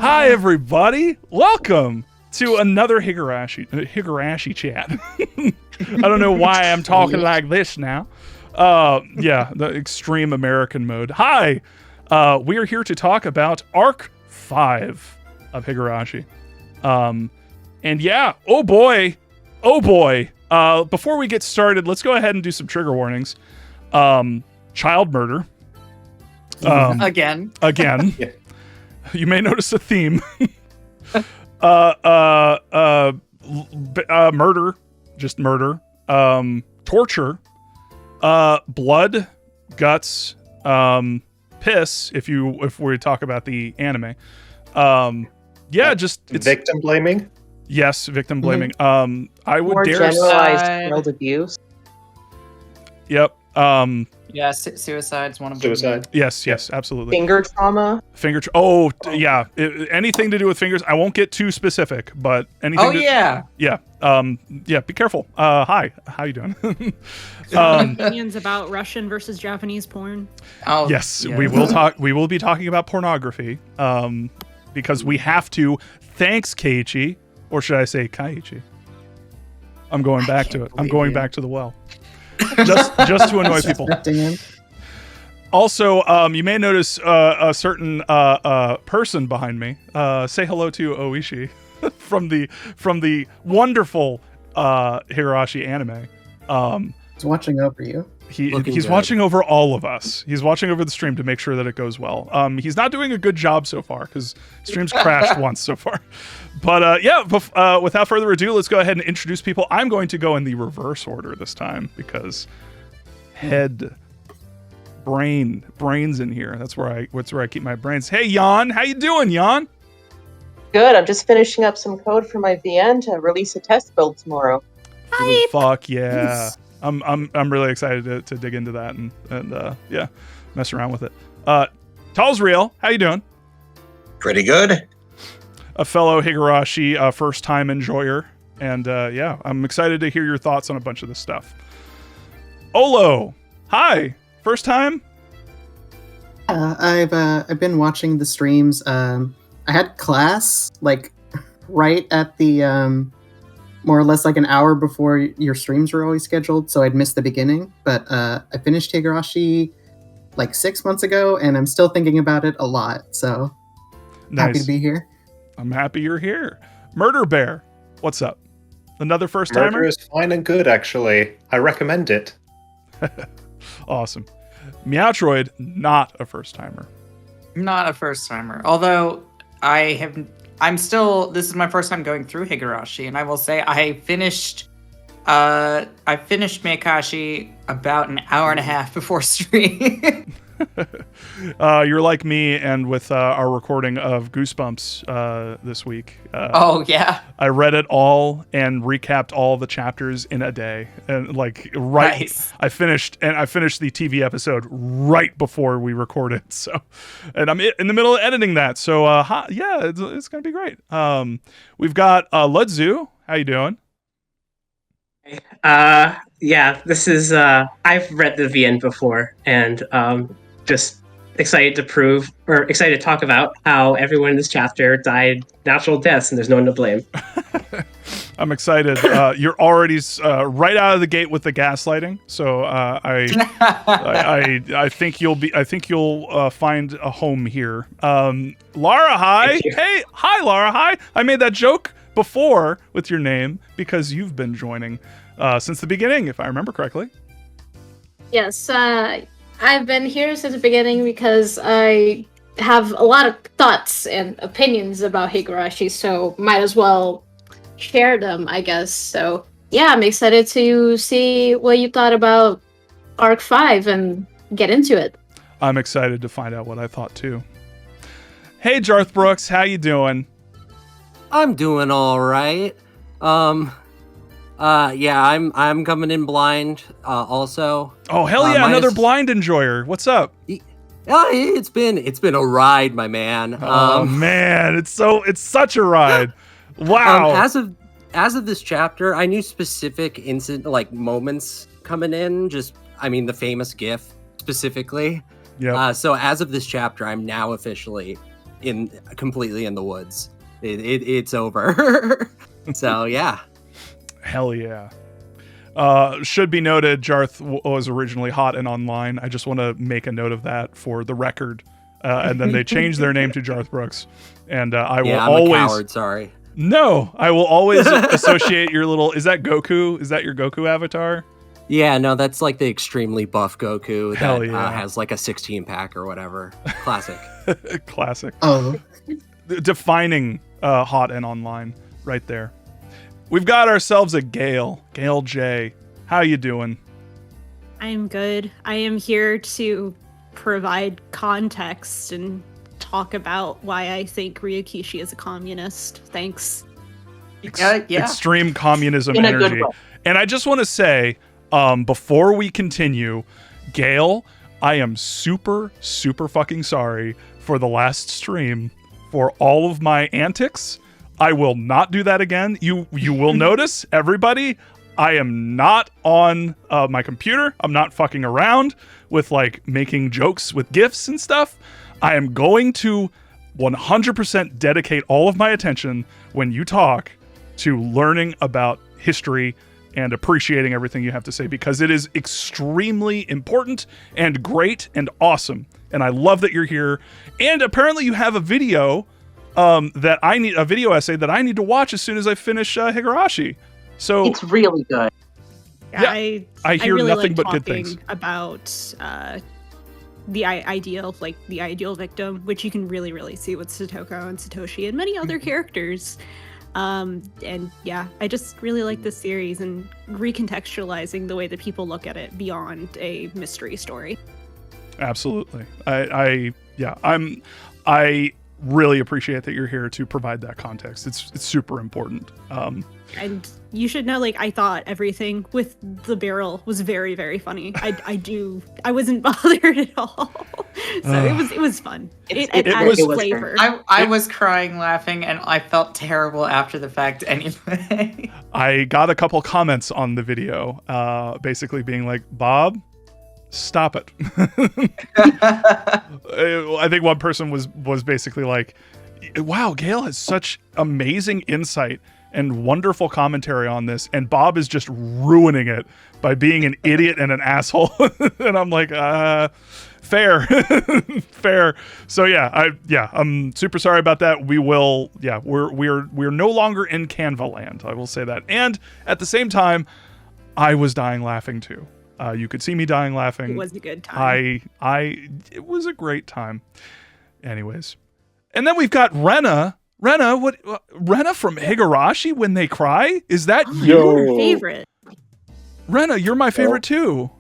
Hi, everybody. Welcome to another Higurashi chat. I don't know why I'm talking like this now. The extreme American mode. Hi. We are here to talk about Arc 5 of Higurashi. And yeah, oh boy. Before we get started, let's go ahead and do some trigger warnings. Child murder. Again. Yeah. You may notice a theme. Murder, just murder. Torture. Blood, guts, piss. If we talk about the anime. It's victim blaming. Yes, victim blaming. Mm-hmm. I would more dare generalized child abuse. Yep. Suicide's one of them. Suicide. Yes, absolutely. Finger trauma. Yeah. Anything to do with fingers. I won't get too specific, but anything. Yeah. Be careful. Hi. How you doing? Opinions about Russian versus Japanese porn. Oh, yes, we will talk. We will be talking about pornography. Because we have to. Thanks, Keiichi, or should I say Kaiichi? I'm going back to it. I'm going back to the well. Just to annoy people. Also, you may notice a certain person behind me. Say hello to Oishi from the wonderful Higurashi anime. He's watching over you. He's watching over all of us. He's watching over the stream to make sure that it goes well. He's not doing a good job so far because stream's crashed once so far. But without further ado, let's go ahead and introduce people. I'm going to go in the reverse order this time because brains in here. That's where I keep my brains. Hey, Jan, how you doing, Jan? Good. I'm just finishing up some code for my VN to release a test build tomorrow. Hi. Fuck yeah. I'm really excited to dig into that and mess around with it. Talsreal, how you doing? Pretty good. A fellow Higurashi first time enjoyer, and I'm excited to hear your thoughts on a bunch of this stuff. Olo, hi, first time. I've been watching the streams. I had class like right at the more or less like an hour before your streams were always scheduled, so I'd missed the beginning. But I finished Higurashi like 6 months ago, and I'm still thinking about it a lot. So nice. Happy to be here. I'm happy you're here. Murder Bear, what's up? Another first timer? Murder is fine and good, actually. I recommend it. Awesome. Meowtroid, not a first timer. Not a first timer. Although this is my first time going through Higurashi, and I will say I finished Meakashi about an hour and a half before stream. You're like me, and with our recording of Goosebumps this week. I read it all and recapped all the chapters in a day, and Nice. I finished the TV episode right before we recorded. So, and I'm in the middle of editing that. So, it's gonna be great. We've got Ludzu. How you doing? This is I've read the VN before, and just excited to talk about how everyone in this chapter died natural deaths and there's no one to blame. I'm excited. You're already right out of the gate with the gaslighting, so I think you'll find a home here. Lara, hi. Hey, hi, Lara, hi. I made that joke before with your name because you've been joining since the beginning, if I remember correctly. Yes, I've been here since the beginning because I have a lot of thoughts and opinions about Higurashi, so might as well share them, I guess. So yeah, I'm excited to see what you thought about Arc 5 and get into it. I'm excited to find out what I thought too. Hey, Jarth Brooks, how you doing? I'm doing all right. I'm coming in blind. Also. Oh hell yeah! Another blind enjoyer. What's up? It's been a ride, my man. Oh man, it's such a ride. Wow. As of this chapter, I knew specific moments coming in. The famous GIF specifically. Yep. So as of this chapter, I'm now officially completely in the woods. It's over. So yeah. Hell yeah. Should be noted, Jarth was originally Hot and Online. I just want to make a note of that for the record. And then they changed their name to Jarth Brooks. And I'm always a coward, sorry. No, I will always associate your little. Is that Goku? Is that your Goku avatar? Yeah, no, that's like the extremely buff Goku Hell that yeah. has like a 16 pack or whatever. Classic. Classic. Oh, Defining Hot and Online right there. We've got ourselves a Gale J. How you doing? I'm good. I am here to provide context and talk about why I think Ryukishi is a communist. Thanks. Extreme communism In a good energy. way. And I just want to say, before we continue, Gale, I am super, super fucking sorry for the last stream, for all of my antics. I will not do that again. You will notice, everybody, I am not on my computer. I'm not fucking around with like making jokes with GIFs and stuff. I am going to 100% dedicate all of my attention when you talk to learning about history and appreciating everything you have to say, because it is extremely important and great and awesome. And I love that you're here. And apparently you have a video a video essay that I need to watch as soon as I finish Higurashi. So It's really good. Yeah, I hear really nothing like but good talking things. about the ideal victim, which you can really, really see with Satoko and Satoshi and many other characters. And yeah, I just really like this series and recontextualizing the way that people look at it beyond a mystery story. Absolutely. I really appreciate that you're here to provide that context. It's super important. And you should know, like, I thought everything with the barrel was very, very funny. I wasn't bothered at all. So it was fun. It added flavor. I was crying laughing, and I felt terrible after the fact anyway. I got a couple comments on the video, basically being like, Bob, stop it. I think one person was basically like, wow, Gale has such amazing insight and wonderful commentary on this, and Bob is just ruining it by being an idiot and an asshole. And I'm like, fair. Fair. So I'm super sorry about that. We're no longer in Canva land, I will say that. And at the same time, I was dying laughing too. You could see me dying laughing. It was a good time. It was a great time. Anyways. And then we've got Rena. Rena from Higurashi, When They Cry? Is that you? Your favorite. Rena, you're my favorite too.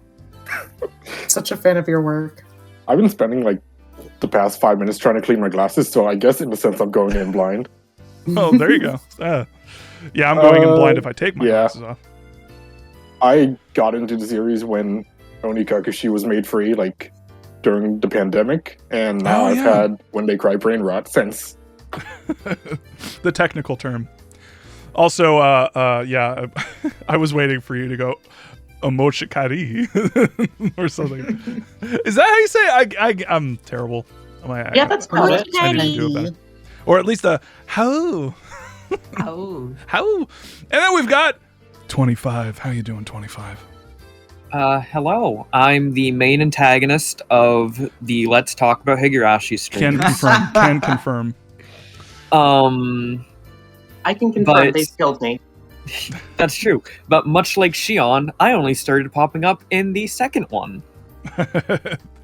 such a fan of your work. I've been spending like the past 5 minutes trying to clean my glasses, so I guess in a sense I'm going in blind. Oh, there you go. Yeah, I'm going in blind if I take my glasses off. I got into the series when Meakashi was made free, like during the pandemic, and now I've had When They Cry brain rot since. The technical term. Also, I was waiting for you to go Omochikari or something. Is that how you say it? I'm terrible. That's good. I need to do it better. Or at least a how. Oh. How. And then we've got 25. How you doing, 25? Hello. I'm the main antagonist of the Let's Talk About Higurashi stream. Can confirm. I can confirm they killed me. That's true. But much like Shion, I only started popping up in the second one.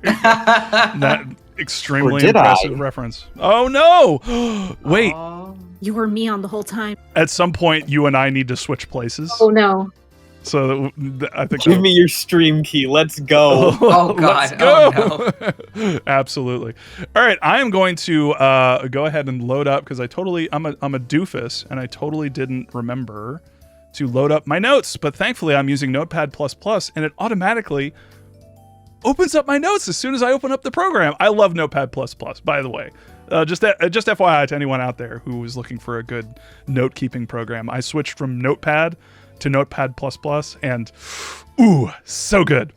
That extremely impressive reference. Oh no! Wait. You were me on the whole time. At some point, you and I need to switch places. Oh no. So I think give me your stream key. Let's go. Oh god. Let's go. Oh no. Absolutely. All right, I am going to go ahead and load up because I'm a doofus and I totally didn't remember to load up my notes. But thankfully, I'm using Notepad++, and it automatically opens up my notes as soon as I open up the program. I love Notepad++, by the way. Just FYI to anyone out there who is looking for a good note-keeping program. I switched from Notepad to Notepad++, and ooh, so good.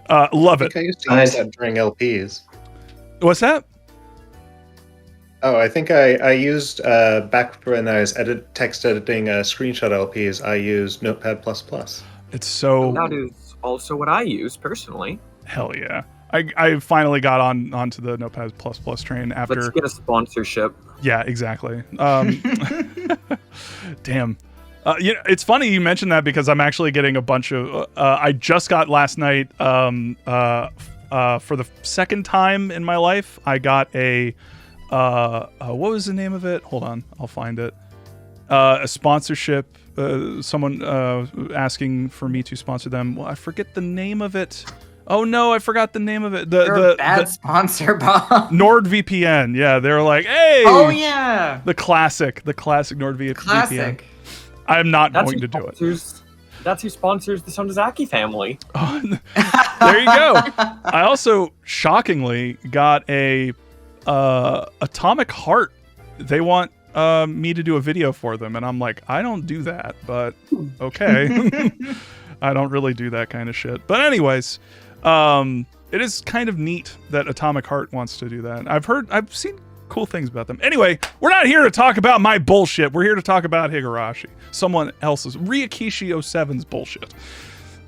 Love it. I used to use that during LPs. What's that? Oh, I think I used back when I was text editing screenshot LPs. I used Notepad++. It's so. That is also what I use personally. Hell yeah! I finally got onto the Notepad++ train after. Let's get a sponsorship. Yeah, exactly. Damn. It's funny you mentioned that because I'm actually getting a bunch of. I just got last night. For the second time in my life, I got a. What was the name of it? Hold on, I'll find it. A sponsorship. Someone asking for me to sponsor them. Well, I forget the name of it. Oh no, I forgot the name of it. You're a bad sponsor, Bob. NordVPN. Yeah, they're like, hey. Oh yeah. The classic NordVPN. Classic. I'm not going to do it. That's who sponsors the Sonozaki family. There you go. I also shockingly got a Atomic Heart. They want me to do a video for them, and I'm like, I don't do that, but okay. I don't really do that kind of shit. But anyways, it is kind of neat that Atomic Heart wants to do that. I've seen cool things about them. Anyway, we're not here to talk about my bullshit. We're here to talk about Higurashi, someone else's, Ryakishi 07's bullshit.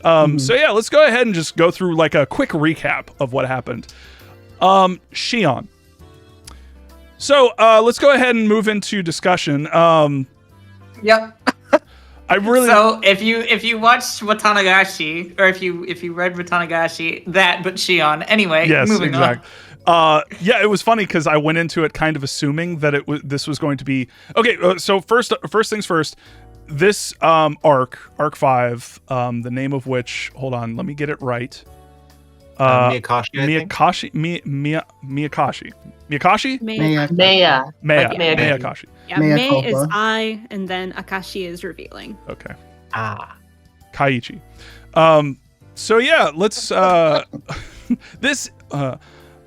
So yeah, let's go ahead and just go through like a quick recap of what happened. Shion. So let's go ahead and move into discussion. Yep. So if you watched Watanagashi, or if you read Watanagashi, but Shion. Anyway, yes, moving on. Yeah, it was funny because I went into it kind of assuming that this was going to be okay. So first things first. This arc 5, the name of which, hold on, let me get it right. Meakashi. Meakashi. Meakashi. Yeah, Mei is I, and then Akashi is revealing. Okay. Kaiichi. So yeah, let's. This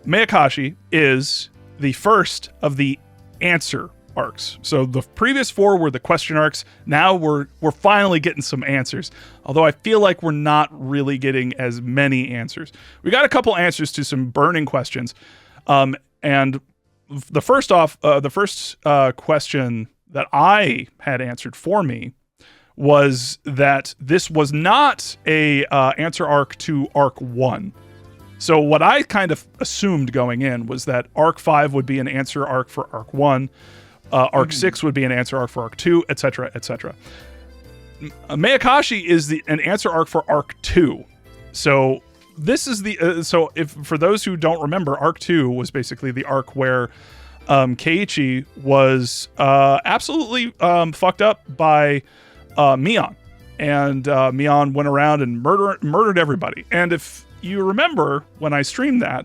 Meakashi is the first of the answer arcs. So the previous 4 were the question arcs. Now we're finally getting some answers. Although I feel like we're not really getting as many answers. We got a couple answers to some burning questions. And the first question that I had answered for me was that this was not a answer arc to arc 1. So what I kind of assumed going in was that arc 5 would be an answer arc for arc 1, arc 6 would be an answer arc for arc 2, etc., etc. Meakashi is an answer arc for arc 2. So this is for those who don't remember, arc 2 was basically the arc where Keiichi was absolutely fucked up by Mion, and Mion went around and murdered everybody. And if you remember when I streamed that,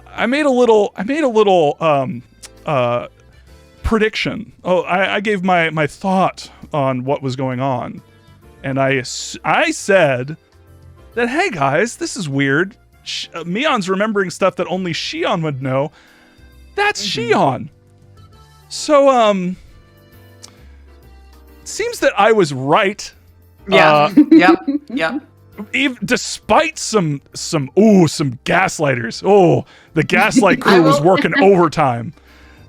I made a little prediction. I gave my thought on what was going on, and I said that, hey guys, this is weird. Mion's remembering stuff that only Shion would know. That's Shion. So it seems that I was right. Yeah. Yep. Even despite some gaslighters. Oh, the gaslight crew was working overtime.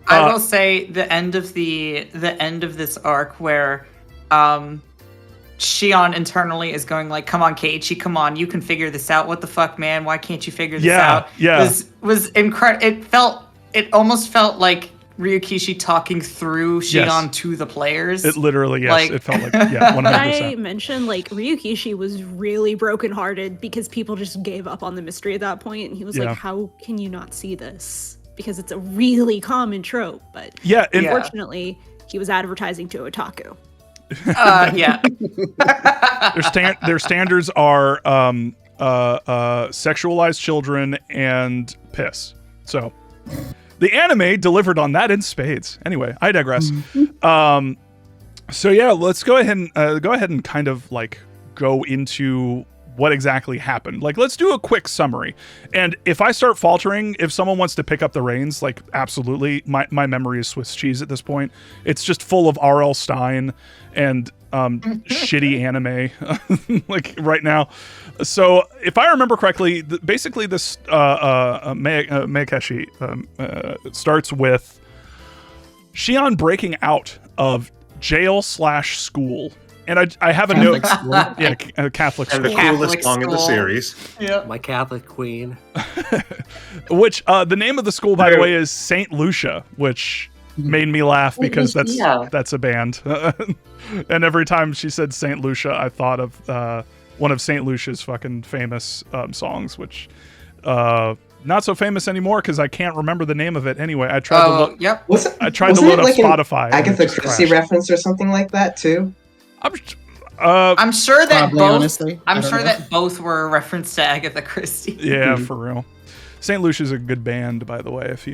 I will say the end of this arc where Shion internally is going like, "Come on, Keiichi, come on, you can figure this out. What the fuck, man? Why can't you figure this out?" Yeah. Was incredible. It almost felt like Ryakishi talking through Shion to the players. It literally, yes. It felt like, 100%. I mentioned, like, Ryakishi was really brokenhearted because people just gave up on the mystery at that point, and he was like, how can you not see this? Because it's a really common trope, but unfortunately, he was advertising to otaku. Yeah. Their standards are sexualized children and piss. So the anime delivered on that in spades. Anyway, I digress. So yeah, let's go ahead and kind of like go into what exactly happened. Like, let's do a quick summary. And if I start faltering, if someone wants to pick up the reins, like, absolutely, my memory is Swiss cheese at this point. It's just full of R.L. Stein and shitty anime, like, right now. So, if I remember correctly, basically this Meakashi starts with Shion breaking out of jail/school. And I have a note. School. Yeah, Catholic And school. the coolest song in the series. Yeah. My Catholic queen. Which the name of the school, by the way, is Saint Lucia, which made me laugh because that's a band. And every time she said Saint Lucia, I thought of one of Saint Lucia's fucking famous songs, which not so famous anymore because I can't remember the name of it. Anyway, I tried to look. Yep. I tried to load up Spotify. Agatha Christie reference or something like that too. I'm sure that Probably, both. honestly. I I'm don't sure know. that both were a reference to Agatha Christie. Yeah, for real. St. Lucia's a good band, by the way. If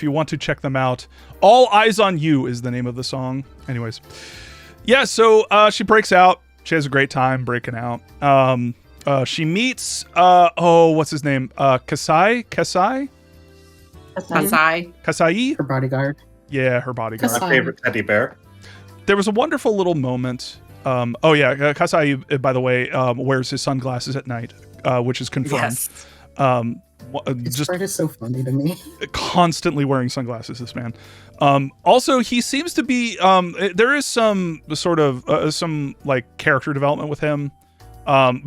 you want to check them out, All Eyes on You is the name of the song. Anyways, yeah. So she breaks out. She has a great time breaking out. She meets what's his name? Kasai. Kasai. Her bodyguard. Yeah, her bodyguard. My favorite teddy bear. There was a wonderful little moment. Kasai, by the way, wears his sunglasses at night, which is confirmed. Yes. His friend is so funny to me. Constantly wearing sunglasses, this man. Also, he seems to be. There is some sort of some like character development with him.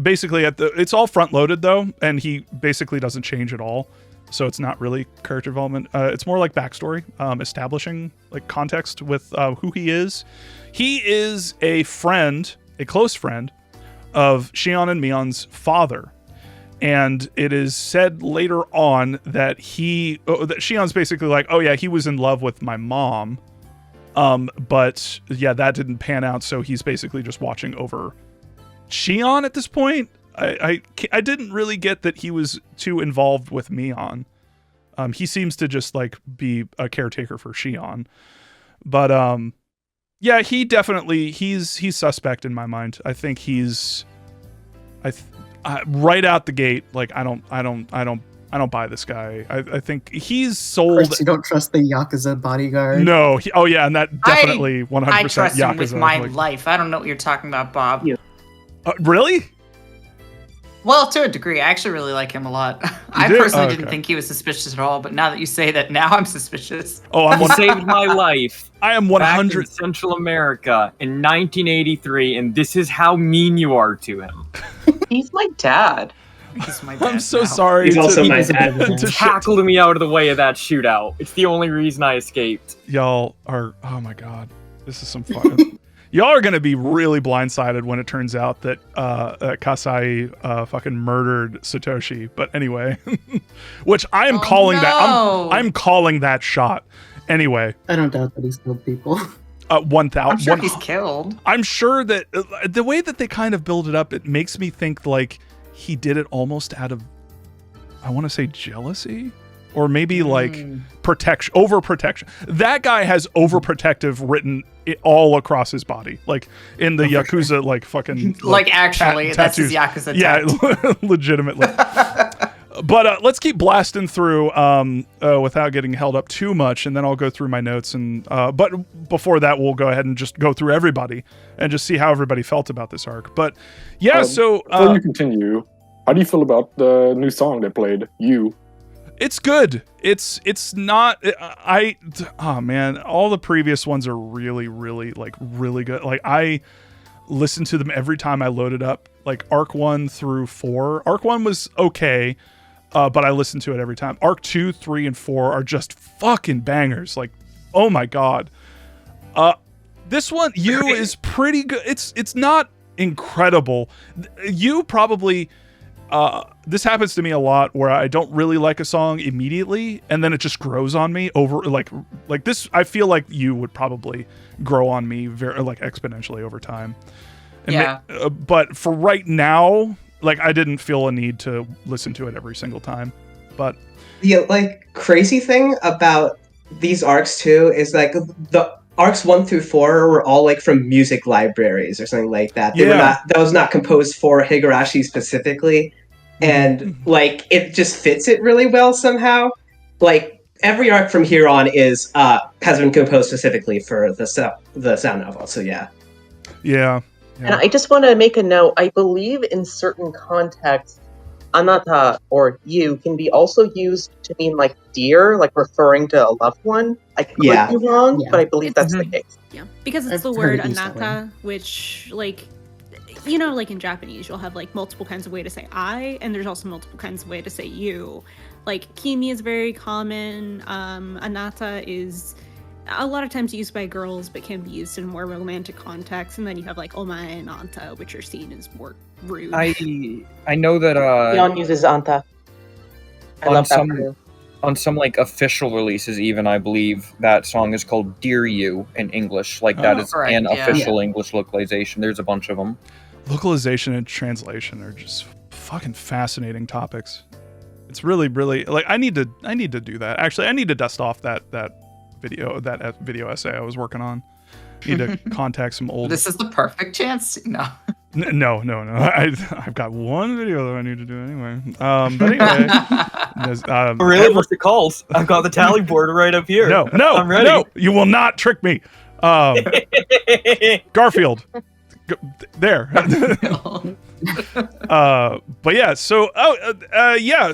Basically, it's all front loaded though, and he basically doesn't change at all. So it's not really character development. It's more like backstory, establishing like context with who he is. He is a close friend of Shion and Mion's father. And it is said later on that that Shion's basically like, oh yeah, he was in love with my mom. But yeah, that didn't pan out. So he's basically just watching over Shion at this point. I didn't really get that he was too involved with Mion. He seems to just like be a caretaker for Shion. But yeah, he definitely he's suspect in my mind. I think he's right out the gate. Like I don't buy this guy. I think he's sold. Of course, you don't trust the Yakuza bodyguard. No. And that definitely 100% I trust Yakuza. him with my life. I don't know what you're talking about, Bob. Yeah. Really? Well, to a degree, I actually really like him a lot. I do? personally Oh, didn't okay. think he was suspicious at all, but now that you say that, now I'm suspicious. Oh, I'm He saved my life. I am Back 100. in Central America in 1983, and this is how mean you are to him. He's my dad. He's my dad I'm so now. sorry. He's also my He's a dad. bit of a- to Tackled me out of the way of that shootout. It's the only reason I escaped. Y'all are, oh my god, this is some fun. Y'all are gonna be really blindsided when it turns out that Kasai fucking murdered Satoshi. But anyway, which I am calling that. I'm calling that shot. Anyway, I don't doubt that he's killed people. 1,000. I'm sure he's killed. I'm sure that the way that they kind of build it up, it makes me think like he did it almost out of, I want to say jealousy. Or maybe like protection, overprotection. That guy has overprotective written all across his body, like in the Yakuza, like fucking. Like actually, that's his Yakuza. Yeah, legitimately. But let's keep blasting through without getting held up too much, and then I'll go through my notes. And but before that, we'll go ahead and just go through everybody and just see how everybody felt about this arc. But yeah, so before you continue, how do you feel about the new song they played? It's good. It's not. Oh man, all the previous ones are really, really good. Like I listen to them every time I load it up. Like Arc 1 through 4. Arc 1 was okay, but I listen to it every time. Arc 2, 3, and 4 are just fucking bangers. Like, oh my god. This one, is pretty good. It's not incredible. You probably. This happens to me a lot where I don't really like a song immediately and then it just grows on me over like this. I feel like you would probably grow on me very like exponentially over time. And yeah. But for right now, like I didn't feel a need to listen to it every single time. But the like crazy thing about these arcs too is like arcs 1 through 4 were all like from music libraries or something like that. They were Yeah. not. That was not composed for Higurashi specifically, and like it just fits it really well somehow. Like every arc from here on has been composed specifically for the sound novel. So yeah. Yeah. And I just want to make a note. I believe in certain contexts, anata or you can be also used to mean like dear, like referring to a loved one. I could Yeah. be wrong, Yeah. but I believe that's the case. Yeah, because it's I've the heard word it used that way. anata, which, like, you know, like in Japanese, you'll have like multiple kinds of way to say I, and there's also multiple kinds of way to say you. Like kimi is very common. Anata is a lot of times used by girls, but can be used in more romantic contexts. And then you have like omae and anta, which are seen as more rude. I know that Leon uses anta. I on love that some for you. on some like official releases, even I believe that song is called "Dear You" in English. Like that Oh. is Correct, an yeah. official English localization. There's a bunch of them. Localization and translation are just fucking fascinating topics. It's really, really like I need to do that. Actually, I need to dust off that video essay I was working on. Need to contact some old. This is the perfect chance. No. No. I've got one video that I need to do anyway. But anyway, Really? What's it called? I've got the tally board right up here. No, I'm ready. no, you will not trick me. Garfield. There. But yeah, so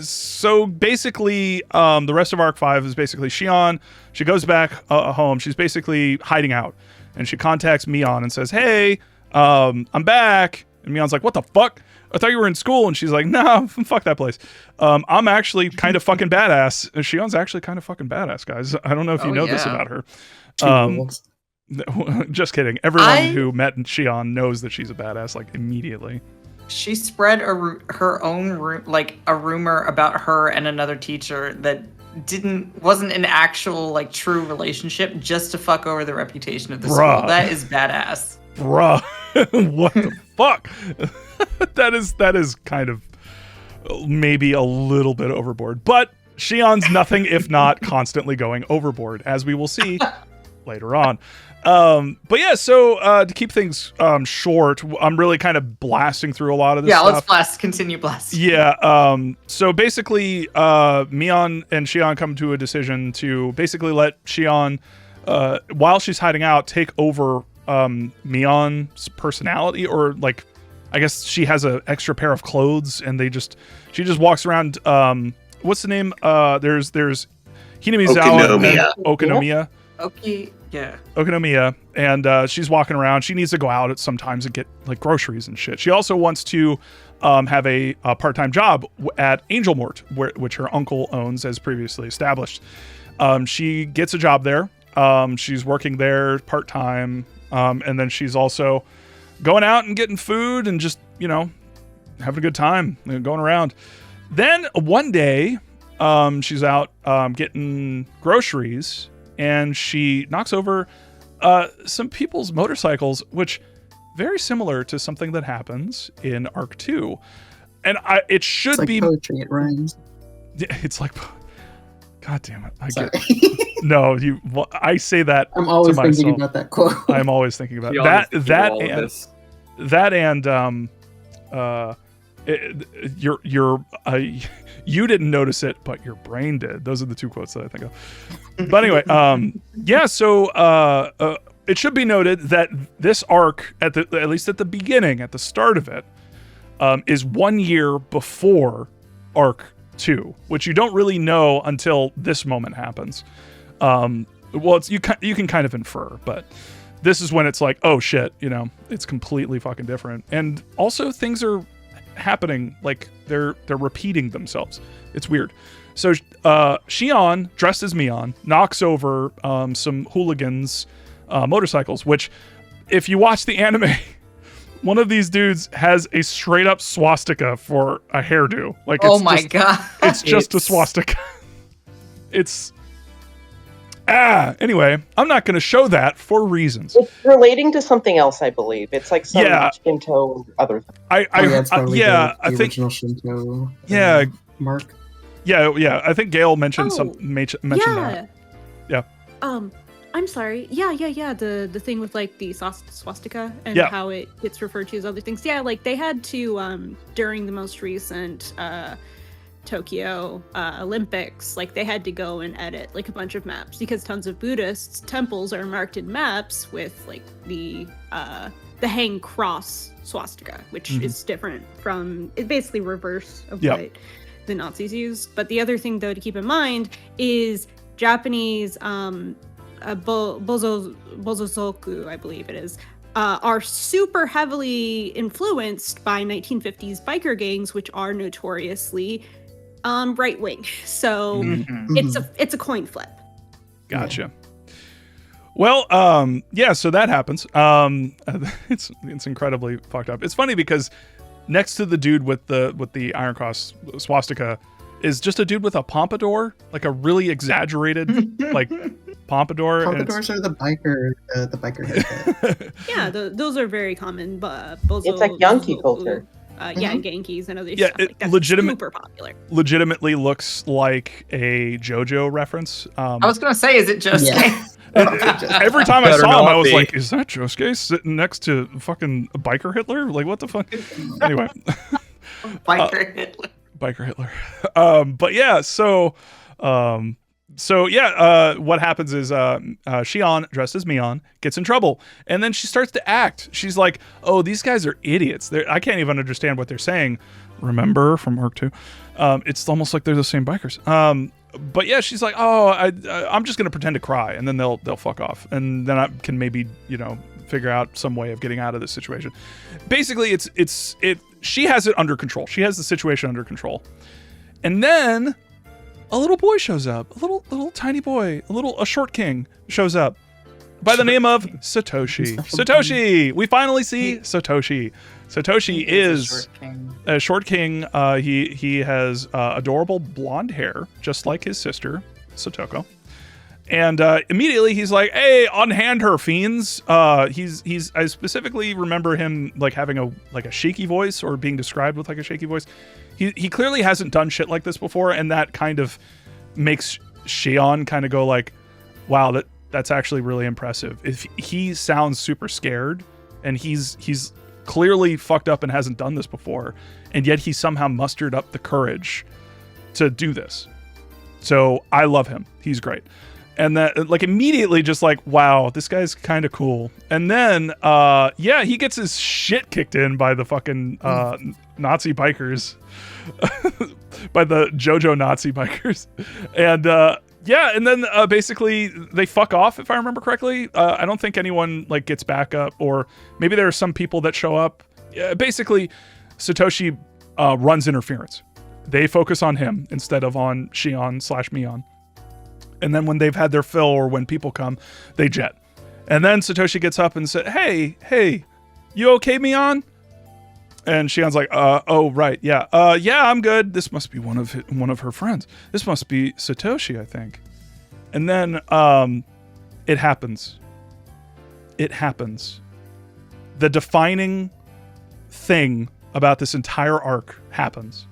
so basically the rest of arc 5 is basically Shion. She goes back home. She's basically hiding out, and she contacts Mion and says, hey, I'm back. And Mion's like, what the fuck? I thought you were in school. And she's like, no, fuck that place. I'm actually kind of fucking badass. Shion's actually kind of fucking badass, guys. I don't know if you know this about her. Just kidding. Everyone who met Shion knows that she's a badass, like, immediately. She spread her own a rumor about her and another teacher that wasn't an actual like true relationship, just to fuck over the reputation of the school. That is badass. Bruh. What the fuck? that is kind of maybe a little bit overboard, but Shion's nothing if not constantly going overboard, as we will see later on. But yeah, so to keep things short, I'm really kind of blasting through a lot of this stuff. Let's continue blasting. Yeah, so basically Mion and Shion come to a decision to basically let Shion, while she's hiding out, take over Mion's personality, or like, I guess she has an extra pair of clothes, and she just walks around. What's the name? There's Hinamizawa and Okonomiya. Okay, yeah. Okonomiya, and she's walking around. She needs to go out sometimes and get like groceries and shit. She also wants to have a part-time job at Angel Mort, which her uncle owns, as previously established. She gets a job there. She's working there part-time, and then she's also going out and getting food and just, having a good time, going around. Then one day, she's out getting groceries, and she knocks over some people's motorcycles, which very similar to something that happens in Arc 2. And it should it's like be poetry. It rhymes. It's like, God damn it! No, I say that. I'm always to thinking myself. about that quote. I'm always thinking about you didn't notice it, but your brain did. Those are the two quotes that I think of. But anyway, so it should be noted that this arc, at least at the beginning, at the start of it, is 1 year before Arc 2, which you don't really know until this moment happens. Well, you can kind of infer, but this is when it's like, oh shit, it's completely fucking different. And also things are happening, like they're repeating themselves. It's weird. So Shion, dressed as Mion, knocks over some hooligans' motorcycles, which, if you watch the anime, one of these dudes has a straight up swastika for a hairdo. Like, oh my god, it's just a swastika. Anyway, I'm not going to show that for reasons. It's relating to something else, I believe. It's like some Shinto other thing. I think original Shinto. Mark. Yeah. I think Gail mentioned mentioned that. Yeah. I'm sorry. Yeah. The thing with like the swastika and Yeah. how it gets referred to as other things. Yeah, like they had to during the most recent Tokyo Olympics, like they had to go and edit like a bunch of maps because tons of Buddhist temples are marked in maps with like the hang cross swastika, which is different from it's basically reverse of what the Nazis used. But the other thing though to keep in mind is Japanese bozozoku, I believe it is, are super heavily influenced by 1950s biker gangs, which are notoriously right wing. So it's a coin flip. Gotcha. Well, so that happens. It's incredibly fucked up. It's funny because next to the dude with the Iron Cross swastika is just a dude with a pompadour, like a really exaggerated like pompadour. Pompadours are the biker haircut. Yeah, those are very common. It's like Yankee culture. Yankees and other stuff like that's super popular. Legitimately looks like a JoJo reference. I was gonna say, is it Josuke? Yeah. Every time I saw him, I was like, is that Josuke sitting next to fucking Biker Hitler? Like, what the fuck? Anyway. Biker Hitler. Biker Hitler. But yeah, what happens is Shion, dressed as Mion, gets in trouble. And then she starts to act. She's like, oh, these guys are idiots. I can't even understand what they're saying. Remember from Arc 2? It's almost like they're the same bikers. But yeah, she's like, oh, I'm just going to pretend to cry. And then they'll fuck off. And then I can maybe, figure out some way of getting out of this situation. Basically, she has it under control. She has the situation under control. And then a little boy shows up, a little tiny boy, a short king shows up by the name of Satoshi. Satoshi! We finally see Satoshi. Satoshi is a short king. He has adorable blonde hair, just like his sister, Satoko. And immediately he's like, hey, unhand her, fiends. I specifically remember him like having a shaky voice, or being described with like a shaky voice. He clearly hasn't done shit like this before, and that kind of makes Shion kind of go like, wow, that's actually really impressive. If he sounds super scared, and he's clearly fucked up and hasn't done this before, and yet he somehow mustered up the courage to do this. So I love him. He's great. And that, like, immediately just like, wow, this guy's kind of cool. And then, he gets his shit kicked in by the fucking Nazi bikers, by the JoJo Nazi bikers. And and then basically they fuck off, if I remember correctly. I don't think anyone like gets back up, or maybe there are some people that show up. Basically, Satoshi runs interference. They focus on him instead of on Shion/Mion. And then when they've had their fill, or when people come, they jet. And then Satoshi gets up and said, hey, you okay, Mion? And Shion's like, oh, right, yeah. I'm good. This must be one of her friends. This must be Satoshi, I think. And then it happens. It happens. The defining thing about this entire arc happens.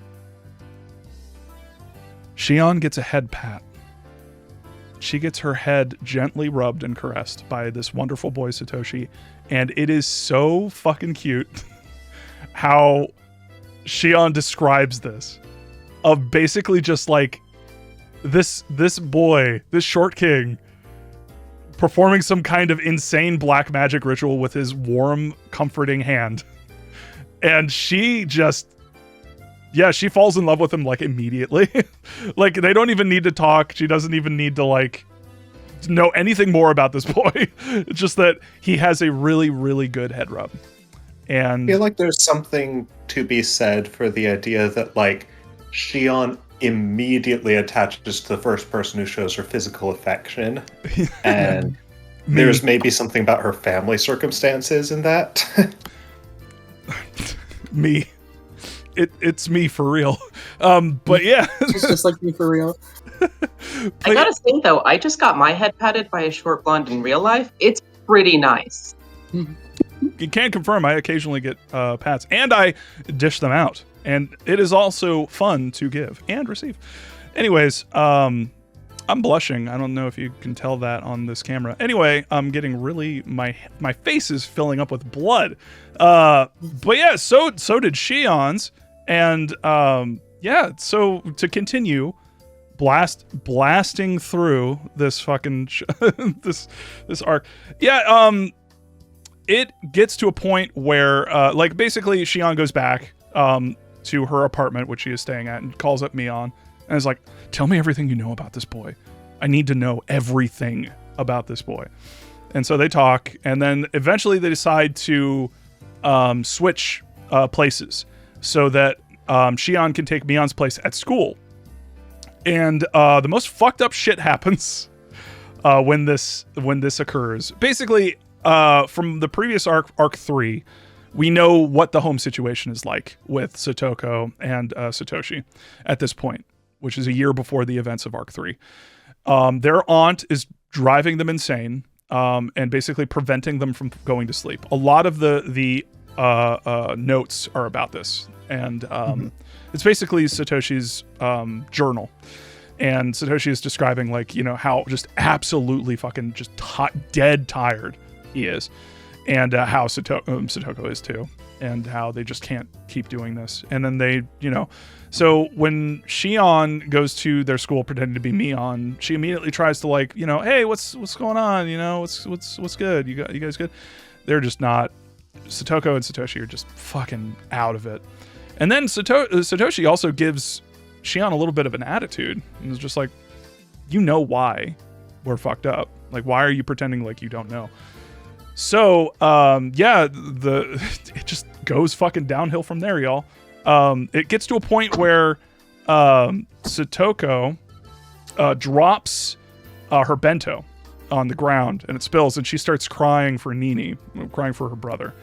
Shion gets a head pat. She gets her head gently rubbed and caressed by this wonderful boy, Satoshi. And it is so fucking cute how Shion describes this. Of basically just like this boy, this short king, performing some kind of insane black magic ritual with his warm, comforting hand. And she just... she falls in love with him like immediately. Like, they don't even need to talk. She doesn't even need to like know anything more about this boy. It's just that he has a really, really good head rub. And I feel like there's something to be said for the idea that like Shion immediately attaches to the first person who shows her physical affection. And there's maybe something about her family circumstances in that. Me. It's me for real. But yeah. It's just like me for real. I gotta say though, I just got my head patted by a short blonde in real life. It's pretty nice. You can confirm I occasionally get pats, and I dish them out. And it is also fun to give and receive. Anyways, I'm blushing. I don't know if you can tell that on this camera. Anyway, I'm getting really my face is filling up with blood. But yeah, so did Shion's, and yeah. So to continue, blasting through this fucking this arc. Yeah. It gets to a point where like basically Shion goes back to her apartment, which she is staying at, and calls up Mion. And is like, tell me everything you know about this boy. I need to know everything about this boy. And so they talk, and then eventually they decide to switch places so that Shion can take Mion's place at school. And the most fucked up shit happens when this occurs. Basically, from the previous arc 3, we know what the home situation is like with Satoko and Satoshi at this point, which is a year before the events of Arc 3. Their aunt is driving them insane and basically preventing them from going to sleep. A lot of the notes are about this. And it's basically Satoshi's journal. And Satoshi is describing, like, you know, how just absolutely fucking just dead tired he is. And how Satoko is too. And how they just can't keep doing this. And then they, you know... So when Shion goes to their school pretending to be Mion, she immediately tries to, like, you know, hey, what's going on? You know, what's good? You guys good? They're just not. Satoko and Satoshi are just fucking out of it. And then Satoshi also gives Shion a little bit of an attitude. And is just like, you know why we're fucked up. Like, why are you pretending like you don't know? So, yeah, it just goes fucking downhill from there, y'all. It gets to a point where Satoko drops her bento on the ground, and it spills, and she starts crying for Nini, crying for her brother.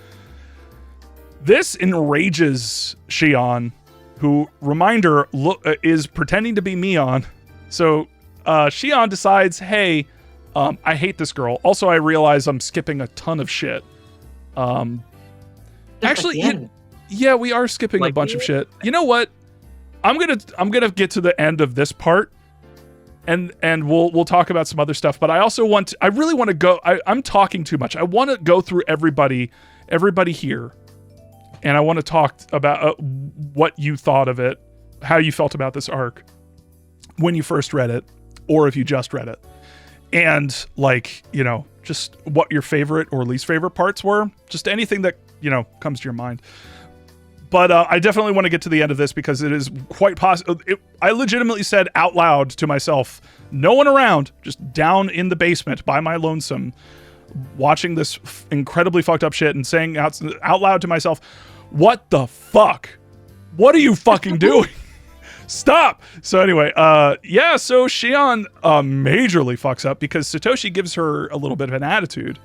This enrages Shion, who, reminder, is pretending to be Mion. So Shion decides, hey, I hate this girl. Also, I realize I'm skipping a ton of shit. Actually, yeah, we are skipping a bunch of shit. You know what? I'm gonna get to the end of this part, and we'll talk about some other stuff. But I also I really want to go. I'm talking too much. I want to go through everybody here, and I want to talk about what you thought of it, how you felt about this arc when you first read it, or if you just read it, and, like, you know, just what your favorite or least favorite parts were. Just anything that, you know, comes to your mind. But I definitely want to get to the end of this because it is quite possible. I legitimately said out loud to myself, no one around, just down in the basement by my lonesome, watching this incredibly fucked up shit and saying out loud to myself, what the fuck? What are you fucking doing? Stop! So anyway, yeah, so Shion majorly fucks up because Satoshi gives her a little bit of an attitude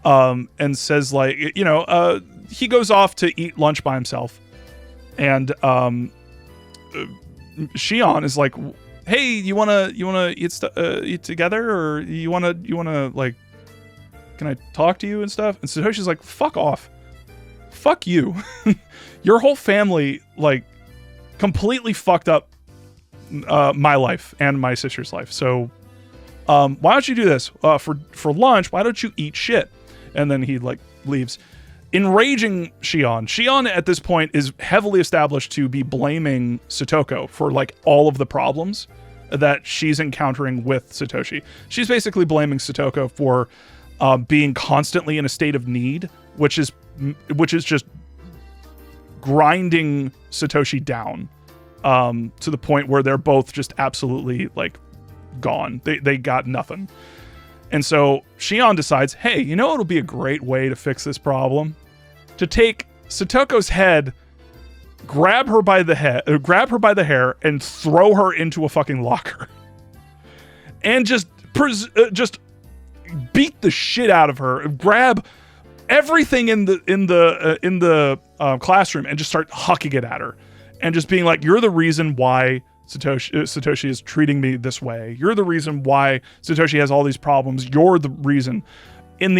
and says, like, you know, he goes off to eat lunch by himself. And Shion is like, hey, you wanna eat together, or you wanna like, can I talk to you and stuff? And Satoshi's like, fuck off, fuck you. Your whole family, like, completely fucked up my life and my sister's life. So why don't you do this for lunch? Why don't you eat shit? And then he, like, leaves. Enraging Shion. Shion at this point is heavily established to be blaming Satoko for, like, all of the problems that she's encountering with Satoshi. She's basically blaming Satoko for being constantly in a state of need, which is just grinding Satoshi down to the point where they're both just absolutely, like, gone. They got nothing. And so Shion decides, hey, you know what'll be a great way to fix this problem? To take Satoko's head, grab her by the hair, and throw her into a fucking locker, and just beat the shit out of her. Grab everything in the classroom and just start hucking it at her, and just being like, "You're the reason why Satoshi is treating me this way. You're the reason why Satoshi has all these problems. You're the reason." In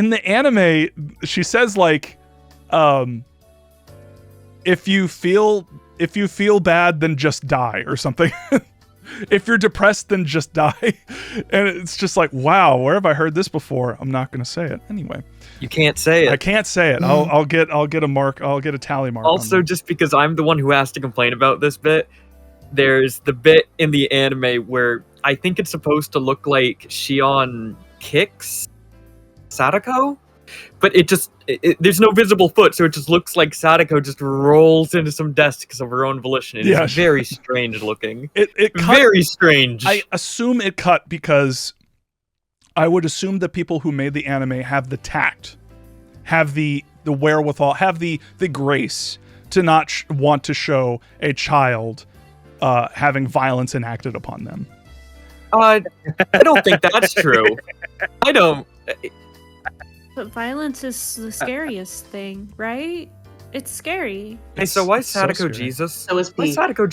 the anime, she says, like, if you feel bad, then just die, or something. If you're depressed, then just die. And it's just like, wow, where have I heard this before? I'm not going to say it anyway. You can't say it. I can't say it. I'll get a mark. I'll get a tally mark. Also, just because I'm the one who has to complain about this bit, there's the bit in the anime where I think it's supposed to look like Shion kicks Sadako, but there's no visible foot, so it just looks like Sadako just rolls into some desks of her own volition. It is very strange looking. It cut, very strange. I assume it cut because I would assume that people who made the anime have the tact, have the wherewithal, have the grace to not want to show a child having violence enacted upon them. I don't think that's true. I don't. But violence is the scariest thing, right? It's scary. Hey, so why Sadako scary. Jesus? So is Why Pete. Sadako?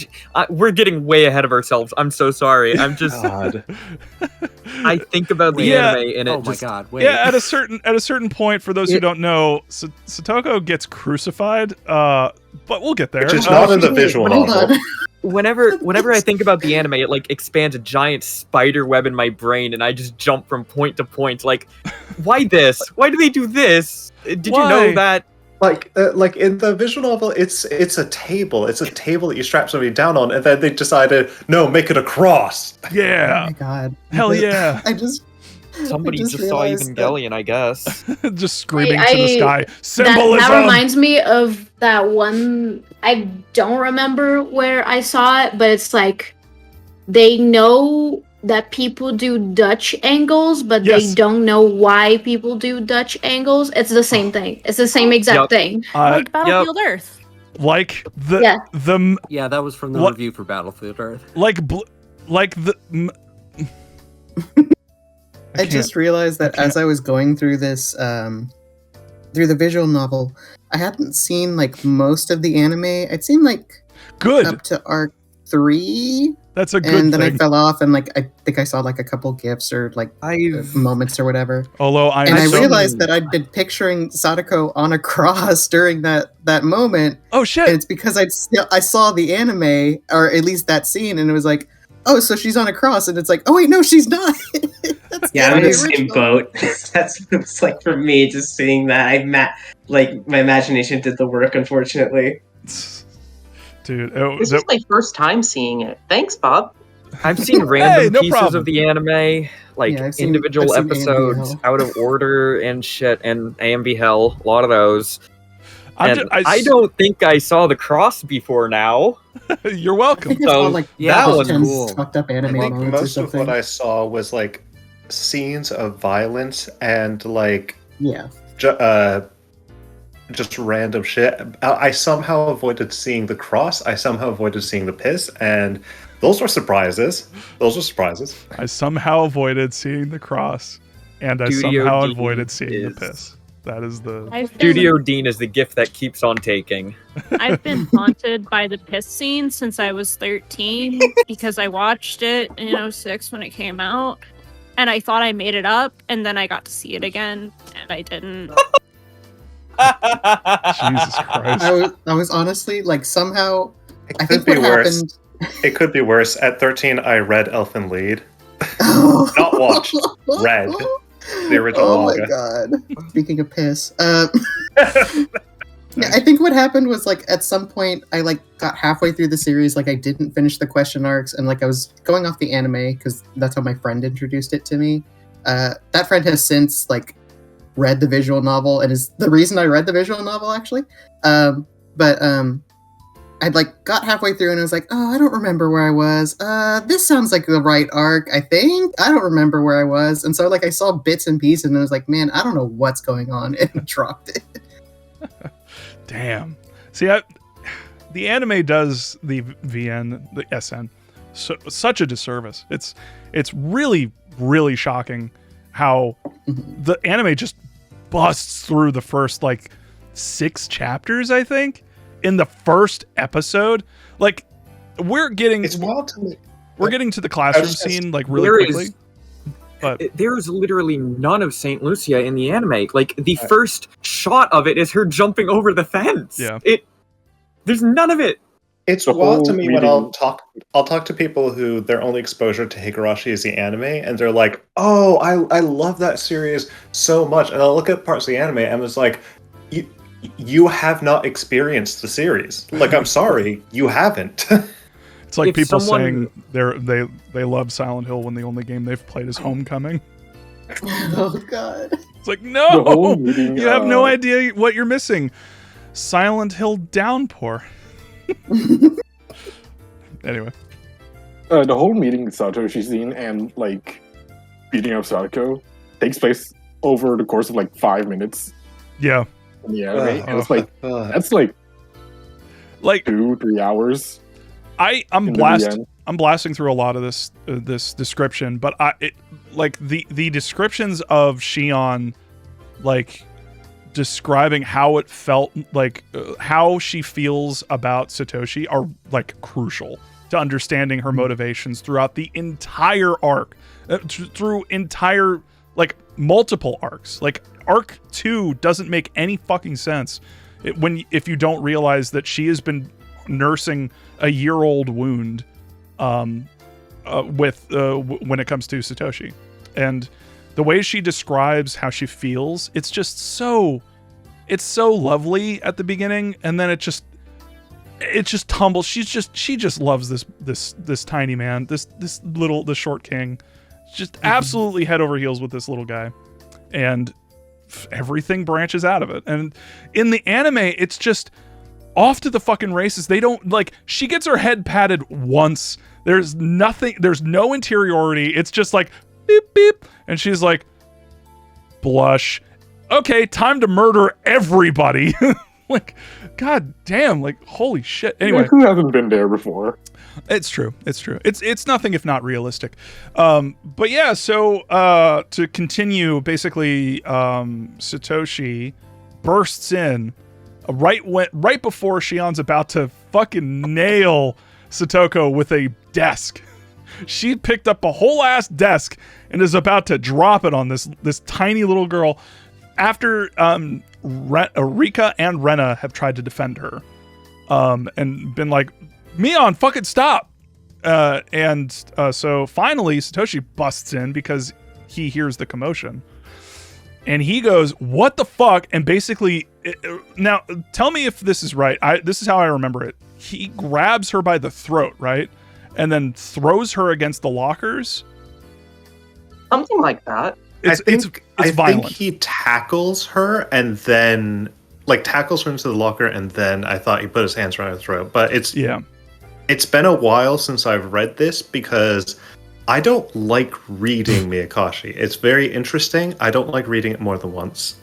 We're getting way ahead of ourselves. I'm so sorry. I'm just. God. I think about the anime and it Oh my just. god! Wait. Yeah, at a certain point, for those who don't know, Satoko gets crucified. But we'll get there. Which is not in the visual Hold novel. on. Whenever I think about the anime, it like expands a giant spider web in my brain, and I just jump from point to point. Like, why this? Why do they do this? Did you know that? Like in the visual novel, it's a table. It's a table that you strap somebody down on, and then they decided, no, make it a cross. Oh Yeah. my god. Hell yeah. Somebody I just just saw realized Evangelion, I guess. Just screaming to the sky. That Symbolism. reminds me of that one. I don't remember where I saw it, but it's like they know that people do Dutch angles, but they don't know why people do Dutch angles. It's the same thing. It's the same exact thing. Like Battlefield Earth. Like the Yeah, that was from the What- review for Battlefield Earth. I just realized that as I was going through this, through the visual novel, I hadn't seen like most of the anime. I'd seen like up to arc 3. That's a good and then thing. I fell off, and like I think I saw like a couple gifs or like moments or whatever. Although I realized that I'd been picturing Sadako on a cross during that moment. Oh shit! And it's because I saw the anime, or at least that scene, and it was like, oh, so she's on a cross, and it's like, oh wait, no, she's not. Yeah, I'm in the same original. boat. That's what it's like for me, just seeing that. Like my imagination did the work, unfortunately. Dude, This is my first time seeing it. Thanks, Bob. I've seen random no pieces problem. of the anime, like Yeah, I've seen individual AMV episodes Hell. out of order and shit, and AMV Hell, a lot of those. I'm And just- I don't think I saw the cross before now. You're I welcome. think I saw like that top was 10 cool. fucked up I anime think moments or most of something. what I saw was like scenes of violence and like Yeah. just random shit. I somehow avoided seeing the cross. I somehow avoided seeing the piss, and those were surprises. I somehow avoided seeing the cross, and I Studio somehow D avoided seeing is- the piss. That is the Studio Dean is the gift that keeps on taking. I've been haunted by the piss scene since I was 13 because I watched it in 06 when it came out, and I thought I made it up, and then I got to see it again, and I didn't. Jesus Christ. I was honestly like somehow. I It think could be what worse. happened. It could be worse. At 13, I read Elfen Lied. Not watched, read the original Oh manga. my god! Speaking of piss, yeah, I think what happened was like at some point I like got halfway through the series, like I didn't finish the question arcs, and like I was going off the anime because that's how my friend introduced it to me. That friend has since like read the visual novel and is the reason I read the visual novel actually. I'd like got halfway through and I was like, oh, I don't remember where I was. This sounds like the right arc, I think. I don't remember where I was. And so like I saw bits and pieces and I was like, man, I don't know what's going on, and dropped it. Damn. See, the anime does the the SN, such a disservice. It's really, really shocking how the anime just busts through the first like 6 chapters, I think, in the first episode. Like we're getting It's wild to me. We're getting to the classroom scene like really There quickly. is- But There is literally none of Saint Lucia in the anime. Like the first shot of it is her jumping over the fence. Yeah. There's none of it. It's The wild to whole me when I'll meeting- talk to people who their only exposure to Higurashi is the anime, and they're like, "Oh, I love that series so much." And I'll look at parts of the anime and it's like, you have not experienced the series. Like, I'm sorry, you haven't. It's like If people someone- saying they love Silent Hill when the only game they've played is Homecoming. Oh god. It's like, The whole no, meeting, you have no idea what you're missing. Silent Hill Downpour. Anyway, the whole meeting Satoshi scene and like beating up Sadako takes place over the course of like 5 minutes yeah, in the anime, and it's like that's like 2-3 hours. I'm in the end. I'm blasting through a lot of this description, but like the descriptions of Shion, like describing how it felt, like how she feels about Satoshi, are like crucial to understanding her motivations throughout the entire arc, through entire like multiple arcs. Like arc 2 doesn't make any fucking sense if you don't realize that she has been nursing a year-old wound when it comes to Satoshi, and the way she describes how she feels, it's so lovely at the beginning, and then it just tumbles. She just loves this tiny man, this short king, just absolutely head over heels with this little guy, and everything branches out of it. And in the anime, it's just off to the fucking races. They don't, like, she gets her head patted once. There's nothing, there's no interiority. It's just like beep beep, and she's like, blush. Okay, time to murder everybody. Like, god damn, like, holy shit. Anyway, Who hasn't been there before? It's true. It's nothing if not realistic. But yeah, so to continue, basically, Satoshi bursts in right before Shion's about to fucking nail Satoko with a desk. She picked up a whole ass desk and is about to drop it on this tiny little girl after Rika and Rena have tried to defend her, and been like, Mion, fucking stop. So finally Satoshi busts in because he hears the commotion, and he goes, what the fuck? And basically, now tell me if this is right. This is how I remember it. He grabs her by the throat, right? And then throws her against the lockers. Something like that. It's violent. think he tackles her and then tackles her into the locker, and then I thought he put his hands around her throat. But it's been a while since I've read this because I don't like reading Meakashi. It's very interesting. I don't like reading it more than once.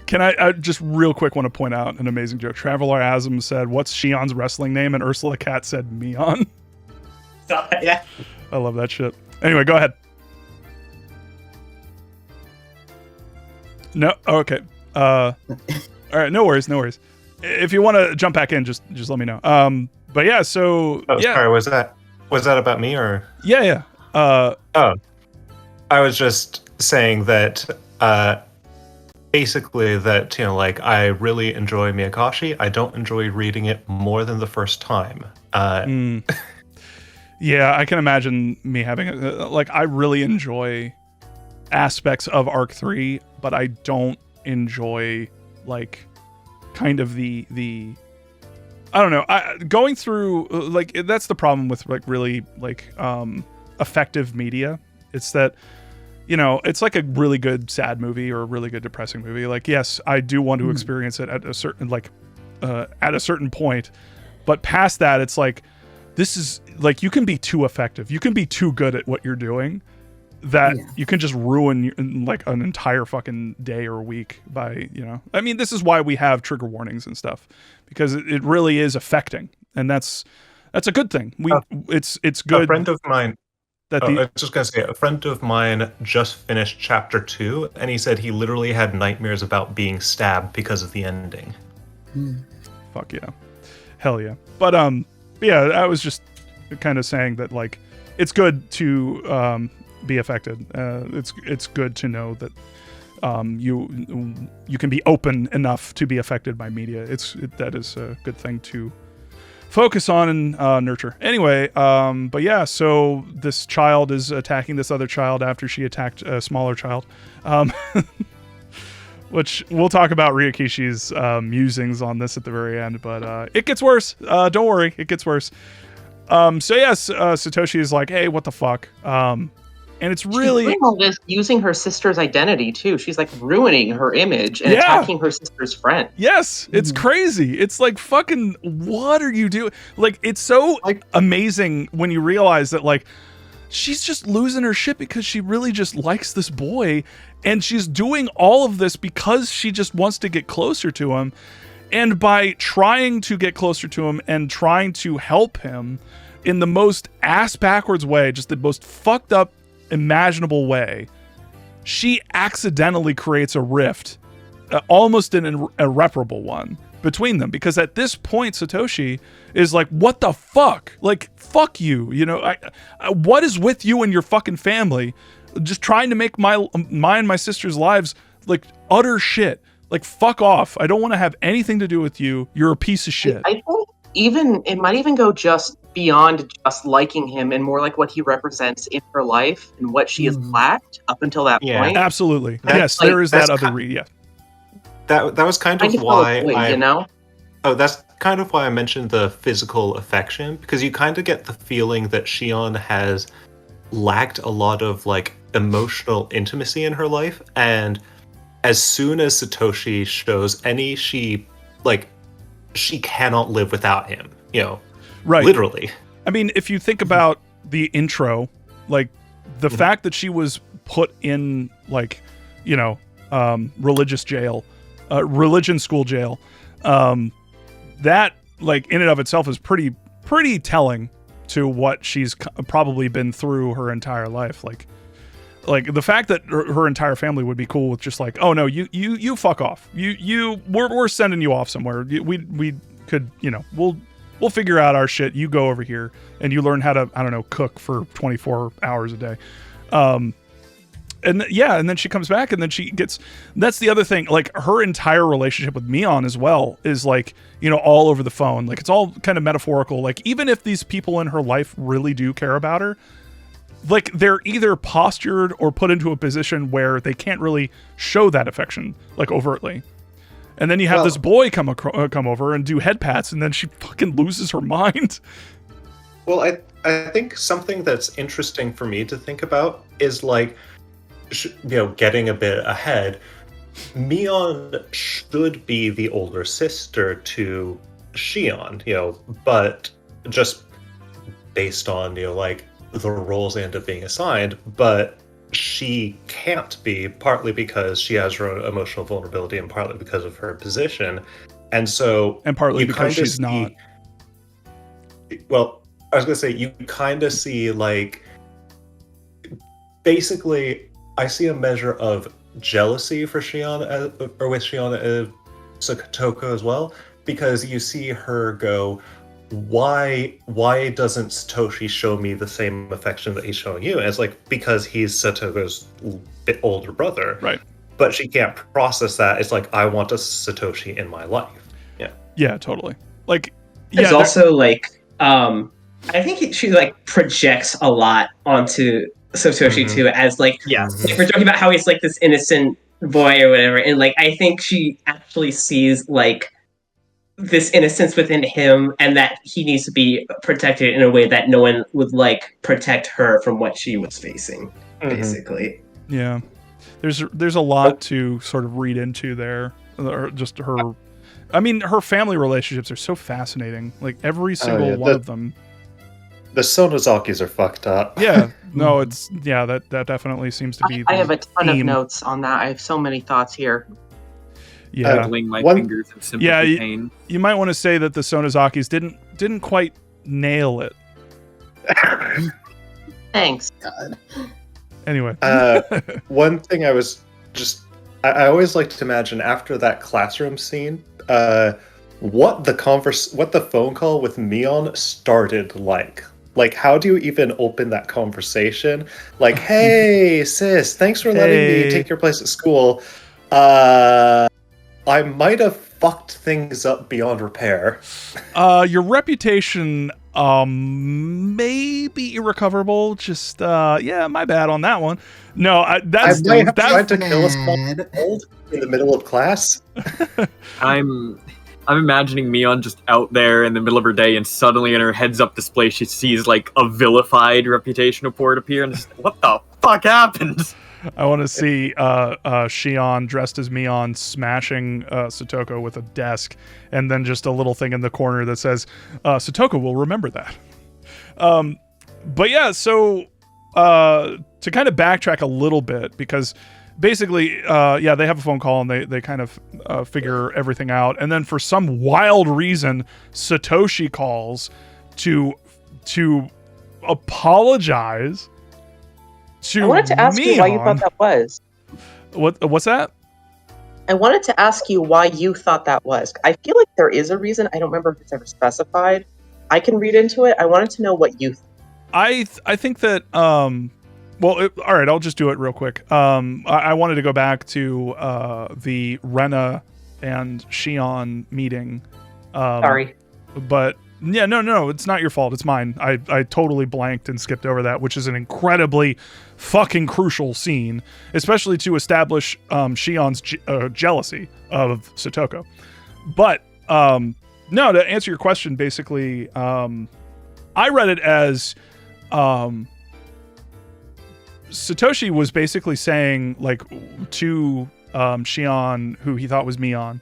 Can I just real quick want to point out an amazing joke. Traveler Asm said, what's Shion's wrestling name? And Ursula Cat said, Mion. Yeah. I love that shit. Anyway, go ahead. No, okay. All right, no worries. If you want to jump back in, just let me know. But yeah, so Sorry, was that about me or? Yeah. I was just saying that basically that, I really enjoy Meakashi. I don't enjoy reading it more than the first time. Yeah, I can imagine me having it. I really enjoy aspects of Arc 3, but I don't enjoy kind of the I don't know. Going through that's the problem with really effective media. It's that it's like a really good sad movie or a really good depressing movie. Yes, I do want to experience it at a certain point, but past that, it's this is you can be too effective. You can be too good at what you're doing that you can just ruin an entire fucking day or week by, I mean, this is why we have trigger warnings and stuff, because it really is affecting, and that's a good thing. It's good. A friend of mine, I was just gonna say, a friend of mine just finished chapter 2, and he said he literally had nightmares about being stabbed because of the ending. Fuck yeah, hell yeah. But yeah, I was just kind of saying that it's good to be affected. It's good to know that you can be open enough to be affected by media. That is a good thing to focus on and nurture. Anyway, but yeah, so this child is attacking this other child after she attacked a smaller child. Which we'll talk about Ryukishi's musings on this at the very end, but it gets worse. Don't worry, it gets worse. So yes, Satoshi is like, hey, what the fuck? And it's really She's doing all this using her sister's identity too. She's like ruining her image and attacking her sister's friend. Yes, it's crazy. It's like, fucking, what are you doing? Like, it's so amazing when you realize that, like, she's just losing her shit because she really just likes this boy, and she's doing all of this because she just wants to get closer to him. And by trying to get closer to him and trying to help him in the most ass-backwards way, just the most fucked up imaginable way, she accidentally creates a rift, almost an irreparable one, between them. Because at this point, Satoshi is like, what the fuck? Like, fuck you. You know, what is with you and your fucking family? Just trying to make my and my sister's lives like utter shit. Like, fuck off. I don't want to have anything to do with you. You're a piece of shit. I think it might even go just beyond just liking him and more like what he represents in her life and what she has lacked up until that point. Absolutely. Yes, there is that other That was kind of why that's kind of why I mentioned the physical affection, because you kind of get the feeling that Shion has lacked a lot of like emotional intimacy in her life, and as soon as Satoshi shows any, she cannot live without him, you know. Right. Literally. I mean, if you think about the intro, like the fact that she was put in like, you know, religious jail, religion school jail, that like in and of itself is pretty telling to what she's probably been through her entire life. Like the fact that her entire family would be cool with just like, oh no, you fuck off. We're sending you off somewhere. We could, you know, we'll figure out our shit. You go over here and you learn how to, I don't know, cook for 24 hours a day. And then she comes back and then she gets, that's the other thing. Like her entire relationship with Mion as well is like, you know, all over the phone. Like it's all kind of metaphorical. Like even if these people in her life really do care about her, like they're either postured or put into a position where they can't really show that affection like overtly. And then you have this boy come over and do head pats, and then she fucking loses her mind. Well, I think something that's interesting for me to think about is like, you know, getting a bit ahead. Mion should be the older sister to Shion, you know, but just based on, you know, like the roles they end up being assigned, but she can't be, partly because she has her own emotional vulnerability and partly because of her position. And so, and partly because she's not. Well, I was going to say, you kind of see like, basically, I see a measure of jealousy for Shion, or with Shion and Satoko as well, because you see her go, why doesn't Satoshi show me the same affection that he's showing you? And it's like, because he's Satoko's bit older brother. Right. But she can't process that. It's like, I want a Satoshi in my life. Yeah. Yeah, totally. Like, there's also like, I think she like projects a lot onto Satoshi too, as like, like we're talking about how he's like this innocent boy or whatever. And like, I think she actually sees like this innocence within him, and that he needs to be protected in a way that no one would like protect her from what she was facing, basically. Yeah, there's a lot to sort of read into there. Or just her, I mean, her family relationships are so fascinating. Like every single one of them. The Sonozakis are fucked up. Yeah, no, it's that definitely seems to be. I have a ton of notes on that. I have so many thoughts here. Yeah, my fingers in sympathy pain. You might want to say that the Sonozakis didn't quite nail it. Thanks, God. Anyway, one thing I always like to imagine after that classroom scene, what the phone call with Mion started like. Like, how do you even open that conversation? Like, hey, sis, thanks for letting me take your place at school. I might have fucked things up beyond repair. Your reputation may be irrecoverable. Just yeah, my bad on that one. No, I might have tried to kill a small child in the middle of class. I'm imagining Mion just out there in the middle of her day, and suddenly in her heads-up display, she sees like a vilified reputation report appear, and just, what the fuck happened? I want to see Shion dressed as Mion smashing Satoko with a desk, and then just a little thing in the corner that says, Satoko will remember that. But yeah, so to kind of backtrack a little bit, because basically, yeah, they have a phone call and they kind of figure everything out. And then for some wild reason, Satoshi calls to apologize to I wanted to ask you why you thought that was. What's that? I wanted to ask you why you thought that was. I feel like there is a reason. I don't remember if it's ever specified. I can read into it. I wanted to know what you I think that all right, I'll just do it real quick. I wanted to go back to the Rena and Shion meeting. Sorry. But yeah, no, it's not your fault. It's mine. I totally blanked and skipped over that, which is an incredibly fucking crucial scene, especially to establish Shion's jealousy of Satoko. But no, to answer your question, basically, I read it as Satoshi was basically saying, like, to Shion, who he thought was Mion,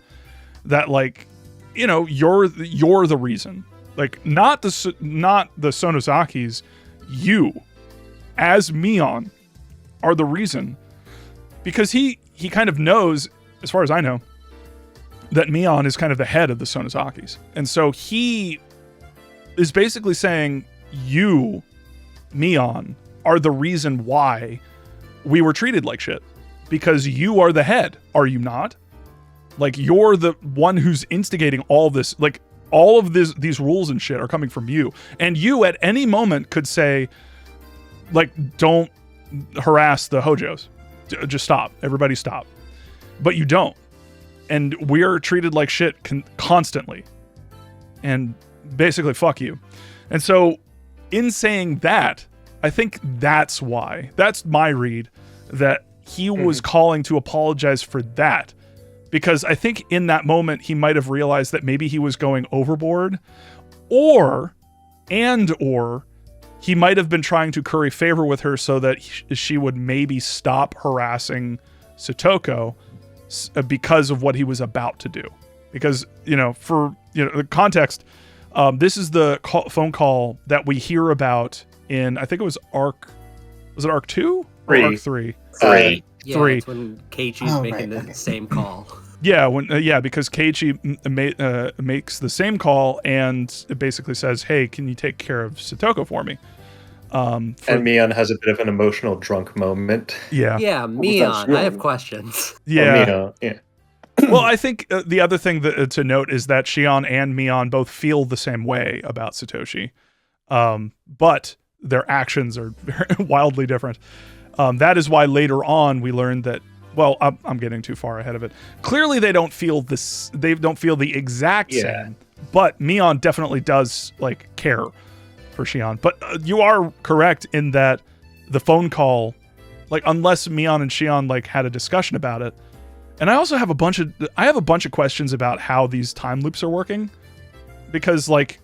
that, like, you know, you're the reason. Like, not the Sonozakis, you, as Mion, are the reason. Because he kind of knows, as far as I know, that Mion is kind of the head of the Sonozakis. And so he is basically saying, you, Mion, are the reason why we were treated like shit. Because you are the head, are you not? Like, you're the one who's instigating all this. Like, all of these rules and shit are coming from you. And you, at any moment, could say, like, don't harass the Hojos. Just stop. Everybody stop. But you don't. And we're treated like shit constantly. And basically, fuck you. And so, in saying that, I think that's why. That's my read. That he was calling to apologize for that. Because I think in that moment, he might have realized that maybe he was going overboard. Or he might have been trying to curry favor with her so that she would maybe stop harassing Satoko because of what he was about to do. Because, you know, for the context, this is the phone call that we hear about in, I think it was Arc 2? Or Arc 3? 3. Yeah, 3. it's when Keiichi's making the same call. Yeah, because Keiichi makes the same call and it basically says, "Hey, can you take care of Satoko for me?" And Mion has a bit of an emotional drunk moment. Yeah. Yeah, Mion, I have questions. Yeah. Mion, yeah. Well, I think the other thing to note is that Shion and Mion both feel the same way about Satoshi, but their actions are wildly different. That is why later on we learned that. Well, I'm getting too far ahead of it. Clearly, they don't feel this. They don't feel the exact same. But Mion definitely does care for Shion. But you are correct in that the phone call, unless Mion and Shion had a discussion about it. And I also have a bunch of questions about how these time loops are working, because at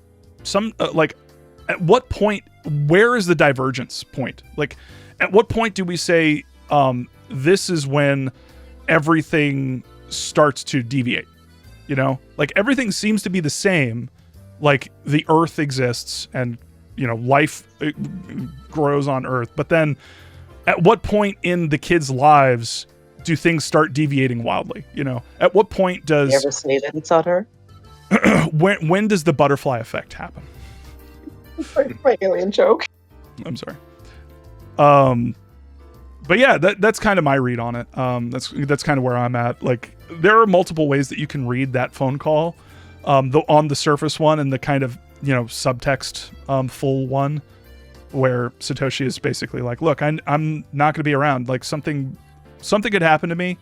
what point, where is the divergence point? At what point do we say this is when everything starts to deviate? Everything seems to be the same. The Earth exists and life grows on Earth, but then at what point in the kids' lives do things start deviating wildly? At what point does you ever say that it's on Earth? when does the butterfly effect happen? My alien joke. I'm sorry. But yeah, that's kind of my read on it. That's kind of where I'm at. There are multiple ways that you can read that phone call. On the surface one and the kind of subtext full one, where Satoshi is basically like, look, I'm not going to be around. Something could happen to me.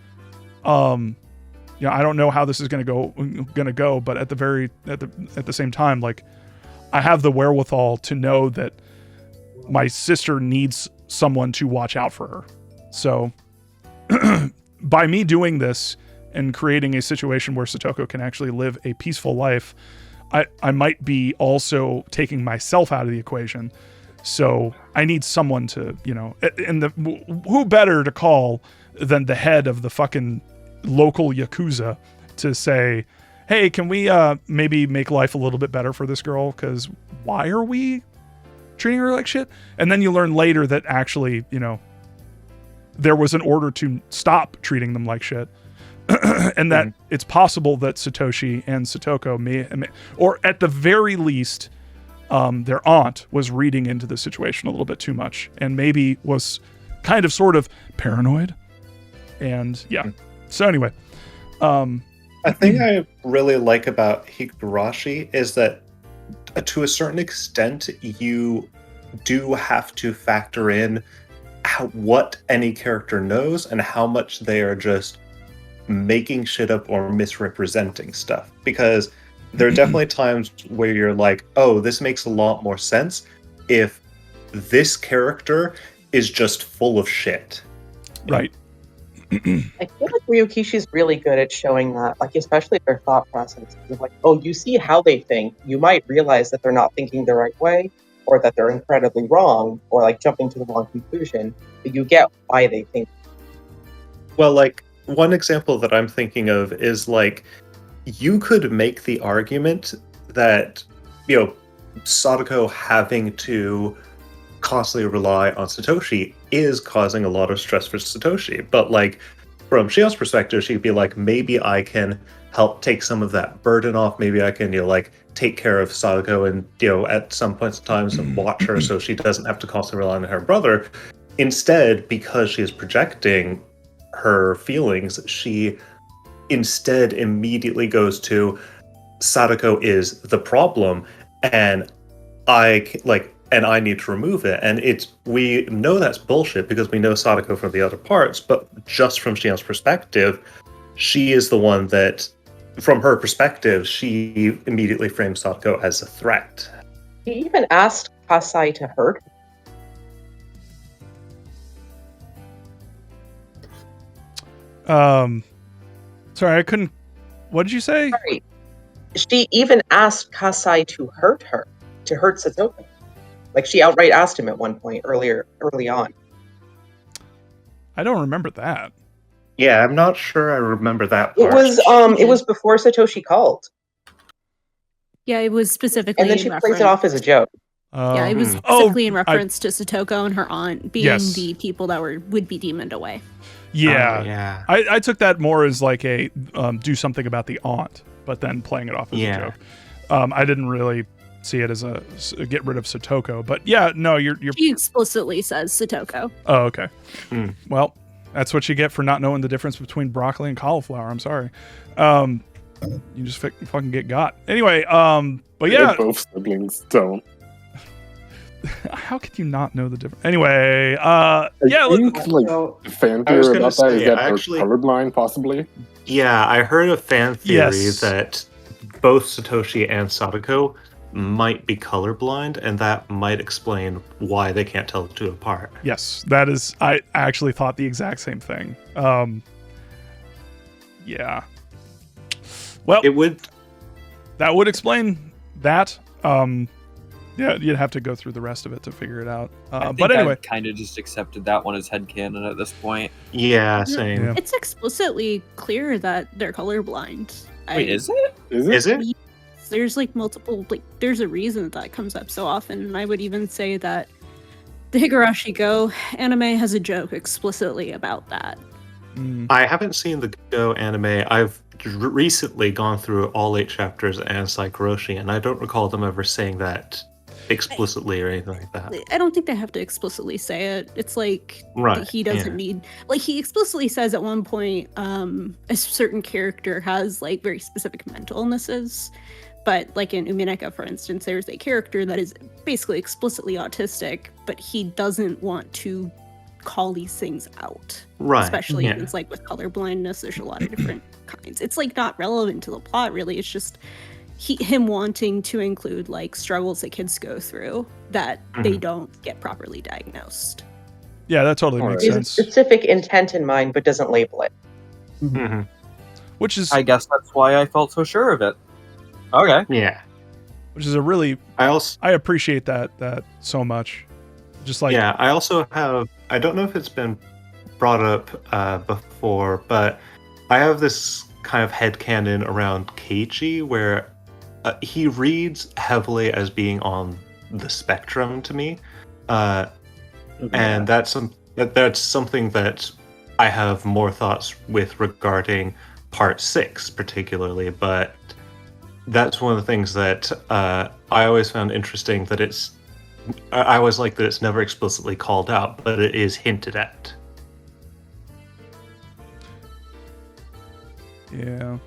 I don't know how this is going to go, but at the same time, like, I have the wherewithal to know that my sister needs someone to watch out for her. So by me doing this and creating a situation where Satoko can actually live a peaceful life, I might be also taking myself out of the equation. So I need someone to, and who better to call than the head of the fucking local Yakuza to say, hey, can we maybe make life a little bit better for this girl? Because why are we treating her like shit? And then you learn later that actually, there was an order to stop treating them like shit. And that it's possible that Satoshi and Satoko may, or at the very least, their aunt was reading into the situation a little bit too much and maybe was kind of sort of paranoid. And yeah. So anyway, a thing I really like about Higurashi is that to a certain extent, you do have to factor in what any character knows and how much they are just making shit up or misrepresenting stuff. Because there are definitely times where you're like, oh, this makes a lot more sense if this character is just full of shit. Right. I feel like Ryukishi's really good at showing that, like, especially their thought process. It's like, oh, you see how they think. You might realize that they're not thinking the right way, or that they're incredibly wrong, or like jumping to the wrong conclusion, but you get why they think. Well, like, one example that I'm thinking of is, like, you could make the argument that, Sadako having to constantly rely on Satoshi is causing a lot of stress for Satoshi. But, like, from Shion's perspective, she'd be like, maybe I can help take some of that burden off. Maybe I can, take care of Sadako and, at some points in times watch her so she doesn't have to constantly rely on her brother. Instead, because she is projecting her feelings, she instead immediately goes to Sadako is the problem, and I need to remove it. And we know that's bullshit because we know Sadako from the other parts, but just from Shion's perspective, she is the one that, from her perspective, she immediately frames Sadako as a threat. He even asked Kasai to hurt her. Sorry, I couldn't. What did you say? Sorry. She even asked Kasai to hurt her, to hurt Satoko. Like, she outright asked him at one point early on. I don't remember that. Yeah, I'm not sure I remember that part. It was before Satoshi called. Yeah, it was specifically. And then she plays it off as a joke. Yeah, it was specifically in reference to Satoko and her aunt being the people that would be demoned away. Yeah. I took that more as like a do something about the aunt, but then playing it off as a joke. I didn't really see it as a get rid of Satoko, but yeah, no, you're. She explicitly says Satoko. Oh, okay. Well, that's what you get for not knowing the difference between broccoli and cauliflower. I'm sorry. You just fucking get got. Anyway, but yeah, both siblings don't. How could you not know the difference? Anyway, I think, the fan theory about that is that they're colorblind, possibly. Yeah, I heard a fan theory that both Satoshi and Sadako might be colorblind, and that might explain why they can't tell the two apart. Yes, that is. I actually thought the exact same thing. Yeah. Well, that would explain that. Yeah, you'd have to go through the rest of it to figure it out. But anyway, I've kind of just accepted that one as headcanon at this point. Yeah, same. Yeah. It's explicitly clear that they're colorblind. Wait, is it? Is it? There's like multiple, there's a reason that comes up so often, and I would even say that the Higurashi Go anime has a joke explicitly about that. I haven't seen the Go anime. I've recently gone through all 8 chapters and Higurashi, and I don't recall them ever saying that explicitly or anything like that. I don't think they have to explicitly say it. It's like he doesn't need, like, he explicitly says at one point a certain character has like very specific mental illnesses, but like in Umineka, for instance, there's a character that is basically explicitly autistic, but he doesn't want to call these things out. Right. Especially yeah. things like with color blindness, there's a lot of different kinds. It's like not relevant to the plot really. It's just him wanting to include like struggles that kids go through that they don't get properly diagnosed. Yeah, that totally makes He has a sense. specific intent in mind, but doesn't label it. Mm-hmm. Which is, I guess that's why I felt so sure of it. Okay. Yeah. which is a really, I appreciate that so much. Just like, yeah, I also have, I don't know if it's been brought up before, but I have this kind of headcanon around Keiichi where he reads heavily as being on the spectrum to me. And that's something that I have more thoughts with regarding part 6 particularly, but that's one of the things that I always found interesting, that I always like that it's never explicitly called out, but it is hinted at. yeah.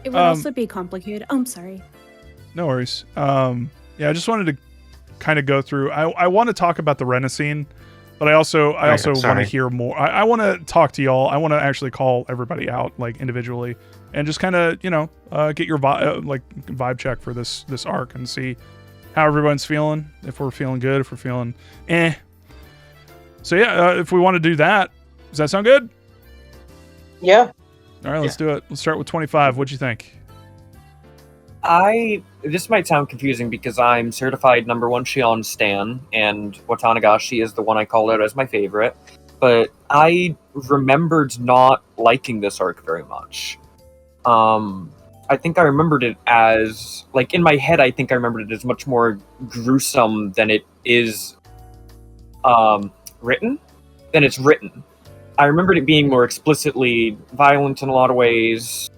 It would also be complicated. Oh, I'm sorry. No worries. Yeah, I just wanted to kind of go through. I want to talk about the Renaissance, but I also want to hear more. I want to talk to y'all. I want to actually call everybody out like individually and just kind of get your vibe check for this arc and see how everyone's feeling. If we're feeling good, if we're feeling eh. So yeah, if we want to do that, does that sound good? Yeah. All right, let's do it. Let's start with 25. What'd you think? This might sound confusing because I'm certified number 1 Shion stan, and Watanagashi is the one I called out as my favorite. But I remembered not liking this arc very much. I think I remembered it as, like, in my head, I think I remembered it as much more gruesome than it is written. Than it's written. I remembered it being more explicitly violent in a lot of ways.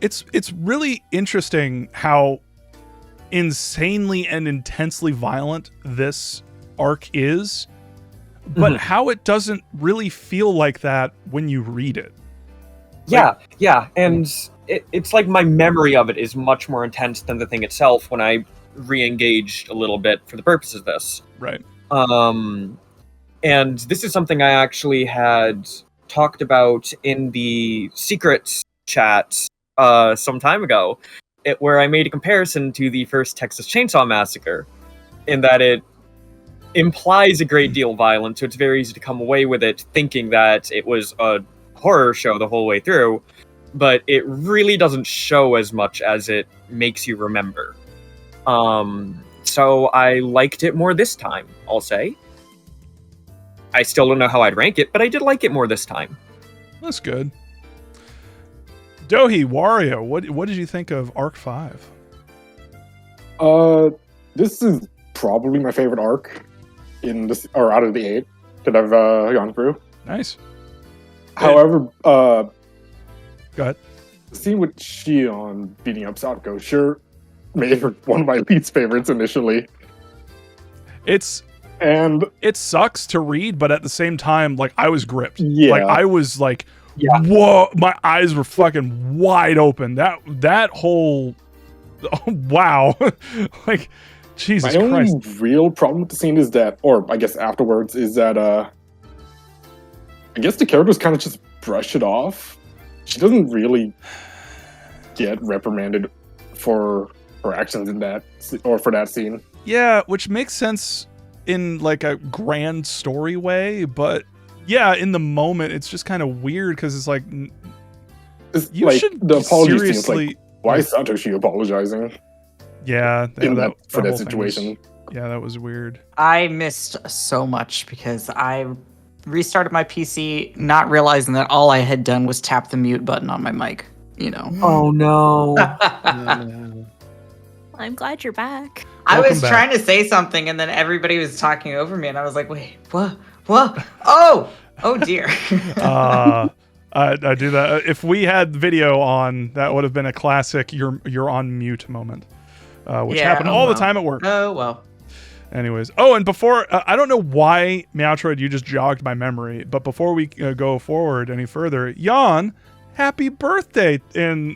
It's really interesting how insanely and intensely violent this arc is, but how it doesn't really feel like that when you read it. Yeah, and it's like my memory of it is much more intense than the thing itself when I re-engaged a little bit for the purpose of this. Right. And this is something I actually had talked about in the secret chat some time ago, where I made a comparison to the first Texas Chainsaw Massacre, in that it implies a great deal of violence, so it's very easy to come away with it thinking that it was a horror show the whole way through, but it really doesn't show as much as it makes you remember. So I liked it more this time, I'll say. I still don't know how I'd rank it, but I did like it more this time. That's good. Dohi, Wario, what did you think of Arc 5? This is probably my favorite arc in this, or out of the 8 that I've gone through. Nice. However, go ahead. The scene with Shion beating up Satoko sure made her one of my least favorites initially. It sucks to read, but at the same time, like, I was gripped. Yeah. Like, I was like, whoa, my eyes were fucking wide open. That whole, wow. Like, Jesus Christ. My only real problem with the scene is that, or I guess afterwards, is that I guess the characters kind of just brush it off. She doesn't really get reprimanded for her actions in that, or for that scene. Yeah, which makes sense in like a grand story way, but yeah, in the moment it's just kind of weird because it's like you like, should the apology seriously. Seems like, why is Satoshi apologizing? Yeah, for that whole situation. Yeah, that was weird. I missed so much because I restarted my PC, not realizing that all I had done was tap the mute button on my mic. Oh no. I'm glad you're back. I was trying to say something, and then everybody was talking over me, and I was like, "Wait, what? Oh dear." I do that. If we had video on, that would have been a classic "you're on mute" moment, which happened all the time at work. Oh well. Anyways, and before I don't know why Meowtroid, you just jogged my memory, but before we go forward any further, Jan, happy birthday in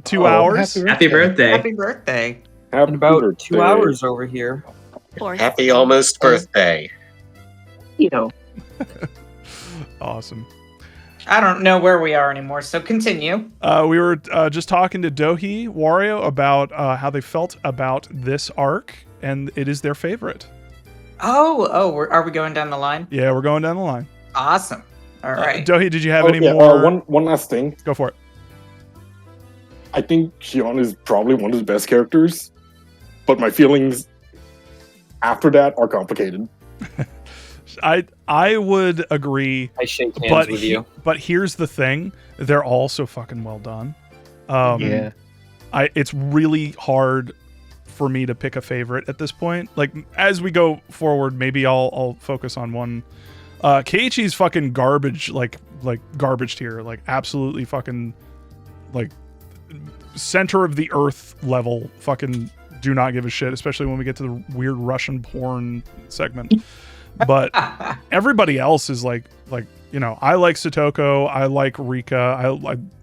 2 hours. Happy birthday. Happy birthday. In about 2 hours over here. Happy almost birthday. You know. Awesome. I don't know where we are anymore, so continue. We were just talking to Dohi Wario about how they felt about this arc, and it is their favorite. Are we going down the line? Yeah, we're going down the line. Awesome. All right. Dohi, did you have any more? One last thing. Go for it. I think Shion is probably one of the best characters, but my feelings after that are complicated. I would agree. I shake hands with you. But here's the thing: they're all so fucking well done. Yeah. It's really hard for me to pick a favorite at this point. Like as we go forward, maybe I'll focus on one. Keiichi's fucking garbage, like garbage tier, like absolutely fucking like center of the earth level. Fucking do not give a shit, especially when we get to the weird Russian porn segment. But everybody else is like you know, I like Satoko, I like Rika, I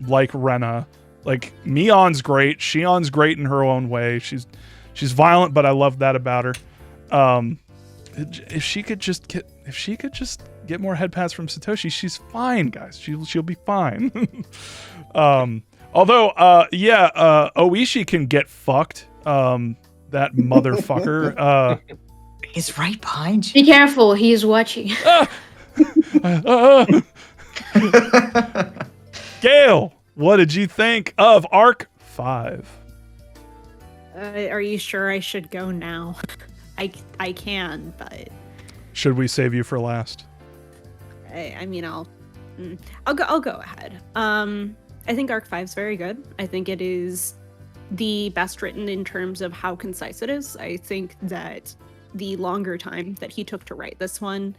like Rena. Like Mion's great, Shion's great in her own way. She's violent, but I love that about her. If she could just get more head pats from Satoshi, she's fine, guys. She'll be fine. Although Oishi can get fucked. That motherfucker. He's right behind you. Be careful, he's watching. Gail, what did you think of Arc 5? Are you sure I should go now? I can, but Should we save you for last? I mean I'll go ahead. I think Arc 5 is very good. I think it is the best written in terms of how concise it is. I think that the longer time that he took to write this one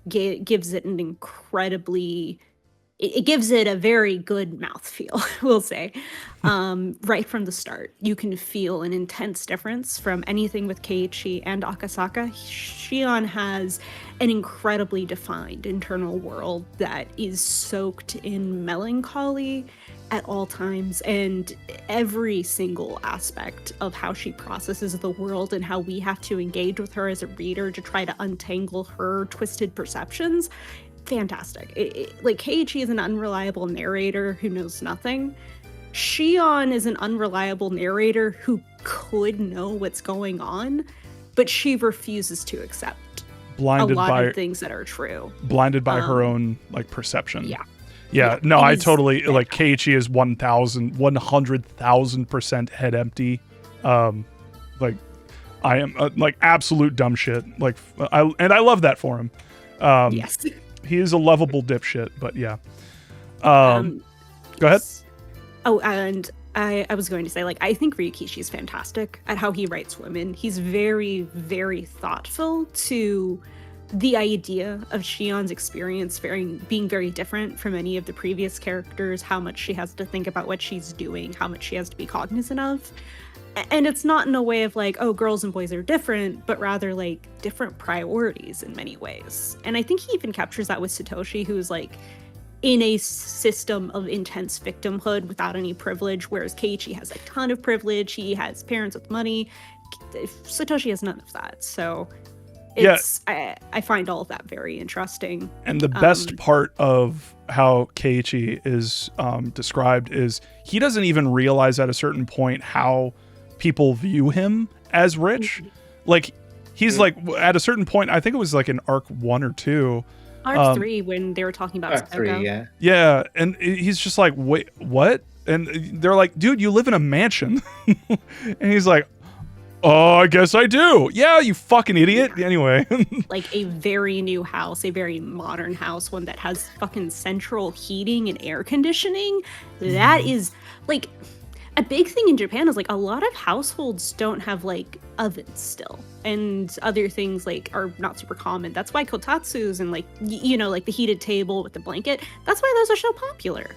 gives it an incredibly... It gives it a very good mouthfeel, we'll say. Right from the start, you can feel an intense difference from anything with Keiichi and Akasaka. Shion has an incredibly defined internal world that is soaked in melancholy at all times, and every single aspect of how she processes the world and how we have to engage with her as a reader to try to untangle her twisted perceptions. Fantastic. Like Keiichi is an unreliable narrator who knows nothing. Shion is an unreliable narrator who could know what's going on, but she refuses to accept Blinded a lot by of things that are true. Blinded by her own like perception. Yeah, no, I it is totally fantastic. like Keiichi is 100,000% head empty. Like I am like absolute dumb shit. Like I love that for him. Yes. He is a lovable dipshit, but yeah. Go ahead. Oh, and I was going to say, like, I think Ryukishi is fantastic at how he writes women. He's very, very thoughtful to the idea of Shion's experience being very different from any of the previous characters, how much she has to think about what she's doing, how much she has to be cognizant of. And it's not in a way of like, oh, girls and boys are different, but rather like different priorities in many ways. And I think he even captures that with Satoshi, who's like in a system of intense victimhood without any privilege, whereas Keiichi has a ton of privilege. He has parents with money. Satoshi has none of that. So it's I find all of that very interesting. And the best part of how Keiichi is described is he doesn't even realize at a certain point how people view him as rich. Like he's like at a certain point, I think it was like in arc 1 or 2. Arc 3 when they were talking about Arc 3, Satoko. yeah. Yeah, and he's just like, wait, what? And they're like, dude, you live in a mansion. And he's like, oh, I guess I do. Yeah, you fucking idiot. Anyway. Like a very new house, a very modern house, one that has fucking central heating and air conditioning. That is like a big thing in Japan is like a lot of households don't have like ovens still, and other things like are not super common. That's why kotatsus and like you know, like the heated table with the blanket, that's why those are so popular.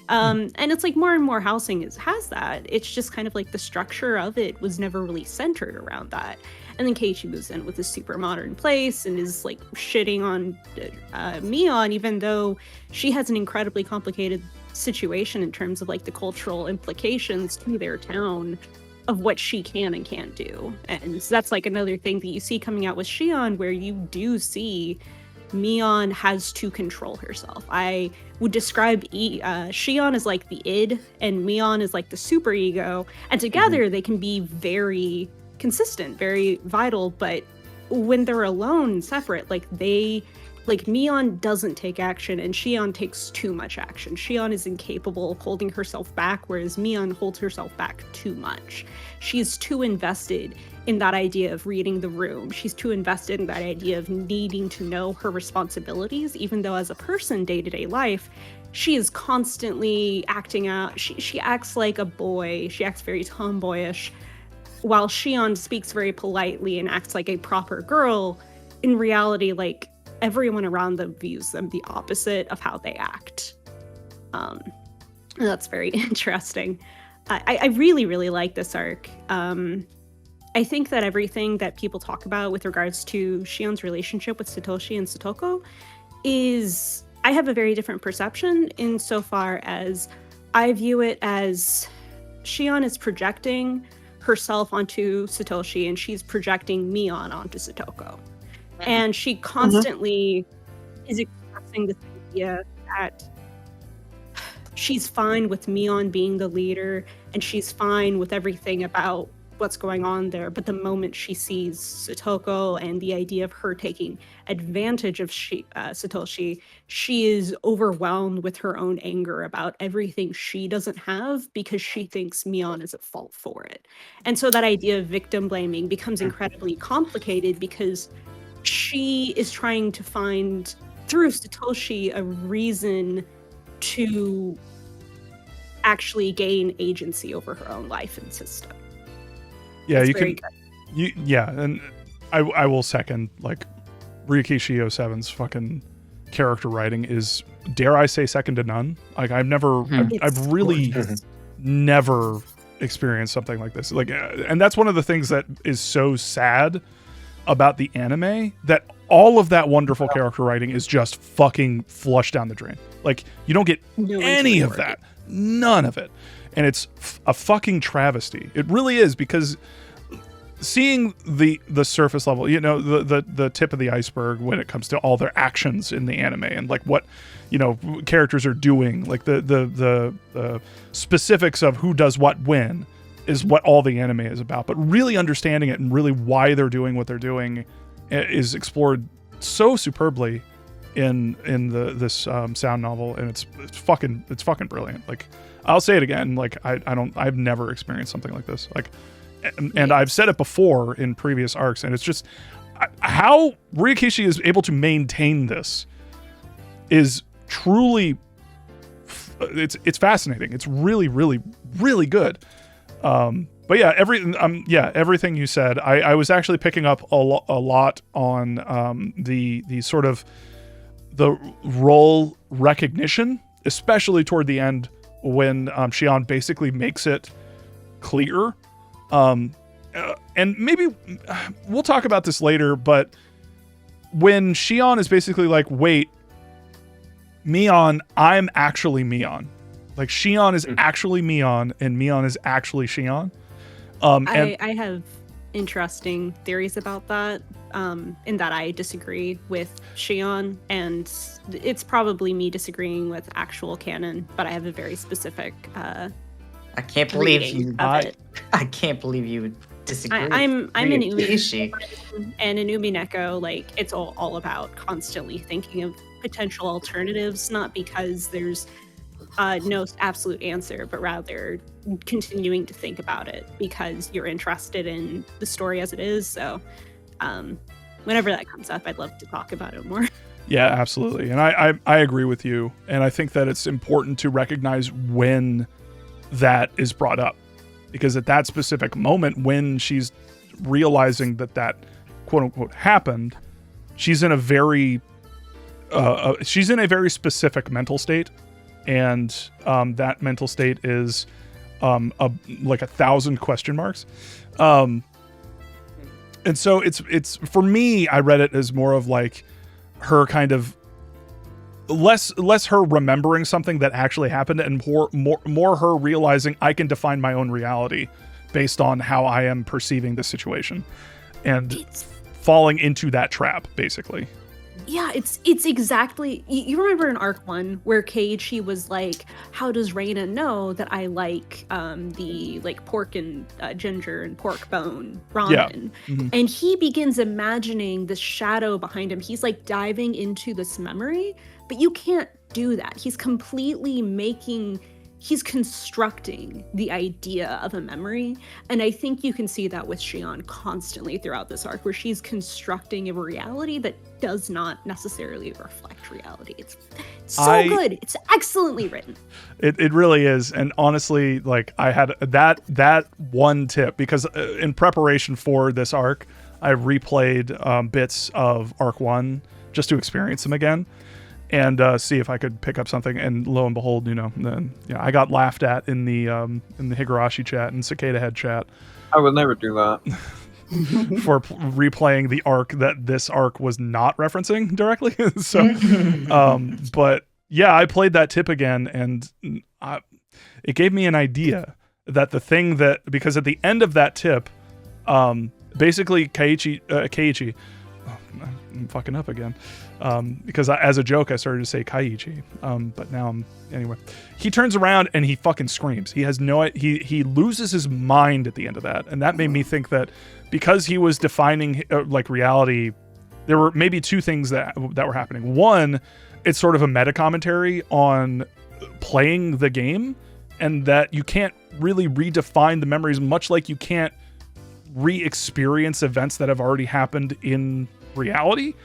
And it's like more and more housing has that. It's just kind of like the structure of it was never really centered around that. And then Keiichi moves in with a super modern place and is like shitting on Mion, even though she has an incredibly complicated situation in terms of like the cultural implications to their town of what she can and can't do. And so that's like another thing that you see coming out with Shion, where you do see Mion has to control herself. I would describe Shion as like the id, and Mion is like the super ego, and together they can be very consistent, very vital. But when they're alone and separate, like Mion doesn't take action, and Shion takes too much action. Shion is incapable of holding herself back, whereas Mion holds herself back too much. She's too invested in that idea of reading the room. She's too invested in that idea of needing to know her responsibilities, even though as a person, day-to-day life, she is constantly acting out. She acts like a boy. She acts very tomboyish, while Shion speaks very politely and acts like a proper girl. In reality, like, everyone around them views them the opposite of how they act. And that's very interesting. I really, really like this arc. I think that everything that people talk about with regards to Shion's relationship with Satoshi and Satoko is, I have a very different perception insofar as I view it as Shion is projecting herself onto Satoshi and she's projecting Mion onto Satoko. And she constantly is expressing this idea that she's fine with Mion being the leader and she's fine with everything about what's going on there. But the moment she sees Satoko and the idea of her taking advantage of Satoshi, she is overwhelmed with her own anger about everything she doesn't have because she thinks Mion is at fault for it. And so that idea of victim blaming becomes incredibly complicated because she is trying to find, through Satoshi, a reason to actually gain agency over her own life and system. Yeah, That's you very can. Yeah, and I will second, like, Ryukishi 07's fucking character writing is, dare I say, second to none. Like, I've really never experienced something like this. Like, and that's one of the things that is so sad about the anime, that all of that wonderful character writing is just fucking flushed down the drain. Like, you don't get any of that. None of it. And it's a fucking travesty. It really is, because seeing the surface level, you know, the tip of the iceberg when it comes to all their actions in the anime and like what, you know, characters are doing, like the specifics of who does what when is what all the anime is about. But really understanding it and really why they're doing what they're doing is explored so superbly in this sound novel, and it's fucking brilliant. Like, I'll say it again, like I've never experienced something like this. Like, and I've said it before in previous arcs, and it's just how Ryukishi is able to maintain this is truly, it's fascinating. It's really, really, really good. But yeah, everything you said, I was actually picking up a lot on the sort of the role recognition, especially toward the end when Shion basically makes it clear. And maybe we'll talk about this later, but when Shion is basically like, wait, Mion, I'm actually Mion. Like, Shion is actually Mion, and Mion is actually Shion. I have interesting theories about that, in that I disagree with Shion, and it's probably me disagreeing with actual canon, but I have a very specific I can't believe you. I can't believe you would disagree. I'm an Ryukishi. Umi, and in Umi Neko, like, it's all about constantly thinking of potential alternatives, not because there's no absolute answer, but rather continuing to think about it because you're interested in the story as it is. So whenever that comes up, I'd love to talk about it more. Yeah, absolutely. And I agree with you. And I think that it's important to recognize when that is brought up, because at that specific moment when she's realizing that quote unquote happened, she's in a very specific mental state. And that mental state is like 1,000 question marks. And so it's for me, I read it as more of like her kind of less her remembering something that actually happened, and more her realizing I can define my own reality based on how I am perceiving the situation, and falling into that trap, basically. Yeah, it's exactly. You remember in Arc 1 where Keiichi was like, "How does Reina know that I like the like pork and ginger and pork bone ramen?" Mhm. And he begins imagining the shadow behind him. He's like diving into this memory, but you can't do that. He's constructing the idea of a memory. And I think you can see that with Shion constantly throughout this arc, where she's constructing a reality that does not necessarily reflect reality. It's so good. It's excellently written. It really is. And honestly, like I had that one tip because in preparation for this arc, I replayed bits of Arc 1 just to experience them again. And see if I could pick up something, and lo and behold, then I got laughed at in the Higurashi chat and Cicada Head chat. I would never do that. For replaying the arc that this arc was not referencing directly. So, but yeah, I played that tip again, and it gave me an idea that the thing that, because at the end of that tip, basically Keiichi, I'm fucking up again. Because as a joke, I started to say Kaiichi, but now anyway. He turns around and he fucking screams. He has he loses his mind at the end of that, and that made me think that because he was defining like reality, there were maybe two things that were happening. One, it's sort of a meta commentary on playing the game, and that you can't really redefine the memories, much like you can't re-experience events that have already happened in reality.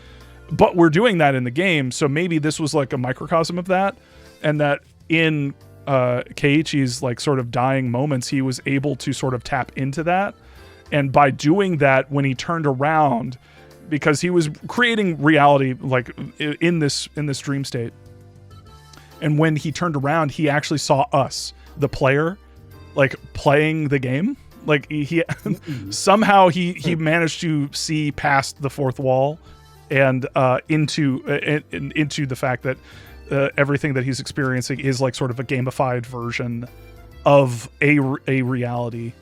But we're doing that in the game, so maybe this was like a microcosm of that, and that in Keiichi's like sort of dying moments, he was able to sort of tap into that, and by doing that, when he turned around, because he was creating reality like in this dream state, and when he turned around, he actually saw us, the player, like playing the game. Like he somehow he managed to see past the fourth wall and into the fact that everything that he's experiencing is like sort of a gamified version of a reality.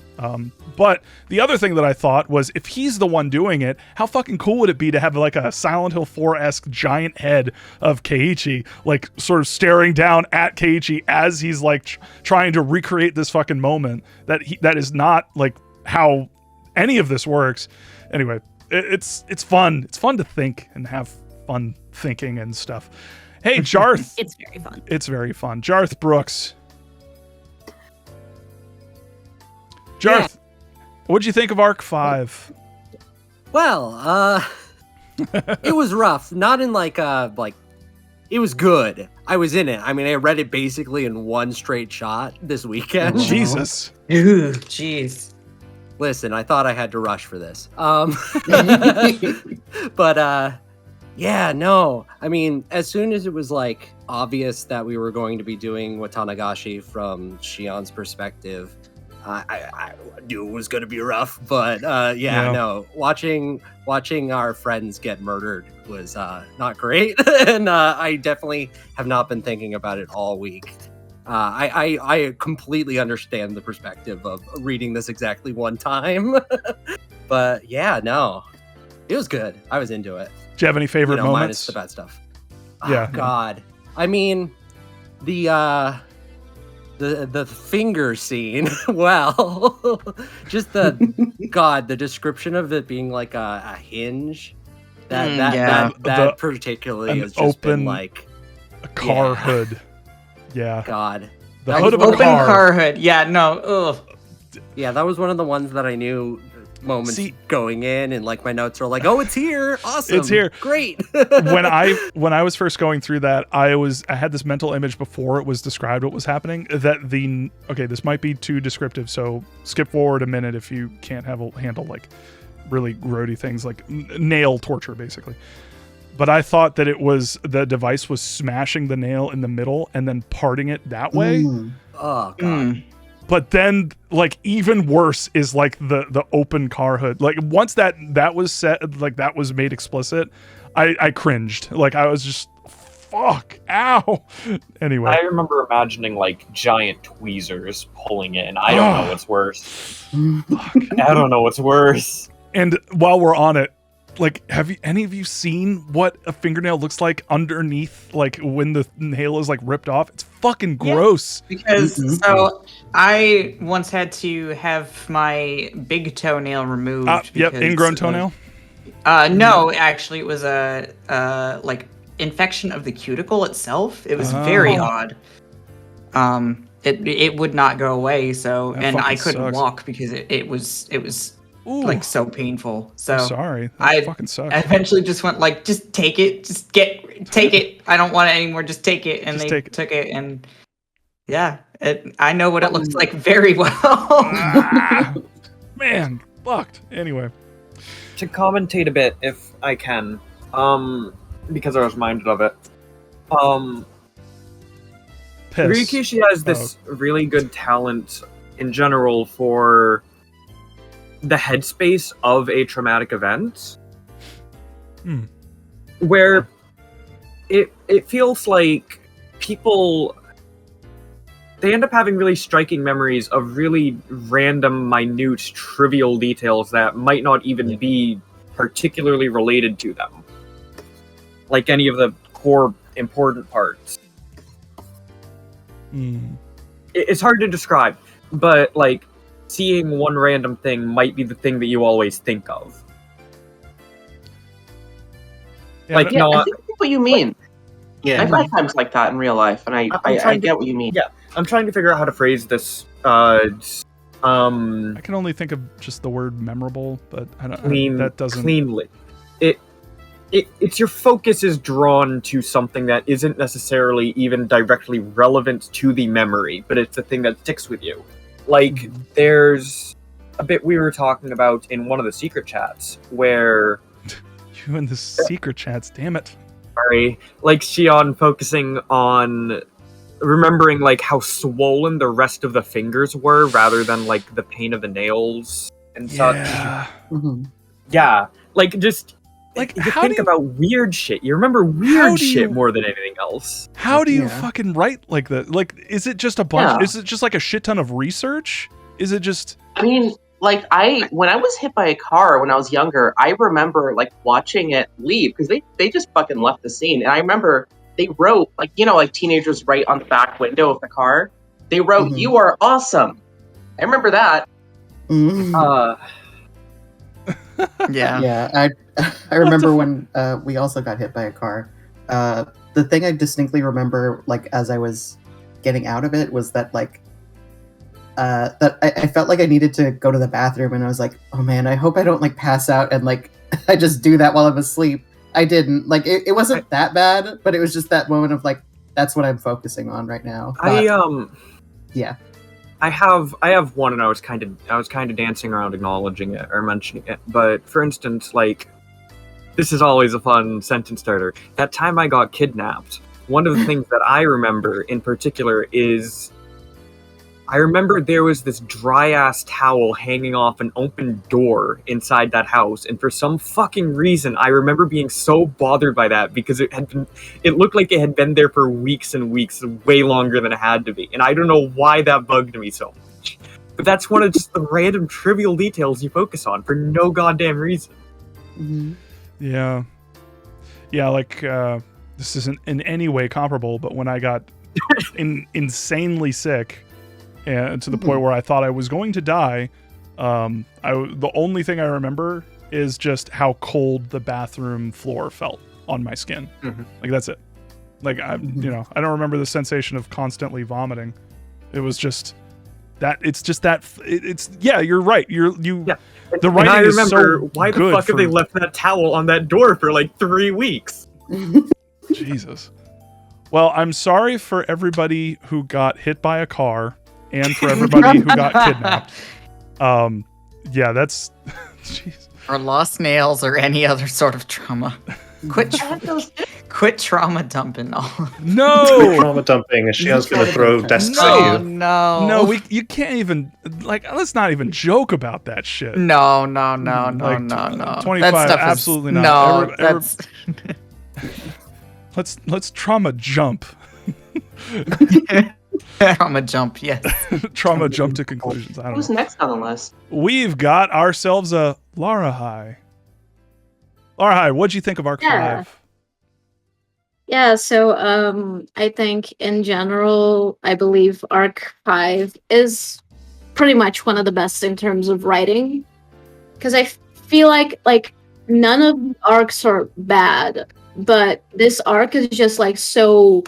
But the other thing that I thought was, if he's the one doing it, how fucking cool would it be to have like a Silent Hill 4-esque giant head of Keiichi, like sort of staring down at Keiichi as he's like trying to recreate this fucking moment that is not like how any of this works. Anyway, it's fun. It's fun to think and have fun thinking and stuff. Hey, Jarth. It's very fun. It's very fun. Jarth Brooks. Jarth, what'd you think of Arc 5? Well, it was rough. Not in like it was good. I was in it. I mean, I read it basically in one straight shot this weekend. Jesus. Ooh, jeez. Listen, I thought I had to rush for this. But yeah, no. I mean, as soon as it was like obvious that we were going to be doing Watanagashi from Shion's perspective, I knew it was going to be rough. But yeah, no. Watching our friends get murdered was not great, and I definitely have not been thinking about it all week. I completely understand the perspective of reading this exactly one time. But yeah, no, it was good. I was into it. Do you have any favorite moments? Minus the bad stuff. Yeah. Oh, God. I mean, the finger scene. Well, just the description of it being like a hinge. That particularly has just been like a car hood. Yeah. God. The hood of a open car hood. Yeah, no. Ugh. Yeah, that was one of the ones that I knew moments going in, and like my notes are like, oh, it's here. Awesome. It's here. Great. when I was first going through that, I had this mental image before it was described what was happening, that this might be too descriptive, so skip forward a minute if you can't handle like really grody things like nail torture basically. But I thought that the device was smashing the nail in the middle and then parting it that way. Oh God. But then, like, even worse is like the open car hood. Like, once that was set, like that was made explicit, I cringed. Like, I was just, fuck, ow. Anyway, I remember imagining like giant tweezers pulling it, and I don't know what's worse. I don't know what's worse. And while we're on it, like, have any of you seen what a fingernail looks like underneath, like when the nail is like ripped off? It's fucking gross. Because so I once had to have my big toenail removed. Yep, because ingrown toenail. No, actually, it was a like infection of the cuticle itself. It was very odd. It would not go away. So, That and I fucking couldn't sucks. walk because it was Ooh. like so painful. So I'm sorry. That fucking sucks. I eventually just went like, just take it, take it. I don't want it anymore. Just take it, and they took it, and yeah, I know what it looks like very well. Man, fucked. Anyway, to commentate a bit, if I can, because I was reminded of it. Ryukishi has this really good talent in general for the headspace of a traumatic event, where it feels like people, they end up having really striking memories of really random, minute, trivial details that might not even be particularly related to them, like any of the core important parts. It's hard to describe, but like seeing one random thing might be the thing that you always think of. Yeah, I think what you mean. Yeah, I've had times like that in real life, and I get what you mean. Yeah, I'm trying to figure out how to phrase this. I can only think of just the word memorable, but that doesn't. Cleanly. It's your focus is drawn to something that isn't necessarily even directly relevant to the memory, but it's the thing that sticks with you. Like, there's a bit we were talking about in one of the secret chats where... You and the secret chats, damn it. Sorry. Like, Shion focusing on remembering, like, how swollen the rest of the fingers were rather than, like, the pain of the nails and such. Yeah. Like, just... Like, you think about weird shit. You remember weird shit more than anything else. How do you fucking write like that? Like, is it just a bunch? Is it just like a shit ton of research? Is it just? I mean, like when I was hit by a car when I was younger, I remember like watching it leave because they just fucking left the scene, and I remember they wrote like like teenagers write on the back window of the car. They wrote, "You are awesome." I remember that. Yeah, I remember when we also got hit by a car. The thing I distinctly remember, like as I was getting out of it, was that like that I felt like I needed to go to the bathroom, and I was like, oh man, I hope I don't like pass out and like I just do that while I'm asleep. I didn't. Like it wasn't that bad, but it was just that moment of like, that's what I'm focusing on right now. Yeah. I have one, and I was kind of dancing around acknowledging it or mentioning it. But for instance, like, this is always a fun sentence starter. That time I got kidnapped, one of the things that I remember in particular is I remember there was this dry-ass towel hanging off an open door inside that house, and for some fucking reason, I remember being so bothered by that because it looked like it had been there for weeks and weeks, way longer than it had to be, and I don't know why that bugged me so much. But that's one of just the random trivial details you focus on for no goddamn reason. Yeah. Yeah, like, this isn't in any way comparable, but when I got insanely sick, and to the point where I thought I was going to die, the only thing I remember is just how cold the bathroom floor felt on my skin. Like, that's it. Like, I don't remember the sensation of constantly vomiting. It was just that. It's just that. You're right. The writing is so why the good fuck have they left that towel on that door for like 3 weeks? Jesus. Well, I'm sorry for everybody who got hit by a car. And for everybody who got kidnapped. Yeah, that's... Jeez. Or lost nails or any other sort of trauma. Quit trauma dumping all. No! Quit trauma dumping. Shion's going to throw desks at you. No. You can't even... Like, let's not even joke about that shit. No. 25, absolutely not. No, let's trauma jump. Trauma jump, yes. Trauma jump to conclusions. I don't Who's know. next on the list? We've got ourselves a Lara High. All right, what'd you think of Arc Yeah. 5? Yeah, so I think in general, I believe Arc 5 is pretty much one of the best in terms of writing. Because I feel like none of the arcs are bad, but this arc is just like so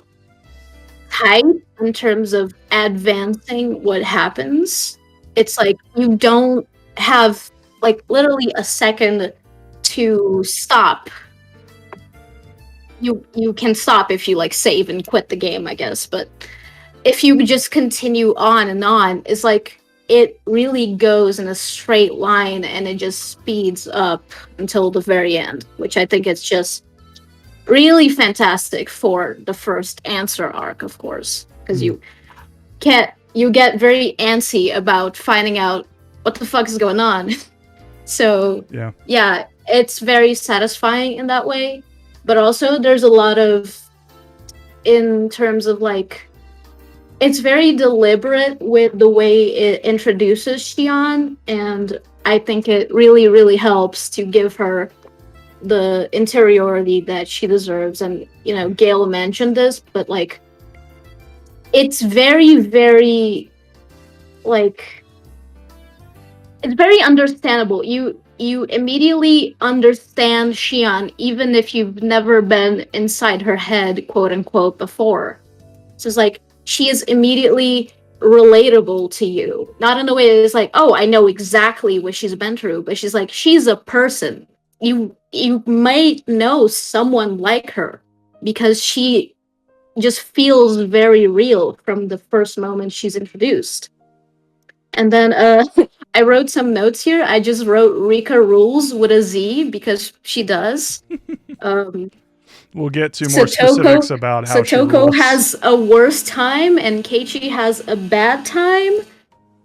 tight in terms of advancing what happens. It's like you don't have like literally a second to stop. You can stop if you like save and quit the game, I guess, but if you just continue on and on, it's like it really goes in a straight line and it just speeds up until the very end, which I think is just really fantastic for the first answer arc, of course, because you get very antsy about finding out what the fuck is going on. So yeah, it's very satisfying in that way, but also there's a lot of, in terms of like, it's very deliberate with the way it introduces Xion, and I think it really, really helps to give her the interiority that she deserves. And, you know, Gail mentioned this, but like, it's very, very, like, it's very understandable. You immediately understand Xion, even if you've never been inside her head, quote unquote, before. So it's like, she is immediately relatable to you. Not in a way that it's like, oh, I know exactly what she's been through, but she's like, she's a person. You might know someone like her because she just feels very real from the first moment she's introduced. And then I wrote some notes here. I just wrote Rika rules with a Z because she does. We'll get to more specifics about how she Satoko rules. has a worse time and Keiichi has a bad time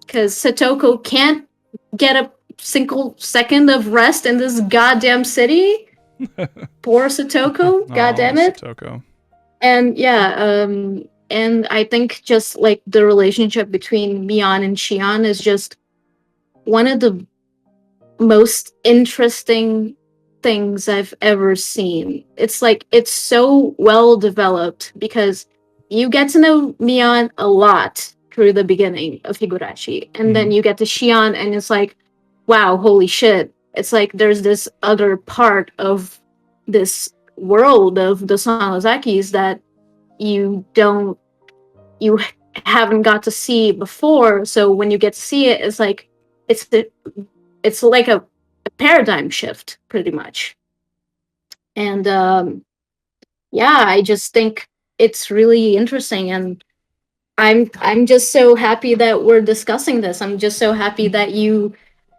because Satoko can't get a single second of rest in this goddamn city. Poor Satoko, goddamn it. Satoko. And yeah, and I think just like the relationship between Mion and Xion is just one of the most interesting things I've ever seen. It's like, it's so well developed because you get to know Mion a lot through the beginning of Higurashi, and then you get to Xion and it's like, wow, holy shit. It's like there's this other part of this world of the Sonozakis that you haven't got to see before. So when you get to see it, it's like it's like a paradigm shift, pretty much. And yeah, I just think it's really interesting, and I'm just so happy that we're discussing this. I'm just so happy that you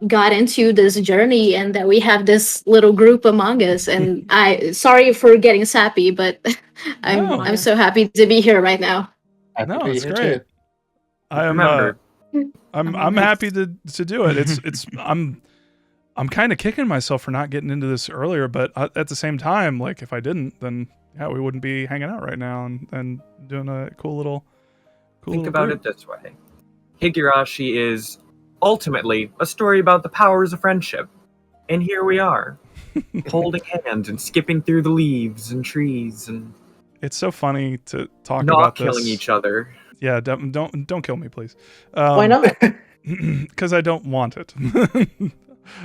got into this journey and that we have this little group among us. And sorry for getting sappy, but I'm so happy to be here right now. No, it's great. I'm happy to do it. It's I'm kind of kicking myself for not getting into this earlier, but at the same time, like if I didn't, then yeah, we wouldn't be hanging out right now and doing a cool little. Think about it this way: Higurashi is ultimately a story about the powers of friendship, and here we are, holding hands and skipping through the leaves and trees, and it's so funny to talk not about killing this. each other. Yeah, don't kill me, please. Why not? Because I don't want it.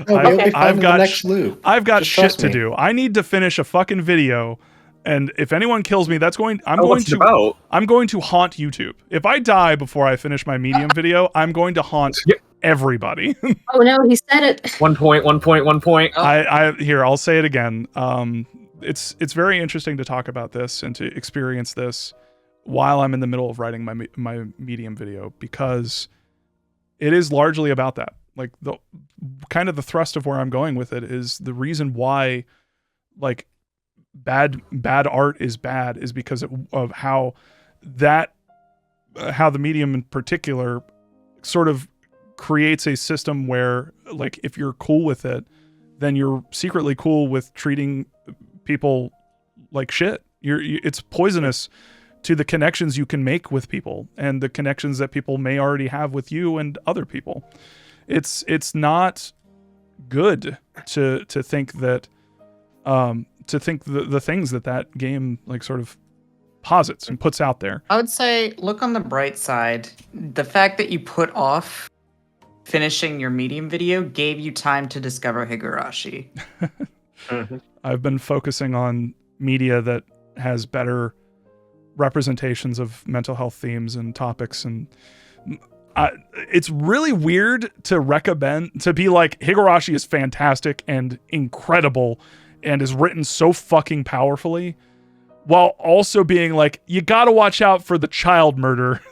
I've got next loop. I've got Just shit trust to me. do. I need to finish a fucking video, and if anyone kills me, I'm what's it about? going to haunt YouTube. If I die before I finish my medium video, I'm going to haunt everybody. Oh no, he said it. 1 point, 1 point, 1 point. Here, I'll say it again. It's very interesting to talk about this and to experience this while I'm in the middle of writing my medium video, because it is largely about that. Like the kind of the thrust of where I'm going with it is the reason why like bad art is bad is because of how the medium in particular sort of creates a system where like if you're cool with it, then you're secretly cool with treating people like shit. It's poisonous to the connections you can make with people and the connections that people may already have with you and other people. It's not good to think that to think the things that game like sort of posits and puts out there. I would say look on the bright side. The fact that you put off finishing your Medium video gave you time to discover Higurashi. I've been focusing on media that has better representations of mental health themes and topics, and it's really weird to recommend, to be like, Higurashi is fantastic and incredible and is written so fucking powerfully, while also being like, you gotta watch out for the child murder.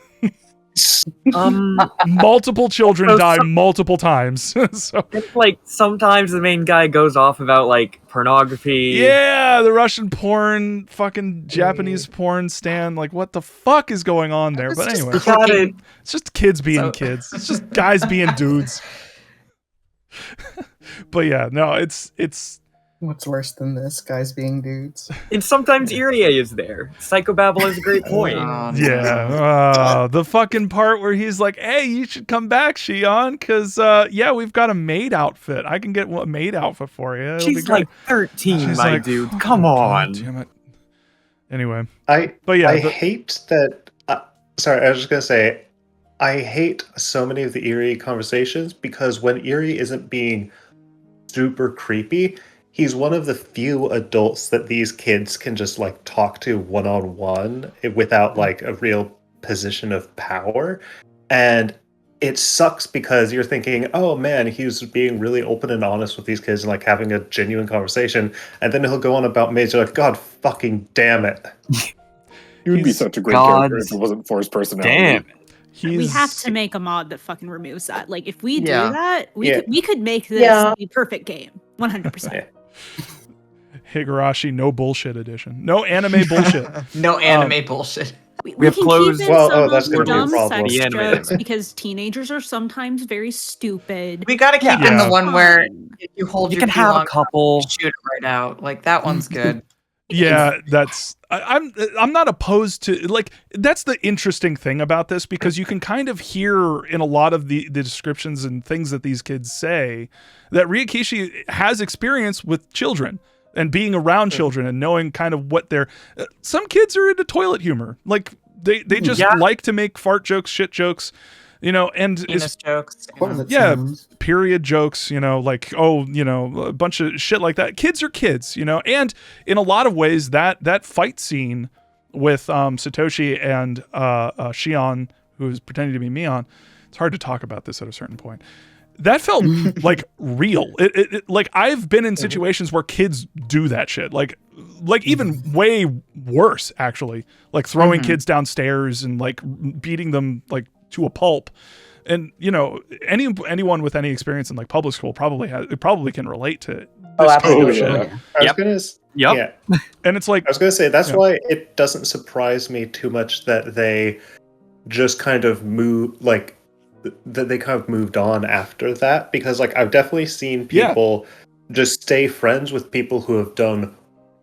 Multiple children die multiple times. So it's like sometimes the main guy goes off about like pornography. Yeah, the Russian porn, fucking Japanese porn stan. Like, what the fuck is going on there? But anyway, it's just kids being kids. It's just guys being dudes. But yeah, no, it's What's worse than this? Guys being dudes. And sometimes Irie is there. Psychobabble is a great point. Yeah, the fucking part where he's like, "Hey, you should come back, Shion, because yeah, we've got a maid outfit. I can get a maid outfit for you." It'll She's like 13, She's my like, dude. Come on. Damn it. Anyway, I yeah, hate that. Sorry, I was just gonna say, I hate so many of the Eerie conversations because when Eerie isn't being super creepy, he's one of the few adults that these kids can just like talk to one-on-one without like a real position of power. And it sucks because you're thinking, oh man, he's being really open and honest with these kids and like having a genuine conversation. And then he'll go on about maids. You're like, God fucking damn it. He would be such a great character if it wasn't for his personality. Damn it. We have to make a mod that fucking removes that. Like, if we do Yeah. that, we could make this the perfect game. 100%. Higurashi, no bullshit edition. No anime bullshit. No anime bullshit. We have have can closed. keep in some that's of gonna the be a dumb problem. sex The anime. jokes because teenagers are sometimes very stupid. We gotta keep in Yeah. the one where if you hold You your can pee have a long, couple. shoot it right out. Like that one's good. Yeah, that's I'm not opposed to, like, that's the interesting thing about this, because you can kind of hear in a lot of the descriptions and things that these kids say that Ryukishi has experience with children and being around children and knowing kind of what they're some kids are into toilet humor. Like they just like to make fart jokes, shit jokes, you know, and Penis jokes. yeah, period jokes, you know, like, oh, you know, a bunch of shit like that. Kids are kids, you know, and in a lot of ways that fight scene with Satoshi and Shion, who's pretending to be Mion, it's hard to talk about this at a certain point. That felt like real. It like, I've been in situations where kids do that shit, like even way worse, actually, like throwing kids downstairs and like beating them like to a pulp. And you know, anyone with any experience in like public school probably can relate to this kind of shit. And it's like, I was gonna say that's why it doesn't surprise me too much that they just kind of moved on after that, because like I've definitely seen people just stay friends with people who have done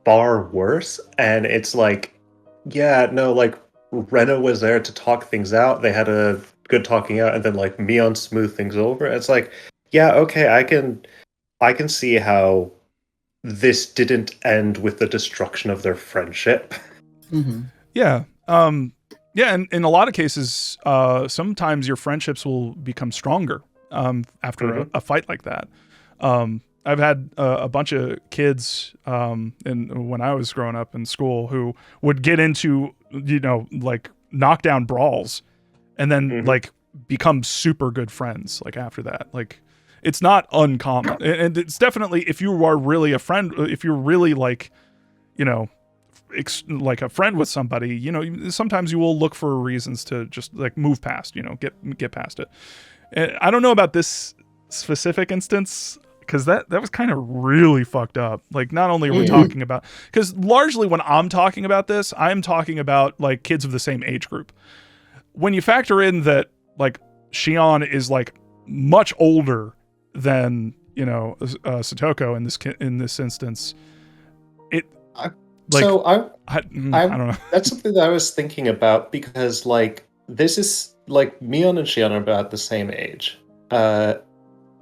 far worse, and it's like, like Rena was there to talk things out. They had a good talking out, and then like Mion smoothed things over. It's like, okay, I can see how this didn't end with the destruction of their friendship. Yeah, and in a lot of cases, sometimes your friendships will become stronger after a fight like that. I've had a bunch of kids when I was growing up in school who would get into, you know, like knockdown brawls and then like become super good friends like after that. Like, it's not uncommon, and it's definitely, if you are really a friend, if you're really like, you know, like a friend with somebody, you know, sometimes you will look for reasons to just like move past, you know, get past it. And I don't know about this specific instance, because that was kind of really fucked up. Like, not only are we talking about, because largely when I'm talking about this, I'm talking about like kids of the same age group. When you factor in that like Shion is like much older than, you know, Satoko in this instance, like, so I don't know. That's something that I was thinking about, because like this is like Mion and Shion are about the same age,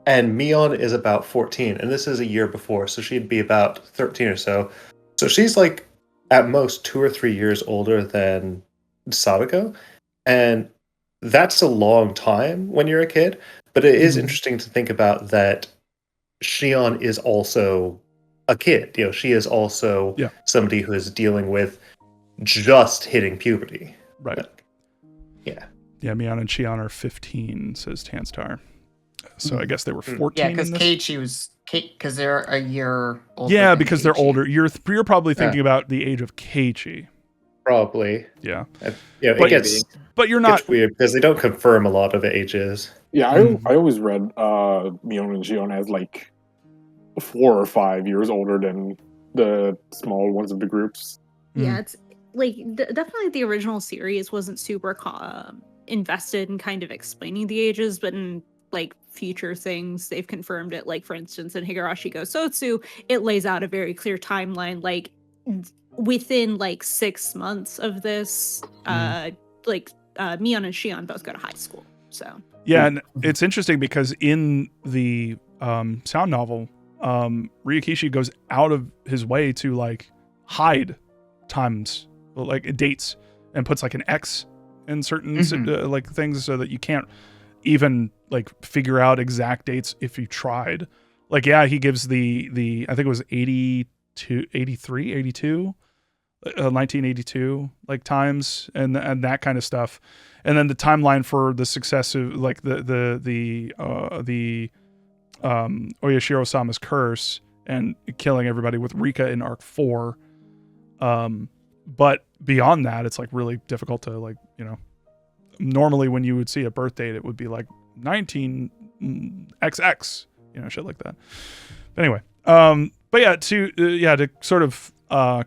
and Mion is about 14, and this is a year before, so she'd be about 13 or so. So she's like at most 2 or 3 years older than Sadako, and that's a long time when you're a kid. But it is interesting to think about that Shion is also a kid. You know, she is also somebody who is dealing with just hitting puberty. Right. Like, yeah. Yeah, Mion and Shion are 15, says Tanstar. So I guess they were 14. Yeah, because in this? Keiichi was because they're a year older. Yeah, than because they're Keiichi. older. You're probably thinking about the age of Keiichi. Probably. Yeah. Yeah, but you're not weird because they don't confirm a lot of ages. Yeah, I always read Mion and Shion as like 4 or 5 years older than the small ones of the groups. Yeah, it's like definitely the original series wasn't super invested in kind of explaining the ages, but in like future things they've confirmed it. Like for instance, in Higurashi Go Sotsu, it lays out a very clear timeline. Like within like 6 months of this, Mion and Shion both go to high school. So yeah, and it's interesting because in the sound novel, Ryukishi goes out of his way to like hide times, like dates, and puts like an X in certain like things so that you can't even like figure out exact dates if you tried. Like, yeah, he gives the I think it was 1982 like times and that kind of stuff, and then the timeline for the successive like the Oyashiro-sama's curse and killing everybody with Rika in arc 4. But beyond that, it's like really difficult to like, you know, normally when you would see a birth date, it would be like 19XX, you know, shit like that. But anyway, but yeah, to sort of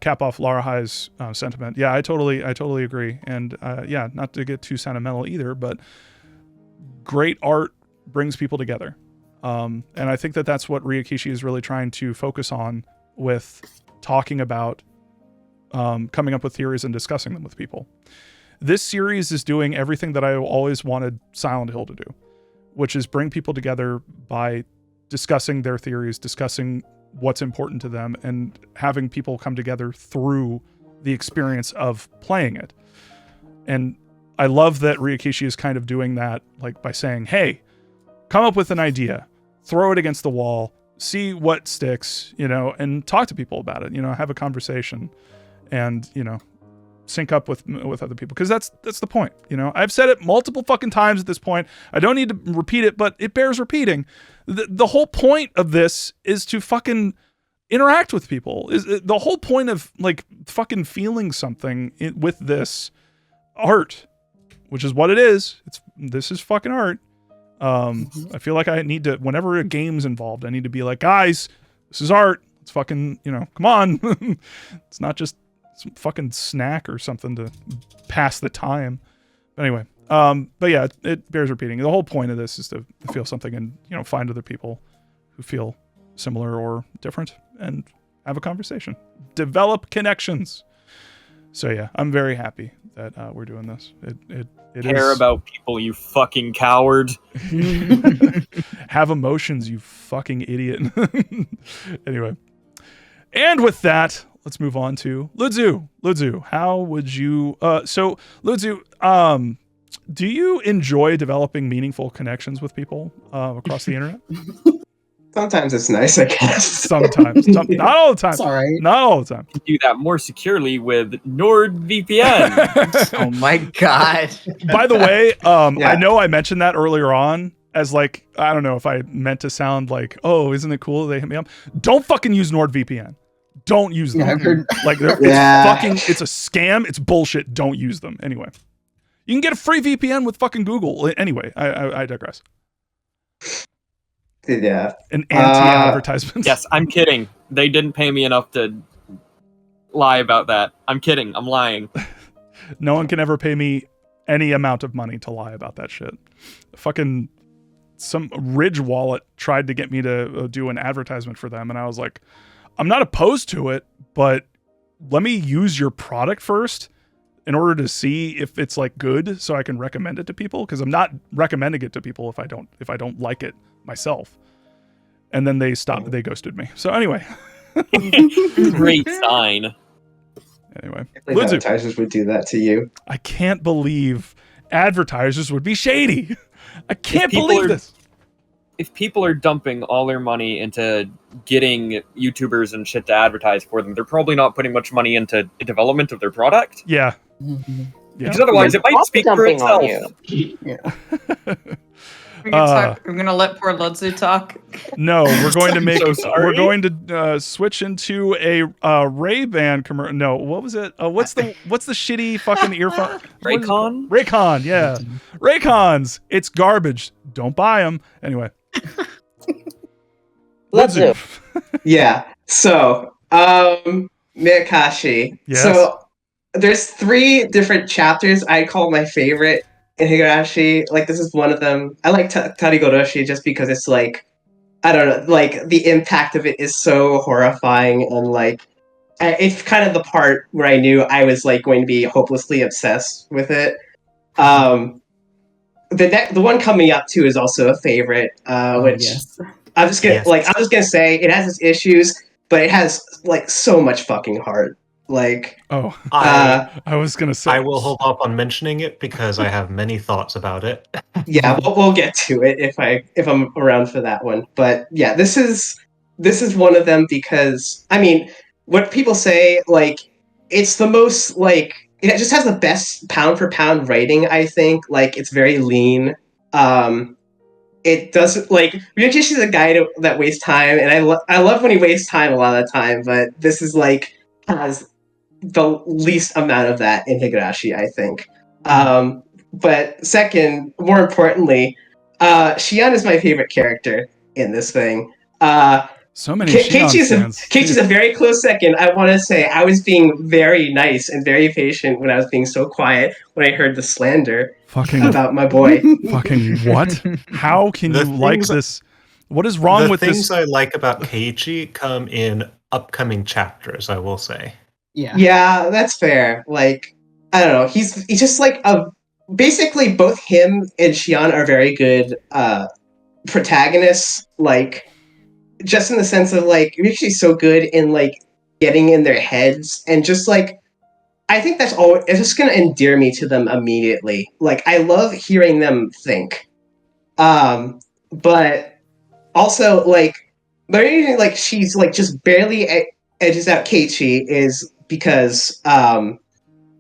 cap off Laura High's sentiment. Yeah, I totally agree. And yeah, not to get too sentimental either, but great art brings people together. And I think that that's what Ryukishi is really trying to focus on with talking about coming up with theories and discussing them with people. This series is doing everything that I always wanted Silent Hill to do, which is bring people together by discussing their theories, discussing what's important to them, and having people come together through the experience of playing it. And I love that Ryukishi is kind of doing that, like by saying, hey, come up with an idea, throw it against the wall, see what sticks, you know, and talk to people about it, you know, have a conversation and, you know, sync up with other people. Because that's the point, you know. I've said it multiple fucking times at this point. I don't need to repeat it, but it bears repeating. The whole point of this is to fucking interact with people. Is the whole point of like fucking feeling something with this art, which is what it is. This is fucking art. I feel like I need to, whenever a game's involved, I need to be like, guys, this is art. It's fucking, you know, come on. It's not just some fucking snack or something to pass the time. But anyway, but yeah, it bears repeating. The whole point of this is to feel something and, you know, find other people who feel similar or different and have a conversation, develop connections. So yeah, I'm very happy that we're doing this. It care about people, you fucking coward. Have emotions, you fucking idiot. Anyway, and with that, let's move on to Ludzu. Ludzu, how would you so Ludzu, do you enjoy developing meaningful connections with people across the internet? Sometimes it's nice, I guess. Sometimes. Not all the time. Sorry. Not all the time. You do that more securely with NordVPN. Oh my god. By the way, I know I mentioned that earlier on as like, I don't know if I meant to sound like, oh, isn't it cool they hit me up? Don't fucking use NordVPN. Don't use them. Yeah, I've heard. Like it's a scam. It's bullshit. Don't use them. Anyway, you can get a free VPN with fucking Google. Anyway, I digress. Yeah. An anti-advertisement. Yes, I'm kidding. They didn't pay me enough to lie about that. I'm kidding. I'm lying. No one can ever pay me any amount of money to lie about that shit. Fucking some Ridge wallet tried to get me to do an advertisement for them, and I was like, I'm not opposed to it, but let me use your product first in order to see if it's like good, so I can recommend it to people. Because I'm not recommending it to people if I don't like it myself. And then they ghosted me. So anyway, Great sign. Anyway, advertisers would do that to you. I can't believe advertisers would be shady. I can't believe this. If people are dumping all their money into getting YouTubers and shit to advertise for them, they're probably not putting much money into the development of their product. Yeah. Because otherwise, it might speak for itself. We're gonna let poor Ludzu talk. No, we're going to make. So sorry. We're going to switch into a Ray-Ban commercial. No, what was it? What's the shitty fucking earphone? Raycon. Raycon, yeah, Raycons. It's garbage. Don't buy them. Anyway. Ludzu. Yeah. So, Meakashi. Yes. So, there's 3 different chapters I call my favorite in Higurashi. Like, this is one of them. I like Tarigoroshi just because it's like, I don't know, like, the impact of it is so horrifying, and like, it's kind of the part where I knew I was like going to be hopelessly obsessed with it. The one coming up too is also a favorite, which I'm just gonna say it has its issues, but it has like so much fucking heart. Like, I was gonna say I will hold off on mentioning it because I have many thoughts about it. Yeah, we'll get to it if I'm around for that one. But yeah, this is one of them because I mean, what people say, like, it's the most like it just has the best pound for pound writing. I think like it's very lean. It doesn't like Ryukishi's a guy that wastes time, and I love when he wastes time a lot of the time. But this is like has the least amount of that in Higurashi, I think. But second, more importantly, Shion is my favorite character in this thing. So many Shion fans. Keiichi's a very close second. I want to say I was being very nice and very patient when I was being so quiet when I heard the slander about my boy. Fucking what? How can you like this? What is wrong with this? The things I like about Keiichi come in upcoming chapters, I will say. Yeah, that's fair. Like, I don't know. He's just like basically both him and Shion are very good protagonists. Like, just in the sense of like you're actually so good in like getting in their heads and just like I think that's all. It's just gonna endear me to them immediately. Like I love hearing them think. But also like the reason like she's like just barely edges out Keiichi is because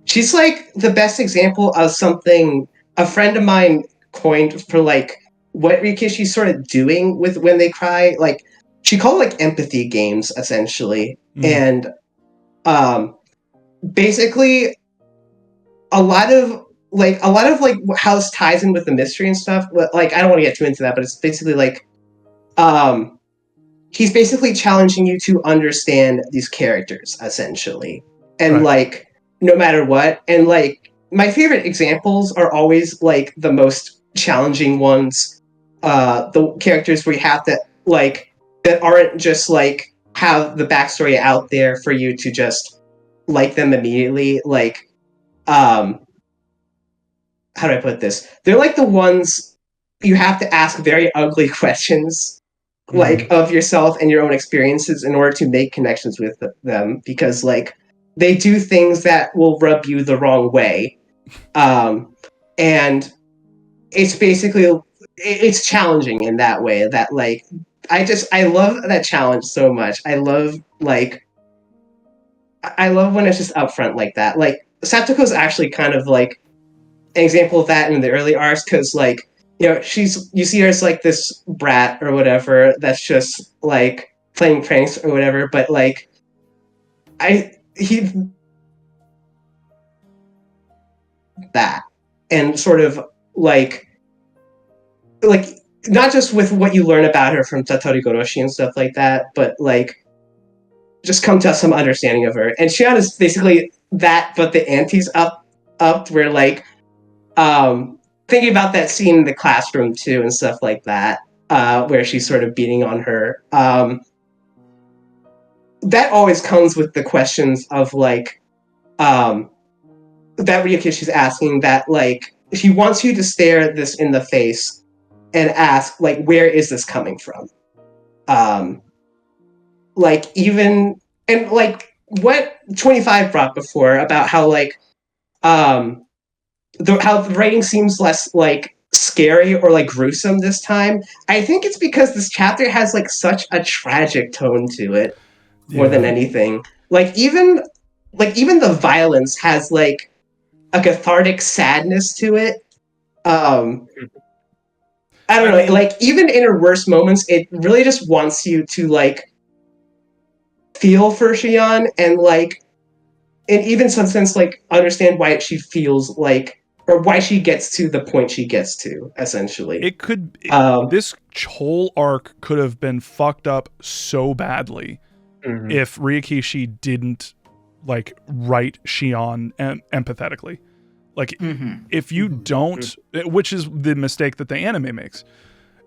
she's like the best example of something a friend of mine coined for like what Rikishi's sort of doing with when they cry. Like she called like empathy games essentially, and basically a lot of like how this ties in with the mystery and stuff. Like I don't want to get too into that, but it's basically like he's basically challenging you to understand these characters essentially, and like no matter what. And like my favorite examples are always like the most challenging ones, the characters where you have to like that aren't just like have the backstory out there for you to just like them immediately. Like how do I put this? They're like the ones you have to ask very ugly questions like of yourself and your own experiences in order to make connections with them, because like they do things that will rub you the wrong way, and it's basically it's challenging in that way that like I love that challenge so much. I love when it's just upfront like that. Like Satoko's actually kind of like an example of that in the early arcs, because like you know you see her as like this brat or whatever that's just like playing pranks or whatever, but like that and sort of like not just with what you learn about her from Tatori Goroshi and stuff like that, but like just come to some understanding of her. And Shion is basically that, but the ante's up where like thinking about that scene in the classroom too and stuff like that, where she's sort of beating on her. That always comes with the questions of like that Ryukishi's asking that, like, he wants you to stare this in the face and ask, like, where is this coming from? Like, even, and like what 25 brought before about how, like, how the writing seems less like scary or like gruesome this time. I think it's because this chapter has like such a tragic tone to it more than anything. Like even the violence has like a cathartic sadness to it. I don't know, like even in her worst moments, it really just wants you to like feel for Shion and like in even some sense like understand why she feels like or why she gets to the point she gets to, essentially. It could this whole arc could have been fucked up so badly if Ryukishi didn't like write Shion empathetically. Like if you don't, which is the mistake that the anime makes.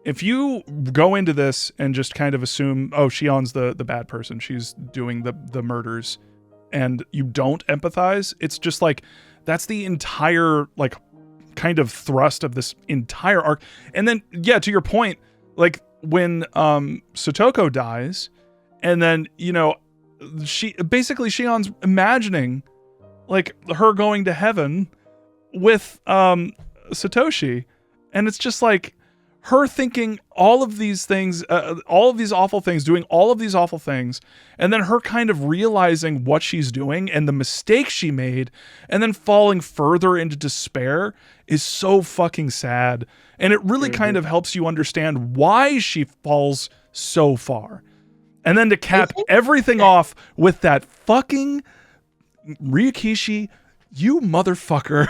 If you go into this and just kind of assume, oh, Shion's the bad person, she's doing the murders, and you don't empathize, it's just like that's the entire like kind of thrust of this entire arc. And then yeah, to your point, like when Satoko dies, and then Shion's imagining like her going to heaven with Satoshi, and it's just like her thinking all of these things, all of these awful things, doing all of these awful things, and then her kind of realizing what she's doing and the mistake she made, and then falling further into despair is so fucking sad. And it really kind of helps you understand why she falls so far. And then to cap everything off with that fucking Ryukishi, you motherfucker.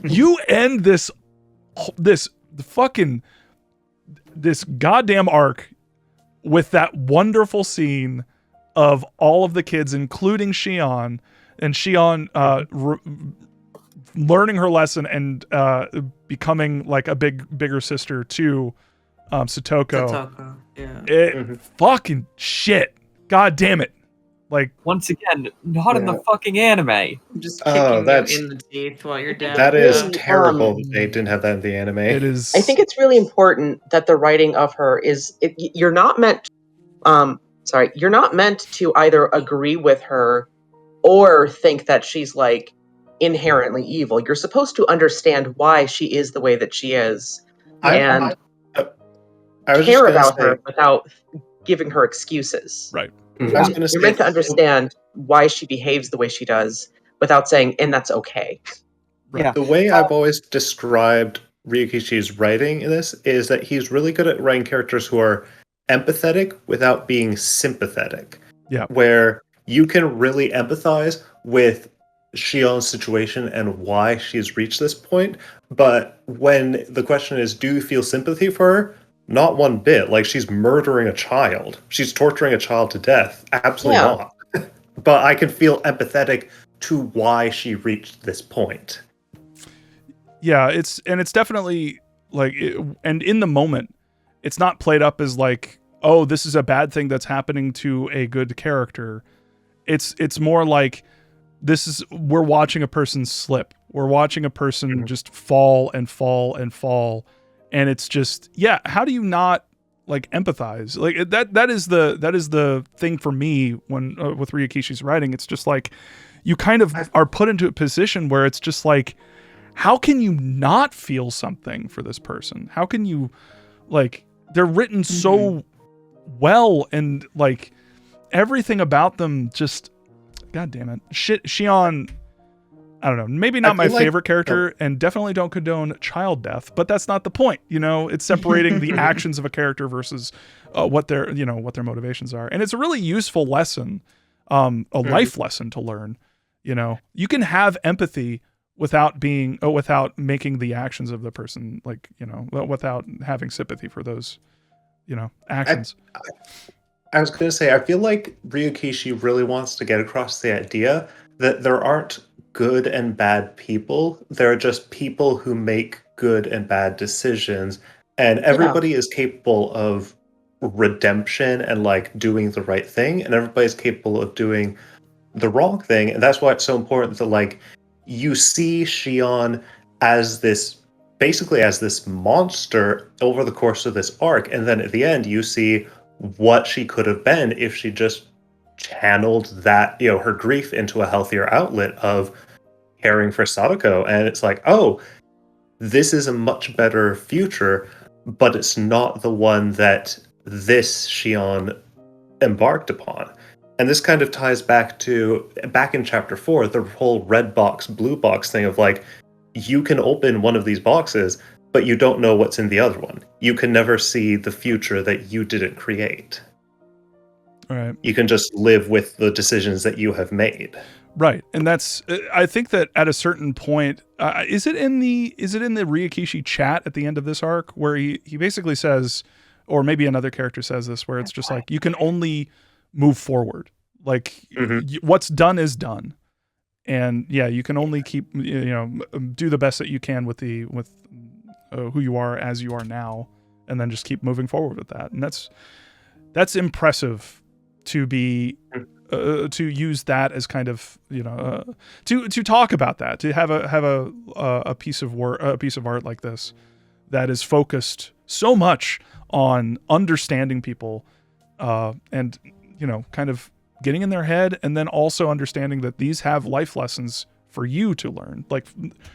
You end this goddamn arc with that wonderful scene of all of the kids, including Shion, and Shion learning her lesson and becoming like a bigger sister to Satoko. Yeah. Fucking shit. God damn it. Like once again, not in the fucking anime. Just kicking you in the teeth while you're down. That is terrible. They didn't have that in the anime. It is. I think it's really important that the writing of her is. You're not meant. You're not meant to either agree with her or think that she's like inherently evil. You're supposed to understand why she is the way that she is, and care about her without giving her excuses. Right. You're meant to understand why she behaves the way she does without saying, and that's okay. Yeah. The way I've always described Ryukishi's writing in this is that he's really good at writing characters who are empathetic without being sympathetic. Yeah. Where you can really empathize with Shion's situation and why she's reached this point. But when the question is, do you feel sympathy for her? Not one bit. Like, she's murdering a child. She's torturing a child to death. Absolutely not. But I can feel empathetic to why she reached this point. Yeah, it's definitely like, and in the moment, it's not played up as like, oh, this is a bad thing that's happening to a good character. It's more like we're watching a person slip. We're watching a person just fall and fall and fall. And it's just, yeah, how do you not like empathize? Like that is the thing for me when with Ryukishi's writing. It's just like you kind of are put into a position where it's just like, how can you not feel something for this person? How can you, like, they're written so well, and like everything about them just, god damn it. Shion, I don't know, maybe not my favorite character, and definitely don't condone child death, but that's not the point. It's separating the actions of a character versus what their motivations are. And it's a really useful lesson, a life lesson to learn. You can have empathy without making the actions of the person, like, without having sympathy for those, actions. I was going to say, I feel like Ryukishi really wants to get across the idea that there aren't good and bad people. There are just people who make good and bad decisions, and everybody is capable of redemption and like doing the right thing, and everybody's capable of doing the wrong thing. And that's why it's so important that like you see Shion as this monster over the course of this arc, and then at the end you see what she could have been if she just channeled that, her grief into a healthier outlet of caring for Sadako. And it's like, oh, this is a much better future, but it's not the one that this Shion embarked upon. And this kind of ties back in chapter 4, the whole red box, blue box thing of like, you can open one of these boxes, but you don't know what's in the other one. You can never see the future that you didn't create. Right. You can just live with the decisions that you have made. Right. And that's, I think that at a certain point, is it in the Ryukishi chat at the end of this arc where he basically says, or maybe another character says this, where it's just like, you can only move forward. Like what's done is done. And yeah, you can only keep, do the best that you can with who you are as you are now, and then just keep moving forward with that. And that's impressive to be, to use that as kind of, to talk about that, to have a piece of work, a piece of art like this that is focused so much on understanding people, and, kind of getting in their head, and then also understanding that these have life lessons for you to learn. Like,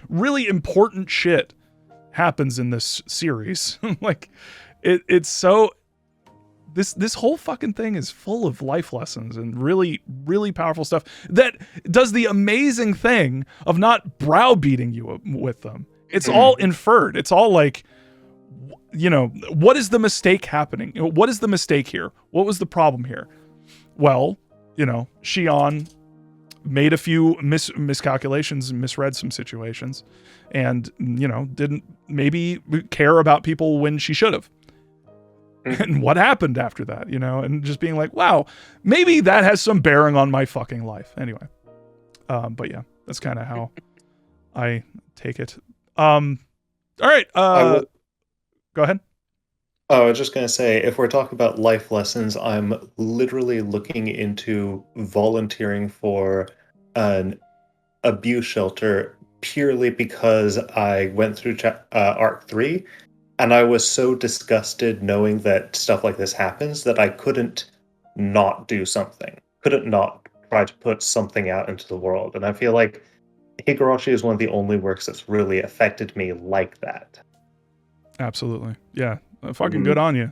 really important shit happens in this series. Like, it's so, this whole fucking thing is full of life lessons and really, really powerful stuff that does the amazing thing of not browbeating you with them. It's all inferred. It's all like, what is the mistake happening? What is the mistake here? What was the problem here? Well, Shion made a few miscalculations and misread some situations, and, didn't maybe care about people when she should have. And what happened after that, and just being like, wow, maybe that has some bearing on my fucking life. Anyway. But yeah, that's kind of how I take it. All right. Go ahead. Oh, I was just going to say, if we're talking about life lessons, I'm literally looking into volunteering for an abuse shelter purely because I went through Arc 3, and I was so disgusted knowing that stuff like this happens that I couldn't not do something. Couldn't not try to put something out into the world. And I feel like Higurashi is one of the only works that's really affected me like that. Absolutely. Yeah. Fucking good on you.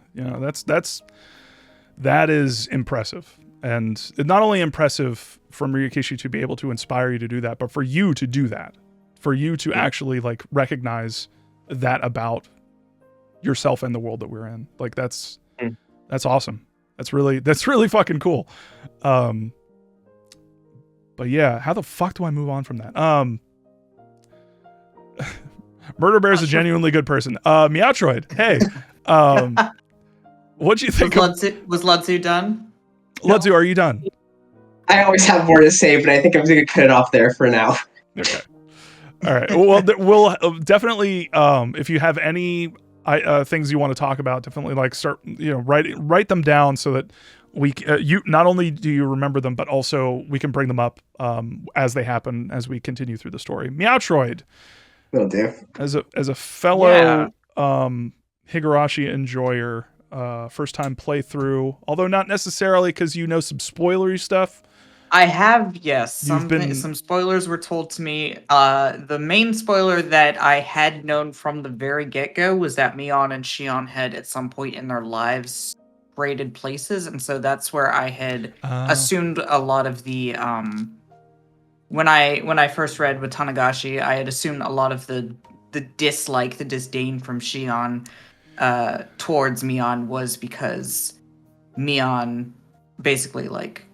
That is impressive. And not only impressive from Ryukishi to be able to inspire you to do that, but for you to do that, for you to actually like recognize that about yourself and the world that we're in. Like that's awesome. That's really fucking cool. But yeah, how the fuck do I move on from that? Murder Bear's a genuinely good person. Meowtroid, hey. What'd you think? Was Ludzu done? Ludzu, are you done? I always have more to say, but I think I'm going to cut it off there for now. Okay. All right. Well, we'll definitely, if you have any things you want to talk about, definitely like start, write them down so that we, you not only do you remember them, but also we can bring them up as they happen as we continue through the story. Meowtroid. Will do. As a fellow Higurashi enjoyer, first time playthrough, although not necessarily because some spoilery stuff. I have, yes. Some spoilers were told to me. The main spoiler that I had known from the very get-go was that Mion and Shion had at some point in their lives braided places, and so that's where I had assumed a lot of the when I first read with Tanagashi, I had assumed a lot of the dislike, the disdain from Shion towards Mion was because Mion basically like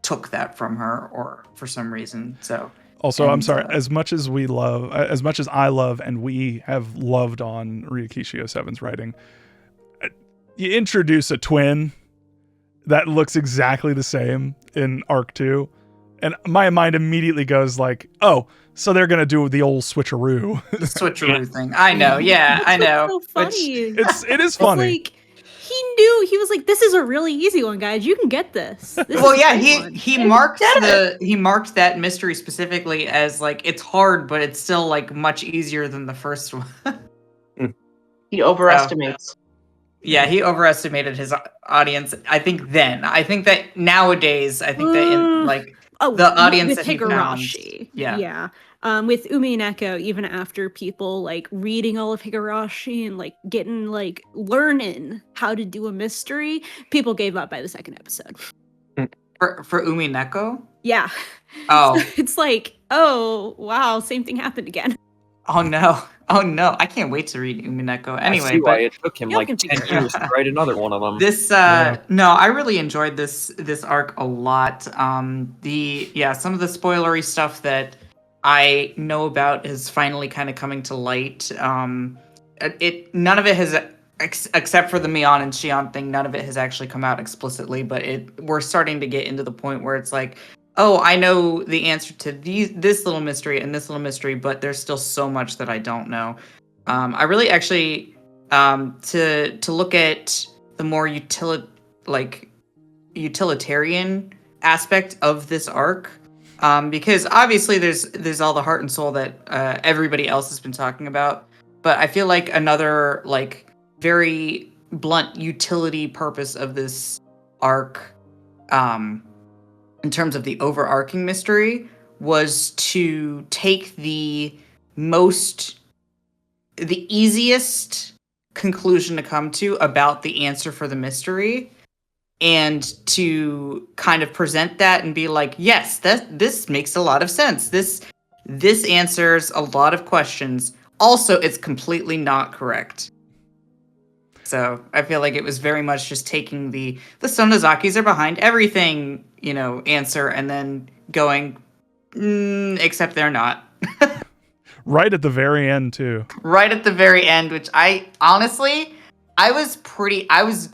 took that from her or for some reason. So also, I'm sorry, as much as I love and we have loved on Ryukishi 07's writing, you introduce a twin that looks exactly the same in Arc 2. And my mind immediately goes like, oh, so they're gonna do the old switcheroo. The switcheroo thing. I know, yeah, I know. So funny. It is funny. Like, he knew. He was like, "This is a really easy one, guys. You can get this." This Well, is a yeah, great one." he And marked he did he marked that mystery specifically as like it's hard, but it's still like much easier than the first one. He overestimates. Yeah, he overestimated his audience. I think that nowadays, I think that in like the audience with that he found. Higurashi. Yeah. Yeah. With Umi and Echo, even after people like reading all of Higurashi and like getting like learning how to do a mystery, people gave up by the second episode. For Umi Neko? Yeah. Oh. It's like, oh wow, same thing happened again. Oh no. Oh no. I can't wait to read Umi Neko. I Anyway, see why but it took him Y'all like can 10 figure it years to write another one of them. this no, I really enjoyed this arc a lot. Some of the spoilery stuff that I know about is finally kind of coming to light. None of it has except for the Mion and Shion thing, none of it has actually come out explicitly, but we're starting to get into the point where it's like, oh, I know the answer to this little mystery and this little mystery, but there's still so much that I don't know. I really actually to look at the more utilitarian aspect of this arc, because obviously there's all the heart and soul that everybody else has been talking about, but I feel like another like very blunt utility purpose of this arc, in terms of the overarching mystery, was to take the easiest conclusion to come to about the answer for the mystery, and to kind of present that and be like, yes, this makes a lot of sense. This answers a lot of questions. Also, it's completely not correct. So I feel like it was very much just taking the Sonozakis are behind everything, answer, and then going, except they're not. Right at the very end, too. Right at the very end, which I honestly, I was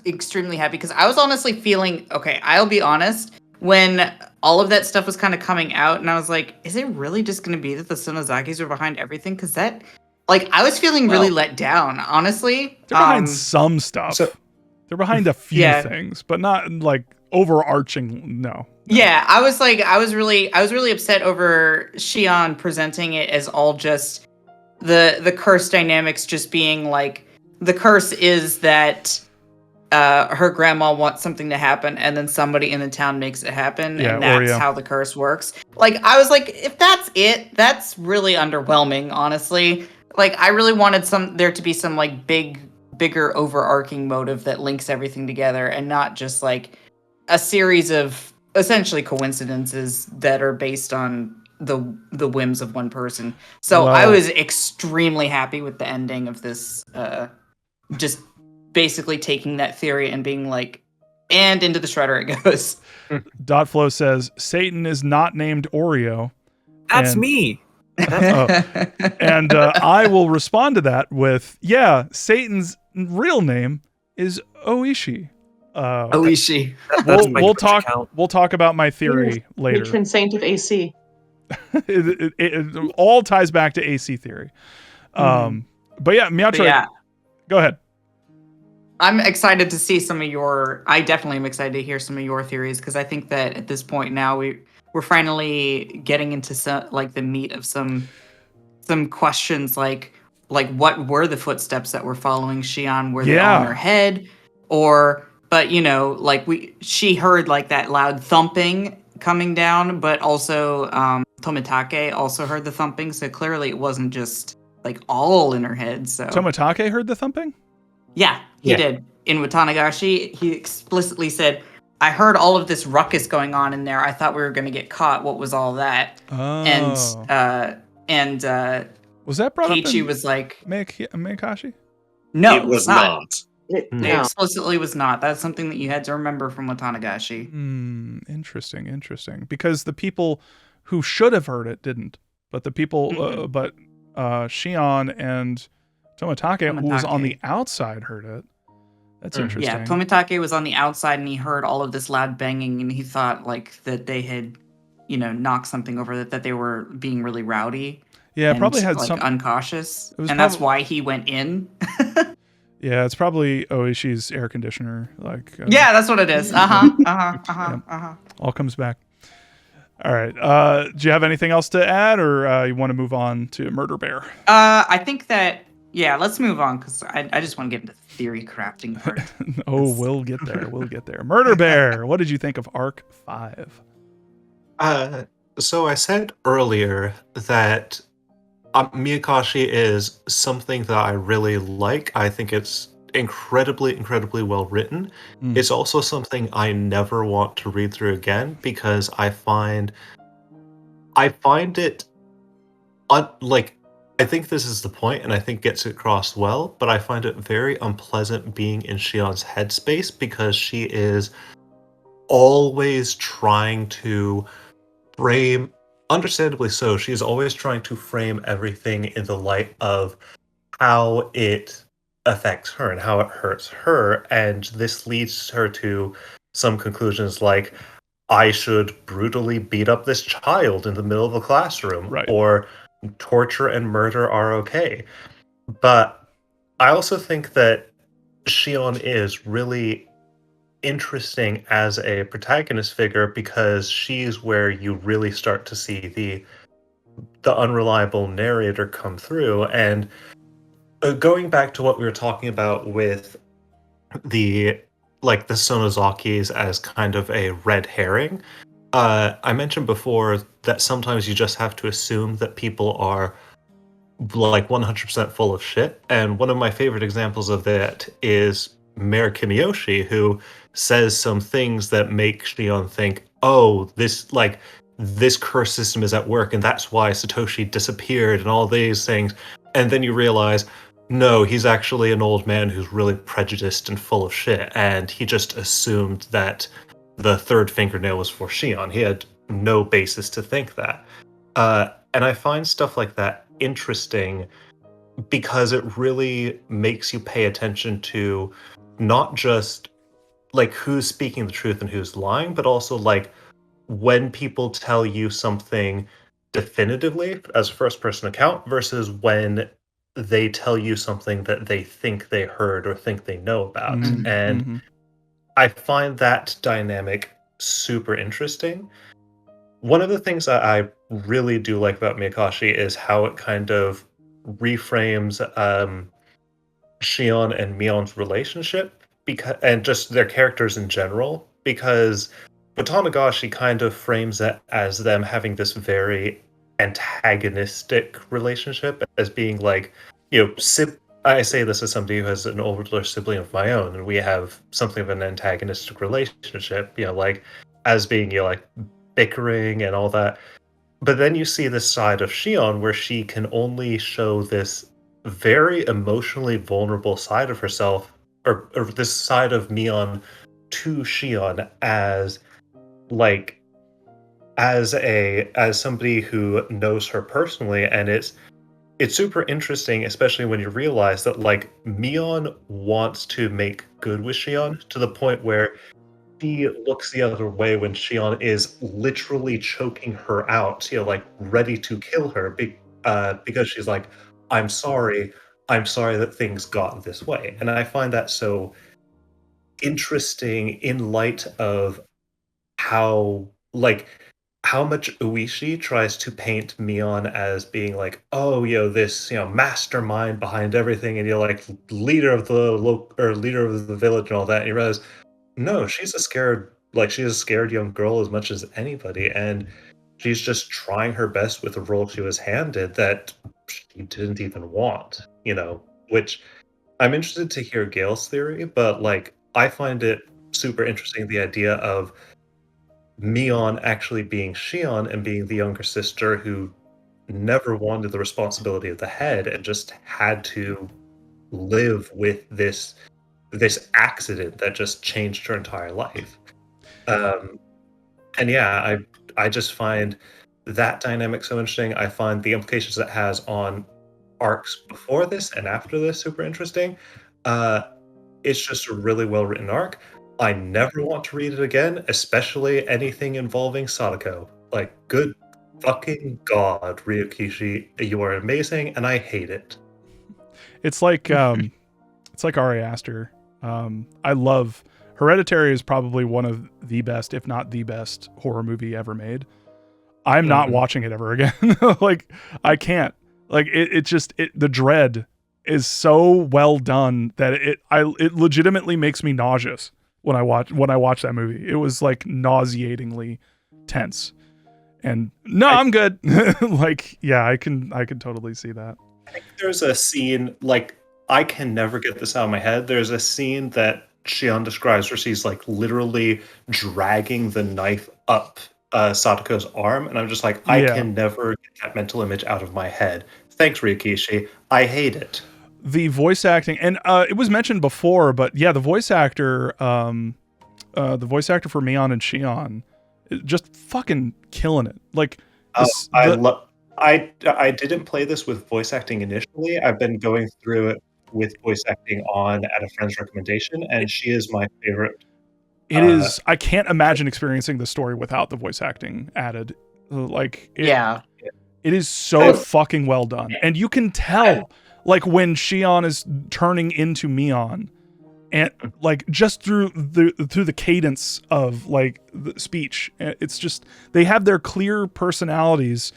extremely happy because I was honestly feeling, okay, I'll be honest, when all of that stuff was kind of coming out and I was like, is it really just going to be that the Sonozakis are behind everything? Because that, like, I was feeling really let down, honestly. They're behind some stuff. They're behind a few things, but not like overarching. No. Yeah, I was really upset over Shion presenting it as all just the curse dynamics just being like, the curse is that her grandma wants something to happen and then somebody in the town makes it happen, and that's how the curse works. Like, I was like, if that's it, that's really underwhelming, honestly. Like, I really wanted there to be some like bigger overarching motive that links everything together, and not just like a series of essentially coincidences that are based on the whims of one person. So I was extremely happy with the ending of this, just basically taking that theory and being like, and into the shredder it goes. Dotflow says Satan is not named Oreo. That's me. And I will respond to that with, yeah, Satan's real name is Oishi. Oishi. We'll talk about my theory later. Patron saint of AC. it all ties back to AC theory. But yeah, Meowtroid, go ahead. I'm excited to see I definitely am excited to hear some of your theories, because I think that at this point now we're finally getting into the meat of some questions, like what were the footsteps that were following Shion? Were they on her head? But she heard like that loud thumping coming down, but also Tomitake also heard the thumping, so clearly it wasn't just like all in her head. So Tomitake heard the thumping? Yeah, he did. In Watanagashi, he explicitly said, I heard all of this ruckus going on in there. I thought we were going to get caught. What was all that? Oh. And was that brought Keiichi up was like, Meikashi? No, it was not. It explicitly was not. That's something that you had to remember from Watanagashi. Interesting. Because the people who should have heard it didn't. But the people, Shion and Tomitake, who was on the outside, heard it. That's interesting. Yeah, Tomitake was on the outside and he heard all of this loud banging, and he thought like that they had, knocked something over, that they were being really rowdy. Yeah, probably had like some uncautious, and that's why he went in. Yeah, it's probably Oishi's air conditioner. Like yeah, that's what it is. All comes back. All right. Do you have anything else to add, or you want to move on to Murder Bear? I think that let's move on because I just want to get into the theory crafting part. We'll get there. We'll get there. Murder Bear. What did you think of Arc 5? So I said earlier that Meakashi is something that I really like. I think it's incredibly well written. It's also something I never want to read through again because I find it like, I think this is the point, and I think gets it across well, but I find it very unpleasant being in Shion's headspace because she is always trying to frame, understandably so, she's always trying to frame everything in the light of how it affects her and how it hurts her, and this leads her to some conclusions like, I should brutally beat up this child in the middle of a classroom, or torture and murder are okay. But I also think that Shion is really interesting as a protagonist figure because she's where you really start to see the unreliable narrator come through. And going back to what we were talking about with the Sonozakis as kind of a red herring, I mentioned before that sometimes you just have to assume that people are like 100% full of shit. And one of my favorite examples of that is Mayor Kimiyoshi, who says some things that make Shion think, oh, this curse system is at work, and that's why Satoshi disappeared, and all these things. And then you realize, no, he's actually an old man who's really prejudiced and full of shit, and he just assumed that the third fingernail was for Shion. He had no basis to think that. And I find stuff like that interesting because it really makes you pay attention to not just like who's speaking the truth and who's lying, but also like when people tell you something definitively as a first person account versus when they tell you something that they think they heard or think they know about. And I find that dynamic super interesting. One of the things that I really do like about Meakashi is how it kind of reframes Shion and Mion's relationship and just their characters in general, because Botanagashi kind of frames it as them having this very antagonistic relationship as being like, I say this as somebody who has an older sibling of my own, and we have something of an antagonistic relationship, like as being, like bickering and all that. But then you see this side of Shion where she can only show this very emotionally vulnerable side of herself, or this side of Mion to Shion as like as somebody who knows her personally, and it's super interesting, especially when you realize that like Mion wants to make good with Shion to the point where she looks the other way when Shion is literally choking her out, like ready to kill her, because she's like, I'm sorry that things got this way. And I find that so interesting in light of how much Uishi tries to paint Mion as being like, oh, this, mastermind behind everything, and you're like leader of the leader of the village and all that, and you realize, no, she's a scared young girl as much as anybody, and she's just trying her best with the role she was handed that she didn't even want, which I'm interested to hear Gail's theory, but like I find it super interesting, the idea of Mion actually being Shion and being the younger sister who never wanted the responsibility of the head and just had to live with this accident that just changed her entire life. And yeah, I just find that dynamic so interesting. I find the implications it has on arcs before this and after this super interesting. It's just a really well written arc. I never want to read it again, especially anything involving Sadako. Like, good fucking god, Ryukishi, you are amazing, and I hate it. It's like It's like Ari Aster. I love Hereditary is probably one of the best, if not the best, horror movie ever made. I'm not watching it ever again. Like I can't. Like the dread is so well done that it legitimately makes me nauseous when I watch that movie. It was like nauseatingly tense. And no, I'm good. Like, yeah, I can totally see that. I think there's a scene, like, I can never get this out of my head. There's a scene that Shion describes where she's like literally dragging the knife up Satoko's arm, and I'm just like, I can never get that mental image out of my head. Thanks, Ryukishi. I hate it. The voice acting, and it was mentioned before, but yeah, the voice actor for Mion and Shion, just fucking killing it. Like, I didn't play this with voice acting initially. I've been going through it with voice acting on at a friend's recommendation, and she is my favorite. It is. I can't imagine experiencing the story without the voice acting added. Like, it is so fucking well done, and you can tell, like, when Shion is turning into Mion, and like just through the cadence of like the speech, it's just they have their clear personalities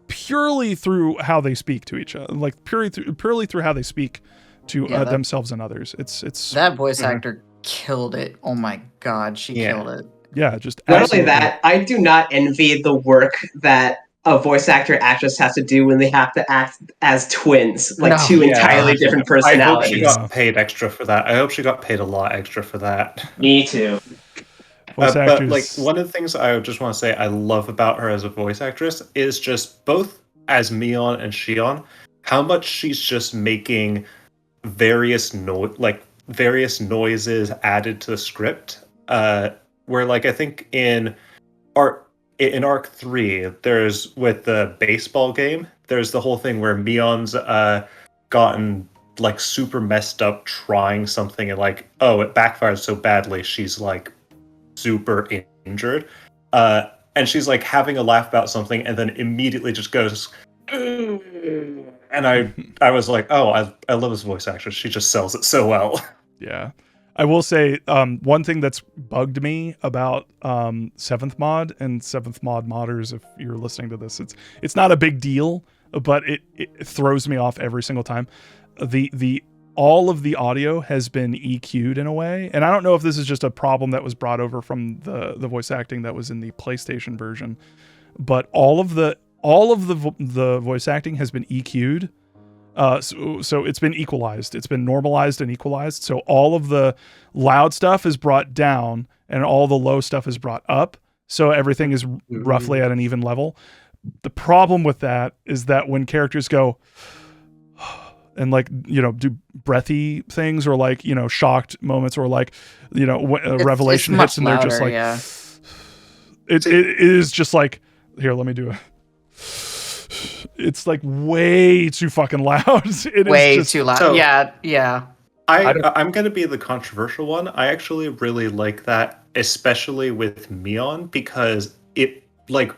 purely through how they speak to each other, like purely through how they speak to themselves and others. It's that voice actor killed it. Oh my god, she killed it. Yeah, just not only that, I do not envy the work that a voice actor actress has to do when they have to act as twins, like two entirely different personalities. I hope she got paid extra for that. I hope she got paid a lot extra for that. Me too. But like one of the things I just want to say I love about her as a voice actress is just both as Mion and Shion, how much she's just making various noises added to the script. Where like I think in Arc 3, there's with the baseball game, there's the whole thing where Mion's gotten like super messed up trying something and like, oh, it backfired so badly, she's like super injured. And she's like having a laugh about something and then immediately just goes, and I was like, oh, I love this voice actress. She just sells it so well. Yeah. I will say one thing that's bugged me about 7th Mod and 7th Mod modders, if you're listening to this, it's not a big deal, but it throws me off every single time. All of the audio has been EQ'd in a way, and I don't know if this is just a problem that was brought over from the voice acting that was in the PlayStation version, but all of the voice acting has been EQ'd. So it's been equalized. It's been normalized and equalized. So all of the loud stuff is brought down and all the low stuff is brought up. So everything is roughly at an even level. The problem with that is that when characters go and like, you know, do breathy things or like, you know, shocked moments or like, you know, revelation hits and they're just like, it is just like, here, let me do it. It's like way too fucking loud. Way too loud. So, yeah. I'm going to be the controversial one. I actually really like that, especially with Mion, because it like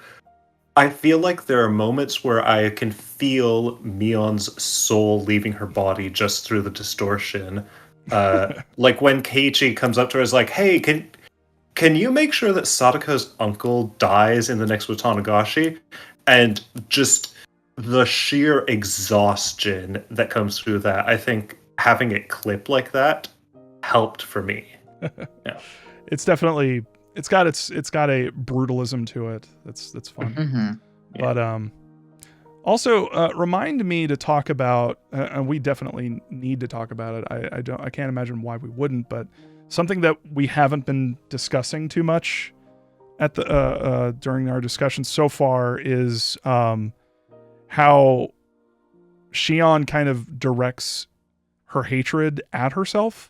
I feel like there are moments where I can feel Mion's soul leaving her body just through the distortion. Like when Keiichi comes up to her, is like, "Hey, can you make sure that Satoko's uncle dies in the next Watanagashi?" And just the sheer exhaustion that comes through that, I think having it clip like that helped for me. Yeah. It's definitely it's got a brutalism to it. That's fun. Mm-hmm. Yeah. But also remind me to talk about, and we definitely need to talk about it. I can't imagine why we wouldn't, but something that we haven't been discussing too much at the during our discussion so far is how Shion kind of directs her hatred at herself,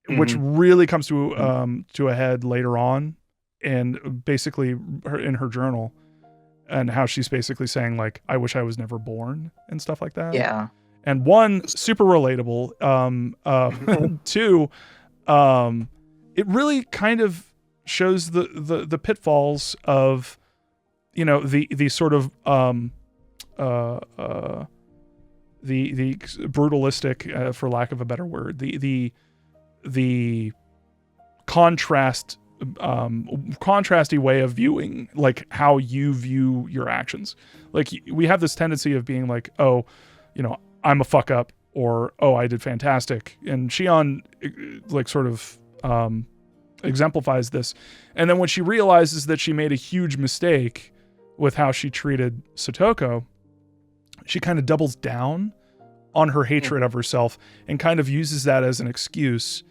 which really comes to a head later on, and basically in her journal, and how she's basically saying like, "I wish I was never born" and stuff like that. Yeah. And one, super relatable. Two, it really kind of shows the pitfalls of, you know, the sort of the brutalistic, for lack of a better word, the contrasty way of viewing like how you view your actions. Like we have this tendency of being like, oh, I'm a fuck up, or oh, I did fantastic. And Shion like sort of exemplifies this. And then when she realizes that she made a huge mistake with how she treated Satoko, she kind of doubles down on her hatred of herself and kind of uses that as an excuse.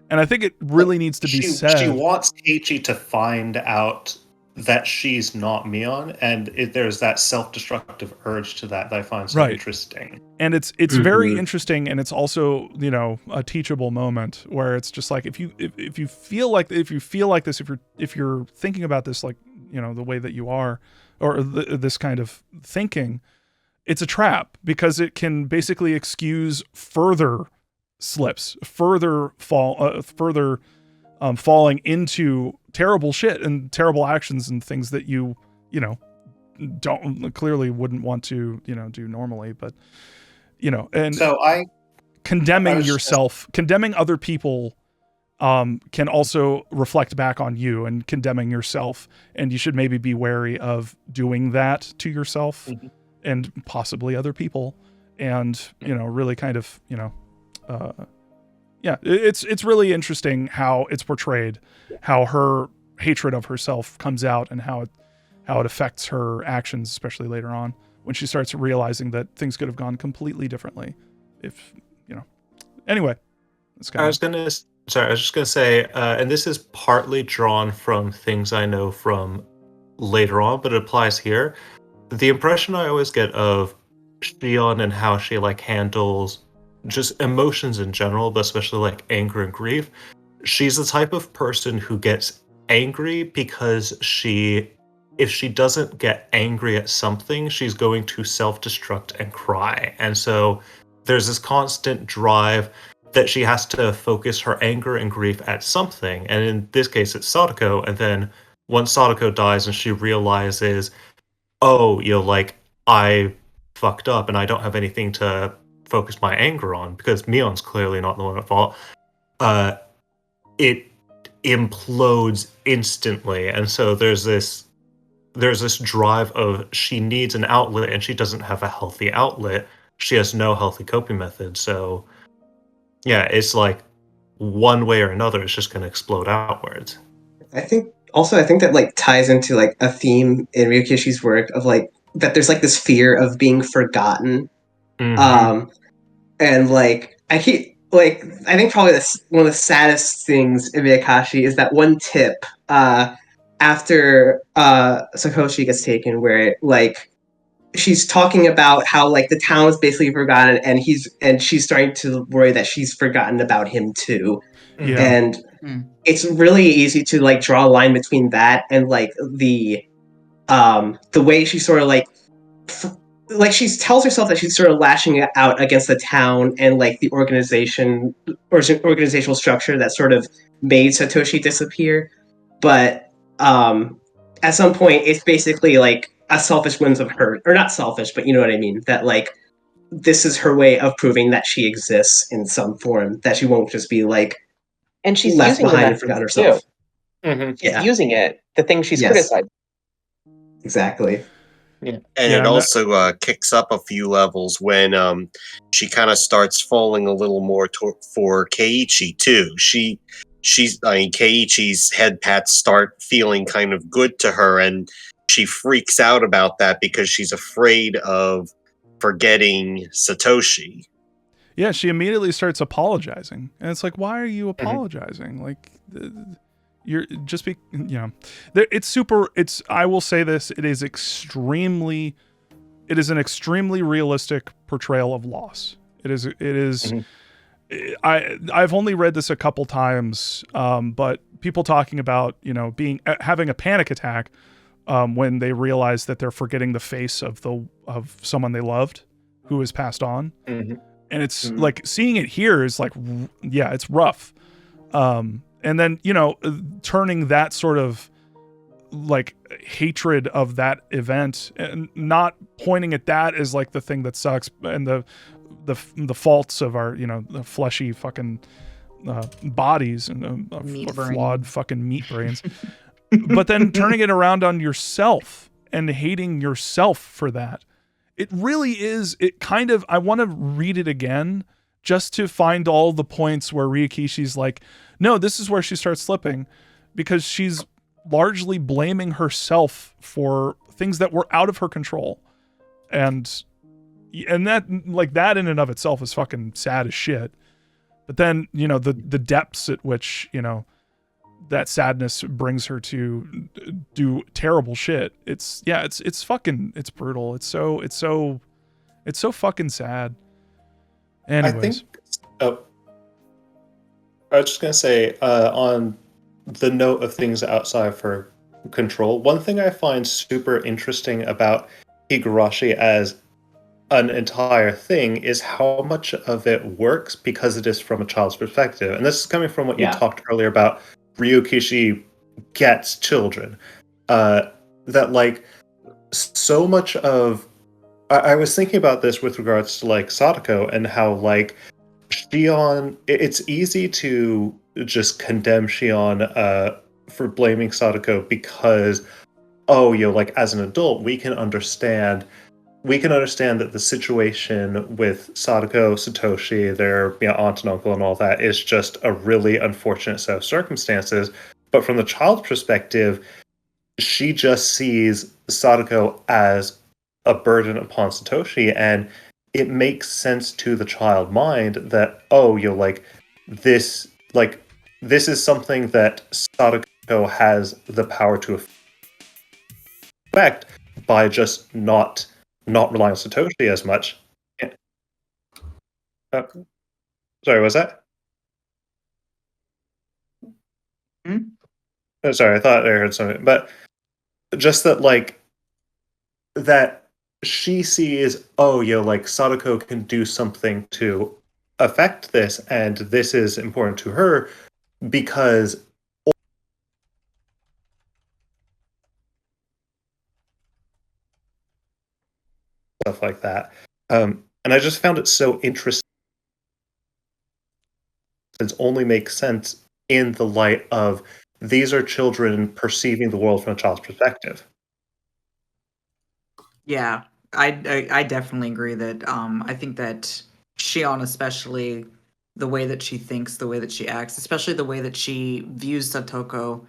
And I think it really needs to be said. She wants Keiichi to find out that she's not Mion, and there's that self-destructive urge to that I find so interesting. And it's very interesting, and it's also a teachable moment where it's just like if you feel like this, if you're thinking about this like the way that you are, or this kind of thinking, it's a trap because it can basically excuse further slips, further falling into terrible shit and terrible actions and things that you clearly wouldn't want to do normally. But and so condemning yourself, condemning other people can also reflect back on you and condemning yourself, and you should maybe be wary of doing that to yourself and possibly other people, and really kind of it's really interesting how it's portrayed, how her hatred of herself comes out, and how it affects her actions, especially later on when she starts realizing that things could have gone completely differently if anyway. I was just gonna say, and this is partly drawn from things I know from later on, but it applies here. The impression I always get of Shion and how she handles just emotions in general, but especially anger and grief. She's the type of person who gets angry because if she doesn't get angry at something, she's going to self-destruct and cry. And so there's this constant drive that she has to focus her anger and grief at something. And in this case, it's Sadako. And then once Sadako dies and she realizes, oh, I fucked up and I don't have anything to focus my anger on because Mion's clearly not the one at fault, it implodes instantly. And so there's this drive of she needs an outlet and she doesn't have a healthy outlet. She has no healthy coping method. So yeah, it's one way or another, it's just going to explode outwards. I think that ties into a theme in Ryukishi's work of that there's this fear of being forgotten. And I think probably one of the saddest things in Meakashi is that one tip after Sakoshi gets taken, where she's talking about how the town is basically forgotten, and she's starting to worry that she's forgotten about him too. Yeah. And it's really easy to draw a line between that and the way she sort of she tells herself that she's sort of lashing out against the town and the organizational structure that sort of made Satoshi disappear. But at some point, it's basically a selfish whims of her, or not selfish, but you know what I mean. That this is her way of proving that she exists in some form, that she won't just be and she's left using behind the and forgot message, herself. Too. She's using it, the thing she's criticizing. Exactly. Yeah. And it also kicks up a few levels when she kind of starts falling a little more for Keiichi too. Keiichi's head pats start feeling kind of good to her, and she freaks out about that because she's afraid of forgetting Satoshi. Yeah, she immediately starts apologizing, and it's why are you apologizing? You're just it's super. I will say this: it is an extremely realistic portrayal of loss. It is. I've only read this a couple times, but people talking about having a panic attack when they realize that they're forgetting the face of someone they loved who has passed on. And it's seeing it here is it's rough. And then, turning that sort of like hatred of that event, and not pointing at that as like the thing that sucks and the faults of our, you know, the fleshy fucking bodies and Meat flawed brain. fucking meat brains, but then turning it around on yourself and hating yourself for that. It really is. It kind of, I want to read it again just to find all the points where Ryukishi's like, no, this is where she starts slipping, because she's largely blaming herself for things that were out of her control. And that, like, that in and of itself is fucking sad as shit. But then, you know, the depths at which, you know, that sadness brings her to do terrible shit. It's fucking, it's brutal. It's so fucking sad. Anyways. I think, I was just going to say, on the note of things outside of her control, one thing I find super interesting about Higurashi as an entire thing is how much of it works because it is from a child's perspective. And this is coming from what you talked earlier about Ryukishi gets children. That, like, so much of... I was thinking about this with regards to, like, Sadako and how, like, Shion... It's easy to just condemn Shion for blaming Sadako because, oh, you know, like, as an adult, we can understand that the situation with Sadako, Satoshi, their, you know, aunt and uncle and all that is just a really unfortunate set of circumstances. But from the child's perspective, she just sees Sadako as a burden upon Satoshi, and it makes sense to the child mind that, oh, you know, like, this is something that Sadako has the power to affect by just not relying on Satoshi as much. Sorry, was that? Oh, sorry, I thought I heard something. But just that, like, that she sees, oh, you know, like, Sadako can do something to affect this, and this is important to her because stuff like that. And I just found it so interesting. It only makes sense in the light of these are children perceiving the world from a child's perspective. Yeah, I definitely agree that I think that Shion, especially the way that she thinks, the way that she acts, especially the way that she views Satoko,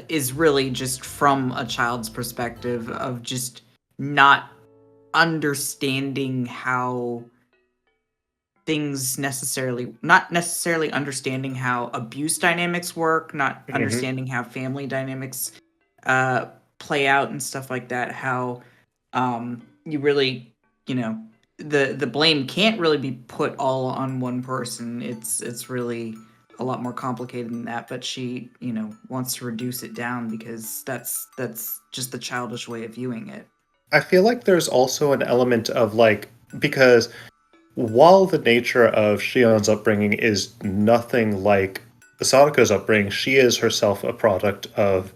is really just from a child's perspective of just not understanding how things not necessarily understanding how abuse dynamics work, not understanding how family dynamics play out and stuff like that, how you really, you know, the blame can't really be put all on one person. It's really a lot more complicated than that, but she, you know, wants to reduce it down because that's just the childish way of viewing it. I feel like there's also an element of, like, because while the nature of Shion's upbringing is nothing like Sadako's upbringing, she is herself a product of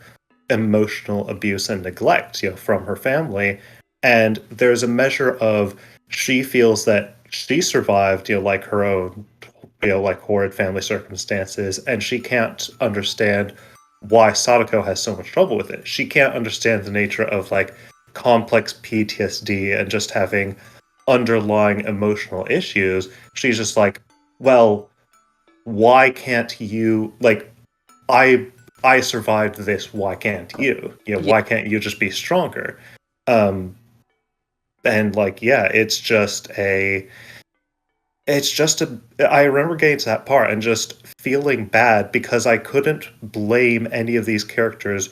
emotional abuse and neglect, you know, from her family. And there's a measure of she feels that she survived, you know, like her own, you know, like horrid family circumstances, and she can't understand why Sadako has so much trouble with it. She can't understand the nature of, like, complex PTSD and just having underlying emotional issues. She's just like, well, why can't you, like, I survived this, why can't you? You know, why can't you just be stronger? And, like, yeah, I remember getting to that part and just feeling bad because I couldn't blame any of these characters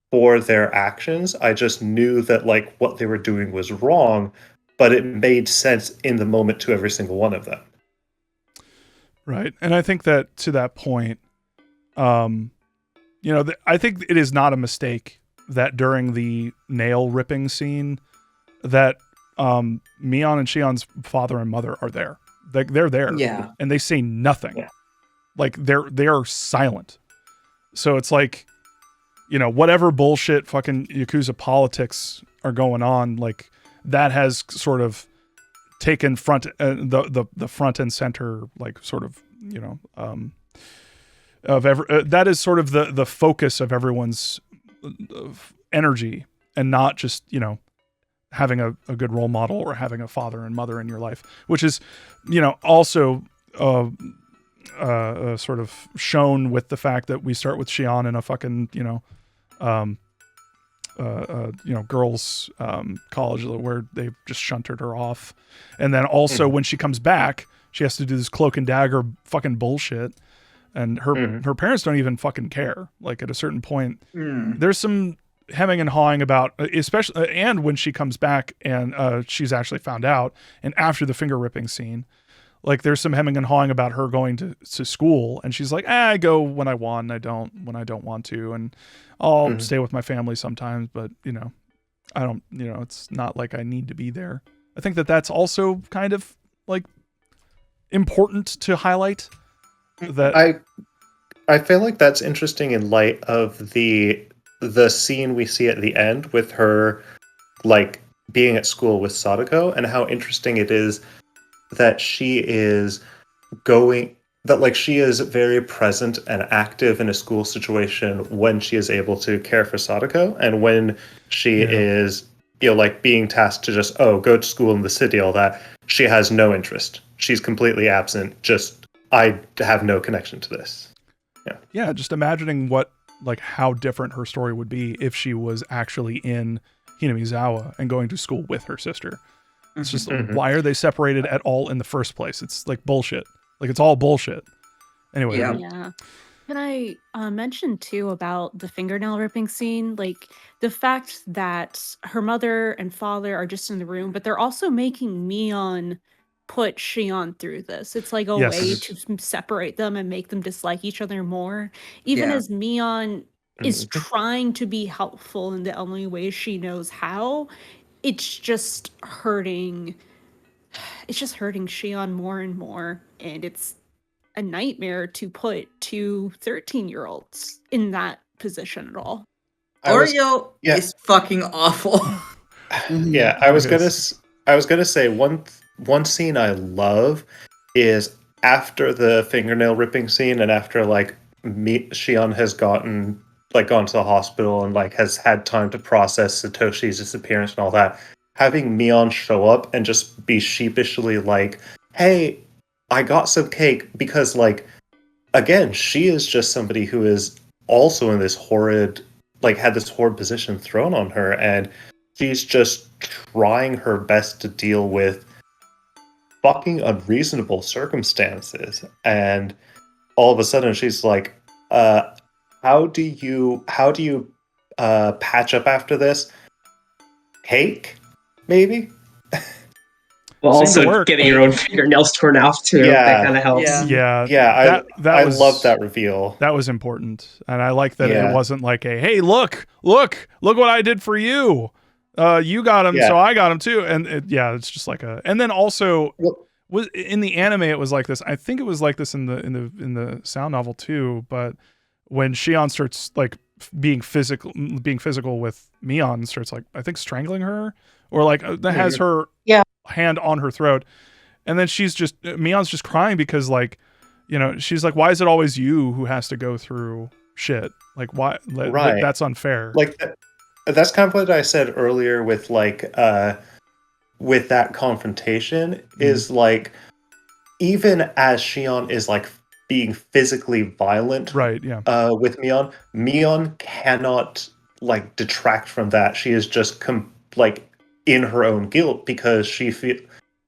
for their actions. I just knew that, like, what they were doing was wrong, but it made sense in the moment to every single one of them. Right. And I think that to that point, you know, I think it is not a mistake that during the nail ripping scene that Mion and Shion's father and mother are there. They're there. Yeah. And they say nothing. Yeah. Like they are silent. So it's like you know, whatever bullshit fucking Yakuza politics are going on, like that has sort of taken the front and center, like sort of, you know, that is sort of the focus of everyone's energy, and not just, you know, having a good role model or having a father and mother in your life, which is, you know, also sort of shown with the fact that we start with Shion in a fucking, you know, girls college where they just shunted her off, and then also when she comes back, she has to do this cloak and dagger fucking bullshit, and her parents don't even fucking care. Like at a certain point, there's some hemming and hawing about, especially, and when she comes back and she's actually found out, and after the finger ripping scene, like there's some hemming and hawing about her going to school, and she's like, I go when I want, I don't when I don't want to, and I'll stay with my family sometimes, but you know, I don't, you know, it's not like I need to be there. I think that that's also kind of like important to highlight. That I feel like that's interesting in light of the scene we see at the end with her like being at school with Sadako, and how interesting it is that she is she is very present and active in a school situation when she is able to care for Sadako, and when she is, you know, like being tasked to just go to school in the city, all that, she has no interest. She's completely absent. Just, I have no connection to this. Yeah, just imagining how different her story would be if she was actually in Hinamizawa and going to school with her sister. It's just, why are they separated at all in the first place? It's like bullshit. Like it's all bullshit. Anyway. Yeah. Can I mention too about the fingernail ripping scene? Like the fact that her mother and father are just in the room, but they're also making Mion put Shion through this. It's like a way to separate them and make them dislike each other more. Even as Mion is trying to be helpful in the only way she knows how, it's just hurting Shion more and more, and it's a nightmare to put two 13-year-olds in that position at all. Oreo is fucking awful. Yeah, I was gonna say one scene I love is after the fingernail ripping scene, and after like Shion has gone to the hospital and like has had time to process Satoshi's disappearance and all that, having Mion show up and just be sheepishly like, hey, I got some cake, because like, again, she is just somebody who is also in this horrid, like had this horrid position thrown on her, and she's just trying her best to deal with fucking unreasonable circumstances, and all of a sudden she's like, how do you patch up after this? Cake? Maybe? Well, also getting your own fingernails torn off too. Yeah. That kind of helps. I love that reveal. That was important, and I like that it wasn't like a, hey, look what I did for you. You got him, so I got him too. And it's just like a. And then also, was in the anime, it was like this. I think it was like this in the sound novel too. But when Shion starts like being physical with Mion, starts like, I think, strangling her, or like that has her hand on her throat, and then Mion's just crying because, like, you know, she's like, why is it always you who has to go through shit? Like, why? Like, that's unfair. Like that's kind of what I said earlier with like with that confrontation is like, even as Shion is like being physically violent with Mion cannot like detract from that. She is just in her own guilt, because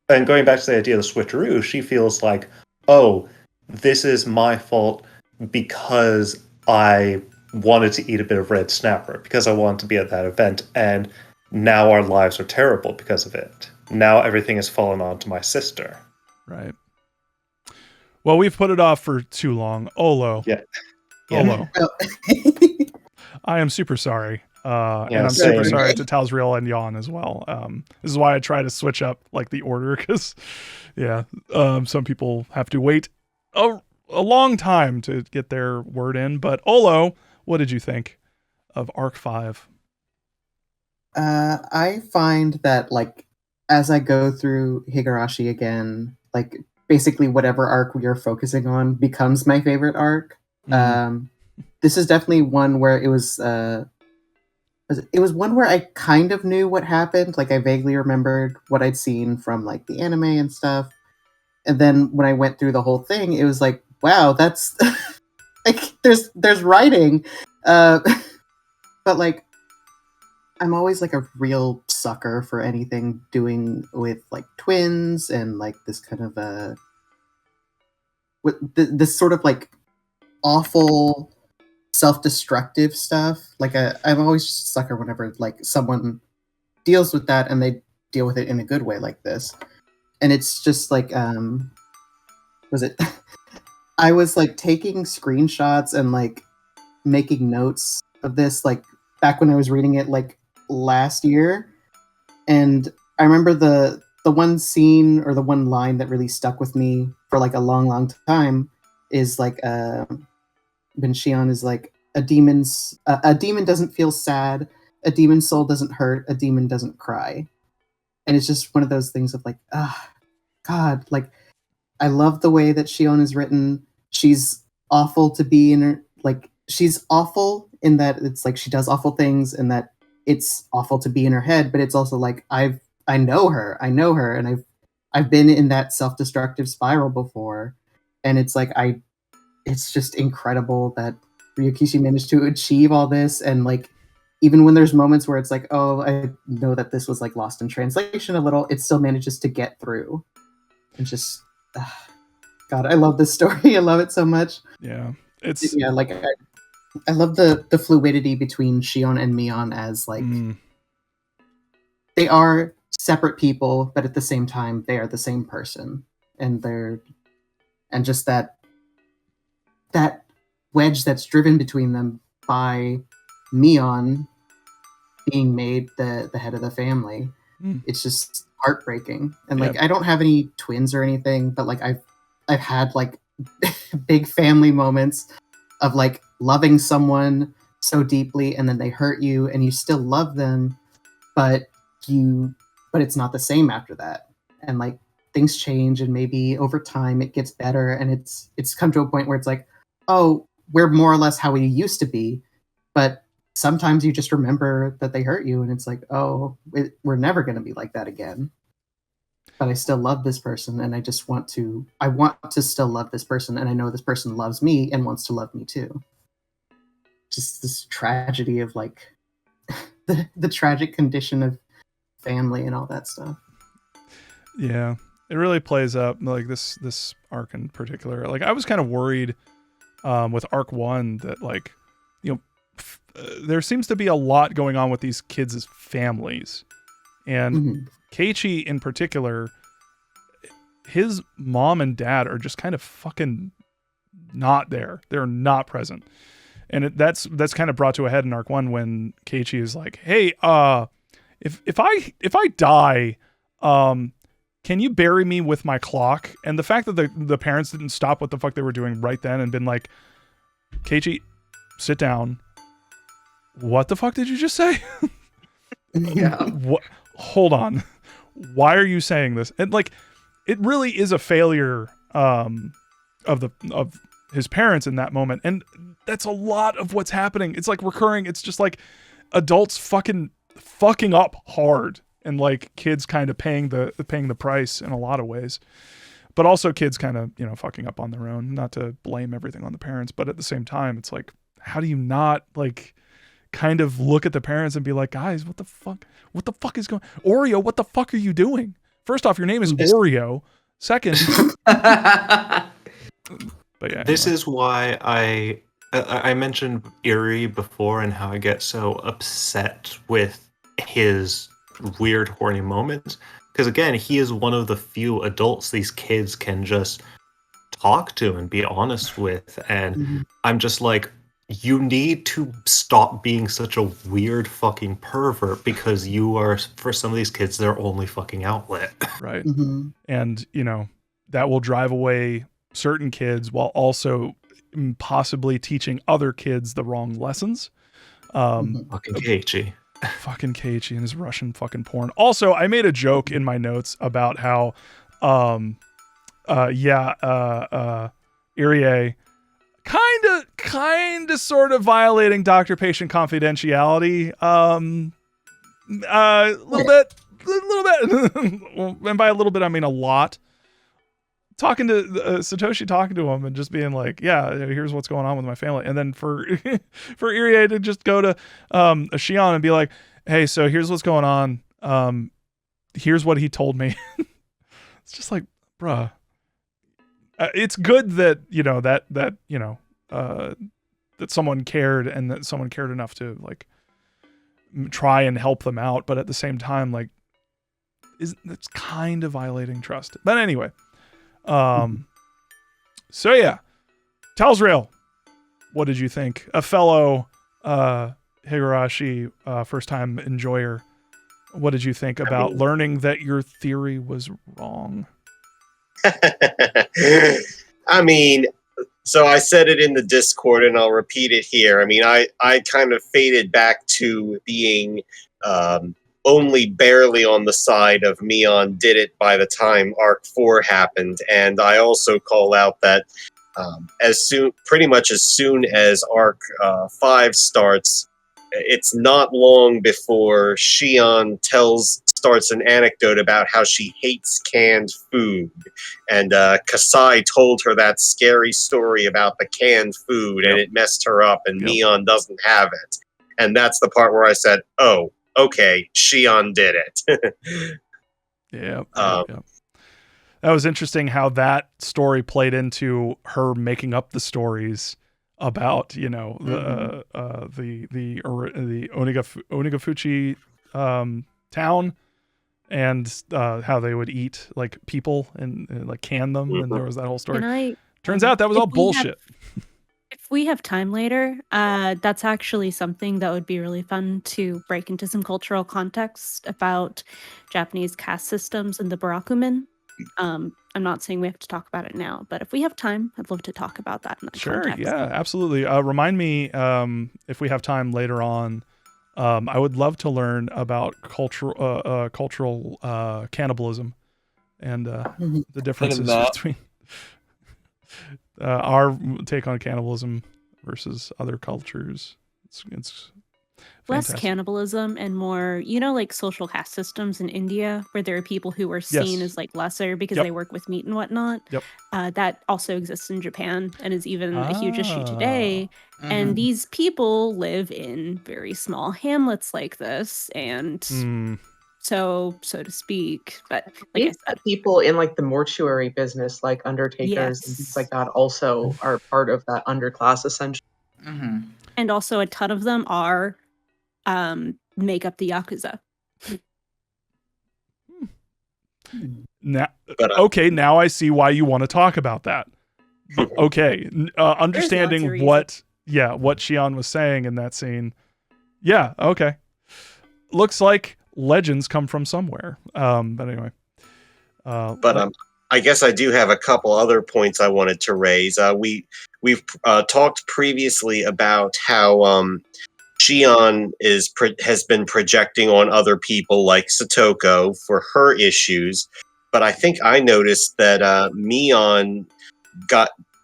and going back to the idea of the switcheroo, she feels like, oh, this is my fault because I wanted to eat a bit of red snapper, because I wanted to be at that event, and now our lives are terrible because of it. Now everything has fallen on to my sister. Right. Well, we've put it off for too long. Olo. Olo. I am super sorry. And I'm super sorry to Talsriel and Yon as well. This is why I try to switch up like the order, because some people have to wait a long time to get their word in. But Olo, what did you think of Arc 5? I find that like as I go through Higurashi again, like basically whatever arc we are focusing on becomes my favorite arc. This is definitely one where it was one where I kind of knew what happened. Like I vaguely remembered what I'd seen from like the anime and stuff. And then when I went through the whole thing, it was like, wow, that's like there's writing. But like I'm always like a real sucker for anything doing with like twins and like this kind of this sort of like awful self-destructive stuff. Like I'm always just a sucker whenever like someone deals with that and they deal with it in a good way like this. And it's just like was it I was like taking screenshots and like making notes of this like back when I was reading it like last year, and I remember the one scene or the one line that really stuck with me for like a long time is like when Shion is like a demon doesn't feel sad, a demon's soul doesn't hurt, a demon doesn't cry. And it's just one of those things of like, God, like I love the way that Shion is written. She's awful to be in her, like she's awful in that it's like she does awful things and that it's awful to be in her head, but it's also like I know her, and I've been in that self-destructive spiral before, and it's like it's just incredible that Ryukishi managed to achieve all this, and like even when there's moments where it's like, oh, I know that this was like lost in translation a little, it still manages to get through. And just God, I love this story. I love it so much. Yeah, like I love the fluidity between Shion and Mion as like they are separate people, but at the same time they are the same person, and just that wedge that's driven between them by Mion being made the head of the family. It's just heartbreaking. And like I don't have any twins or anything, but like I've had like big family moments of like loving someone so deeply and then they hurt you and you still love them, but it's not the same after that. And like things change and maybe over time it gets better, and it's come to a point where it's like, oh, we're more or less how we used to be, but sometimes you just remember that they hurt you and it's like, oh, we're never going to be like that again. But I still love this person, and I want to still love this person, and I know this person loves me and wants to love me too. Just this tragedy of like the tragic condition of family and all that stuff. Yeah, it really plays up like this arc in particular. Like I was kind of worried with Arc 1 that like, you know, there seems to be a lot going on with these kids' families, and Keiichi in particular, his mom and dad are just kind of fucking not there. They're not present. And that's kind of brought to a head in Arc 1 when Keiichi is like, hey, if I die, can you bury me with my clock? And the fact that the parents didn't stop what the fuck they were doing right then and been like, Keiichi, sit down. What the fuck did you just say? Yeah. What? Hold on. Why are you saying this? And like, it really is a failure of his parents in that moment, and that's a lot of what's happening. It's like recurring. It's just like adults fucking up hard, and like kids kind of paying the price in a lot of ways. But also kids kind of, you know, fucking up on their own. Not to blame everything on the parents, but at the same time, it's like, how do you not like kind of look at the parents and be like, guys, what the fuck is going on? Oreo, what the fuck are you doing? First off, your name is Oreo. Second, but yeah. This is why I mentioned Eerie before and how I get so upset with his weird horny moments. Because again, he is one of the few adults these kids can just talk to and be honest with. And I'm just like, you need to stop being such a weird fucking pervert, because you are, for some of these kids, their only fucking outlet. Right. And, you know, that will drive away certain kids while also possibly teaching other kids the wrong lessons. Fucking Keiichi. Fucking Keiichi and his Russian fucking porn. Also, I made a joke in my notes about how, Irie kind of sort of violating doctor-patient confidentiality. A little bit. And by a little bit, I mean a lot. Talking to Satoshi, talking to him and just being like, yeah, here's what's going on with my family. And then for Irie to just go to Shion and be like, hey, so here's what's going on. Here's what he told me. It's just like, bruh. It's good that, that someone cared and that someone cared enough to like try and help them out. But at the same time, like, it's kind of violating trust. But anyway. So yeah, Talsrail, what did you think? A fellow Higurashi first time enjoyer, what did you think about learning that your theory was wrong? I mean, so I said it in the Discord and I'll repeat it here. I mean, I kind of faded back to being only barely on the side of Mion did it by the time Arc 4 happened. And I also call out that pretty much as soon as Arc 5 starts, it's not long before Shion starts an anecdote about how she hates canned food. And Kasai told her that scary story about the canned food and it messed her up and Mion doesn't have it. And that's the part where I said, oh, okay, Shion did it. Yeah. That was interesting how that story played into her making up the stories about, the Onigafuchi town and how they would eat like people and like can them, and there was that whole story. Turns out that was all bullshit. If we have time later, that's actually something that would be really fun to break into some cultural context about Japanese caste systems and the Barakumin. I'm not saying we have to talk about it now, but if we have time, I'd love to talk about that in that context. Yeah, absolutely. Remind me if we have time later on. I would love to learn about cultural cannibalism and the differences between our take on cannibalism versus other cultures. It's less fantastic. Cannibalism and more, like social caste systems in India where there are people who are seen as like lesser because they work with meat and whatnot. That also exists in Japan and is even a huge issue today. And these people live in very small hamlets like this, and so to speak. But like I said, people in like the mortuary business, like undertakers and things like that, also are part of that underclass essentially. And also a ton of them are make up the Yakuza. Now, now I see why you want to talk about that. Okay, understanding what Shion was saying in that scene. Yeah, okay. Looks like legends come from somewhere. But anyway. I guess I do have a couple other points I wanted to raise. We've talked previously about how Shion has been projecting on other people like Satoko for her issues, but I think I noticed that Mion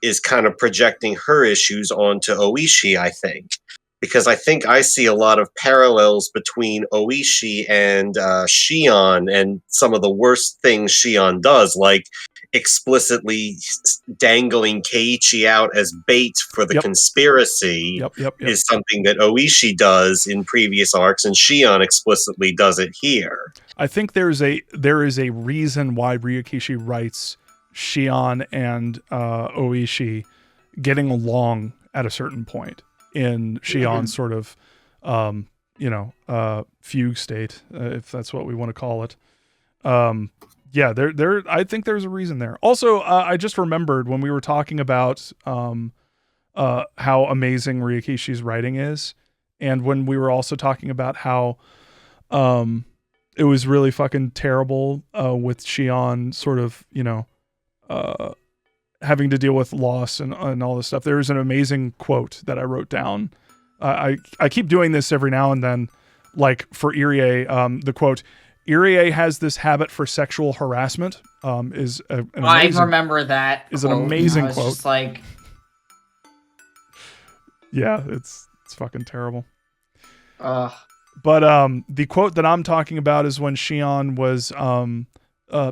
is kind of projecting her issues onto Oishi, I think. Because I think I see a lot of parallels between Oishi and Shion and some of the worst things Shion does, like explicitly dangling Keiichi out as bait for the conspiracy is something that Oishi does in previous arcs, and Shion explicitly does it here. I think there is a reason why Ryukishi writes Shion and Oishi getting along at a certain point in Shion's sort of, fugue state, if that's what we want to call it. I think there's a reason there. Also, I just remembered when we were talking about how amazing Ryukishi's writing is, and when we were also talking about how it was really fucking terrible with Shion sort of, having to deal with loss and all this stuff. There's an amazing quote that I wrote down I keep doing this every now and then, like for Irie, the quote, Irie has this habit for sexual harassment, is an amazing, I remember that is an quote, amazing and I was quote. just like, yeah, it's fucking terrible. ugh. But the quote that I'm talking about is when Shion was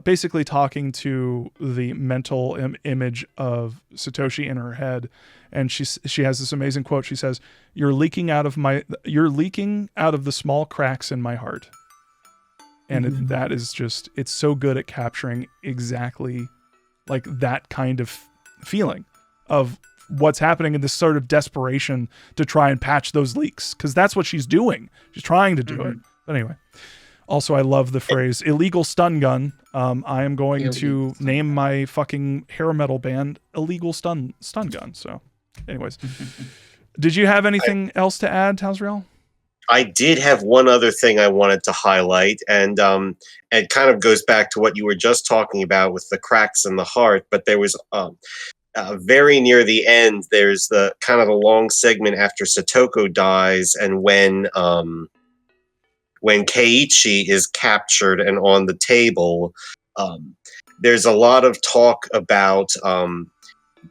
basically talking to the mental image of Satoshi in her head, and she has this amazing quote. She says, you're leaking out of the small cracks in my heart." And that is just, it's so good at capturing exactly like that kind of feeling of what's happening in this sort of desperation to try and patch those leaks, because that's what she's doing. She's trying to do it. But anyway, also I love the phrase illegal stun gun. I am going to name my fucking hair metal band Illegal Stun Gun. So anyways, did you have anything else to add, Tazriel? I did have one other thing I wanted to highlight, and it kind of goes back to what you were just talking about with the cracks in the heart. But there was very near the end, there's the kind of a long segment after Satoko dies, and when Keiichi is captured and on the table, there's a lot of talk about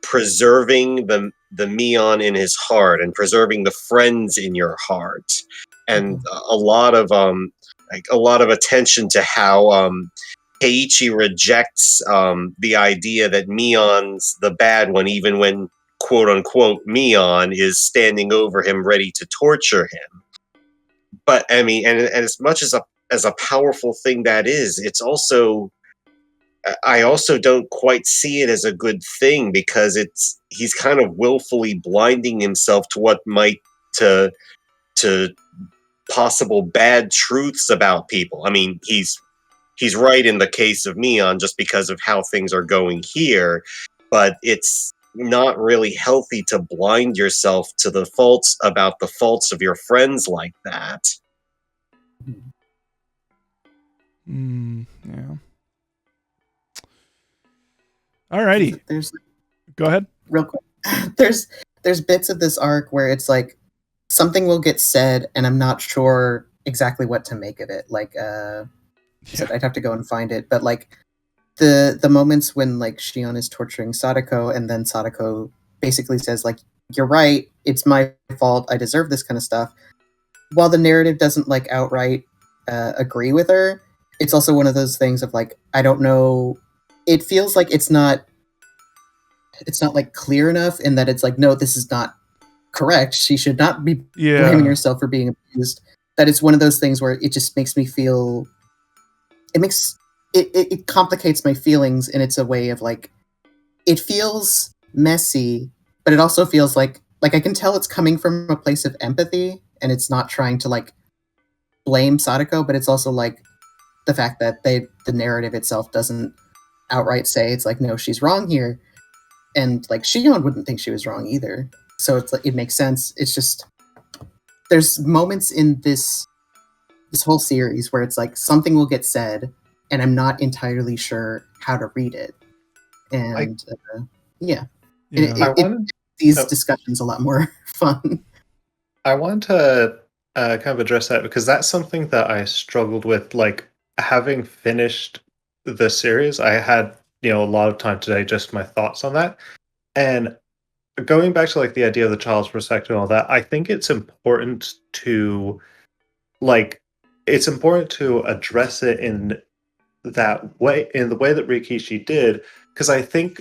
preserving the Mion in his heart and preserving the friends in your heart, and a lot of attention to how Keiichi rejects the idea that Mion's the bad one, even when quote unquote Mion is standing over him ready to torture him. But I mean, and as much as a powerful thing that is, it's also, I also don't quite see it as a good thing, because he's kind of willfully blinding himself to what might to possible bad truths about people. I mean, he's right in the case of Mion just because of how things are going here, but it's not really healthy to blind yourself to the faults of your friends like that. Yeah. Alrighty. Go ahead. Real quick. There's bits of this arc where it's like something will get said and I'm not sure exactly what to make of it. Like so I'd have to go and find it. But like the moments when like Shion is torturing Sadako and then Sadako basically says like, you're right, it's my fault, I deserve this kind of stuff. While the narrative doesn't like outright agree with her, it's also one of those things of like, I don't know, it feels like it's not like clear enough in that it's like, no, this is not correct. She should not be blaming herself for being abused. That it's one of those things where it just makes me feel, it complicates my feelings, and it's a way of like, it feels messy, but it also feels like I can tell it's coming from a place of empathy, and it's not trying to like blame Sadako, but it's also like the fact that the narrative itself doesn't outright say it's like, no, she's wrong here. And like Shion wouldn't think she was wrong either. So it's like, it makes sense. It's just, there's moments in this whole series where it's like something will get said and I'm not entirely sure how to read it. And these discussions a lot more fun. I want to kind of address that, because that's something that I struggled with. Like, having finished the series, I had a lot of time today, just my thoughts on that. And going back to like the idea of the child's perspective and all that, I think it's important to address it in that way, in the way that Rikishi did, because I think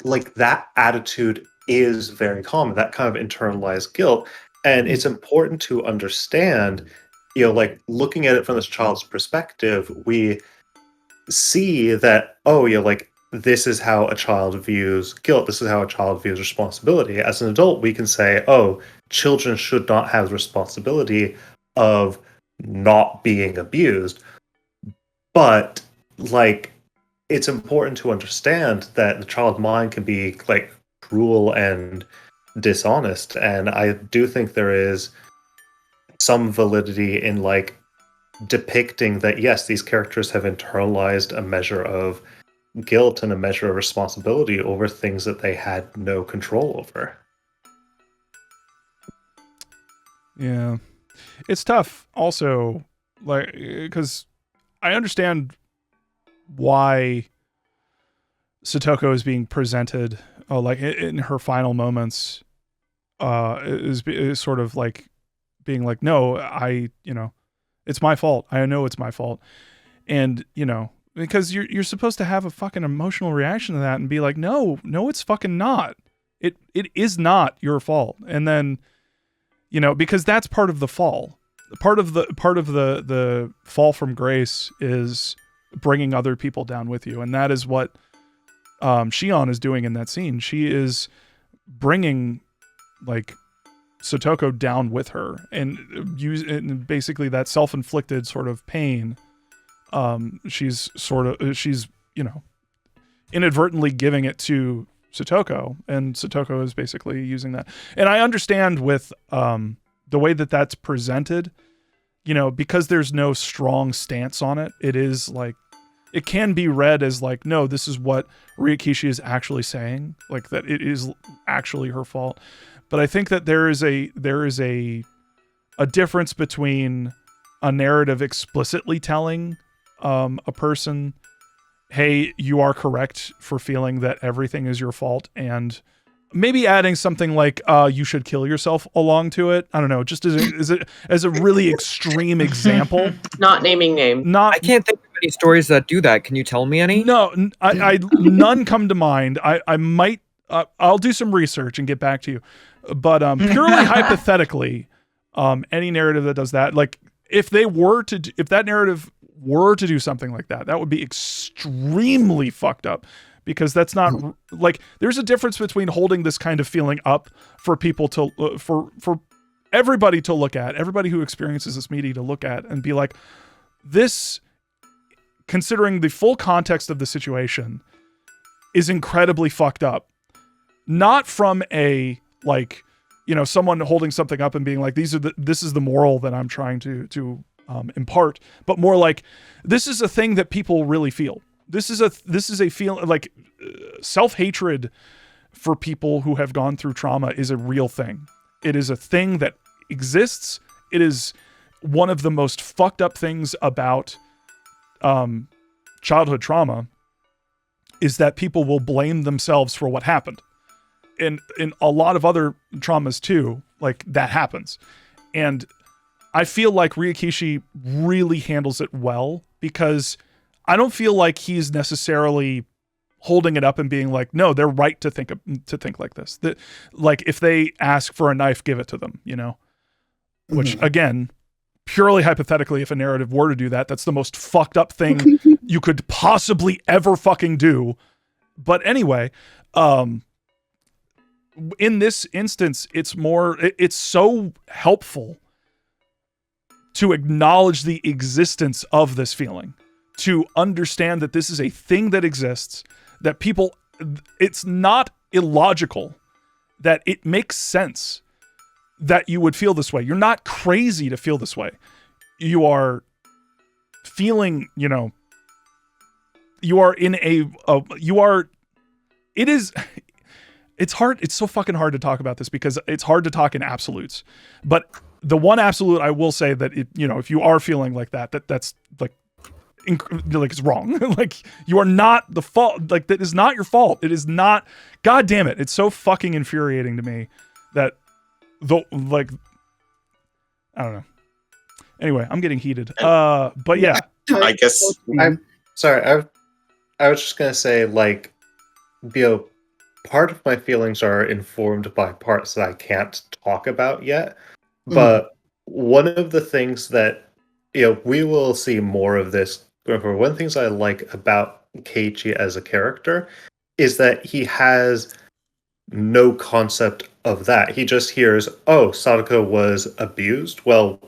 like that attitude is very common, that kind of internalized guilt. And it's important to understand, like looking at it from this child's perspective, we see that, like this is how a child views guilt, this is how a child views responsibility. As an adult, we can say, children should not have the responsibility of not being abused. But like, it's important to understand that the child mind can be like cruel and dishonest, and I do think there is some validity in like depicting that, yes, these characters have internalized a measure of guilt and a measure of responsibility over things that they had no control over. Yeah. It's tough also, like, because I understand why Satoko is being presented, like in her final moments, is sort of like being like, no, it's my fault. I know it's my fault. And, because you're supposed to have a fucking emotional reaction to that and be like, no, it's fucking not. It is not your fault. And then, because that's part of the fall. Part of the fall from grace is bringing other people down with you. And that is what Shion is doing in that scene. She is bringing like Satoko down with her and basically that self-inflicted sort of pain. She's inadvertently giving it to Satoko, and Satoko is basically using that. And I understand with the way that that's presented, because there's no strong stance on it. It is like, it can be read as like, no, this is what Ryukishi is actually saying, like that it is actually her fault. But I think that there is a difference between a narrative explicitly telling a person, hey, you are correct for feeling that everything is your fault, and maybe adding something like you should kill yourself along to it. I don't know, just as a really extreme example. Not naming names. I can't think of any stories that do that. Can you tell me any? No, I none come to mind. I might I'll do some research and get back to you. But purely hypothetically, any narrative that does that, like if that narrative were to do something like that, that would be extremely fucked up, because that's not like, there's a difference between holding this kind of feeling up for people to for everybody to look at, everybody who experiences this media to look at and be like, this, considering the full context of the situation, is incredibly fucked up. Not from a, like, someone holding something up and being like, this is the moral that I'm trying to impart, but more like, this is a thing that people really feel. This is a feel, like self-hatred for people who have gone through trauma is a real thing. It is a thing that exists. It is one of the most fucked up things about childhood trauma, is that people will blame themselves for what happened. And in a lot of other traumas too, like that happens. And I feel like Ryukishi really handles it well, because I don't feel like he's necessarily holding it up and being like, no, they're right to think like this. That, like, if they ask for a knife, give it to them, which again, purely hypothetically, if a narrative were to do that, that's the most fucked up thing you could possibly ever fucking do. But anyway, in this instance, it's so helpful to acknowledge the existence of this feeling, to understand that this is a thing that exists, that people, it's not illogical, that it makes sense that you would feel this way. You're not crazy to feel this way. You are feeling, you are in it's hard. It's so fucking hard to talk about this, because it's hard to talk in absolutes. But the one absolute I will say that, if you are feeling like that's like it's wrong. Like, you are not the fault. Like, that is not your fault. It is not. God damn it. It's so fucking infuriating to me that I don't know. Anyway, I'm getting heated. But yeah. I guess. I'm sorry. I was just gonna say, like, part of my feelings are informed by parts that I can't talk about yet. But one of the things that, we will see more of this going forward. One of the things I like about Keiichi as a character is that he has no concept of that. He just hears, oh, Sadako was abused. Well,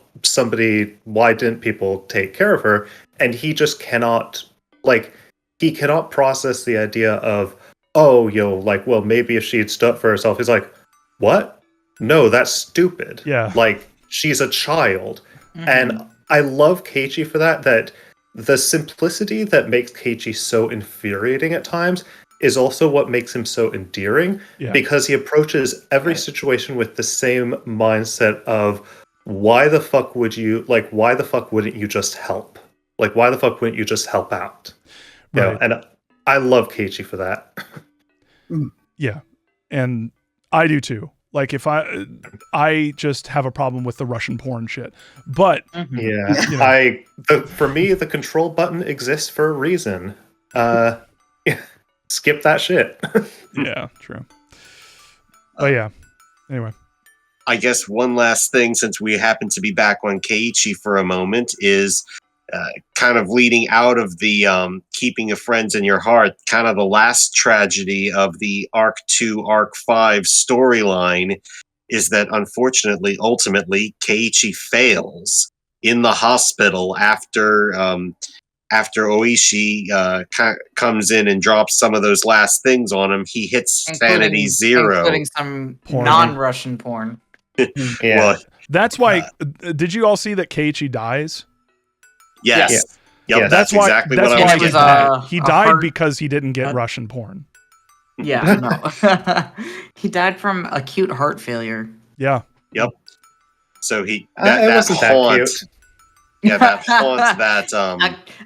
why didn't people take care of her? And he just cannot process the idea of, oh, well, maybe if she had stood up for herself. He's like, what? No, that's stupid. Yeah. Like, she's a child. And I love Keiichi for that the simplicity that makes Keiichi so infuriating at times is also what makes him so endearing, because he approaches every situation with the same mindset of, why the fuck would you why the fuck wouldn't you just help? Like, why the fuck wouldn't you just help out? You know, Right. and I love Keiichi for that. Yeah, and I do too. Like, if I just have a problem with the Russian porn shit, but Yeah, you know. for me, the control button exists for a reason. Skip that shit. Yeah, true. But yeah, anyway. I guess one last thing, since we happen to be back on Keiichi for a moment, is kind of leading out of the keeping of friends in your heart, kind of the last tragedy of the Arc 2, Arc 5 storyline is that, unfortunately, ultimately, Keiichi fails in the hospital after Oishi comes in and drops some of those last things on him. He hits sanity 0. Including some Porn. non-Russian porn. Yeah. Well, That's why. Did you all see that Keiichi dies? yes. Yeah. Yep, Yeah. that's why. exactly That's what I why was he was, getting at. died. He a died heart- because he didn't get Russian porn. Yeah, no. He died from acute heart failure. Yeah. Yep. So It wasn't that cute. Yeah, that haunts that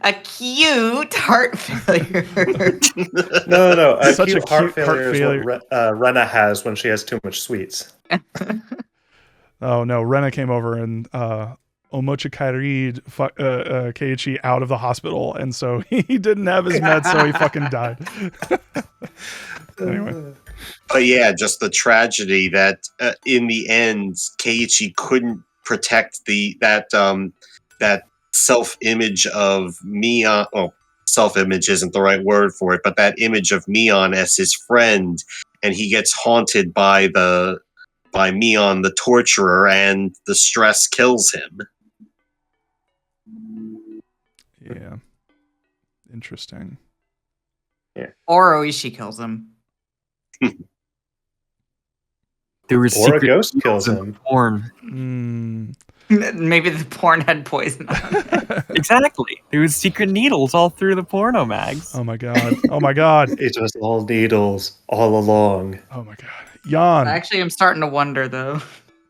A cute heart failure. No. Such a Acute heart cute heart failure is failure. what Rena has when she has too much sweets. Oh no, Rena came over and Omochi carried Keiichi out of the hospital, and so he didn't have his meds, so he fucking died. Anyway. But yeah, just the tragedy that in the end, Keiichi couldn't protect that self-image of Mion. Oh, self-image isn't the right word for it, but that image of Mion as his friend, and he gets haunted by Mion, the torturer, and the stress kills him. Yeah. Interesting. Or Oishi kills him. There was Or a secret ghost needles kills in him. Mm. Maybe the porn had poison on it. Exactly. There was secret needles all through the porno mags. Oh my god. Oh my god. It was all needles all along. Oh my god. Jan. Actually, I'm starting to wonder, though.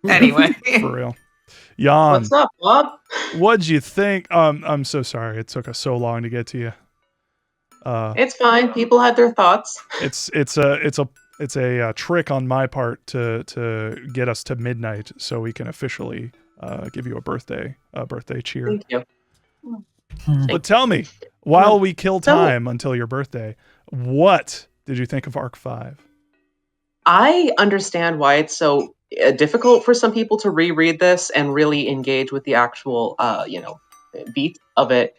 Anyway. For real. Jan. What's up, Bob? What'd you think? I'm so sorry it took us so long to get to you. It's fine. People had their thoughts. It's a trick on my part to get us to midnight so we can officially give you a birthday cheer. Thank you. But tell me, while we kill time until your birthday, what did you think of Arc 5? I understand why it's so difficult for some people to reread this and really engage with the actual, beat of it.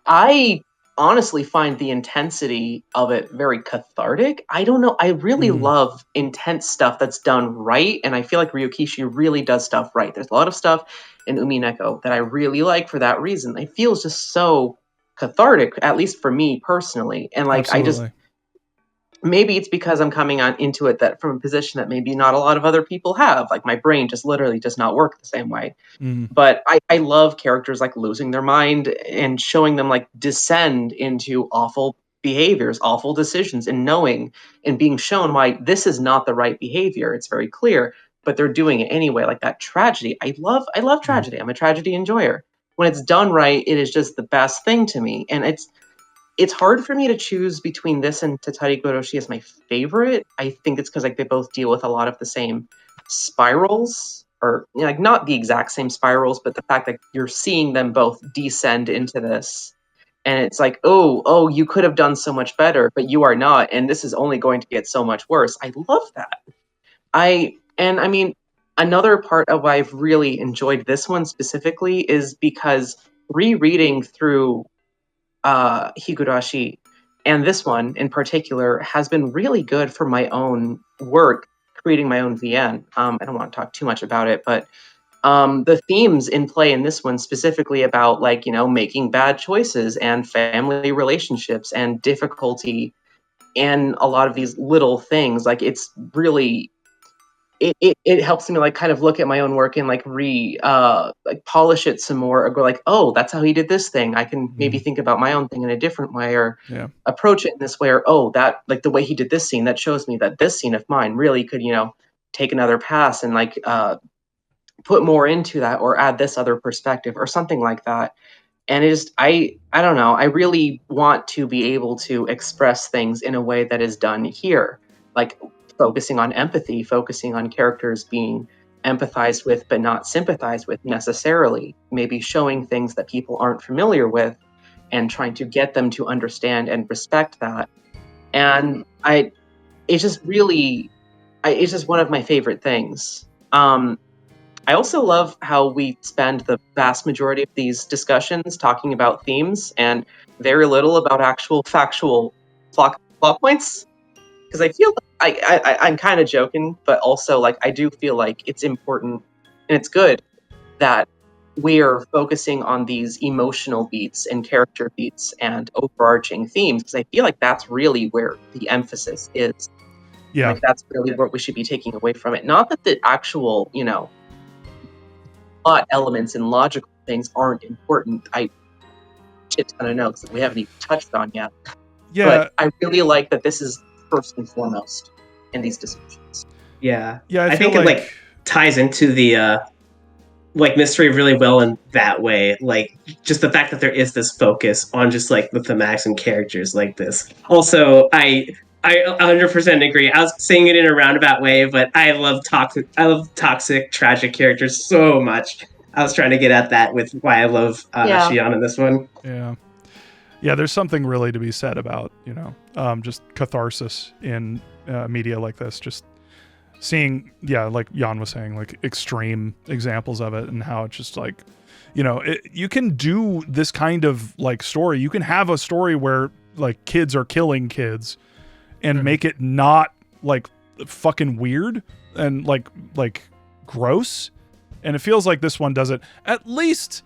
I honestly find the intensity of it very cathartic. I don't know. I really love intense stuff that's done right, and I feel like Ryokishi really does stuff right. There's a lot of stuff in Umineko that I really like for that reason. It feels just so cathartic, at least for me personally. And like Absolutely. maybe it's because I'm coming on into it that from a position that maybe not a lot of other people have. Like my brain just literally does not work the same way. But I love characters like losing their mind and showing them like descend into awful behaviors, awful decisions, and knowing and being shown why this is not the right behavior. It's very clear, but they're doing it anyway. Like that tragedy. I love tragedy. I'm a tragedy enjoyer. When it's done right, it is just the best thing to me. And it's hard for me to choose between this and Tatari Goroshi as my favorite. I think it's because like they both deal with a lot of the same spirals, or like not the exact same spirals, but the fact that you're seeing them both descend into this, and it's like, oh, you could have done so much better, but you are not, and this is only going to get so much worse. I love that. I mean, another part of why I've really enjoyed this one specifically is because rereading through Higurashi, and this one in particular has been really good for my own work, creating my own VN. I don't want to talk too much about it, but the themes in play in this one specifically about like, making bad choices and family relationships and difficulty and a lot of these little things. Like it's really it helps me like kind of look at my own work and like like polish it some more, or go like, oh, that's how he did this thing. I can maybe think about my own thing in a different way, or approach it in this way, or oh, that like the way he did this scene, that shows me that this scene of mine really could, take another pass and like put more into that or add this other perspective or something like that. And it just I don't know, I really want to be able to express things in a way that is done here, like focusing on empathy, focusing on characters being empathized with but not sympathized with necessarily, maybe showing things that people aren't familiar with and trying to get them to understand and respect that. And it's just really it's just one of my favorite things. I also love how we spend the vast majority of these discussions talking about themes and very little about actual factual plot points. Because I feel like I'm kind of joking, but also like I do feel like it's important and it's good that we are focusing on these emotional beats and character beats and overarching themes, because I feel like that's really where the emphasis is. Yeah. Like that's really what we should be taking away from it. Not that the actual, plot elements and logical things aren't important. I shit ton of notes that we haven't even touched on yet. Yeah. But I really like that this is first and foremost in these discussions. Yeah. Yeah, I think it like ties into the mystery really well in that way. Like just the fact that there is this focus on just like the thematics and characters like this. Also, I 100% agree. I was saying it in a roundabout way, but I love toxic, tragic characters so much. I was trying to get at that with why I love Shion in this one. Yeah. Yeah, there's something really to be said about, just catharsis in media like this. Just seeing, like Jan was saying, like extreme examples of it and how it's just like, you can do this kind of like story. You can have a story where like kids are killing kids and make it not like fucking weird and like gross. And it feels like this one does it. At least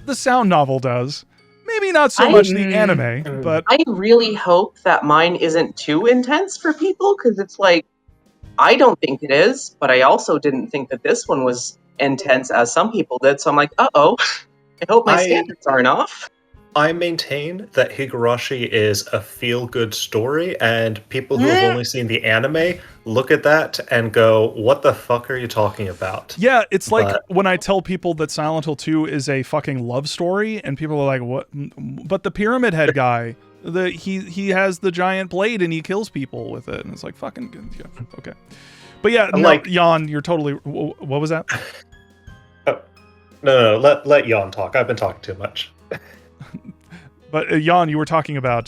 the sound novel does. Maybe not so much the anime, but I really hope that mine isn't too intense for people, because it's like, I don't think it is, but I also didn't think that this one was intense as some people did. So I'm like, uh-oh, I hope my standards aren't off. I maintain that Higurashi is a feel-good story, and people who have only seen the anime look at that and go, what the fuck are you talking about? Yeah, it's like when I tell people that Silent Hill 2 is a fucking love story, and people are like, what? But the Pyramid Head guy, he has the giant blade and he kills people with it, and it's like, fucking good. Yeah, okay. But yeah, Jan, you're totally, what was that? No, let Jan talk. I've been talking too much. But Jan, you were talking about,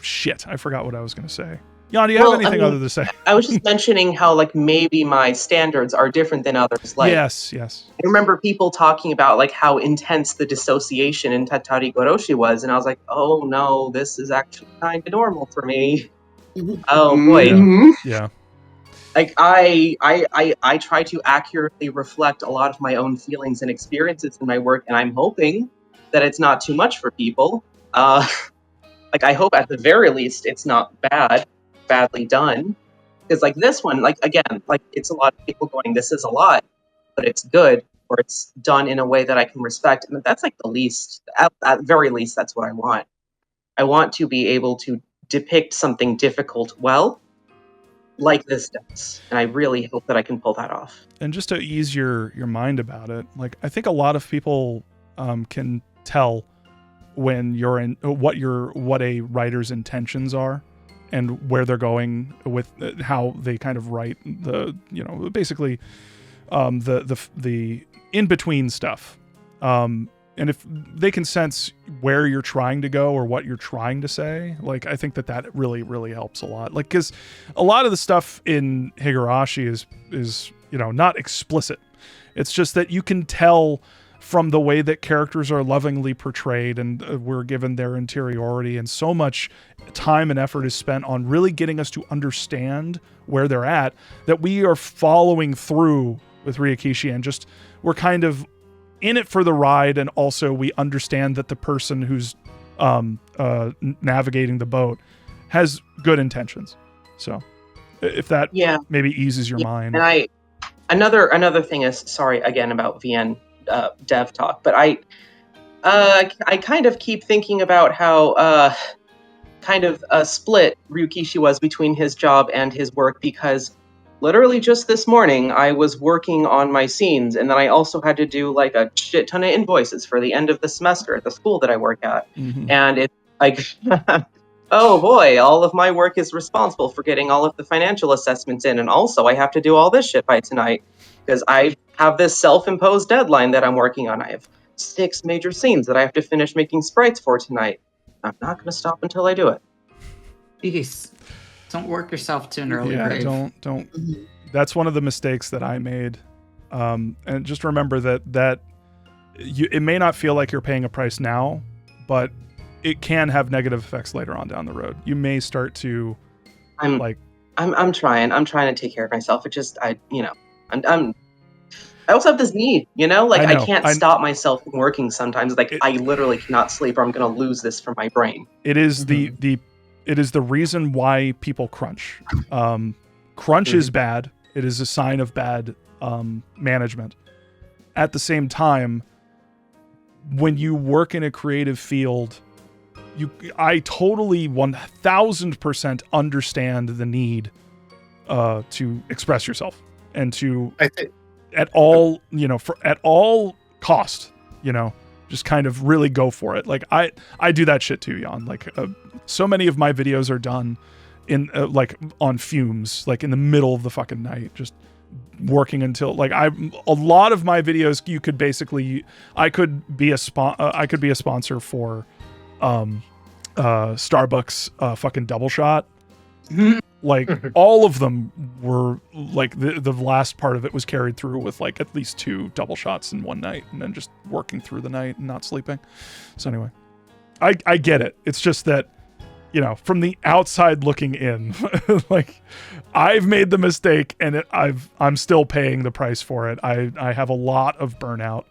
shit, I forgot what I was going to say. Jan, do you have anything other to say? I was just mentioning how like maybe my standards are different than others. Like, yes. I remember people talking about like how intense the dissociation in Tatari Goroshi was, and I was like, oh no, this is actually kind of normal for me. Oh boy. Yeah. Like I try to accurately reflect a lot of my own feelings and experiences in my work, and I'm hoping that it's not too much for people. Like I hope at the very least it's not badly done. Because like this one, like again, like it's a lot of people going, this is a lot, but it's good, or it's done in a way that I can respect. And that's like the least, at very least, that's what I want. I want to be able to depict something difficult well, like this does, and I really hope that I can pull that off. And just to ease your mind about it, like I think a lot of people can tell when you're in what a writer's intentions are and where they're going with how they kind of write the basically the in between stuff. And if they can sense where you're trying to go or what you're trying to say, like, I think that really, really helps a lot. Like, because a lot of the stuff in Higurashi is not explicit. It's just that you can tell from the way that characters are lovingly portrayed and we're given their interiority, and so much time and effort is spent on really getting us to understand where they're at, that we are following through with Ryakishi, and just we're kind of in it for the ride, and also we understand that the person who's navigating the boat has good intentions. So if that maybe eases your mind. And another thing is, sorry again about VN dev talk, but I kind of keep thinking about how kind of split Ryukishi was between his job and his work, because literally just this morning, I was working on my scenes, and then I also had to do like a shit ton of invoices for the end of the semester at the school that I work at. Mhm. And it's like, oh boy, all of my work is responsible for getting all of the financial assessments in, and also I have to do all this shit by tonight because I have this self-imposed deadline that I'm working on. I have 6 major scenes that I have to finish making sprites for tonight. I'm not going to stop until I do it. Jeez. Don't work yourself to an early Yeah, grave. don't. That's one of the mistakes that I made. And just remember that it may not feel like you're paying a price now, but it can have negative effects later on down the road. You may start to I'm trying to take care of myself. It just I also have this need, like I I know. can't stop myself from working sometimes. Like I literally cannot sleep or I'm gonna lose this from my brain. It is it is the reason why people crunch. Crunch is bad. It is a sign of bad management. At the same time, when you work in a creative field, I totally 1000% understand the need to express yourself and to at all cost, just kind of really go for it. Like I do that shit too, Jan. Like so many of my videos are done in like on fumes, like in the middle of the fucking night, just working until like a lot of my videos you could basically I could be a sponsor for Starbucks fucking double shot. Like all of them were like the last part of it was carried through with like at least 2 double shots in one night and then just working through the night and not sleeping. So anyway, I get it. It's just that, from the outside looking in, like I've made the mistake and I'm still paying the price for it. I have a lot of burnout,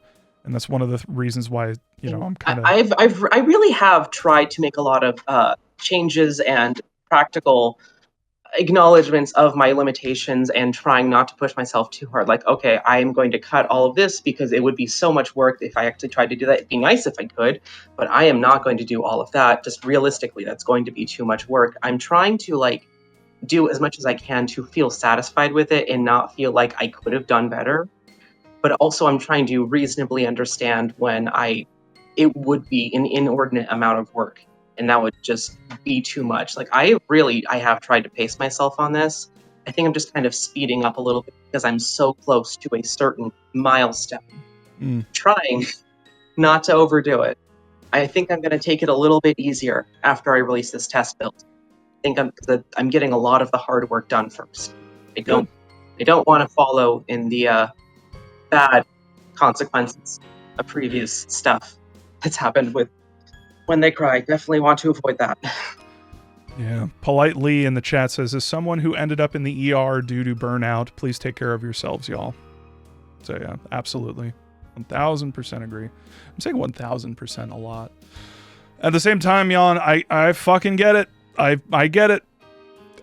and that's one of the reasons why, I'm kind of I really have tried to make a lot of changes and practical acknowledgments of my limitations and trying not to push myself too hard. Like, okay, I am going to cut all of this because it would be so much work if I actually tried to do that. It'd be nice if I could, but I am not going to do all of that. Just realistically, that's going to be too much work. I'm trying to do as much as I can to feel satisfied with it and not feel like I could have done better. But also I'm trying to reasonably understand when it would be an inordinate amount of work. And that would just be too much. Like I have tried to pace myself on this. I think I'm just kind of speeding up a little bit because I'm so close to a certain milestone. Trying not to overdo it. I think I'm going to take it a little bit easier after I release this test build. I think I'm getting a lot of the hard work done first. I don't want to follow in the bad consequences of previous stuff that's happened with When They Cry. Definitely want to avoid that. Yeah. Polite Lee in the chat says, as someone who ended up in the ER due to burnout, please take care of yourselves, y'all. So yeah, absolutely. 1000% agree. I'm saying 1000% a lot. At the same time, Jan, I fucking get it. I get it.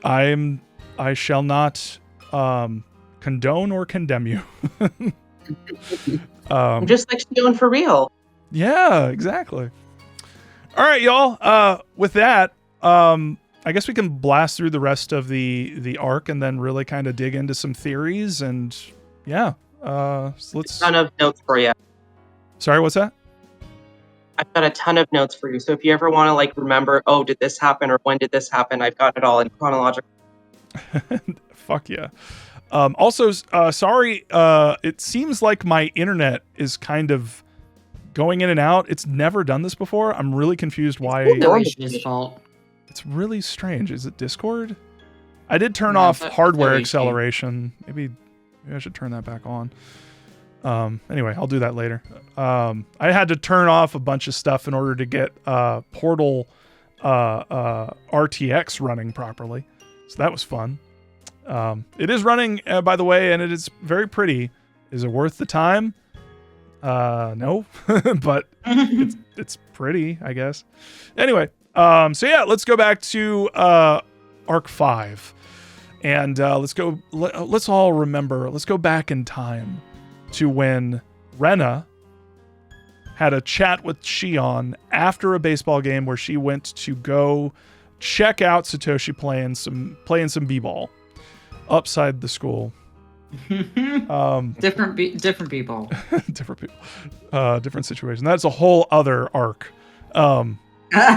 I shall not condone or condemn you. I'm just like Shion for real. Yeah, exactly. All right, y'all. With that, I guess we can blast through the rest of the arc and then really kind of dig into some theories and yeah. So let's. A ton of notes for you. Sorry, what's that? I've got a ton of notes for you. So if you ever want to remember, oh, did this happen or when did this happen? I've got it all in chronological. Fuck yeah. Also, sorry. It seems like my internet is kind of going in and out. It's never done this before. I'm really confused why. It's fault. It's really strange. Is it Discord? I did turn off hardware acceleration. Maybe I should turn that back on. Anyway, I'll do that later. I had to turn off a bunch of stuff in order to get Portal RTX running properly. So that was fun. It is running, by the way, and it is very pretty. Is it worth the time? No, but it's pretty, I guess. Anyway, so yeah, let's go back to Arc 5. And let's all remember, let's go back in time to when Rena had a chat with Shion after a baseball game where she went to go check out Satoshi playing some b-ball. upside the school. Different people. Different people. Different situation. That's a whole other arc. One of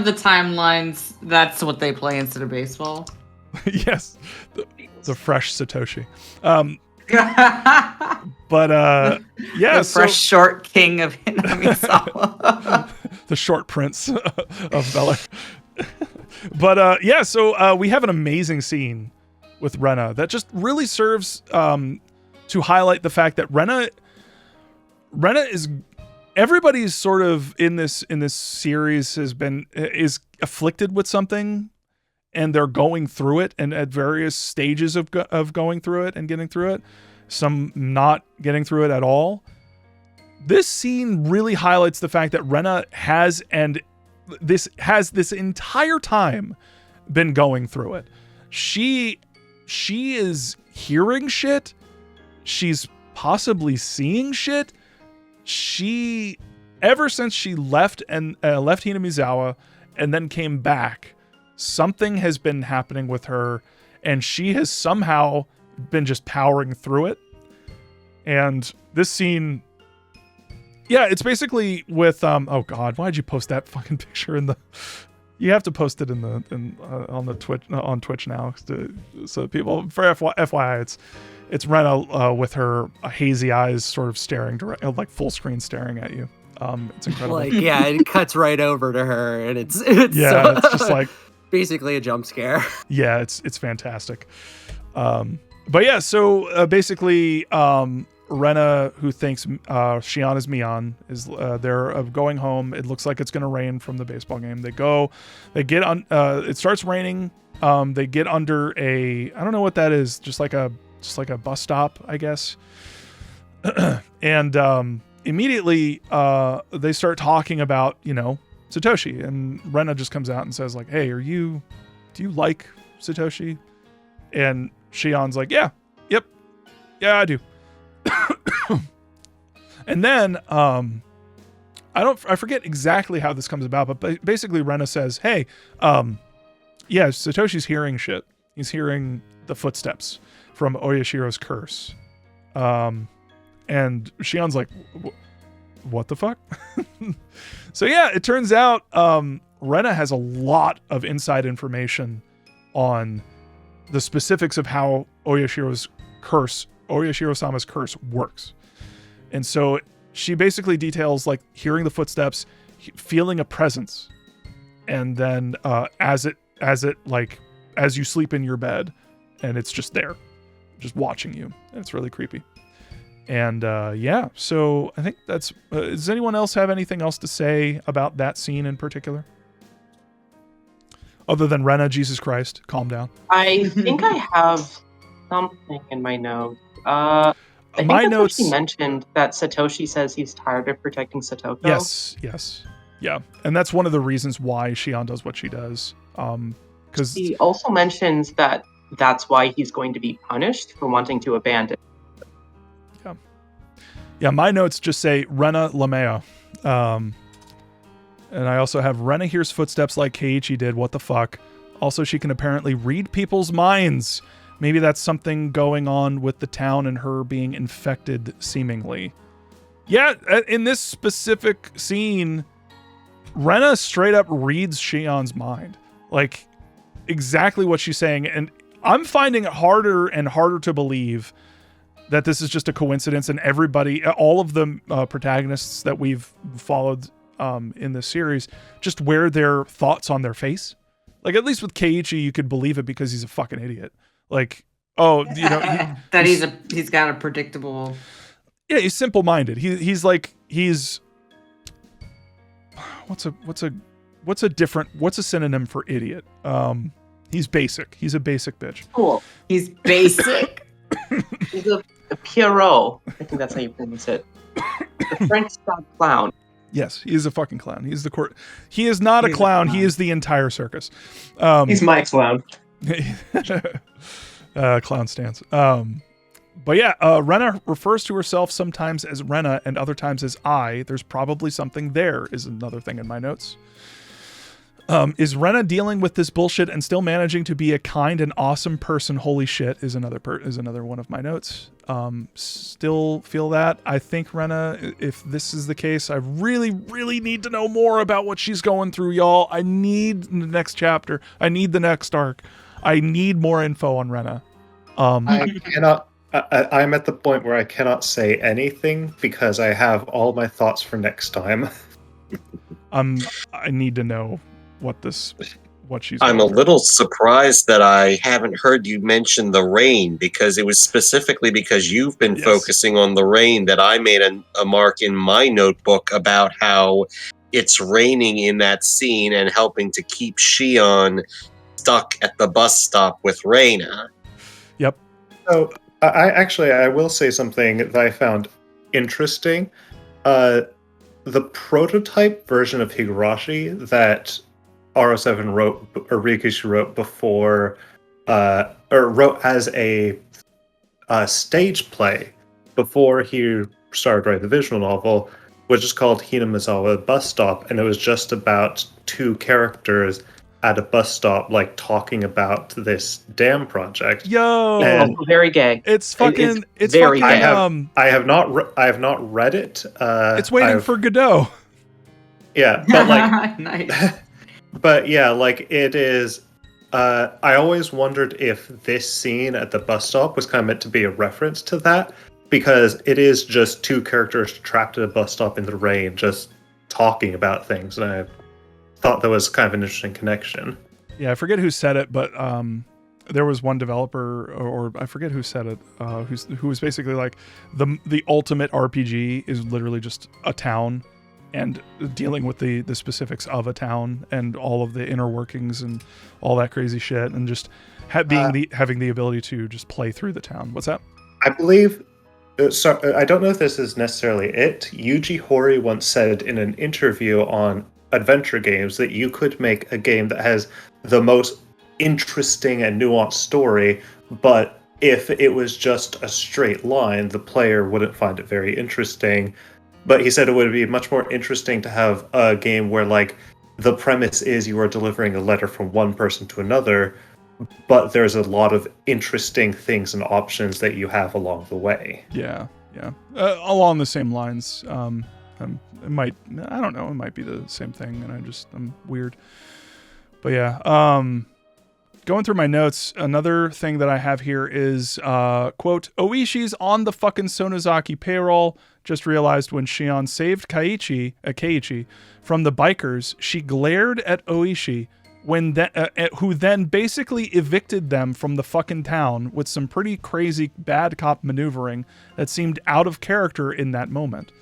the timelines, that's what they play instead of baseball. Yes. The fresh Satoshi. But yeah, the fresh short king of Hinamizawa. The short prince of Bel Air. But yeah, so we have an amazing scene with Rena that just really serves to highlight the fact that Rena is, everybody's sort of in this series is afflicted with something, and they're going through it, and at various stages of going through it and getting through it. Some not getting through it at all. This scene really highlights the fact that Rena has this entire time been going through it. She is hearing shit. She's possibly seeing shit. Ever since she left Hinamizawa and then came back, something has been happening with her, and she has somehow been just powering through it. And this scene, yeah, it's basically with oh god, why'd you post that fucking picture in the? You have to post it on the Twitch now, so people, for FYI, it's Rena with her hazy eyes, sort of staring like full screen staring at you. It's incredible. Like, yeah, it cuts right over to her, and it's yeah, it's just like basically a jump scare. Yeah, it's fantastic. But yeah, so basically, Rena, who thinks Shion is Mion, is they're going home. It looks like it's going to rain from the baseball game. They get on. It starts raining. They get under I don't know what that is. Just like a bus stop, I guess. And immediately they start talking about Satoshi, and Rena just comes out and says like, "Hey, do you like Satoshi?" And Shion's like, yeah, I do. And then, I forget exactly how this comes about, but basically Rena says, hey, yeah, Satoshi's hearing shit. He's hearing the footsteps from Oyashiro's curse. And Shion's like, what the fuck? So yeah, it turns out, Rena has a lot of inside information on the specifics of how Oyashiro-sama's curse works. And so she basically details like hearing the footsteps, feeling a presence, and then as you sleep in your bed, and it's just there, just watching you, and it's really creepy. And yeah, so I think that's. Does anyone else have anything else to say about that scene in particular? Other than Rena, Jesus Christ, calm down. I think I have something in my notes. I think my that's notes. What she mentioned that Satoshi says he's tired of protecting Satoko. Yes, yeah, and that's one of the reasons why Shion does what she does. Because he also mentions that that's why he's going to be punished for wanting to abandon. Yeah. My notes just say Rena Lamea. And I also have Rena hears footsteps like Keiichi did. What the fuck? Also, she can apparently read people's minds. Maybe that's something going on with the town and her being infected, seemingly. Yeah, in this specific scene, Rena straight up reads Shion's mind. Like, exactly what she's saying. And I'm finding it harder and harder to believe that this is just a coincidence, and all of the protagonists that we've followed in this series just wear their thoughts on their face. Like, at least with Keiichi, you could believe it because he's a fucking idiot. Like, that he's got a predictable. Yeah, he's simple-minded. He's what's a synonym for idiot? He's basic. He's a basic bitch. Cool. He's basic. He's a Pierrot. I think that's how you pronounce it. The French style clown. Yes, he is a fucking clown. He is not a clown. He is the entire circus. He's my clown. Clown stance. But yeah, Rena refers to herself sometimes as Rena and other times as I. There's probably something there, is another thing in my notes. Is Rena dealing with this bullshit and still managing to be a kind and awesome person? Holy shit is another one of my notes. Still feel that. I think Rena, if this is the case, I really, really need to know more about what she's going through, y'all. I need the next chapter. I need the next arc. I need more info on Rena. I cannot. I'm at the point where I cannot say anything because I have all my thoughts for next time. I need to know what she's. I'm a little surprised that I haven't heard you mention the rain, because it was specifically because you've been focusing on the rain that I made a mark in my notebook about how it's raining in that scene and helping to keep Shion stuck at the bus stop with Reina. Yep. So I will say something that I found interesting. The prototype version of Higurashi that R07 wrote, or Meakashi wrote before, or wrote as a stage play before he started writing the visual novel, was just called Hinamizawa Bus Stop, and it was just about two characters at a bus stop, like talking about this dam project. Yo, and very gay. It's fucking. It's very fucking. I have not read it. It's waiting for Godot. Yeah, but like, nice. but yeah, like it is. I always wondered if this scene at the bus stop was kind of meant to be a reference to that, because it is just two characters trapped at a bus stop in the rain, just talking about things, and I thought that was kind of an interesting connection. Yeah, I forget who said it, but there was one developer, or I forget who said it, who was basically like the ultimate RPG is literally just a town and dealing with the specifics of a town and all of the inner workings and all that crazy shit, and just having the ability to just play through the town. What's that? I believe. So I don't know if this is necessarily it. Yuji Horii once said in an interview on adventure games that you could make a game that has the most interesting and nuanced story, but if it was just a straight line, the player wouldn't find it very interesting. But he said it would be much more interesting to have a game where, like, the premise is you are delivering a letter from one person to another, but there's a lot of interesting things and options that you have along the way. Yeah. Along the same lines. It might, I don't know, it might be the same thing, and I'm weird. But yeah, going through my notes, another thing that I have here is, quote, Oishi's on the fucking Sonozaki payroll. Just realized when Shion saved Keiichi from the bikers, she glared at Oishi, who then basically evicted them from the fucking town with some pretty crazy bad cop maneuvering that seemed out of character in that moment.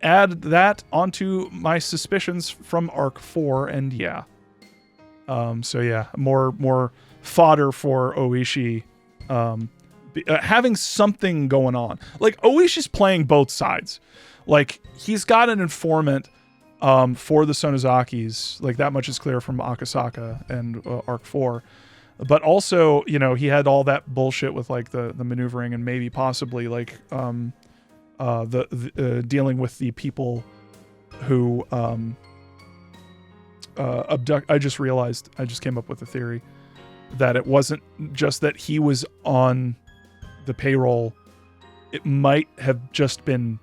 Add that onto my suspicions from Arc 4, and yeah. So yeah, more fodder for Oishi, having something going on. Like, Oishi's playing both sides. Like, he's got an informant for the Sonozakis. Like, that much is clear from Akasaka and Arc 4. But also, you know, he had all that bullshit with, like, the maneuvering and maybe possibly, like, dealing with the people who abduct. I just came up with a theory that it wasn't just that he was on the payroll. It might have just been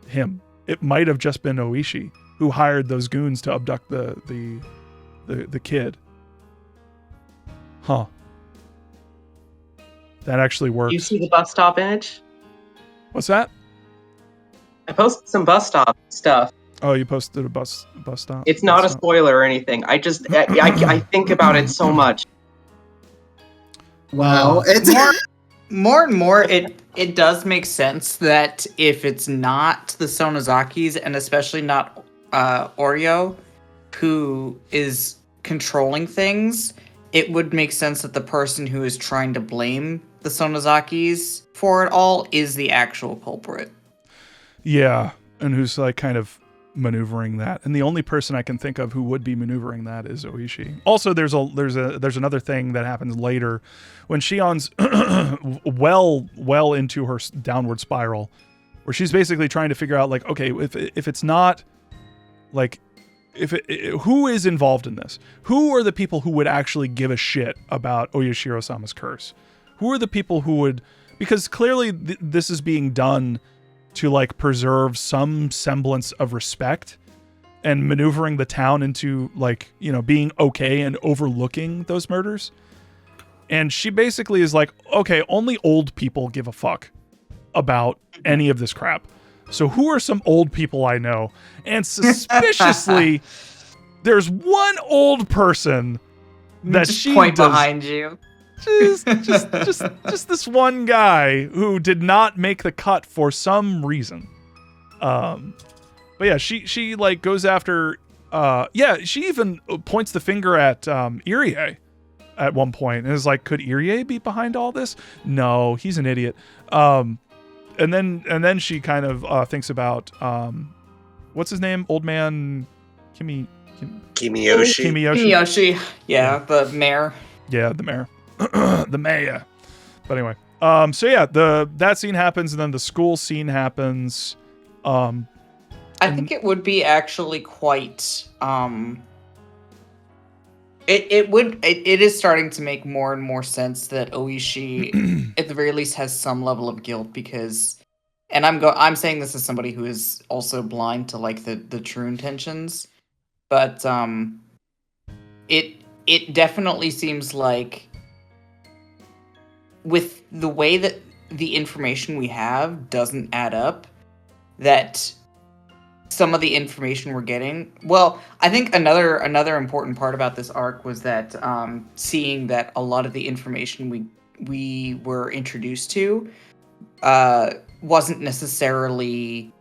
him. It might have just been Oishi who hired those goons to abduct the kid. Huh. That actually works. You see the bus stop image? What's that? I posted some bus stop stuff. Oh, you posted a bus stop. It's not a spoiler or anything. I think about it so much. Wow. It's more and more it does make sense that if it's not the Sonozakis, and especially not Oreo, who is controlling things, it would make sense that the person who is trying to blame the Sonozakis for it all is the actual culprit. Yeah, and who's like kind of maneuvering that. And the only person I can think of who would be maneuvering that is Oishi. Also, there's another thing that happens later when Shion's well into her downward spiral, where she's basically trying to figure out, like, okay, if it's not like who is involved in this? Who are the people who would actually give a shit about Oyashiro-sama's curse? Who are the people who would, because clearly this is being done to like preserve some semblance of respect and maneuvering the town into like, you know, being okay and overlooking those murders. And she basically is like, okay, only old people give a fuck about any of this crap. So who are some old people I know? And suspiciously, there's one old person that Just she point does, behind you. just this one guy who did not make the cut for some reason. But yeah, she like goes after. She even points the finger at Irie at one point and is like, could Irie be behind all this? No, he's an idiot. And then she kind of thinks about what's his name? Old man Kimiyoshi. Yeah, the mayor. Yeah, the mayor. The mayor. But anyway. So yeah, that scene happens and then the school scene happens. I think it would be actually quite it is starting to make more and more sense that Oishi at the very least has some level of guilt because, and I'm saying this as somebody who is also blind to like the true intentions, but it definitely seems like with the way that the information we have doesn't add up, that some of the information we're getting. Well, I think another important part about this arc was that seeing that a lot of the information we were introduced to wasn't necessarily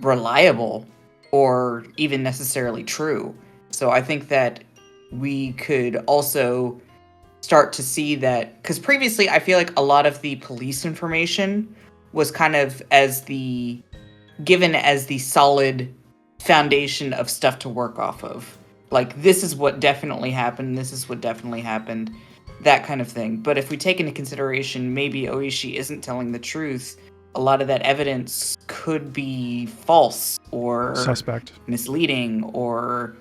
reliable or even necessarily true. So I think that we could also start to see that, because previously I feel like a lot of the police information was kind of given as the solid foundation of stuff to work off of. Like, this is what definitely happened, this is what definitely happened, that kind of thing. But if we take into consideration maybe Oishi isn't telling the truth, a lot of that evidence could be false or suspect, misleading, or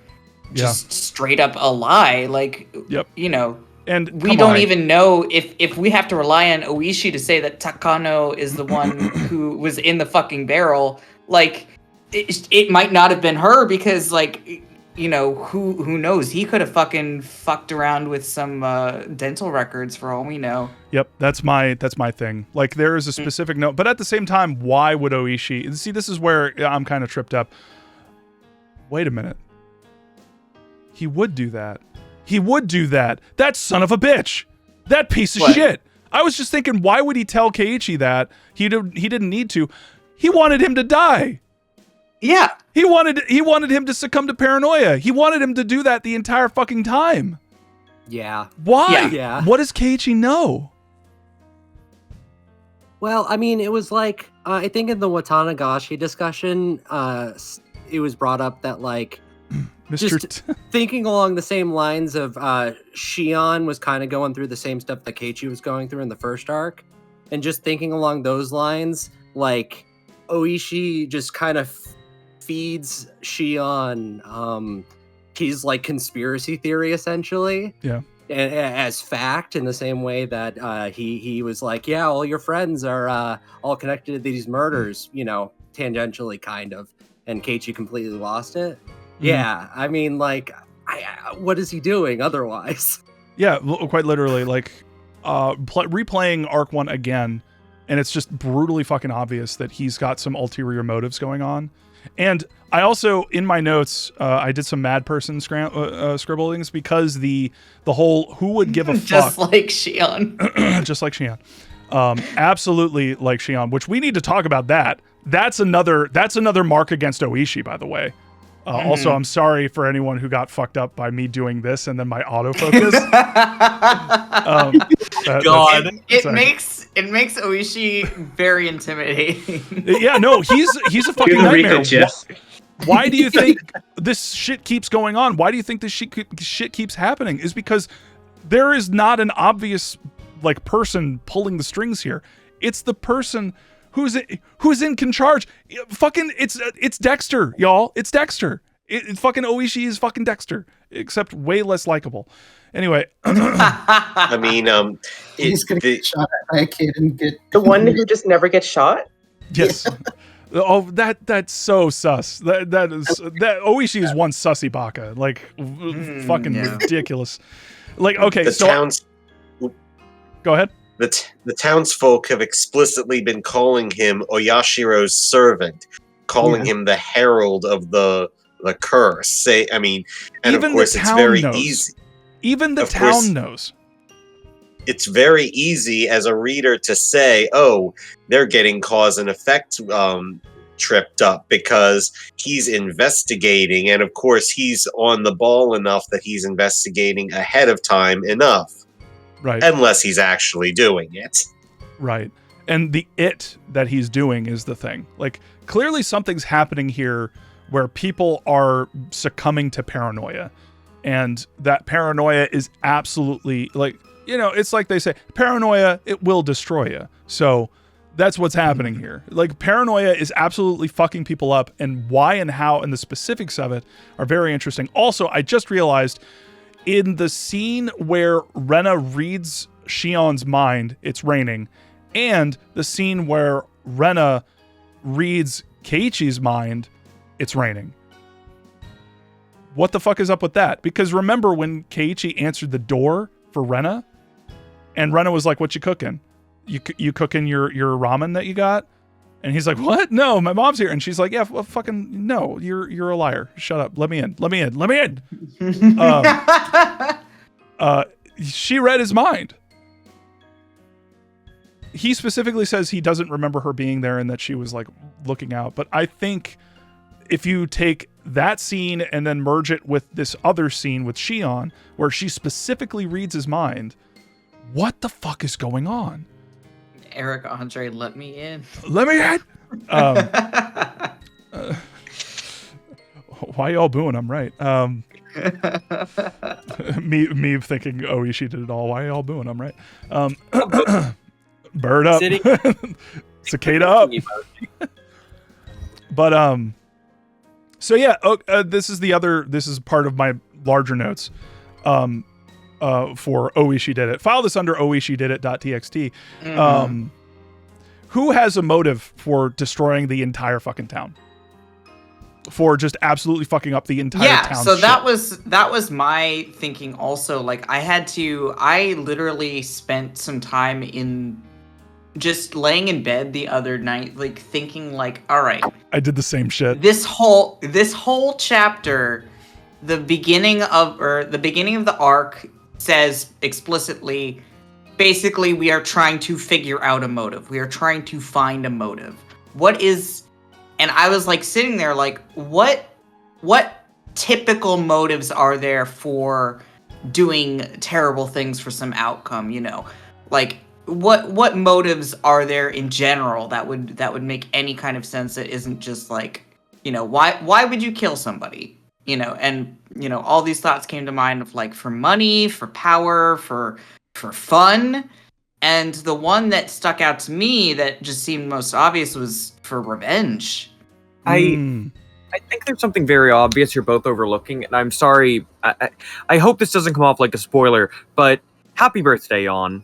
just straight up a lie. Like, you know, and we don't even know if we have to rely on Oishi to say that Takano is the one who was in the fucking barrel. Like, it might not have been her because, like, you know, who knows? He could have fucking fucked around with some dental records for all we know. Yep, that's my thing. Like, there is a specific note, but at the same time, why would Oishi? See, this is where I'm kind of tripped up. Wait a minute. He would do that. He would do that. That son of a bitch. That piece of shit. I was just thinking, why would he tell Keiichi that? He didn't need to. He wanted him to die. Yeah. He wanted him to succumb to paranoia. He wanted him to do that the entire fucking time. Yeah. Why? Yeah. What does Keiichi know? Well, I mean, it was like, I think in the Watanagashi discussion, it was brought up that, like, just thinking along the same lines of Shion was kind of going through the same stuff that Keiichi was going through in the first arc. And just thinking along those lines, like, Oishi just kind of feeds Shion his, like, conspiracy theory, essentially. Yeah. As fact, in the same way that he was like, yeah, all your friends are all connected to these murders, you know, tangentially, kind of. And Keiichi completely lost it. Yeah, I mean, like, what is he doing otherwise? Yeah, quite literally, like, replaying Arc 1 again, and it's just brutally fucking obvious that he's got some ulterior motives going on. And I also, in my notes, I did some mad person scribblings because the whole who would give a fuck. Just like Shion. Just like Shion. Absolutely like Shion, which we need to talk about that. That's another mark against Oishi, by the way. Also, I'm sorry for anyone who got fucked up by me doing this and then my autofocus. It makes Oishi very intimidating. Yeah, no, he's a fucking nightmare. Why do you think this shit keeps going on? Why do you think this shit keeps happening? Is because there is not an obvious, like, person pulling the strings here. It's the person who's in charge. Fucking, it's Dexter, y'all. It's Dexter. It's fucking Oishi is fucking Dexter, except way less likable. Anyway, I mean, He's gonna get shot at by a kid and get The one who just never gets shot? yes. Oh, that's so sus. That Oishi is one sussy baka. Like fucking ridiculous. Like, okay, the so towns. go ahead. The townsfolk have explicitly been calling him Oyashiro's servant, calling him the herald of the curse. And Even of course the it's town very knows. easy. Even the Of town course, knows. It's very easy as a reader to say, "Oh, they're getting cause and effect tripped up because he's investigating," and of course he's on the ball enough that he's investigating ahead of time enough. Right. Unless he's actually doing it. Right. And the it that he's doing is the thing. Like, clearly something's happening here where people are succumbing to paranoia. And that paranoia is absolutely, like, you know, it's like they say, paranoia, it will destroy you. So that's what's happening here. Like, paranoia is absolutely fucking people up, and why and how and the specifics of it are very interesting. Also, I just realized in the scene where Rena reads Shion's mind, it's raining, and the scene where Rena reads Keiichi's mind, it's raining. What the fuck is up with that? Because remember when Keiichi answered the door for Rena, and Rena was like, "What you cooking? You cooking your ramen that you got?" And he's like, "What? No, my mom's here." And she's like, "Yeah, well, fucking no, you're a liar. Shut up. Let me in. Let me in. Let me in." She read his mind. He specifically says he doesn't remember her being there and that she was like looking out. But I think if you take that scene and then merge it with this other scene with Shion, where she specifically reads his mind, what the fuck is going on? Eric Andre, let me in. Let me in. Why y'all booing? I'm right. Me thinking, Oishi did it all. Why y'all booing? I'm right. Bird up. Cicada up. But so yeah, this is part of my larger notes. For Oishi did it. File this under oishididit.txt. Who has a motive for destroying the entire fucking town? For just absolutely fucking up the entire town. Yeah, so that was my thinking also. Like, I literally spent some time in just laying in bed the other night, like thinking like, all right. I did the same shit. This whole chapter, the beginning of the arc says explicitly, basically, we are trying to figure out a motive. We are trying to find a motive. And I was like sitting there like, what typical motives are there for doing terrible things for some outcome, you know? Like, what motives are there in general that would make any kind of sense that isn't just like, you know, why would you kill somebody? You know, and you know, all these thoughts came to mind of like, for money, for power, for fun. And the one that stuck out to me that just seemed most obvious was for revenge. I think there's something very obvious you're both overlooking, and I'm sorry. I hope this doesn't come off like a spoiler, but happy birthday, Yon.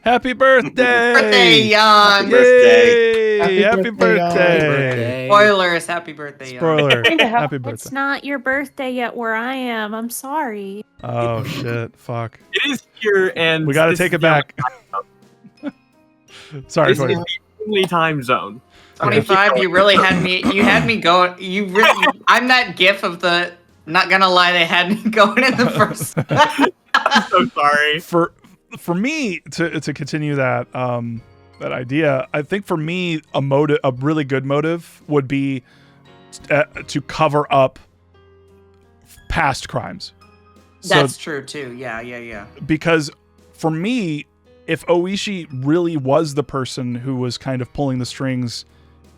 Happy birthday! Birthday, Yon! Happy birthday! Happy birthday! Spoilers, happy birthday, Yon. Spoiler, happy birthday. It's not your birthday yet where I am. I'm sorry. Oh shit, fuck. It is here, and we gotta take it back. Sorry, this is the only time zone. 25, you really had me going. I'm that gif of the, not gonna lie, they had me going in the first. I'm so sorry. For me to continue that idea, I think for me a really good motive would be to cover up past crimes. That's true too. Yeah. Because for me, if Oishi really was the person who was kind of pulling the strings,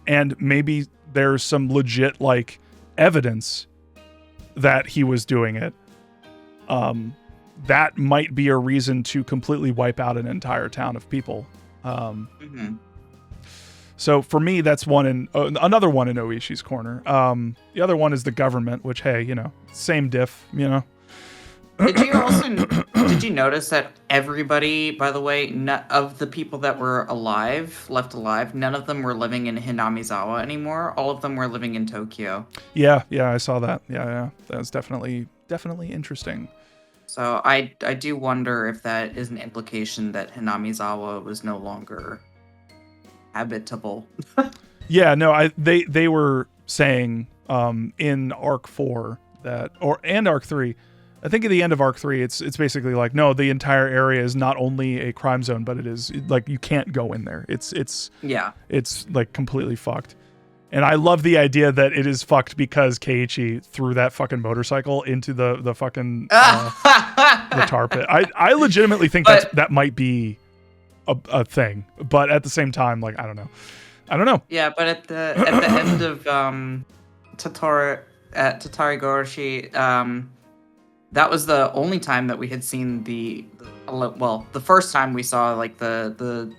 and maybe there's some legit like evidence that he was doing it, that might be a reason to completely wipe out an entire town of people. So for me, that's another one in Oishi's corner. The other one is the government, which, hey, same diff, Did you notice that everybody, by the way, of the people that were left alive, none of them were living in Hinamizawa anymore. All of them were living in Tokyo. Yeah, I saw that. Yeah. That was definitely interesting. So I do wonder if that is an implication that Hinamizawa was no longer habitable. Yeah, no, they were saying in Arc 4 and Arc 3, I think at the end of Arc 3, it's basically like, no, the entire area is not only a crime zone, but it is like you can't go in there. It's like completely fucked. And I love the idea that it is fucked because Keiichi threw that fucking motorcycle into the fucking the tar pit. I legitimately think that might be a thing, but at the same time, like I don't know. Yeah, but at the end of Tatarigoroshi, that was the only time that we had seen the first time we saw like the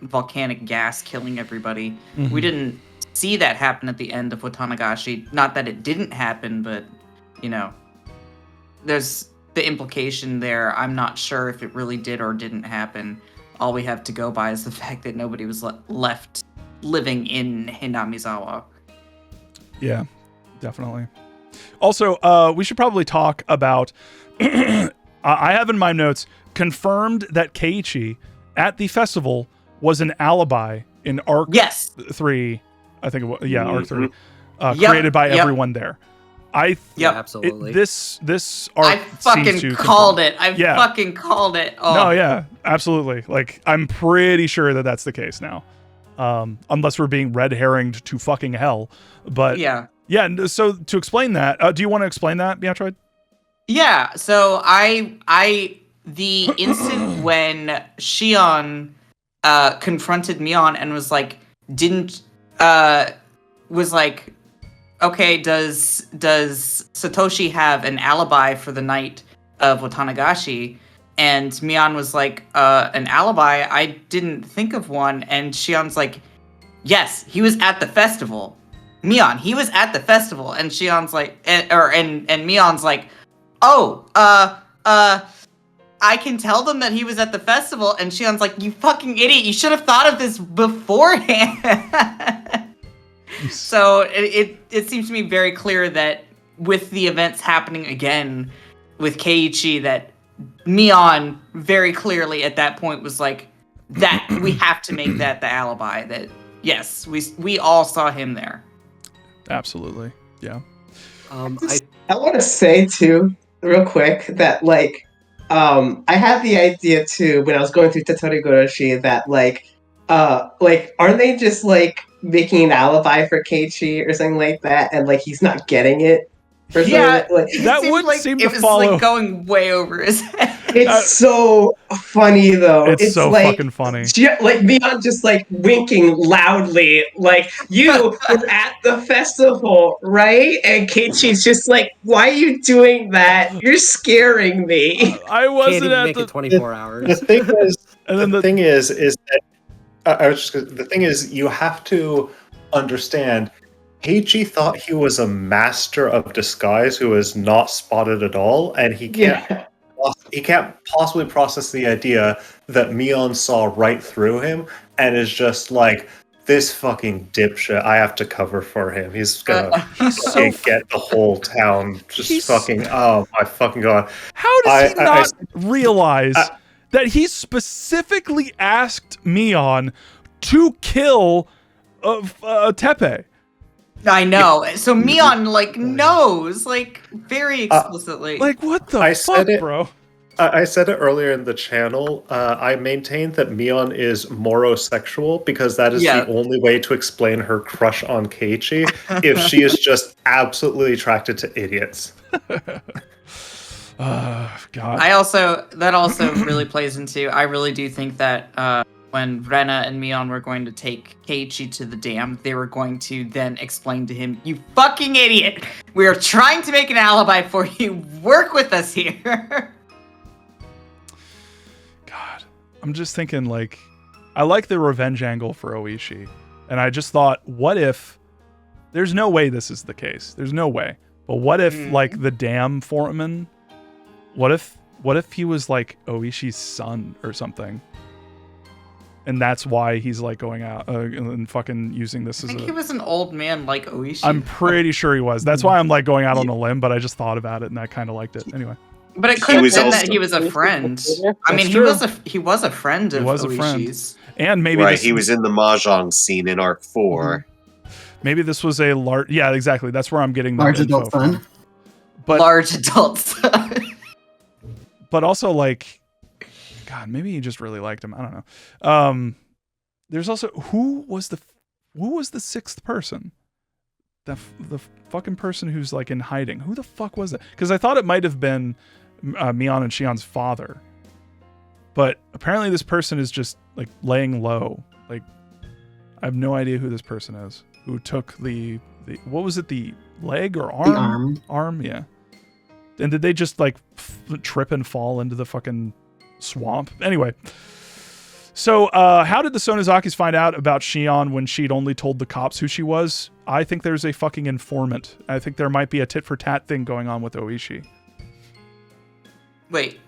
volcanic gas killing everybody. Mm-hmm. We didn't see that happen at the end of Watanagashi. Not that it didn't happen, but there's the implication there. I'm not sure if it really did or didn't happen. All we have to go by is the fact that nobody was left living in Hinamizawa. Yeah, definitely. Also, we should probably talk about I have in my notes confirmed that Keiichi at the festival was an alibi in Arc 3. I think it was, Arc 3, created by everyone there. Absolutely. This arc I fucking called it. Fucking called it. Oh. No, yeah, absolutely. Like, I'm pretty sure that that's the case now. Unless we're being red herringed to fucking hell. But yeah. So to explain that, do you want to explain that, Beatroid? Yeah. So the instant when Shion confronted Mion and was like, okay, does Satoshi have an alibi for the night of Watanagashi? And Mion was like, an alibi? I didn't think of one. And Shion's like, yes, he was at the festival. Mion, he was at the festival. And Shion's like, and Mion's like, oh, I can tell them that he was at the festival. And Shion's like, you fucking idiot, you should have thought of this beforehand. So it seems to me very clear that with the events happening again with Keiichi, that Mion very clearly at that point was like, that we have to make that the alibi, that yes, we all saw him there. Absolutely. Yeah. I want to say too, real quick, that like I had the idea too when I was going through Tatarigoroshi that like aren't they just like making an alibi for Keiichi or something like that, and like he's not getting it? Yeah, that would seem to follow. It was like going way over his head. It's so funny though. It's so like, fucking funny. Like Mion just like winking loudly, like you were at the festival, right? And Keiichi's just like, "Why are you doing that? You're scaring me." I wasn't Can't even at make the it 24 hours. The thing is, and then the thing is that the thing is, you have to understand. Keiichi thought he was a master of disguise who is not spotted at all, and he can't possibly process the idea that Mion saw right through him and is just like, this fucking dipshit, I have to cover for him. He's gonna get the whole town just fucking, oh my fucking god. How does he not realize that he specifically asked Mion to kill Tepe? I know. So Mion like knows, like very explicitly. Like what the fuck, bro? I said it earlier in the channel. I maintain that Mion is morosexual because that is the only way to explain her crush on Keiichi. If she is just absolutely attracted to idiots. God. That also really plays into. I really do think that when Rena and Mion were going to take Keiichi to the dam, they were going to then explain to him, "You fucking idiot! We are trying to make an alibi for you. Work with us here." God, I'm just thinking like, I like the revenge angle for Oishi, And I just thought, what if there's no way this is the case. There's no way. But what if like the dam foreman, what if he was like Oishi's son or something? And that's why he's like going out and fucking using this I as think he was an old man like Oishi. I'm pretty sure he was. That's why I'm like going out on a limb, but I just thought about it and I kind of liked it. Anyway. But it could have been that he was a friend. I mean, he was a friend of Oishi's. And maybe he was in the mahjong scene in Arc 4. Maybe this was a large. Yeah, exactly. That's where I'm getting large adult son. But large adult son. But also like, God, maybe he just really liked him. I don't know. There's also who was the sixth person? The fucking person who's like in hiding. Who the fuck was that? Because I thought it might have been Mion and Shion's father, but apparently this person is just like laying low. Like I have no idea who this person is. Who took the what was it? The leg or arm? The arm. Arm, yeah. And did they just like trip and fall into the fucking swamp? Anyway. So, how did the Sonozakis find out about Shion when she'd only told the cops who she was? I think there's a fucking informant. I think there might be a tit for tat thing going on with Oishi. Wait.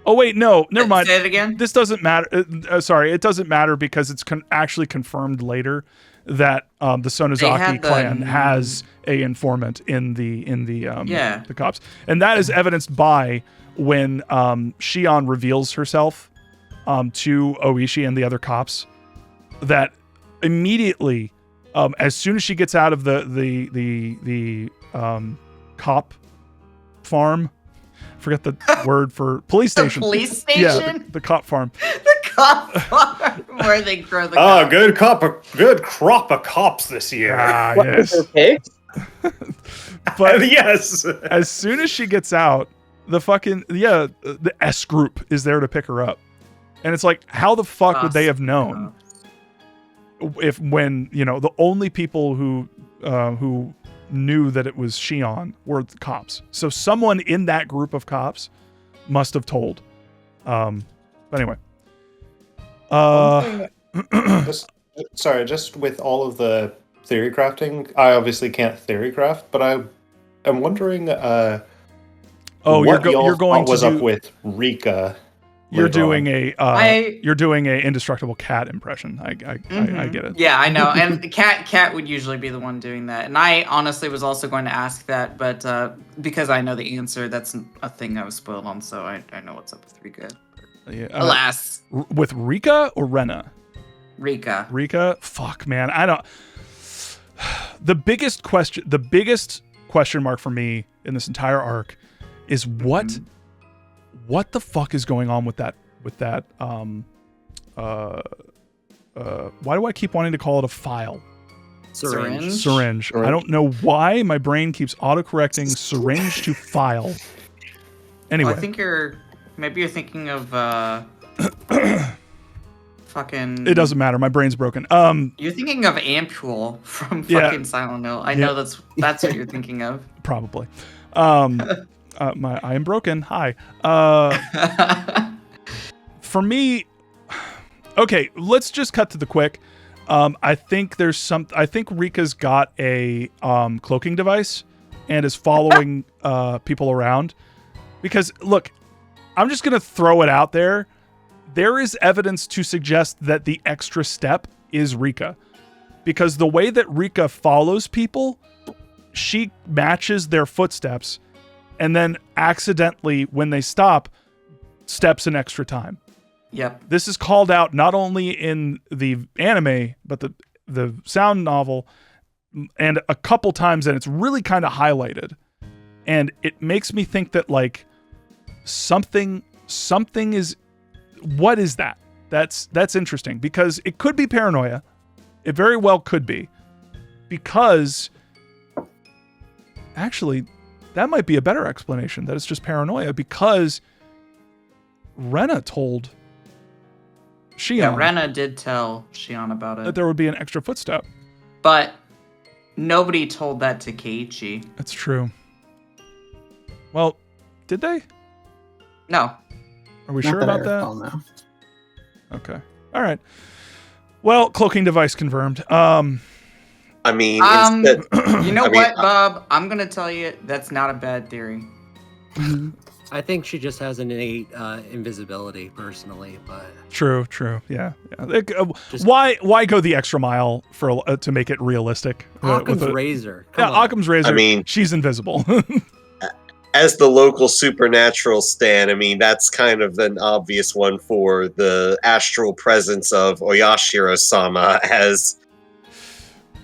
Oh wait, no, never mind. Say it again. This doesn't matter. Sorry, it doesn't matter because it's actually confirmed later that the Sonozaki clan has a informant in the cops, and that is evidenced by when Shion reveals herself to Oishi and the other cops, that immediately, as soon as she gets out of the cop farm, forget the word for police station. The police station? Yeah, the cop farm. The cop farm where they grow the cops. Good crop of cops this year. Ah, What, yes. pigs? But yes, as soon as she gets out, the fucking the S group is there to pick her up. And it's like, how the fuck would they have known when the only people who knew that it was Shion were the cops? So someone in that group of cops must have told. But anyway, just with all of the theory crafting, I obviously can't theory craft, but I am wondering. You're going to up with Rika. You're doing a indestructible cat impression. I get it. Yeah, I know. And Cat would usually be the one doing that. And I honestly was also going to ask that, but because I know the answer, that's a thing I was spoiled on, so I know what's up with Rika. Yeah, alas. With Rika or Rena? Rika. Rika? Fuck, man. I don't. The biggest question mark for me in this entire arc is what the fuck is going on with that why do I keep wanting to call it a file? Syringe. I don't know why my brain keeps autocorrecting syringe to file. Anyway. Well, I think maybe you're thinking of fucking. It doesn't matter. My brain's broken. You're thinking of Ampule from fucking Silent Hill. I know that's what you're thinking of. Probably. I am broken. Hi. For me, okay, let's just cut to the quick. I think Rika's got a cloaking device and is following people around. Because look, I'm just gonna throw it out there. There is evidence to suggest that the extra step is Rika. Because the way that Rika follows people, she matches their footsteps and then accidentally, when they stop, steps an extra time. Yep. This is called out not only in the anime, but the sound novel, and a couple times, and it's really kind of highlighted. And it makes me think that like something is. What is that? That's interesting, because it could be paranoia. It very well could be, because actually, that might be a better explanation, that it's just paranoia, because Rena told Shion. Yeah, Rena did tell Shion about it. That there would be an extra footstep. But nobody told that to Keiichi. That's true. Well, did they? No. Are we Not sure that I about that? recall, no. Okay. All right. Well, cloaking device confirmed. I mean, instead, You know I mean, what, Bob? I'm gonna tell you that's not a bad theory. I think she just has an innate invisibility, personally. But True. Yeah. Why go the extra mile for to make it realistic? Occam's razor. Come on. Occam's razor. I mean, she's invisible. as the local supernatural stan, I mean, that's kind of an obvious one for the astral presence of Oyashiro-sama as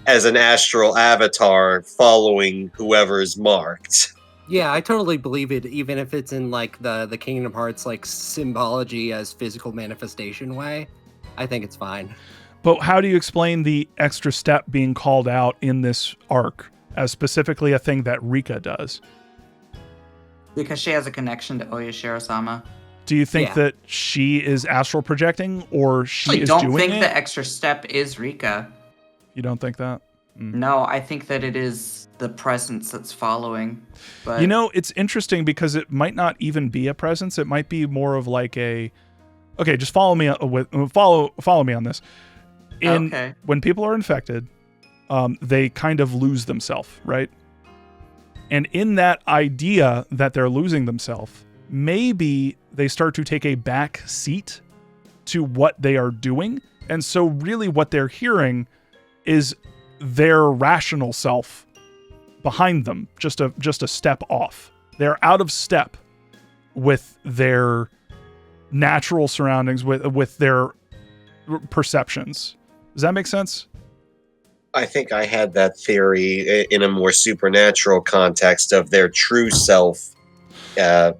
an astral avatar following whoever's marked. Yeah, I totally believe it, even if it's in like the Kingdom Hearts like symbology as physical manifestation way. I think it's fine. But how do you explain the extra step being called out in this arc as specifically a thing that Rika does? Because she has a connection to Oyashiro-sama. Do you think that she is astral projecting, or she is doing it? I doing don't think it? the extra step is Rika. You don't think that? No, I think that it is the presence that's following. But You know, it's interesting because it might not even be a presence. It might be more of like a, okay, just follow me follow me on this. Okay. When people are infected, they kind of lose themselves, right? And in that idea that they're losing themselves, maybe they start to take a back seat to what they are doing. And so really what they're hearing is their rational self behind them, just a step off. They're out of step with their natural surroundings, with their perceptions. Does that make sense? I think I had that theory in a more supernatural context of their true self kind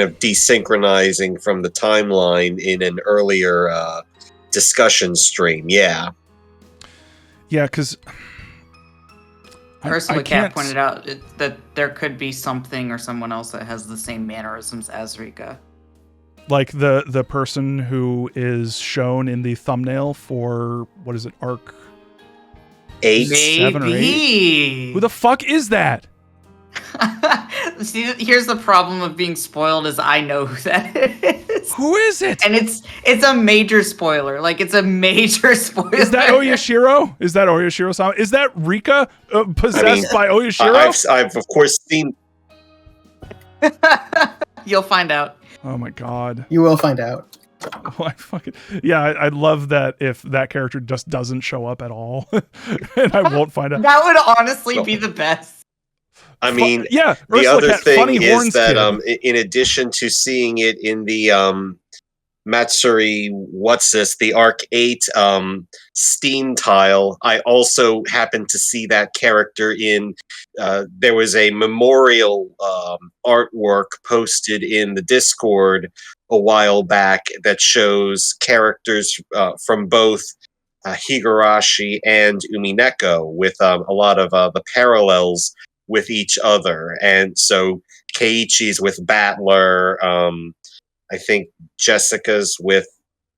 of desynchronizing from the timeline in an earlier discussion stream. Yeah. Yeah, because Ursula Cat pointed out that there could be something or someone else that has the same mannerisms as Rika. Like the person who is shown in the thumbnail for, what is it, arc 8? 7 or 8? Who the fuck is that? See, here's the problem of being spoiled is I know who that is. Who is it? And it's a major spoiler. Like, it's a major spoiler. Is that Oyashiro? Is that Oyashiro-sama? Is that Rika possessed by Oyashiro? I've of course seen. You'll find out. Oh my god. You will find out. Oh, I love that if that character just doesn't show up at all, and I won't find out. That would honestly be the best. I mean, yeah. The Ursula other Cat, thing funny is horns that kid. in addition to seeing it in the Matsuri, the Arc 8 Steam tile, I also happened to see that character in. There was a memorial artwork posted in the Discord a while back that shows characters from both Higurashi and Umineko with a lot of the parallels with each other. And so Keiichi's with Battler, I think Jessica's with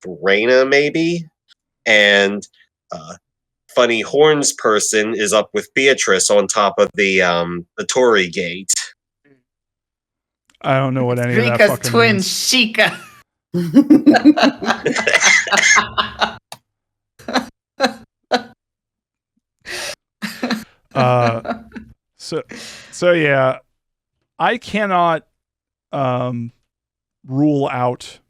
Reina maybe, and Funny Horns person is up with Beatrice on top of the Torii Gate. I don't know what any of that Rika's fucking twin, means. Shika. So yeah, I cannot rule out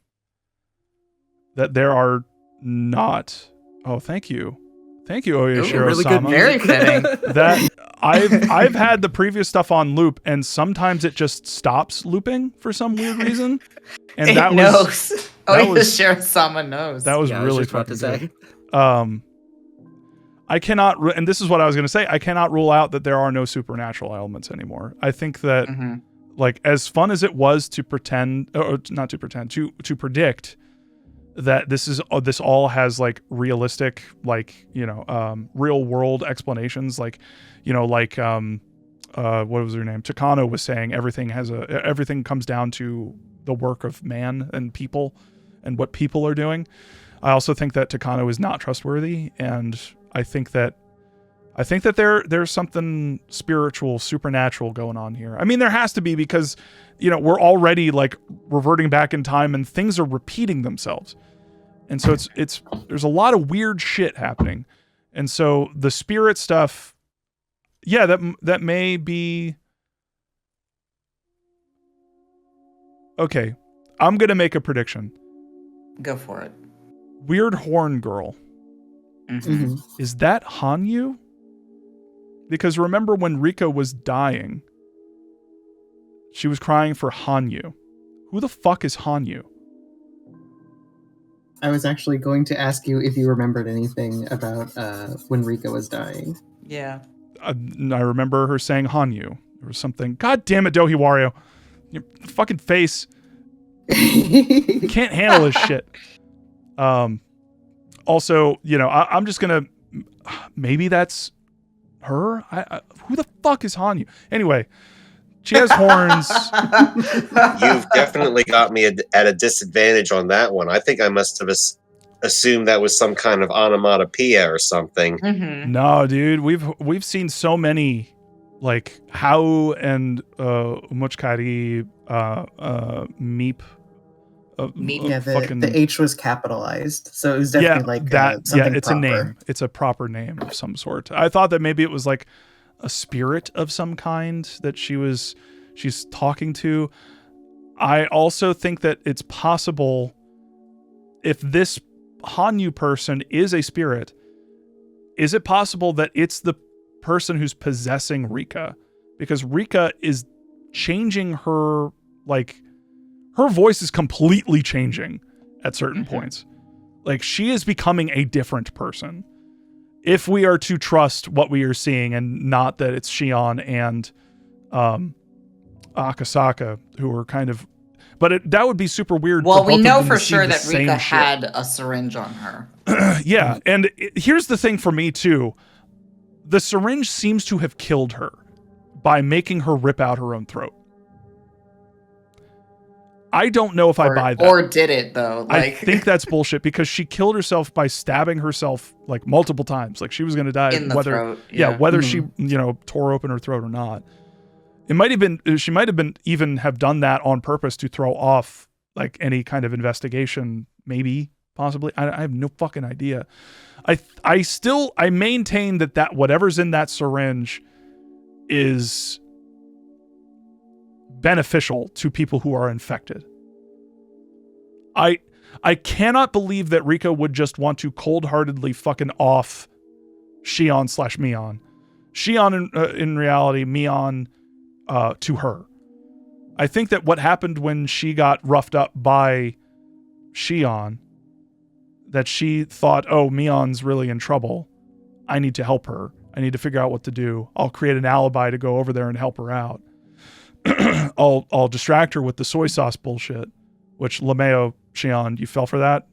that there are not. Oh, thank you, Oyashiro-sama. Really good, very fitting. That I've had the previous stuff on loop, and sometimes it just stops looping for some weird reason. And It that knows. was Oyashiro-sama knows. that was Yeah, I really was just about to fucking say. good. I cannot, and this is what I was going to say, I cannot rule out that there are no supernatural elements anymore. I think that, like, as fun as it was to pretend, or not to pretend, to predict that this all has, like, realistic, like, real world explanations, like, what was her name? Takano was saying everything comes down to the work of man and people and what people are doing. I also think that Takano is not trustworthy, and I think that there's something spiritual, supernatural going on here. I mean, there has to be, because we're already like reverting back in time and things are repeating themselves. And so it's there's a lot of weird shit happening. And so the spirit stuff, yeah, that may be okay. I'm gonna make a prediction. Go for it. Weird horn girl. Mhm. Is that Hanyu? Because remember when Rika was dying, she was crying for Hanyu. Who the fuck is Hanyu? I was actually going to ask you if you remembered anything about when Rika was dying. Yeah. I remember her saying Hanyu. There was something. God damn it, Dohi Wario. Your fucking face. Can't handle this shit. Also, you know, I'm just gonna. Maybe that's her. Who the fuck is Hanyu? Anyway, she has horns. You've definitely got me at a disadvantage on that one. I think I must have assumed that was some kind of onomatopoeia or something. Mm-hmm. No, dude, we've seen so many, like How and Umuchkari, Meep. Yeah, the H was capitalized, so it was definitely something it's proper. a name. It's a proper name of some sort. I thought that maybe it was like a spirit of some kind that she's talking to. I also think that it's possible if this Hanyu person is a spirit, is it possible that it's the person who's possessing Rika? Because Rika is changing her, like, her voice is completely changing at certain points. Like, she is becoming a different person. If we are to trust what we are seeing and not that it's Shion and Akasaka who are kind of... But that would be super weird. Well, for we both of know them for to see sure the that same Rika shit. had a syringe on her. Yeah, and here's the thing for me, too. The syringe seems to have killed her by making her rip out her own throat. I don't know if I buy that. Or did it, though? I think that's bullshit because she killed herself by stabbing herself like multiple times. Like she was going to die. In the throat. Yeah, whether she, tore open her throat or not. It might have been, she might have been even have done that on purpose to throw off like any kind of investigation, maybe, possibly. I have no fucking idea. I maintain that whatever's in that syringe is beneficial to people who are infected. I cannot believe that Rika would just want to cold-heartedly fucking off Shion/Mion. Shion in reality, Mion to her. I think that what happened when she got roughed up by Shion, that she thought, oh, Mion's really in trouble. I need to help her. I need to figure out what to do. I'll create an alibi to go over there and help her out. I'll distract her with the soy sauce bullshit, which LeMayo, Shion, you fell for that.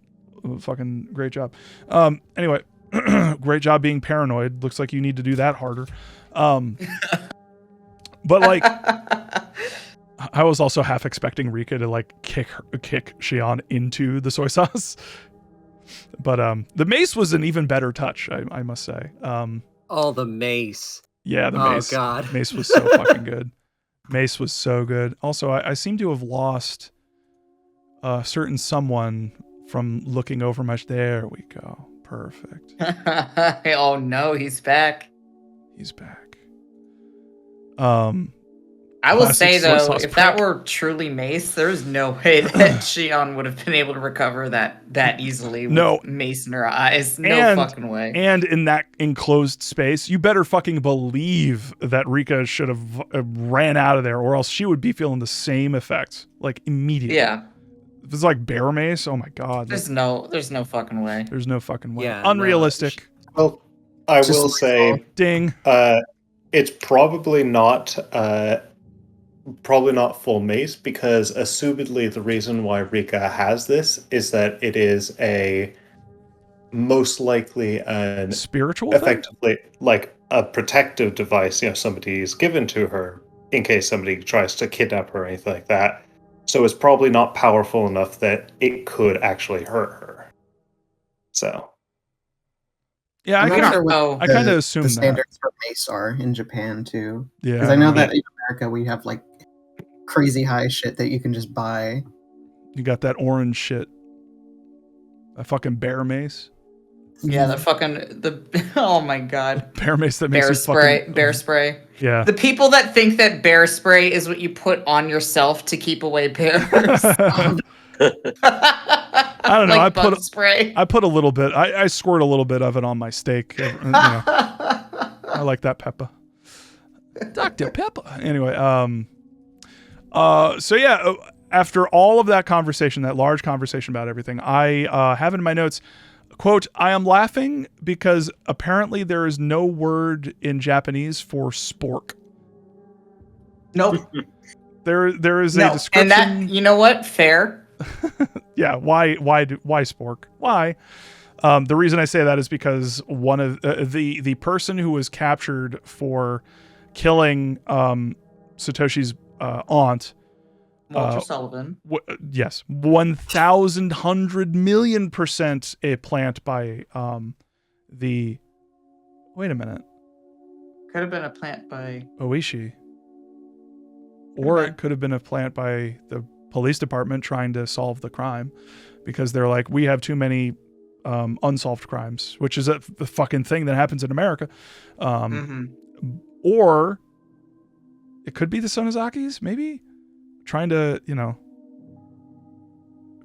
Fucking great job. Anyway, great job being paranoid. Looks like you need to do that harder. But like, I was also half expecting Rika to like kick Shion into the soy sauce. But the mace was an even better touch, I must say. The mace. Yeah, the mace. Oh god, mace was so fucking good. Mace was so good. Also, I seem to have lost a certain someone from looking over my... There we go. Perfect. Oh no, he's back. He's back. I will say though, if that were truly Mace, there's no way that Shion would have been able to recover that easily with Mace in her eyes. No fucking way. And in that enclosed space, you better fucking believe that Rika should have ran out of there, or else she would be feeling the same effects, like immediately. Yeah. If it's like bear mace, oh my god. There's no fucking way. There's no fucking way. Yeah, unrealistic. Well, I will say, ding. It's probably not full mace, because assumedly the reason why Rika has this is that it is a most likely an spiritual effectively thing? Like a protective device, somebody's given to her in case somebody tries to kidnap her or anything like that. So it's probably not powerful enough that it could actually hurt her. So yeah, I kind of assume the standards for mace are in Japan too. Yeah, because I know that in America we have like crazy high shit that you can just buy. You got that orange shit. A fucking bear mace. Yeah, oh my god. Bear mace that makes Bear spray. Yeah. The people that think that bear spray is what you put on yourself to keep away bears. I don't know. Like bug spray. I put a little bit. I squirt a little bit of it on my steak. You know. I like that pepper. Dr. Pepper. Anyway, so yeah, after all of that conversation, that large conversation about everything, I have in my notes, quote, I am laughing because apparently there is no word in Japanese for spork. Nope. There is a description. And that, you know what? Fair. Yeah. Why spork? Why? The reason I say that is because one of the person who was captured for killing Satoshi's aunt, Walter Sullivan. Yes, 1,100,000,000% a plant by the. Wait a minute. Could have been a plant by Oishi. Or it could have been a plant by the police department trying to solve the crime, because they're like, we have too many unsolved crimes, which is a fucking thing that happens in America. Or it could be the Sonozakis, maybe trying to,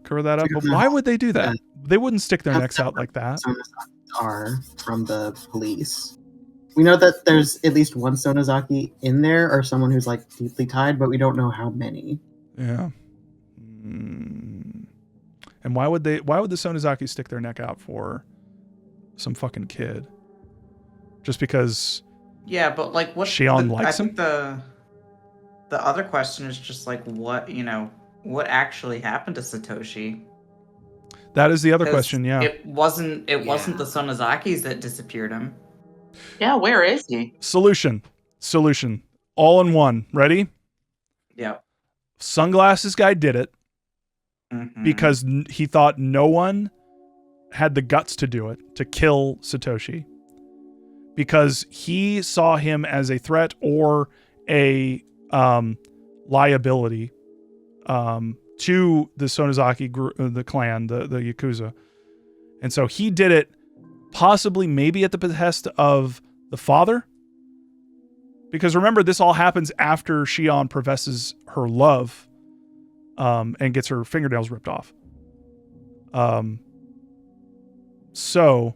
cover that up. But why would they do that? They wouldn't stick their necks out like that. Are from the police. We know that there's at least one Sonozaki in there, or someone who's like deeply tied, but we don't know how many. Yeah. And why would the Sonozaki stick their neck out for some fucking kid? Just because? Yeah, but like what? Shion likes him. The other question is just like what actually happened to Satoshi? That is the other question. Yeah. It wasn't the Sonozakis that disappeared him. Yeah, where is he? Solution. All in one. Ready? Yeah. Sunglasses guy did it because he thought no one had the guts to do it, to kill Satoshi, because he saw him as a threat or a liability to the Sonozaki the clan, the Yakuza. And so he did it, possibly maybe at the behest of the father. Because remember, this all happens after Shion professes her love and gets her fingernails ripped off. So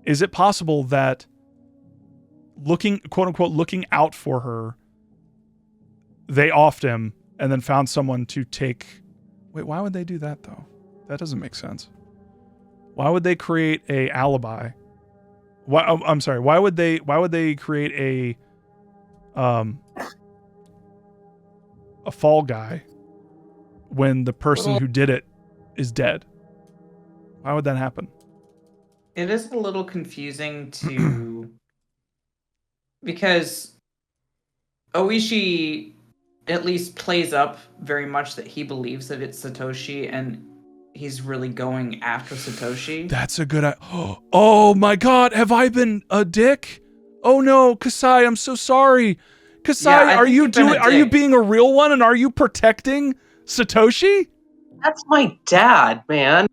is it possible that looking, quote unquote, looking out for her, they offed him and then found someone to take... Wait, why would they do that though? That doesn't make sense. Why would they create a alibi? I'm sorry. Why would they create a fall guy when the person who did it is dead? Why would that happen? It is a little confusing to because Oishi at least plays up very much that he believes that it's Satoshi and he's really going after Satoshi. That's a good... Oh my god, have I been a dick? Oh no, Kasai, I'm so sorry. Kasai, are you being a real one, and are you protecting Satoshi? That's my dad, man.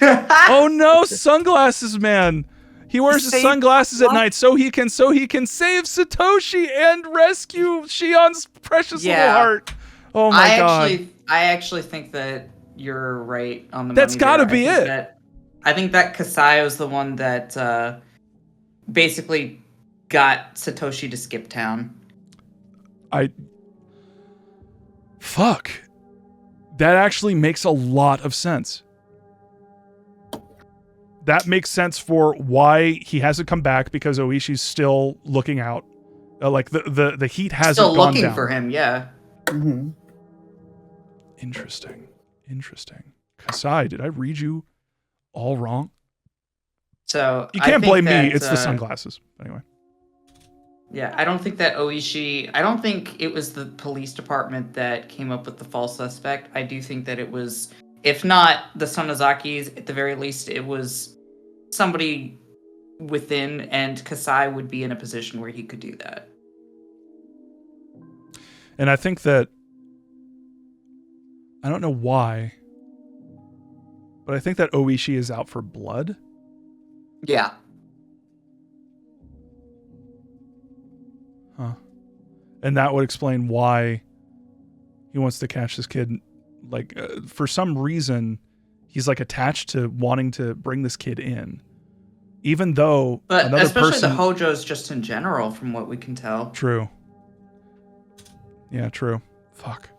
Oh no, sunglasses man. He wears his sunglasses at night so he can save Satoshi and rescue Shion's precious little heart. Oh my god. I actually think that you're right on the That's money got to there. be it. I think that Kasai was the one that basically got Satoshi to skip town. Fuck. That actually makes a lot of sense. That makes sense for why he hasn't come back, because Oishi's still looking out. Like the heat hasn't still gone looking down. for him, yeah. Mm-hmm. Interesting. Kasai, did I read you all wrong? So you can't blame me. It's the sunglasses. Anyway. Yeah, I don't think that Oishi... I don't think it was the police department that came up with the false suspect. I do think that it was, if not the Sonozakis, at the very least, it was somebody within, and Kasai would be in a position where he could do that. And I think that... I don't know why, but I think that Oishi is out for blood. Yeah. Huh. And that would explain why he wants to catch this kid. Like, for some reason, he's like attached to wanting to bring this kid in. Even though But another especially person... the Hojos just in general, from what we can tell. True. Yeah, true. Fuck.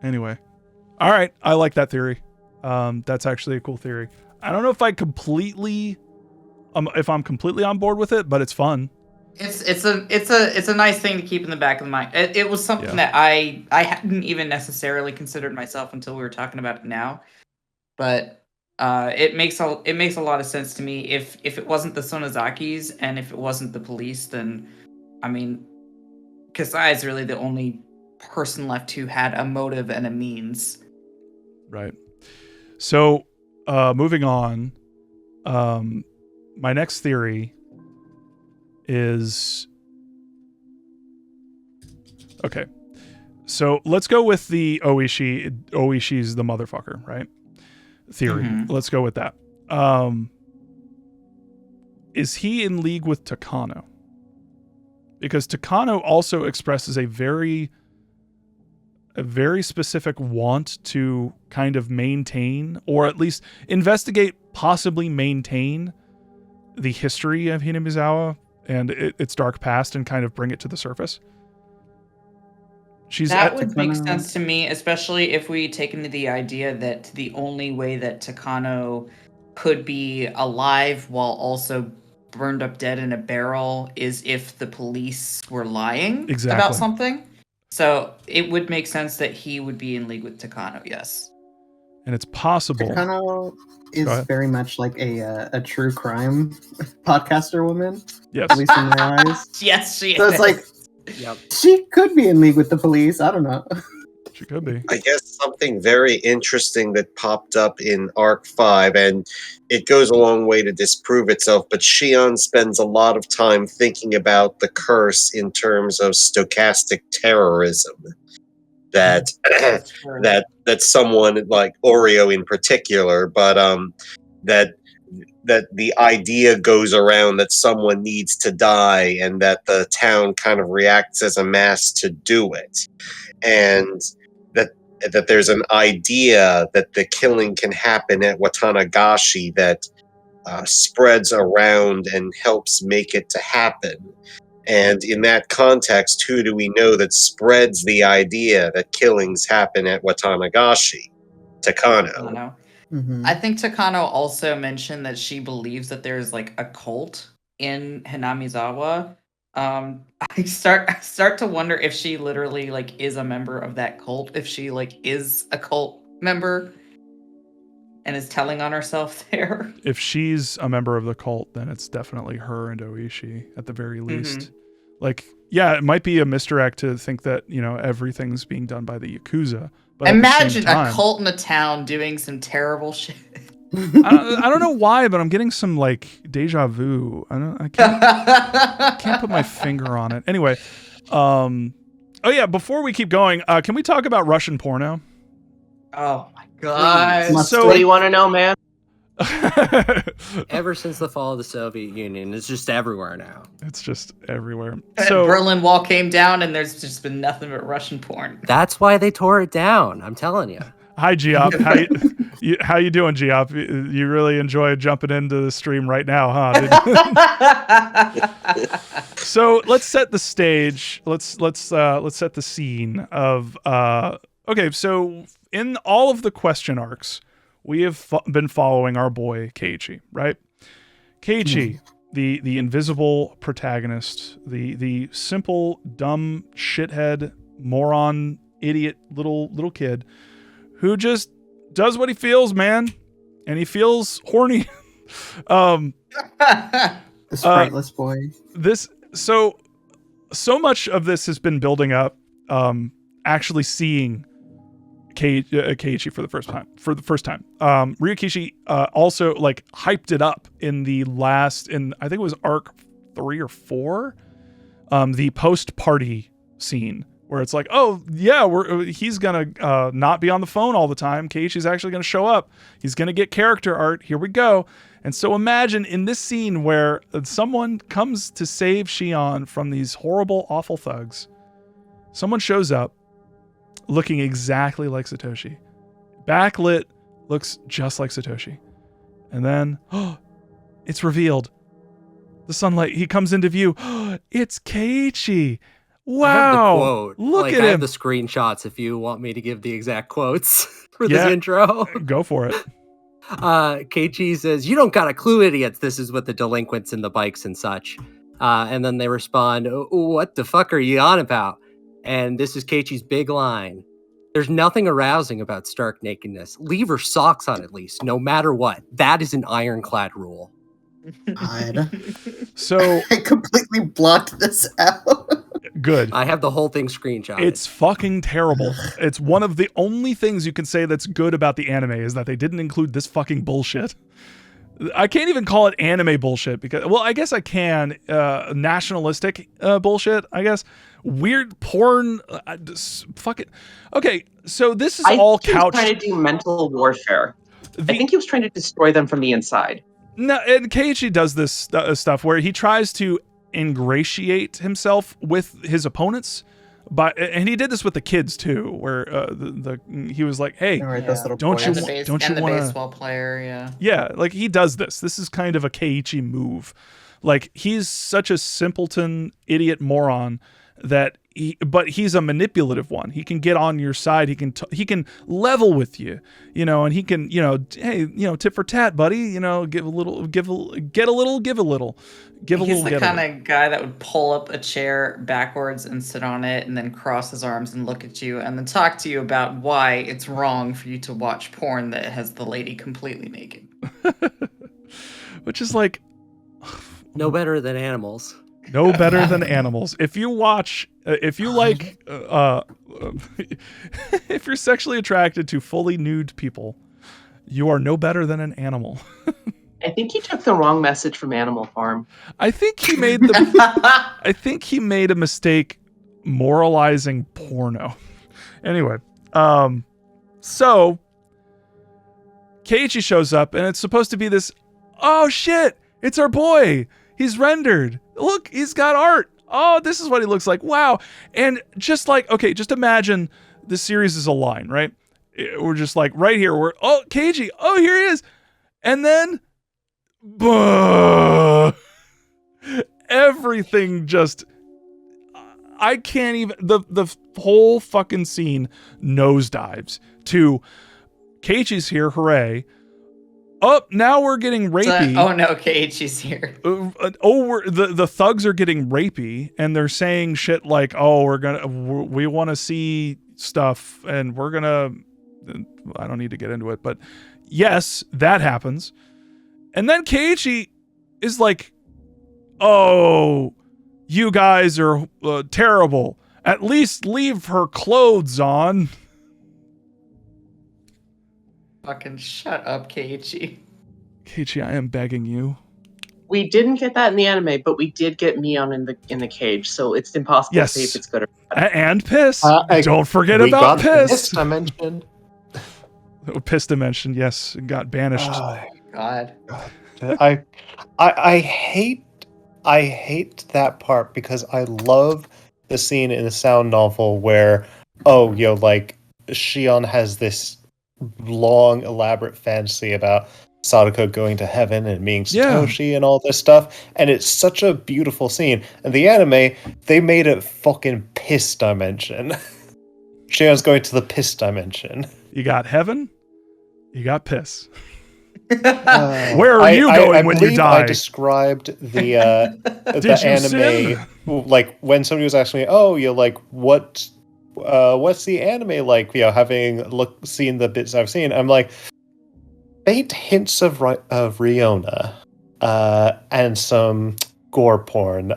Anyway. All right. I like that theory. That's actually a cool theory. I don't know if I'm completely on board with it, but it's fun. It's a nice thing to keep in the back of the mind. It was something that I hadn't even necessarily considered myself until we were talking about it now. But it makes a lot of sense to me. If it wasn't the Sonozakis and if it wasn't the police, then I mean, Kasai is really the only person left who had a motive and a means. Right. So, moving on, my next theory is... Okay. So, let's go with the Oishi. Oishi's the motherfucker, right? Theory. Mm-hmm. Let's go with that. Is he in league with Takano? Because Takano also expresses a very specific want to kind of maintain, or at least investigate, possibly maintain the history of Hinamizawa and its dark past and kind of bring it to the surface. That would make sense to me, especially if we take into the idea that the only way that Takano could be alive while also burned up dead in a barrel is if the police were lying about something. So it would make sense that he would be in league with Takano, yes. And it's possible. Takano is very much like a true crime podcaster woman. Yes. At least in my eyes. Yes, she is. So it's like, she could be in league with the police. I don't know. She could be. I guess something very interesting that popped up in Arc 5, and it goes a long way to disprove itself, but Shion spends a lot of time thinking about the curse in terms of stochastic terrorism. That that someone like Oreo in particular, but that the idea goes around that someone needs to die and that the town kind of reacts as a mass to do it. And that there's an idea that the killing can happen at Watanagashi that spreads around and helps make it to happen. And in that context, who do we know that spreads the idea that killings happen at Watanagashi? Takano. Mm-hmm. I think Takano also mentioned that she believes that there's like a cult in Hinamizawa. I start to wonder if she literally like is a member of that cult, if she like is a cult member and is telling on herself there. If she's a member of the cult, then it's definitely her and Oishi at the very least. Mm-hmm. Like, yeah, it might be a misdirect to think that, you know, everything's being done by the Yakuza. But imagine time, a cult in a town doing some terrible shit. I don't know why, but I'm getting some like deja vu. I can't put my finger on it. Anyway, oh yeah, before we keep going, can we talk about Russian porno? Oh my god! So, what do you want to know, man? Ever since the fall of the Soviet Union, it's just everywhere now. It's just everywhere. So Berlin Wall came down, and there's just been nothing but Russian porn. That's why they tore it down. I'm telling you. Hi, Giop. How you doing, Giop? You really enjoy jumping into the stream right now, huh? So let's set the stage. Let's set the scene of. Okay, so in all of the question arcs, we have been following our boy Keiichi, right? Keiichi, the invisible protagonist, the simple, dumb, shithead, moron, idiot little kid who just does what he feels, man, and he feels horny. The spiritless boy. So much of this has been building up. Actually seeing Keiichi for the first time. Ryukishi also like hyped it up in I think it was arc 3 or 4, the post party scene where it's like, oh yeah, he's gonna not be on the phone all the time. Keiichi's actually gonna show up. He's gonna get character art. Here we go. And so imagine in this scene where someone comes to save Shion from these horrible, awful thugs. Someone shows up looking exactly like Satoshi. Backlit, looks just like Satoshi. And then, it's revealed. The sunlight, he comes into view. It's Keiichi. Wow. I have the quote. Look like, at I him. have the screenshots if you want me to give the exact quotes for this intro. Go for it. Keiichi says, "You don't got a clue, idiots. This is what the delinquents and the bikes and such." And then they respond, "What the fuck are you on about?" And this is Keiichi's big line. "There's nothing arousing about stark nakedness. Leave her socks on at least, no matter what. That is an ironclad rule." God. So I completely blocked this out. Good. I have the whole thing screenshotted. It's fucking terrible. It's one of the only things you can say that's good about the anime is that they didn't include this fucking bullshit. I can't even call it anime bullshit because, well, I guess I can. Nationalistic bullshit, I guess. Weird porn. Fuck it. Okay, so this is all couched. He was trying to do mental warfare. I think he was trying to destroy them from the inside. No, and Keiichi does this stuff where he tries to ingratiate himself with his opponents, and he did this with the kids too, where he was like, "Hey, don't you want the baseball player?" Yeah, like he does this. This is kind of a Keiichi move. Like he's such a simpleton, idiot, moron that but he's a manipulative one. He can get on your side. He can level with you, and he can, hey, tit for tat, buddy. Give a little, get a little, give a little, give a little. He's the kind of guy that would pull up a chair backwards and sit on it, and then cross his arms and look at you, and then talk to you about why it's wrong for you to watch porn that has the lady completely naked. Which is like no better than animals. No better than animals. If you like, if you're sexually attracted to fully nude people, you are no better than an animal. I think he took the wrong message from Animal Farm. I think he made a mistake moralizing porno. Anyway, so Keiichi shows up and it's supposed to be this, oh shit, it's our boy. He's rendered. Look, he's got art. Oh, this is what he looks like. Wow. And just imagine the series is a line, right? We're just like right here. Oh, Keiichi. Oh, here he is. And then, everything just, I can't even, the whole fucking scene nosedives to Keiichi's here. Hooray. Oh, now we're getting rapey. Oh no, Keiichi's here. The thugs are getting rapey, and they're saying shit like, "Oh, we want to see stuff, and we're gonna." I don't need to get into it, but yes, that happens. And then Keiichi is like, "Oh, you guys are terrible. At least leave her clothes on." Fucking shut up, Keiichi. Keiichi, I am begging you. We didn't get that in the anime, but we did get Mion in the cage, so it's impossible to say if it's good or bad. And Piss. Don't forget about Piss. Piss dimension. Piss dimension, yes, got banished. Oh, God. I hate that part because I love the scene in the sound novel where Shion has this long elaborate fantasy about Sadako going to heaven and meeting Satoshi and all this stuff, and it's such a beautiful scene. And the anime, they made it fucking piss dimension. Shion's going to the piss dimension. You got heaven, you got piss. Where are you going when you die? I described the anime like when somebody was asking me, what's the anime like? Having seen the bits I've seen, I'm like, faint hints of Riona, and some gore porn.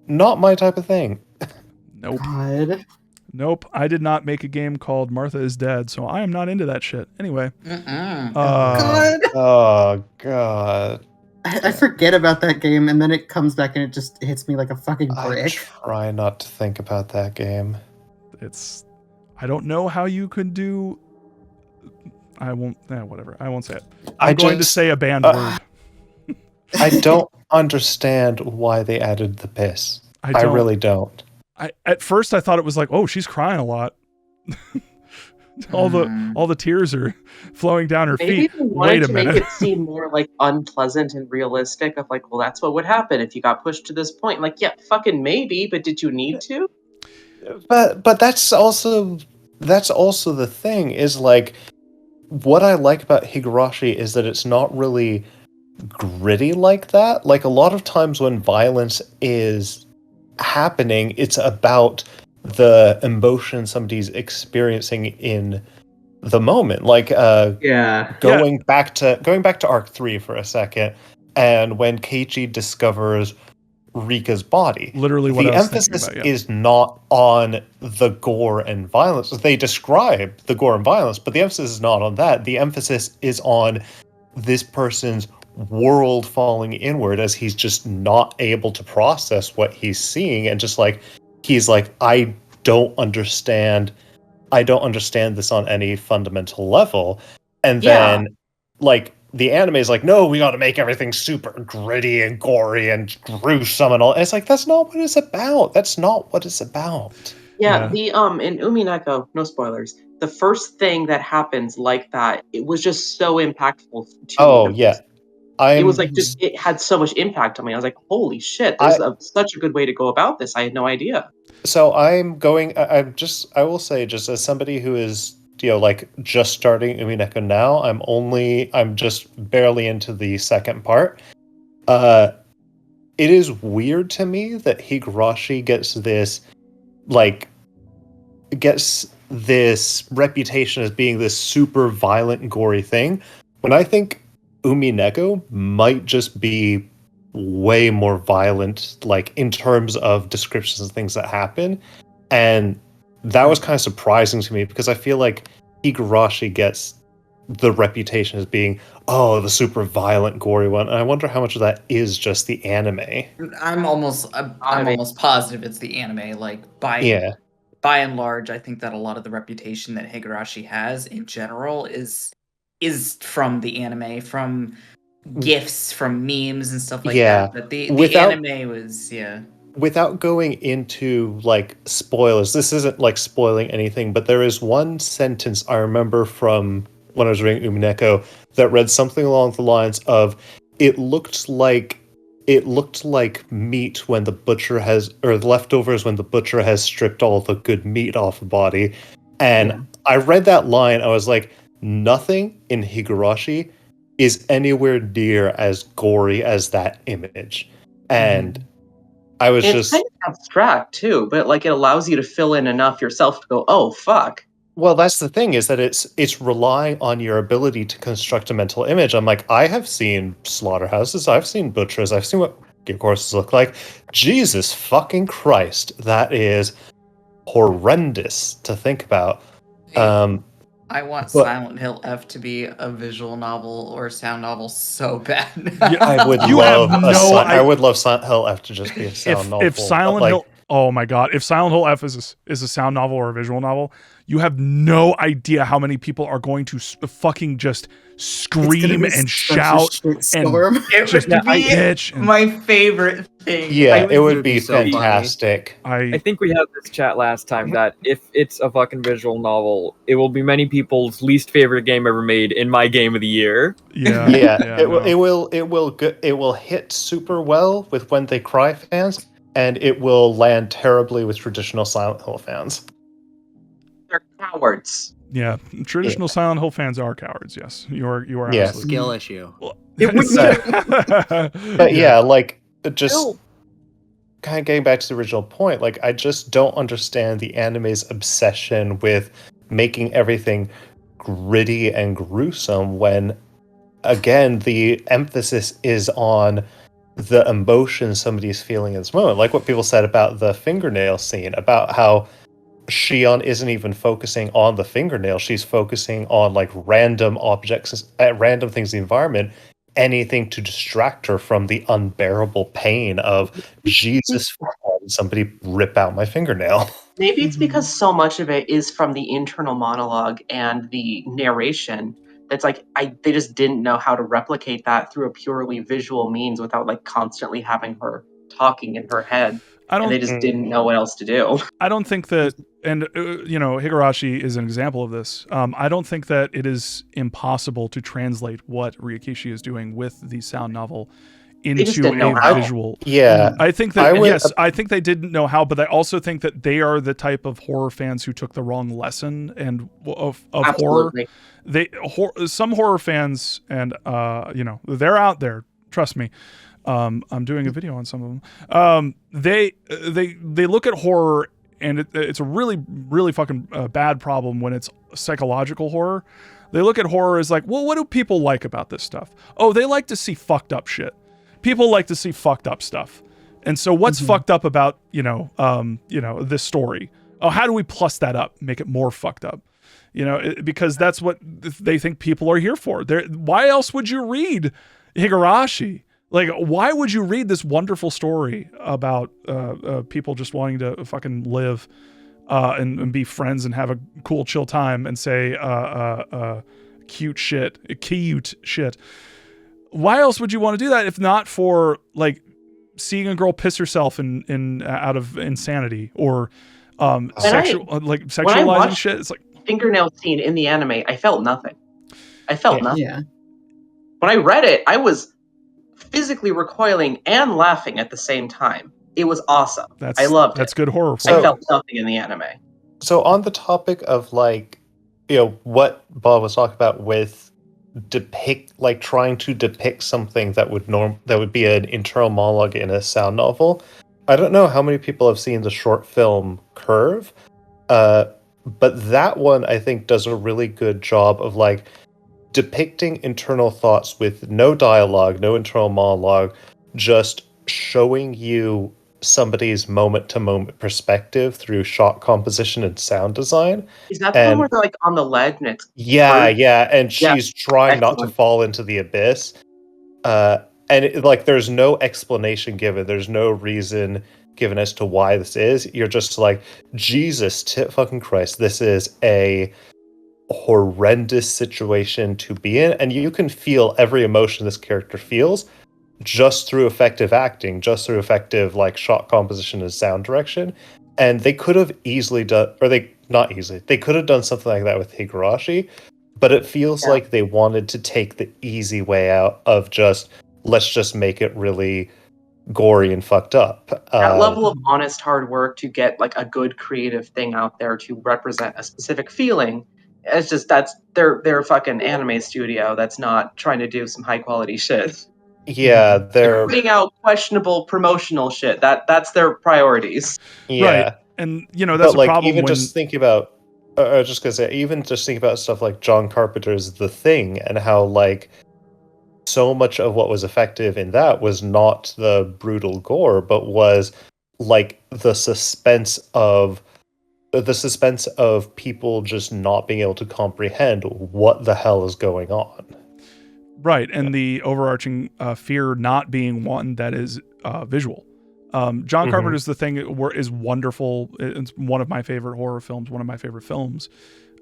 Not my type of thing. Nope. God. Nope. I did not make a game called Martha is Dead, so I am not into that shit. Anyway. God. Oh God. I forget about that game, and then it comes back and it just hits me like a fucking brick. I try not to think about that game. it's I don't know how you could do. I won't. Whatever. I won't say it. I'm going to say a banned word. I don't understand why they added the piss. I really don't. At first I thought it was like, oh, she's crying a lot. all the tears are flowing down her Maybe feet. they wanted Wait a to minute. make it seem more like unpleasant and realistic. Of like, well, that's what would happen if you got pushed to this point. Like, yeah, fucking maybe, but did you need to? But that's also the thing is like what I like about Higurashi is that it's not really gritty like that. Like a lot of times when violence is happening, it's about the emotion somebody's experiencing in the moment. Like going back to arc 3 for a second, and when Keiichi discovers Rika's body. Literally what the I was emphasis thinking about, yeah. is not on the gore and violence. They describe the gore and violence, but the emphasis is not on that. The emphasis is on this person's world falling inward as he's just not able to process what he's seeing, and just like he's like, I don't understand this on any fundamental level. And then like the anime is like, no, we got to make everything super gritty and gory and gruesome and all. And it's like, that's not what it's about. That's not what it's about. Yeah, the in Umineko, no spoilers. The first thing that happens like that, it was just so impactful to me. It was like just it had so much impact on me. I was like, holy shit, there's such a good way to go about this. I had no idea. So I will say, just as somebody who is, like just starting Umineko now, I'm just barely into the second part. It is weird to me that Higurashi gets this reputation as being this super violent and gory thing, when I think Umineko might just be way more violent, like in terms of descriptions and things that happen. And that was kind of surprising to me, because I feel like Higurashi gets the reputation as being, the super violent, gory one. And I wonder how much of that is just the anime. I'm almost positive it's the anime. Like by and large, I think that a lot of the reputation that Higurashi has in general is from the anime, from GIFs, from memes and stuff like that. But the anime was Without going into like spoilers, this isn't like spoiling anything, but there is one sentence I remember from when I was reading Umineko that read something along the lines of, it looked like meat when the butcher has, or leftovers when the butcher has stripped all the good meat off a body. And I read that line, I was like, nothing in Higurashi is anywhere near as gory as that image. And it's kind of abstract too, but like it allows you to fill in enough yourself to go, oh fuck. Well, that's the thing, is that it's relying on your ability to construct a mental image. I'm like, I have seen slaughterhouses, I've seen butchers, I've seen what courses look like. Jesus fucking Christ, that is horrendous to think about. I want Silent Hill F to be a visual novel or I novel so bad. I would love Silent Hill F to just be a sound novel. If Silent Hill, oh my god, if Silent Hill F is a sound novel or a visual novel, you have no idea how many people are going to fucking just scream and shout and just bitch. My favorite thing. Yeah, it would be fantastic. I think we had this chat last time that if it's a fucking visual novel, it will be many people's least favorite game ever made in my game of the year. It will hit super well with When They Cry fans, and it will land terribly with traditional Silent Hill fans. They're cowards. Yeah, traditional Silent Hill fans are cowards. Yes, you are absolutely. Skill issue. But yeah, like just kind of getting back to the original point, like I just don't understand the anime's obsession with making everything gritty and gruesome when, again, the emphasis is on the emotion somebody's feeling in this moment. Like what people said about the fingernail scene, about how Shion isn't even focusing on the fingernail. She's focusing on like random objects, random things in the environment, anything to distract her from the unbearable pain of Jesus did somebody rip out my fingernail? Maybe it's because so much of it is from the internal monologue and the narration. That's like they just didn't know how to replicate that through a purely visual means without like constantly having her talking in her head. And they just didn't know what else to do. I don't think that, and Higurashi is an example of this. I don't think that it is impossible to translate what Ryukishi is doing with the sound novel into a visual. Yeah, I think that yes, I think they didn't know how, but I also think that they are the type of horror fans who took the wrong lesson and of horror. Some horror fans, and they're out there. Trust me. I'm doing a video on some of them. They look at horror, and it's a really, really fucking bad problem when it's psychological horror. They look at horror as like, well, what do people like about this stuff? Oh, they like to see fucked up shit. People like to see fucked up stuff. And so what's fucked up about, this story? Oh, how do we plus that up, make it more fucked up? Because that's what they think people are here for. Why else would you read Higurashi? Like, why would you read this wonderful story about people just wanting to fucking live and be friends and have a cool, chill time and say cute shit? Why else would you want to do that if not for like seeing a girl piss herself in out of insanity or sexualizing shit? It's like fingernail scene in the anime. I felt nothing. Yeah. When I read it, I was physically recoiling and laughing at the same time. It was awesome. I loved it. That's good horror. I felt nothing in the anime. So on the topic of what Bob was talking about with trying to depict something that would be an internal monologue in a sound novel. I don't know how many people have seen the short film Curve, but that one I think does a really good job of like depicting internal thoughts with no dialogue, no internal monologue, just showing you somebody's moment-to-moment perspective through shot composition and sound design. Is that the one where they're like on the ledge and it's and she's trying not to fall into the abyss, there's no explanation given, there's no reason given as to why this is. You're just like, Jesus fucking Christ, this is a horrendous situation to be in, and you can feel every emotion this character feels just through effective acting, just through effective like shot composition and sound direction. And they could have easily done, they could have done something like that with Higurashi, but it feels like they wanted to take the easy way out of let's just make it really gory and fucked up. That level of honest hard work to get like a good creative thing out there to represent a specific feeling. It's just that's their fucking anime studio that's not trying to do some high quality shit. Yeah, they're putting out questionable promotional shit. That's their priorities. Yeah, right. And that's a problem. Even just think about, I was just gonna say, even just think about stuff like John Carpenter's The Thing and how like so much of what was effective in that was not the brutal gore, but was like the suspense of people just not being able to comprehend what the hell is going on. Right, and the overarching fear not being one that is visual. John Carpenter's The Thing is wonderful. It's one of my favorite horror films, one of my favorite films.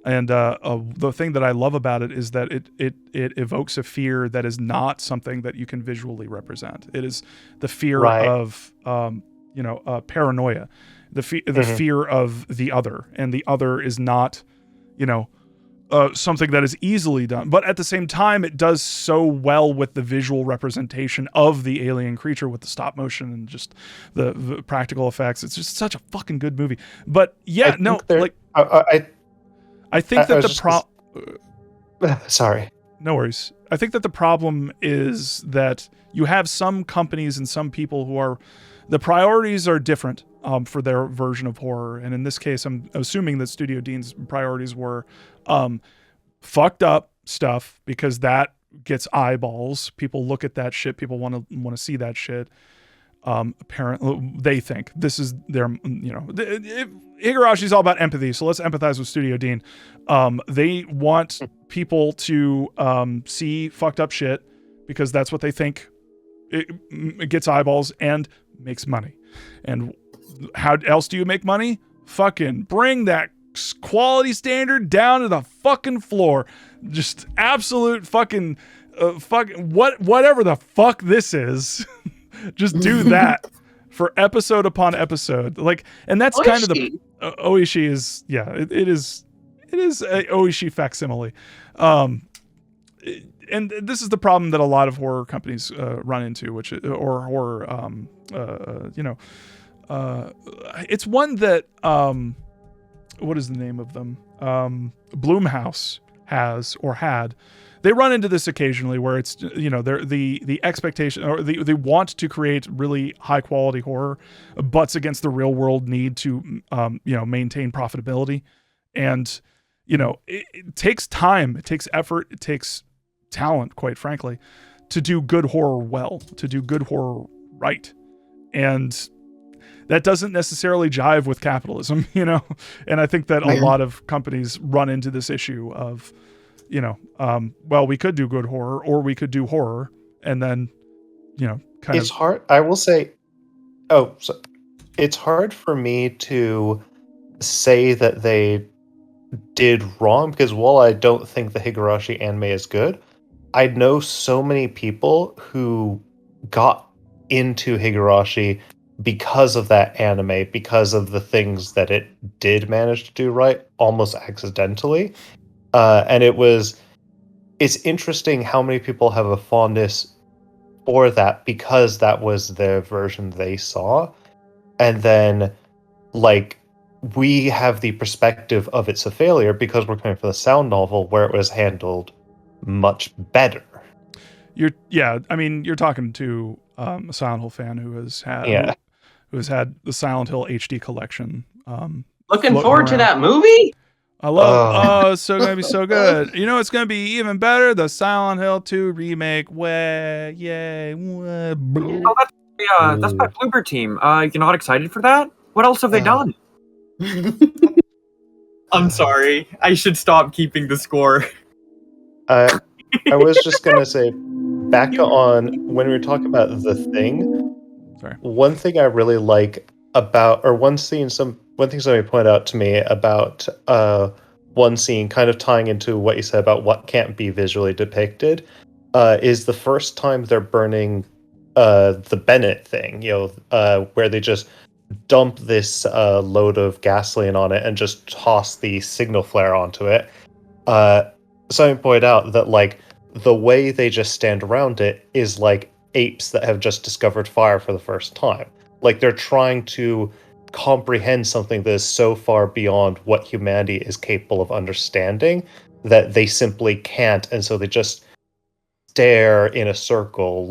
And the thing that I love about it is that it evokes a fear that is not something that you can visually represent. It is the fear of paranoia, the fear of the other, and the other is not, something that is easily done. But at the same time, it does so well with the visual representation of the alien creature with the stop motion and just the practical effects. It's just such a fucking good movie. But yeah, I think that the sorry. No worries. I think that the problem is that you have some companies and some people who the priorities are different for their version of horror. And in this case, I'm assuming that Studio Dean's priorities were fucked up stuff because that gets eyeballs. People look at that shit. People want to see that shit. Apparently, they think this is their, Higurashi's all about empathy, so let's empathize with Studio Dean. They want people to see fucked up shit because that's what they think it gets eyeballs and makes money. And how else do you make money? Fucking bring that quality standard down to the fucking floor. Just absolute fucking whatever the fuck this is. Just do that for episode upon episode. Like, and that's kind of the Oishi is, yeah, it is a Oishi facsimile. And this is the problem that a lot of horror companies run into, which or horror, it's one that what is the name of them? Blumhouse has or had. They run into this occasionally, where it's they're the expectation, or they want to create really high quality horror, butts against the real world need to maintain profitability, and it takes time, it takes effort, it takes talent, quite frankly, to do good horror well, to do good horror right, and that doesn't necessarily jive with capitalism, and I think that a lot of companies run into this issue of well, we could do good horror, or we could do horror, and then it's hard. I will say, it's hard for me to say that they did wrong, because while I don't think the Higurashi anime is good, I know so many people who got into Higurashi because of that anime, because of the things that it did manage to do right, almost accidentally. And it's interesting how many people have a fondness for that because that was the version they saw. And then, we have the perspective of it's a failure because we're coming from the sound novel where it was handled much better. You're talking to a Silent Hill fan who has had the Silent Hill HD collection. Looking forward to that movie. I love. It's so gonna be so good. It's gonna be even better. The Silent Hill 2 remake. Way, yay! That's my Bloober team. You're not excited for that? What else have they done? I'm sorry. I should stop keeping the score. I was just gonna say, back on when we were talking about The Thing. Sorry. One thing I really like about, or one thing somebody pointed out to me about one scene, kind of tying into what you said about what can't be visually depicted, is the first time they're burning the Bennett thing, where they just dump this load of gasoline on it and just toss the signal flare onto it. Someone pointed out that the way they just stand around it is like apes that have just discovered fire for the first time. They're trying to comprehend something that is so far beyond what humanity is capable of understanding that they simply can't, and so they just stare in a circle,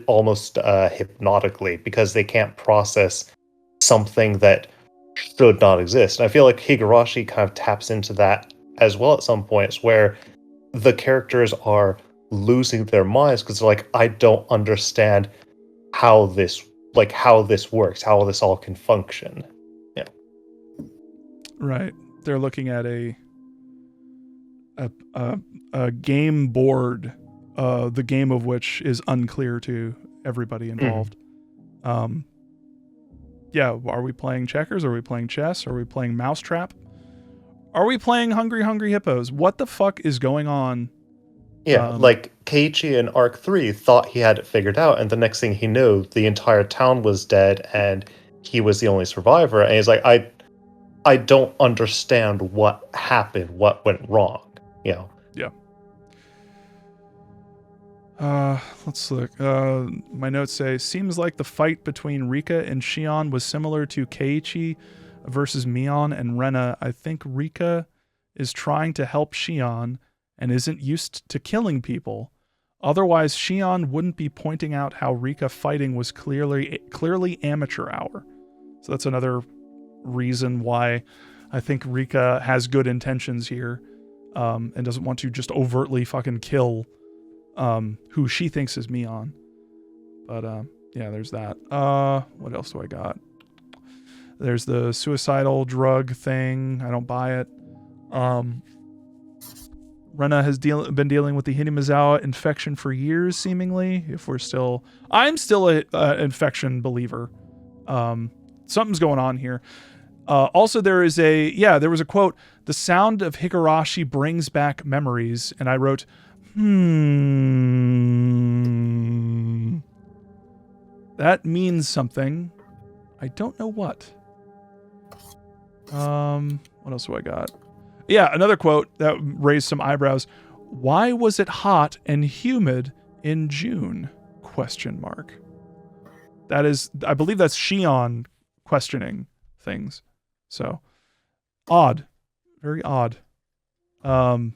almost hypnotically, because they can't process something that should not exist. And I feel like Higurashi kind of taps into that as well at some points, where the characters are losing their minds because they're like, I don't understand how this works, how this all can function. Yeah. Right. They're looking at a game board, the game of which is unclear to everybody involved. Yeah, are we playing checkers? Are we playing chess? Are we playing mousetrap? Are we playing Hungry Hungry Hippos? What the fuck is going on? Yeah, Keiichi in Arc 3 thought he had it figured out, and the next thing he knew, the entire town was dead, and he was the only survivor. And he's like, I don't understand what happened, what went wrong. Yeah. Let's look. My notes say, seems like the fight between Rika and Shion was similar to Keiichi versus Mion and Rena. I think Rika is trying to help Shion and isn't used to killing people. Otherwise, Shion wouldn't be pointing out how Rika fighting was clearly amateur hour. So that's another reason why I think Rika has good intentions here, and doesn't want to just overtly fucking kill who she thinks is Mion. But yeah, there's that. What else do I got? There's the suicidal drug thing. I don't buy it. Rena has been dealing with the Hinamizawa infection for years, seemingly. I'm still a infection believer. something's going on here. Also, there was a quote, "The sound of Higurashi brings back memories." And I wrote, that means something. I don't know what. What else do I got? Yeah, another quote that raised some eyebrows. "Why was it hot and humid in June?" Question mark. That is, I believe that's Shion questioning things. So, odd. Very odd. Hanyu,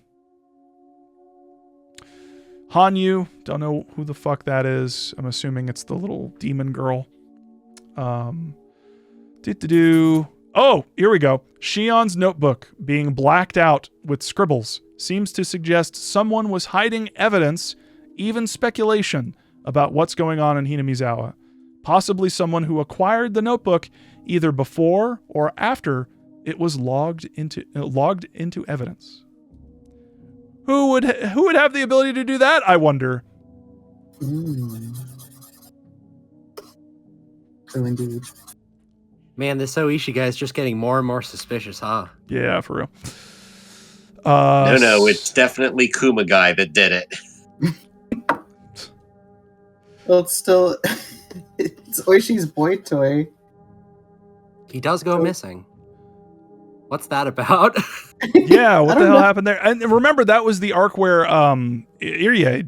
don't know who the fuck that is. I'm assuming it's the little demon girl. Oh, here we go. Shion's notebook being blacked out with scribbles seems to suggest someone was hiding evidence, even speculation, about what's going on in Hinamizawa. Possibly someone who acquired the notebook either before or after it was logged into evidence. Who would have the ability to do that, I wonder? So indeed. Man, this Oishi guy's just getting more and more suspicious, huh? Yeah, for real. No, it's definitely Kumagai that did it. Well, it's still it's Oishi's boy toy. He does go missing. What's that about? Yeah, what the hell happened there? And remember, that was the arc where Irie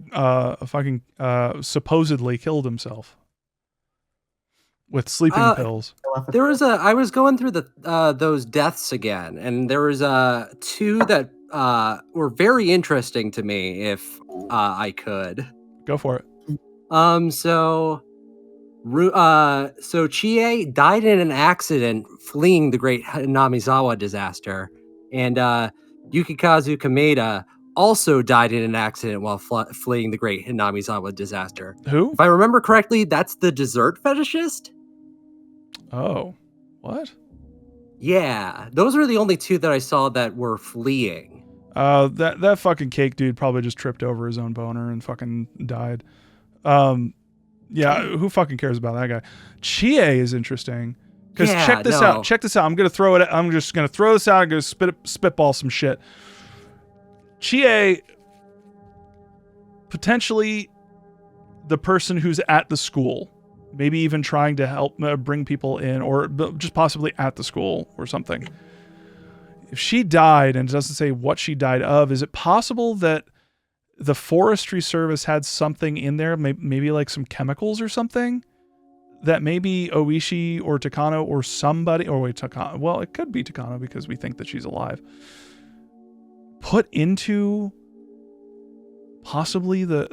supposedly killed himself with sleeping pills. I was going through those deaths again, and there was two that were very interesting to me. If I could go for it. So Chie died in an accident fleeing the Great Hinamizawa disaster, and Yukikazu Kameda also died in an accident while fleeing the Great Hinamizawa disaster. Who? If I remember correctly, that's the dessert fetishist? Oh, what? Yeah, those were the only two that I saw that were fleeing. That fucking cake dude probably just tripped over his own boner and fucking died. Yeah, who fucking cares about that guy? Chie is interesting because check this out. Check this out. I'm just gonna throw this out. I'm gonna spitball some shit. Chie, potentially the person who's at the school, maybe even trying to help bring people in, or just possibly at the school or something. If she died and it doesn't say what she died of, is it possible that the forestry service had something in there, maybe like some chemicals or something, that maybe Oishi or Takano or somebody, or wait, Takano, well, it could be Takano because we think that she's alive, put into possibly did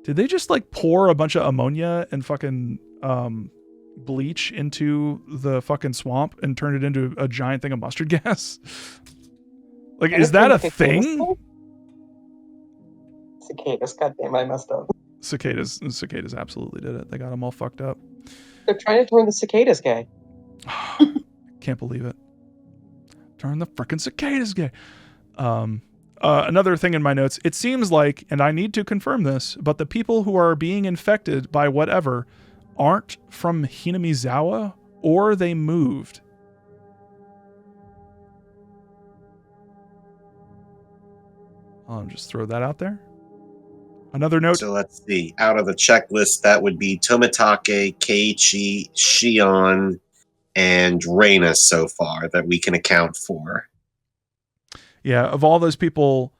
they just like pour a bunch of ammonia and fucking bleach into the fucking swamp and turn it into a giant thing of mustard gas? Like, is that a thing? Cicadas, goddamn, I messed up. Cicadas absolutely did it. They got them all fucked up. They're trying to turn the cicadas gay. Can't believe it. Turn the frickin' cicadas gay. Another thing in my notes, it seems like, and I need to confirm this, but the people who are being infected by whatever aren't from Hinamizawa, or they moved. I'll just throw that out there. Another note. So let's see. Out of the checklist, that would be Tomitake, Keiichi, Shion, and Reina so far that we can account for. Yeah, of all those people,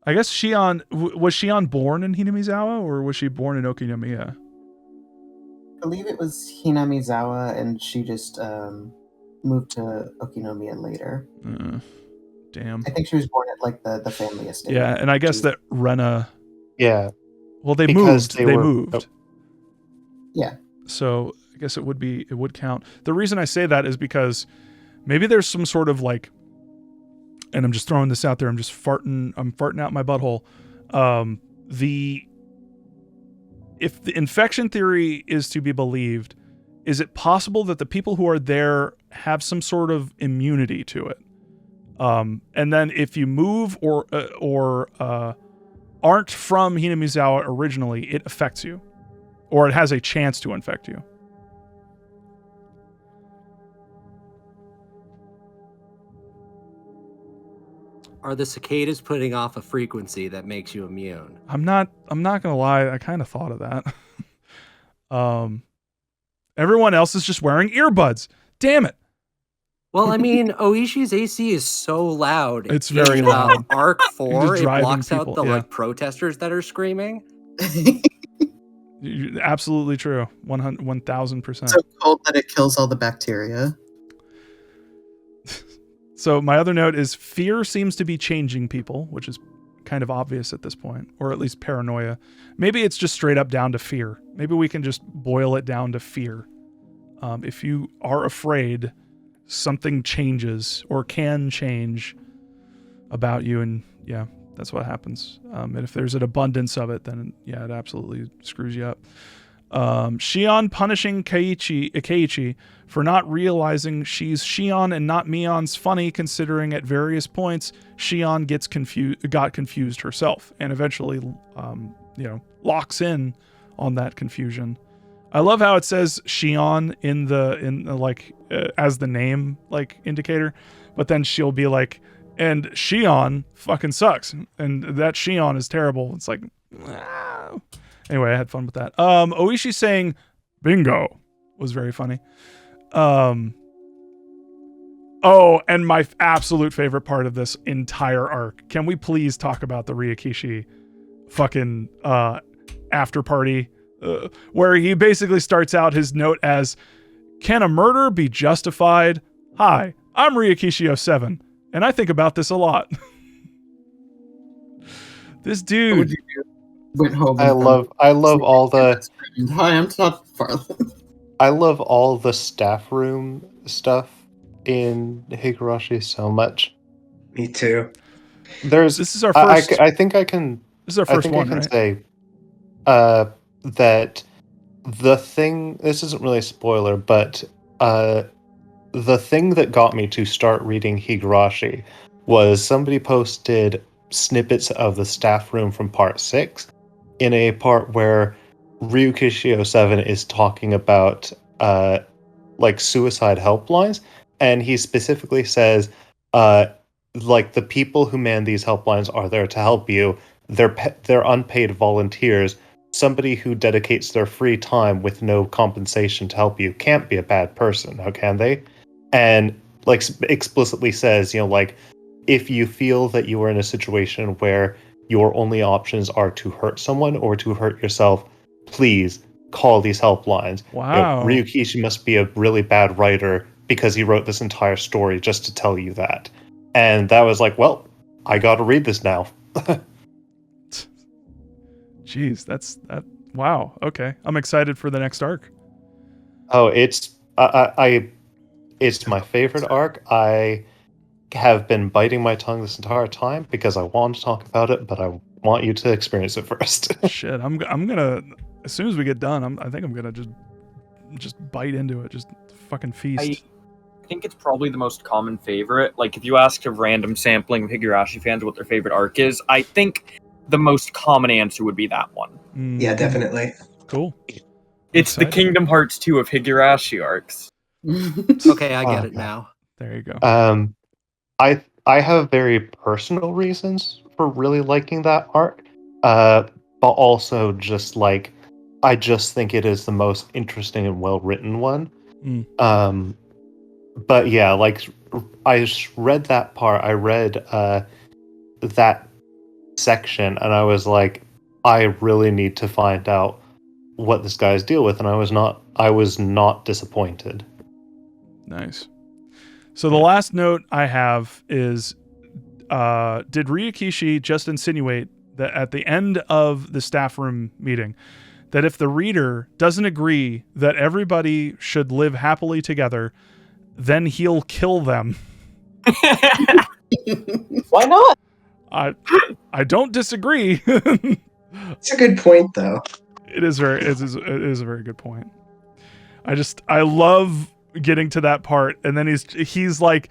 I guess Shion, was Shion born in Hinamizawa or was she born in Okinomiya? I believe it was Hinamizawa, and she just moved to Okinomiya later. Damn. I think she was born at like the family estate. Yeah, and I guess that Rena. Yeah. Well, they moved. They moved. Oh. Yeah. So I guess it would count. The reason I say that is because maybe there's some sort of like, and I'm just throwing this out there. I'm farting out my butthole. If the infection theory is to be believed, is it possible that the people who are there have some sort of immunity to it? And then if you move or aren't from Hinamizawa originally, it affects you, or it has a chance to infect you. Are the cicadas putting off a frequency that makes you immune? I'm not gonna lie, I kind of thought of that. Everyone else is just wearing earbuds. Damn it. Well, I mean, Oishi's AC is so loud. It's very in, loud. Arc You're 4, just it driving blocks people, out the yeah. like protesters that are screaming. Absolutely true. 1000%. So cold that it kills all the bacteria. So my other note is fear seems to be changing people, which is kind of obvious at this point, or at least paranoia. Maybe it's just straight up down to fear. Maybe we can just boil it down to fear. If you are afraid, something changes or can change about you, and yeah, that's what happens. And if there's an abundance of it, then yeah, it absolutely screws you up. Shion punishing Keiichi for not realizing she's Shion and not Mion's funny, considering at various points Shion got confused herself and eventually locks in on that confusion. I love how it says Shion in the as the name like indicator, but then she'll be like, and Shion fucking sucks, and that Shion is terrible. It's like, ah. Anyway, I had fun with that. Oishi saying bingo was very funny. And my absolute favorite part of this entire arc. Can we please talk about the Ryukishi fucking after party? Where he basically starts out his note as, can a murder be justified? Hi, I'm Ryukishi07, and I think about this a lot. This dude went home. I love all the. Hi, I'm Todd Farland. I love all the staff room stuff in Higurashi so much. Me too. This is our first. I think I can. This is our first one, I can right? say that the thing. This isn't really a spoiler, but the thing that got me to start reading Higurashi was somebody posted snippets of the staff room from part 6 in a part where Ryukishi07 is talking about like suicide helplines, and he specifically says like the people who man these helplines are there to help you. They're unpaid volunteers. Somebody who dedicates their free time with no compensation to help you can't be a bad person, now can they? And like explicitly says, like, if you feel that you are in a situation where your only options are to hurt someone or to hurt yourself, please call these helplines. Wow. Ryukishi must be a really bad writer because he wrote this entire story just to tell you that. And that was like, well, I got to read this now. Jeez, that. Wow. Okay, I'm excited for the next arc. Oh, it's my favorite arc. I have been biting my tongue this entire time because I want to talk about it, but I want you to experience it first. Shit, I'm gonna, as soon as we get done, I think I'm gonna just bite into it, just fucking feast. I think it's probably the most common favorite. Like, if you ask a random sampling of Higurashi fans what their favorite arc is, I think the most common answer would be that one. Yeah, definitely. Cool. It's the Kingdom Hearts 2 of Higurashi arcs. Okay, I get it now. There you go. I have very personal reasons for really liking that arc, but also just like I just think it is the most interesting and well written one. But yeah, like I just read that part. I read that section, and I was like, I really need to find out what this guy's deal with, and I was not disappointed. Nice. So the last note I have is, did Ryukishi just insinuate that at the end of the staff room meeting, that if the reader doesn't agree that everybody should live happily together, then he'll kill them? Why not? I don't disagree. It's a good point, though. It is a very good point. I love getting to that part, and then he's like,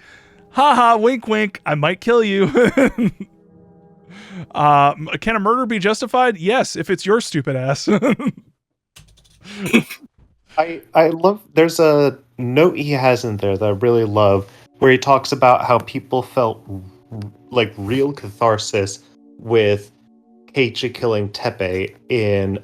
haha, wink wink, I might kill you. Can a murder be justified? Yes, if it's your stupid ass. I love, there's a note he has in there that I really love where he talks about how people felt like real catharsis with Keiichi killing Teppei in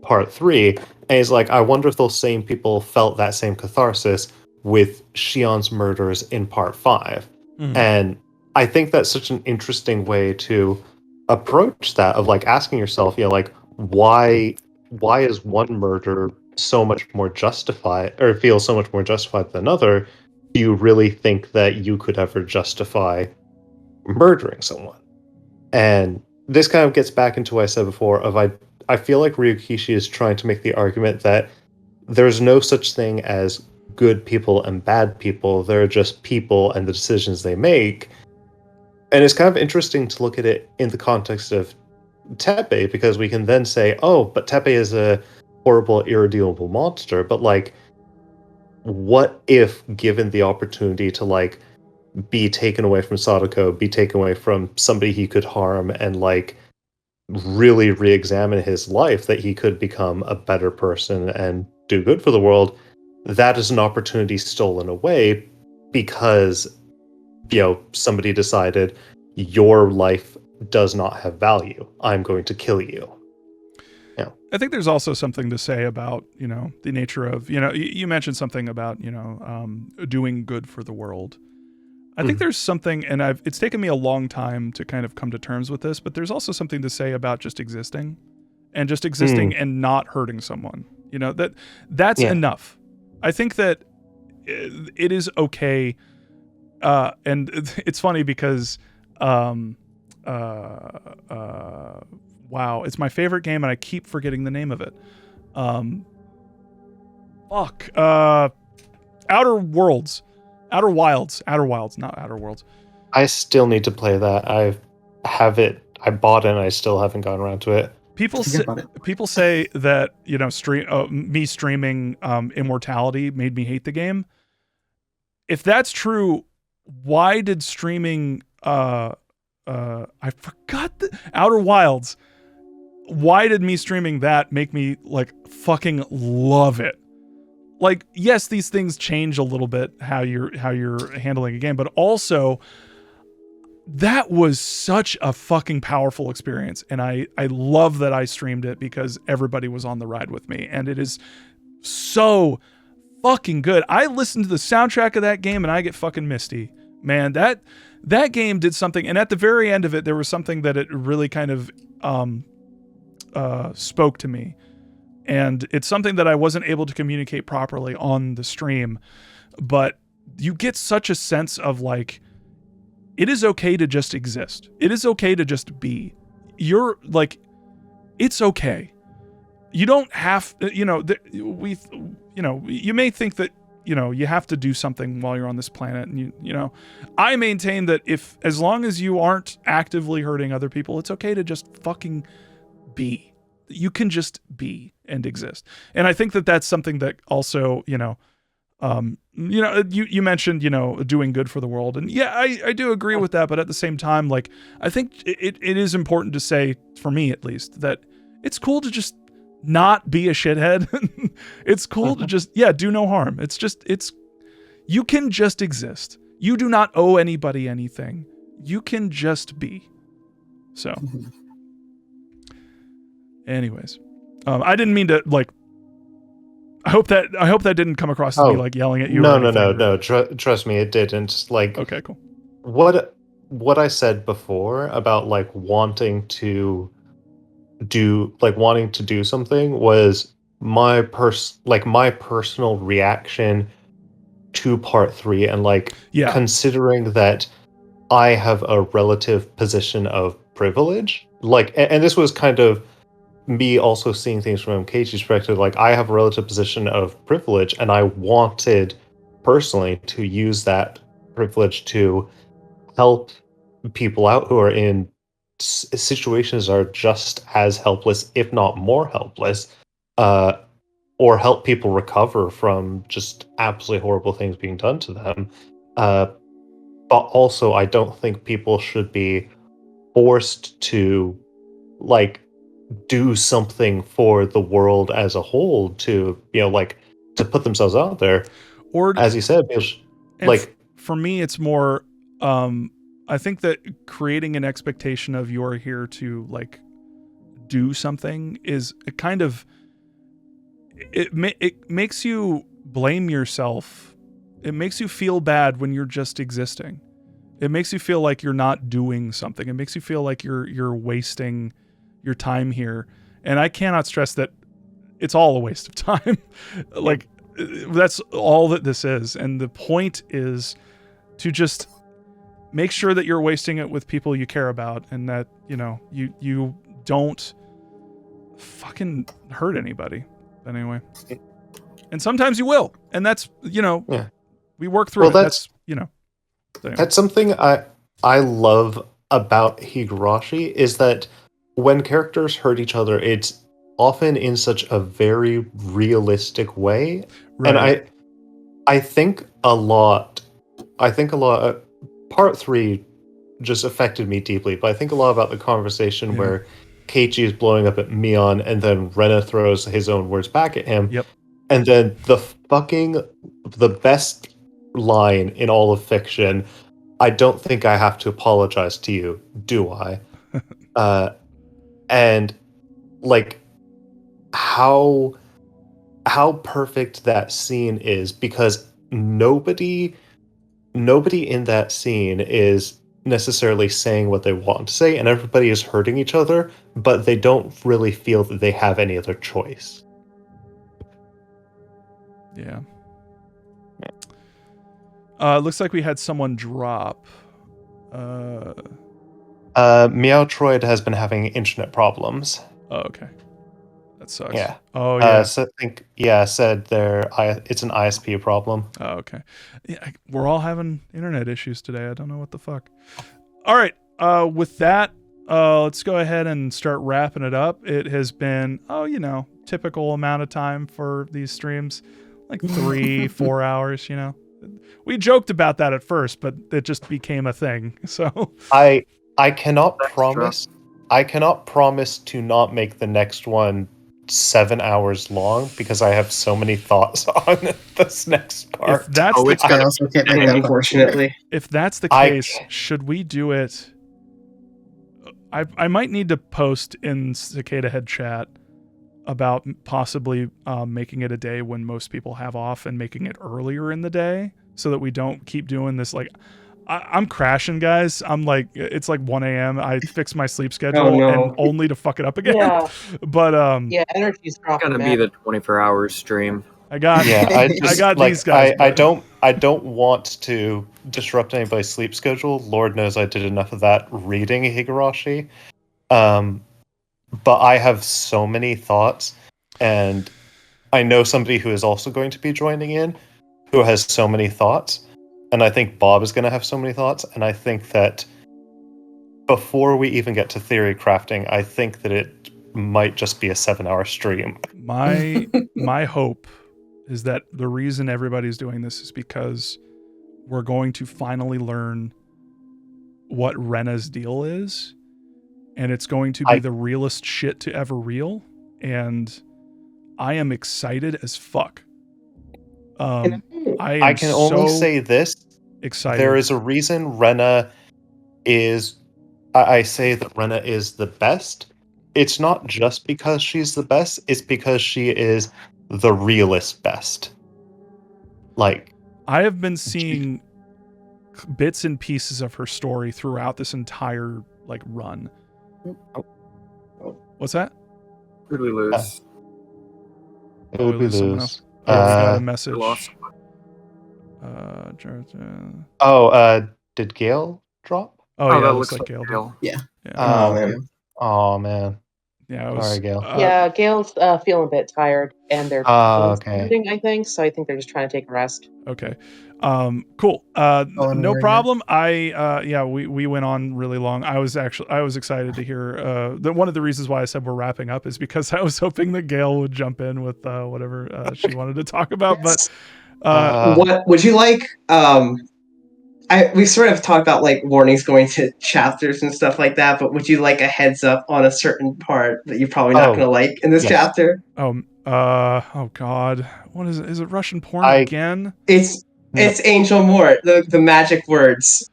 part 3, and he's like, I wonder if those same people felt that same catharsis with Shion's murders in part 5. And I think that's such an interesting way to approach that, of like asking yourself, like, why is one murder so much more justified, or feels so much more justified than another? Do you really think that you could ever justify murdering someone? And this kind of gets back into what I said before of I feel like Ryukishi is trying to make the argument that there's no such thing as good people and bad people. There are just people and the decisions they make. And it's kind of interesting to look at it in the context of Teppei, because we can then say, oh, but Teppei is a horrible, irredeemable monster. But like, what if given the opportunity to like be taken away from Sadako, be taken away from somebody he could harm, and like really re-examine his life, that he could become a better person and do good for the world? That is an opportunity stolen away because somebody decided your life does not have value. I'm going to kill you. Yeah. I think there's also something to say about, the nature of, you mentioned something about, doing good for the world. I think there's something, and it's taken me a long time to kind of come to terms with this, but there's also something to say about just existing and not hurting someone. That's enough. I think that it is okay. And it's funny because, wow, it's my favorite game and I keep forgetting the name of it. Outer Wilds, not Outer Worlds. I still need to play that. I bought it and I still haven't gotten around to it. People say that, me streaming Immortality made me hate the game. If that's true, why did streaming I forgot the Outer Wilds, why did me streaming that make me like fucking love it? Like, yes, these things change a little bit how you're handling a game, but also that was such a fucking powerful experience, and I love that I streamed it because everybody was on the ride with me, and it is so fucking good. I listened to the soundtrack of that game and I get fucking misty. Man, that game did something, and at the very end of it, there was something that it really kind of spoke to me. And it's something that I wasn't able to communicate properly on the stream, but you get such a sense of like, it is okay to just exist. It is okay to just be. You're like, it's okay. You don't have, you may think that, you have to do something while you're on this planet. And I maintain that as long as you aren't actively hurting other people, it's okay to just fucking be. You can just be and exist. And I think that that's something that also, you mentioned, doing good for the world. And yeah, I do agree with that. But at the same time, like, I think it is important to say, for me at least, that it's cool to just not be a shithead. It's cool to just, do no harm. You can just exist. You do not owe anybody anything. You can just be. So anyways, I didn't mean to like, I hope that didn't come across as me like yelling at you. No. Trust me, it didn't. Like, okay, cool. What I said before about like wanting to do something was my personal reaction to part 3, and like considering that I have a relative position of privilege, like, and this was kind of me also seeing things from Keiichi's perspective. Like, I have a relative position of privilege, and I wanted personally to use that privilege to help people out who are in situations are just as helpless, if not more helpless, or help people recover from just absolutely horrible things being done to them. But also, I don't think people should be forced to like do something for the world as a whole to to put themselves out there, or as you said, like for me it's more I think that creating an expectation of you're here to like do something is a kind of it makes you blame yourself. It makes you feel bad when you're just existing. It makes you feel like you're not doing something. It makes you feel like you're wasting your time here. And I cannot stress that it's all a waste of time. Like that's all that this is. And the point is to just make sure that you're wasting it with people you care about and that, you know, you don't fucking hurt anybody. Anyway. And sometimes you will. And that's, you know, we work through it. That's, you know. Anyway. That's something I love about Higurashi is that when characters hurt each other, it's often in such a very realistic way. Right. And I think a lot part 3 just affected me deeply, but I think a lot about the conversation where Keiichi is blowing up at Mion and then Rena throws his own words back at him. Yep. And then the best line in all of fiction, I don't think I have to apologize to you, do I? And like how perfect that scene is, because nobody in that scene is necessarily saying what they want to say, and everybody is hurting each other, but they don't really feel that they have any other choice. Yeah. Looks like we had someone drop. Meowtroid has been having internet problems. Oh, okay. That sucks. Yeah. Oh, yeah. So said it's an ISP problem. Oh, okay. Yeah, we're all having internet issues today. I don't know what the fuck. All right. With that, let's go ahead and start wrapping it up. It has been, typical amount of time for these streams, like 3-4 hours, you know. We joked about that at first, but it just became a thing. So I cannot promise to not make the next one 7 hours long, because I have so many thoughts on this next part. If that's unfortunately. If that's the case, should we do it? I might need to post in Cicada Head chat about possibly making it a day when most people have off and making it earlier in the day so that we don't keep doing this. Like, I'm crashing, guys. I'm like, it's like 1 a.m. I fixed my sleep schedule and only to fuck it up again. Yeah. But energy's dropping. It's gonna be the 24-hour stream. I got these guys. I don't want to disrupt anybody's sleep schedule. Lord knows I did enough of that reading Higurashi. But I have so many thoughts, and I know somebody who is also going to be joining in who has so many thoughts, and I think Bob is going to have so many thoughts, and I think that before we even get to theory crafting, I think that it might just be a 7-hour stream. My hope is that the reason everybody's doing this is because we're going to finally learn what Rena's deal is, and it's going to be the realest shit to ever real, and I am excited as fuck. I can only say this. Excited. There is a reason Rena is... I say that Rena is the best. It's not just because she's the best, it's because she is the realest best. Like, I have been seeing bits and pieces of her story throughout this entire run. What's that? Did we lose? Who did we lose? We got a message. Did Gale drop? Oh yeah, that looks like Gale. Yeah. Oh man. Yeah. Sorry, Gale. Yeah, Gail's feeling a bit tired, and they're ending, I think. So I think they're just trying to take a rest. Okay. Cool. No problem. We went on really long. I was excited to hear one of the reasons why I said we're wrapping up is because I was hoping that Gail would jump in with whatever she wanted to talk about. But what would you like? We sort of talked about warnings going to chapters and stuff like that, but would you like a heads up on a certain part that you're probably not going to like in this chapter? Oh God, what is it? Is it Russian porn again? It's Angel Mort, the magic words.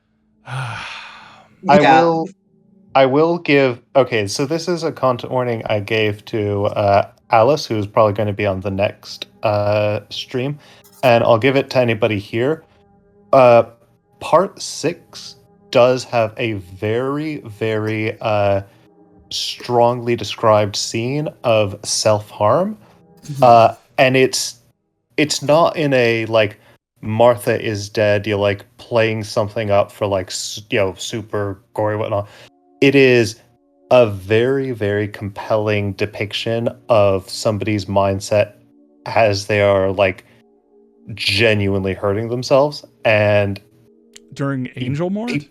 I will give. Okay, so this is a content warning I gave to Alice, who's probably going to be on the next stream, and I'll give it to anybody here. Part 6 does have a very, very strongly described scene of self-harm, and it's not in a like Martha is dead, you're like playing something up for like super gory whatnot. It is a very, very compelling depiction of somebody's mindset as they are like genuinely hurting themselves. And during Angel Mort?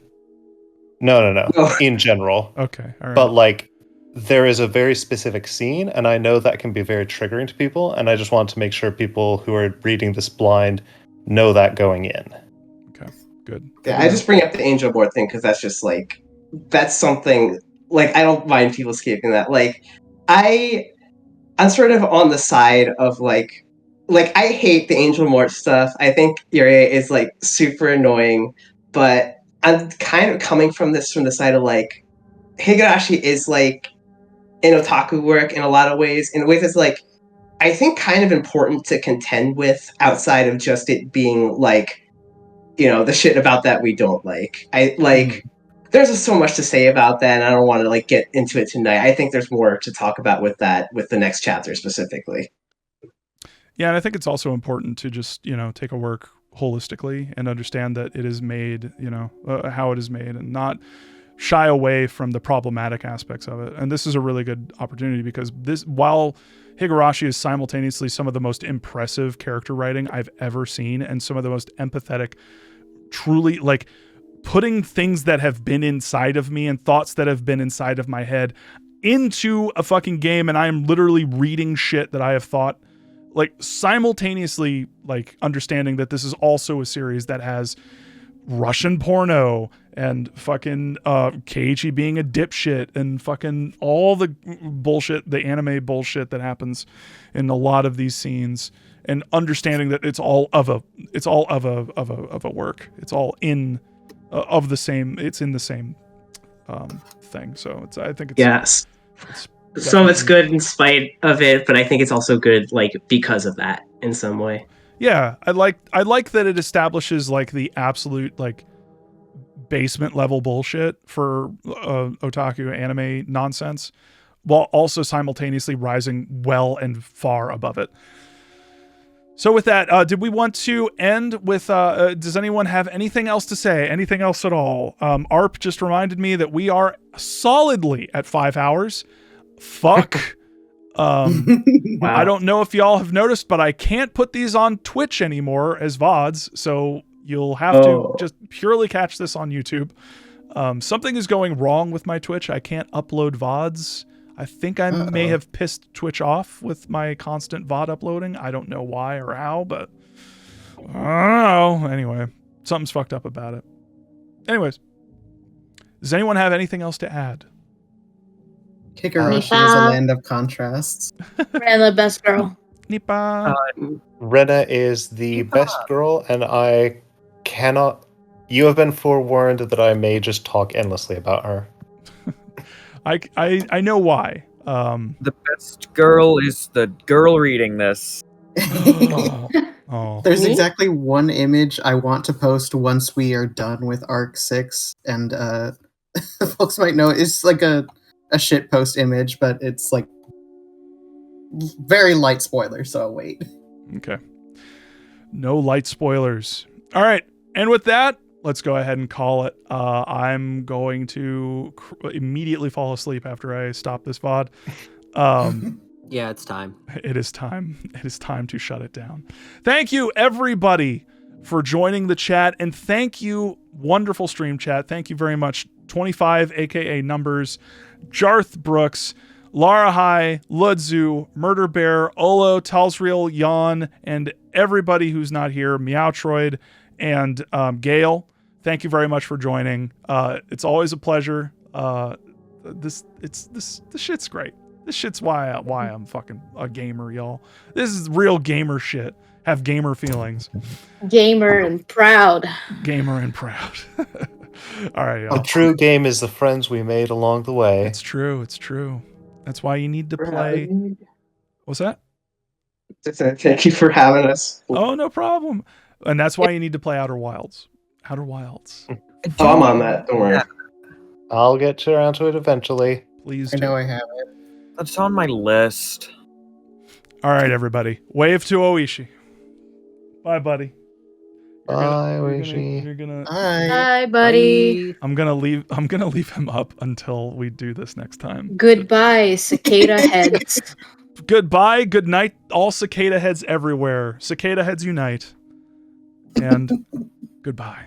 No. In general. Okay, all right. But like there is a very specific scene, and I know that can be very triggering to people, and I just want to make sure people who are reading this blind know that going in. Okay, good. Yeah, I just bring up the Angel Board thing because that's just like, that's something, like, I don't mind people escaping that. Like, I'm sort of on the side of like I hate the Angel Mort stuff. I think Yuri is like super annoying, but I'm kind of coming from the side of like, Higurashi is like an otaku work in a lot of ways, in ways that's like, I think kind of important to contend with outside of just it being like, the shit about that we don't like. There's just so much to say about that, and I don't want to like get into it tonight. I think there's more to talk about with the next chapter specifically. Yeah, and I think it's also important to just, take a work holistically and understand that it is made, how it is made, and not shy away from the problematic aspects of it. And this is a really good opportunity because while Higurashi is simultaneously some of the most impressive character writing I've ever seen and some of the most empathetic, truly like putting things that have been inside of me and thoughts that have been inside of my head into a fucking game, and I am literally reading shit that I have thought, like simultaneously like understanding that this is also a series that has Russian porno and fucking Keiichi being a dipshit and fucking all the bullshit, the anime bullshit that happens in a lot of these scenes, and understanding that it's all of a work. It's all in of the same. It's in the same thing. So I think it's yes. Some of it's good in spite of it, but I think it's also good like because of that in some way. Yeah, I like that it establishes like the absolute like basement level bullshit for otaku anime nonsense, while also simultaneously rising well and far above it. So with that, did we want to end with, does anyone have anything else to say? Anything else at all? ARP just reminded me that we are solidly at 5 hours. Fuck. Wow. I don't know if y'all have noticed, but I can't put these on Twitch anymore as VODs, so you'll have to just purely catch this on YouTube. Something is going wrong with my Twitch. I can't upload VODs. I think I may have pissed Twitch off with my constant VOD uploading. I don't know why or how, but I don't know. Anyway, something's fucked up about it. Anyways, does anyone have anything else to add? Higurashi is a land of contrasts. Rena, the best girl. Nippa. Rena is the best girl, and I cannot. You have been forewarned that I may just talk endlessly about her. I know why. The best girl is the girl reading this. There's exactly one image I want to post once we are done with Arc 6, and folks might know it's like a shit post image, but it's like very light spoiler, so I'll wait. Okay. No light spoilers. All right. And with that, let's go ahead and call it. I'm going to immediately fall asleep after I stop this VOD. Yeah, it's time. It is time. It is time to shut it down. Thank you, everybody, for joining the chat. And thank you, wonderful stream chat. Thank you very much. 25, aka Numbers, Jarth Brooks, Lara High, Ludzu, Murder Bear, Olo, Talsreal, Jan, and everybody who's not here, Meowtroid, and Gail. Thank you very much for joining. It's always a pleasure. This shit's great. This shit's why I'm fucking a gamer, y'all. This is real gamer shit. Have gamer feelings. Gamer and proud. Gamer and proud. All right, The y'all. true game is the friends we made along the way. It's true. It's true. That's why you need to For play. having me. What's that? Thank you for having us. Oh, no problem. And that's why you need to play Outer Wilds. Outer Wilds. Oh, I'm on that. Don't worry. I'll get around to it eventually. Please I do. know I have it. That's on my list. All right, everybody. Wave to Oishi. Bye, buddy. Bye, Oishi. You're gonna. Bye. Hi, buddy. I'm gonna leave him up until we do this next time. Goodbye, cicada heads. Goodbye, good night, all cicada heads everywhere. Cicada heads unite. And goodbye.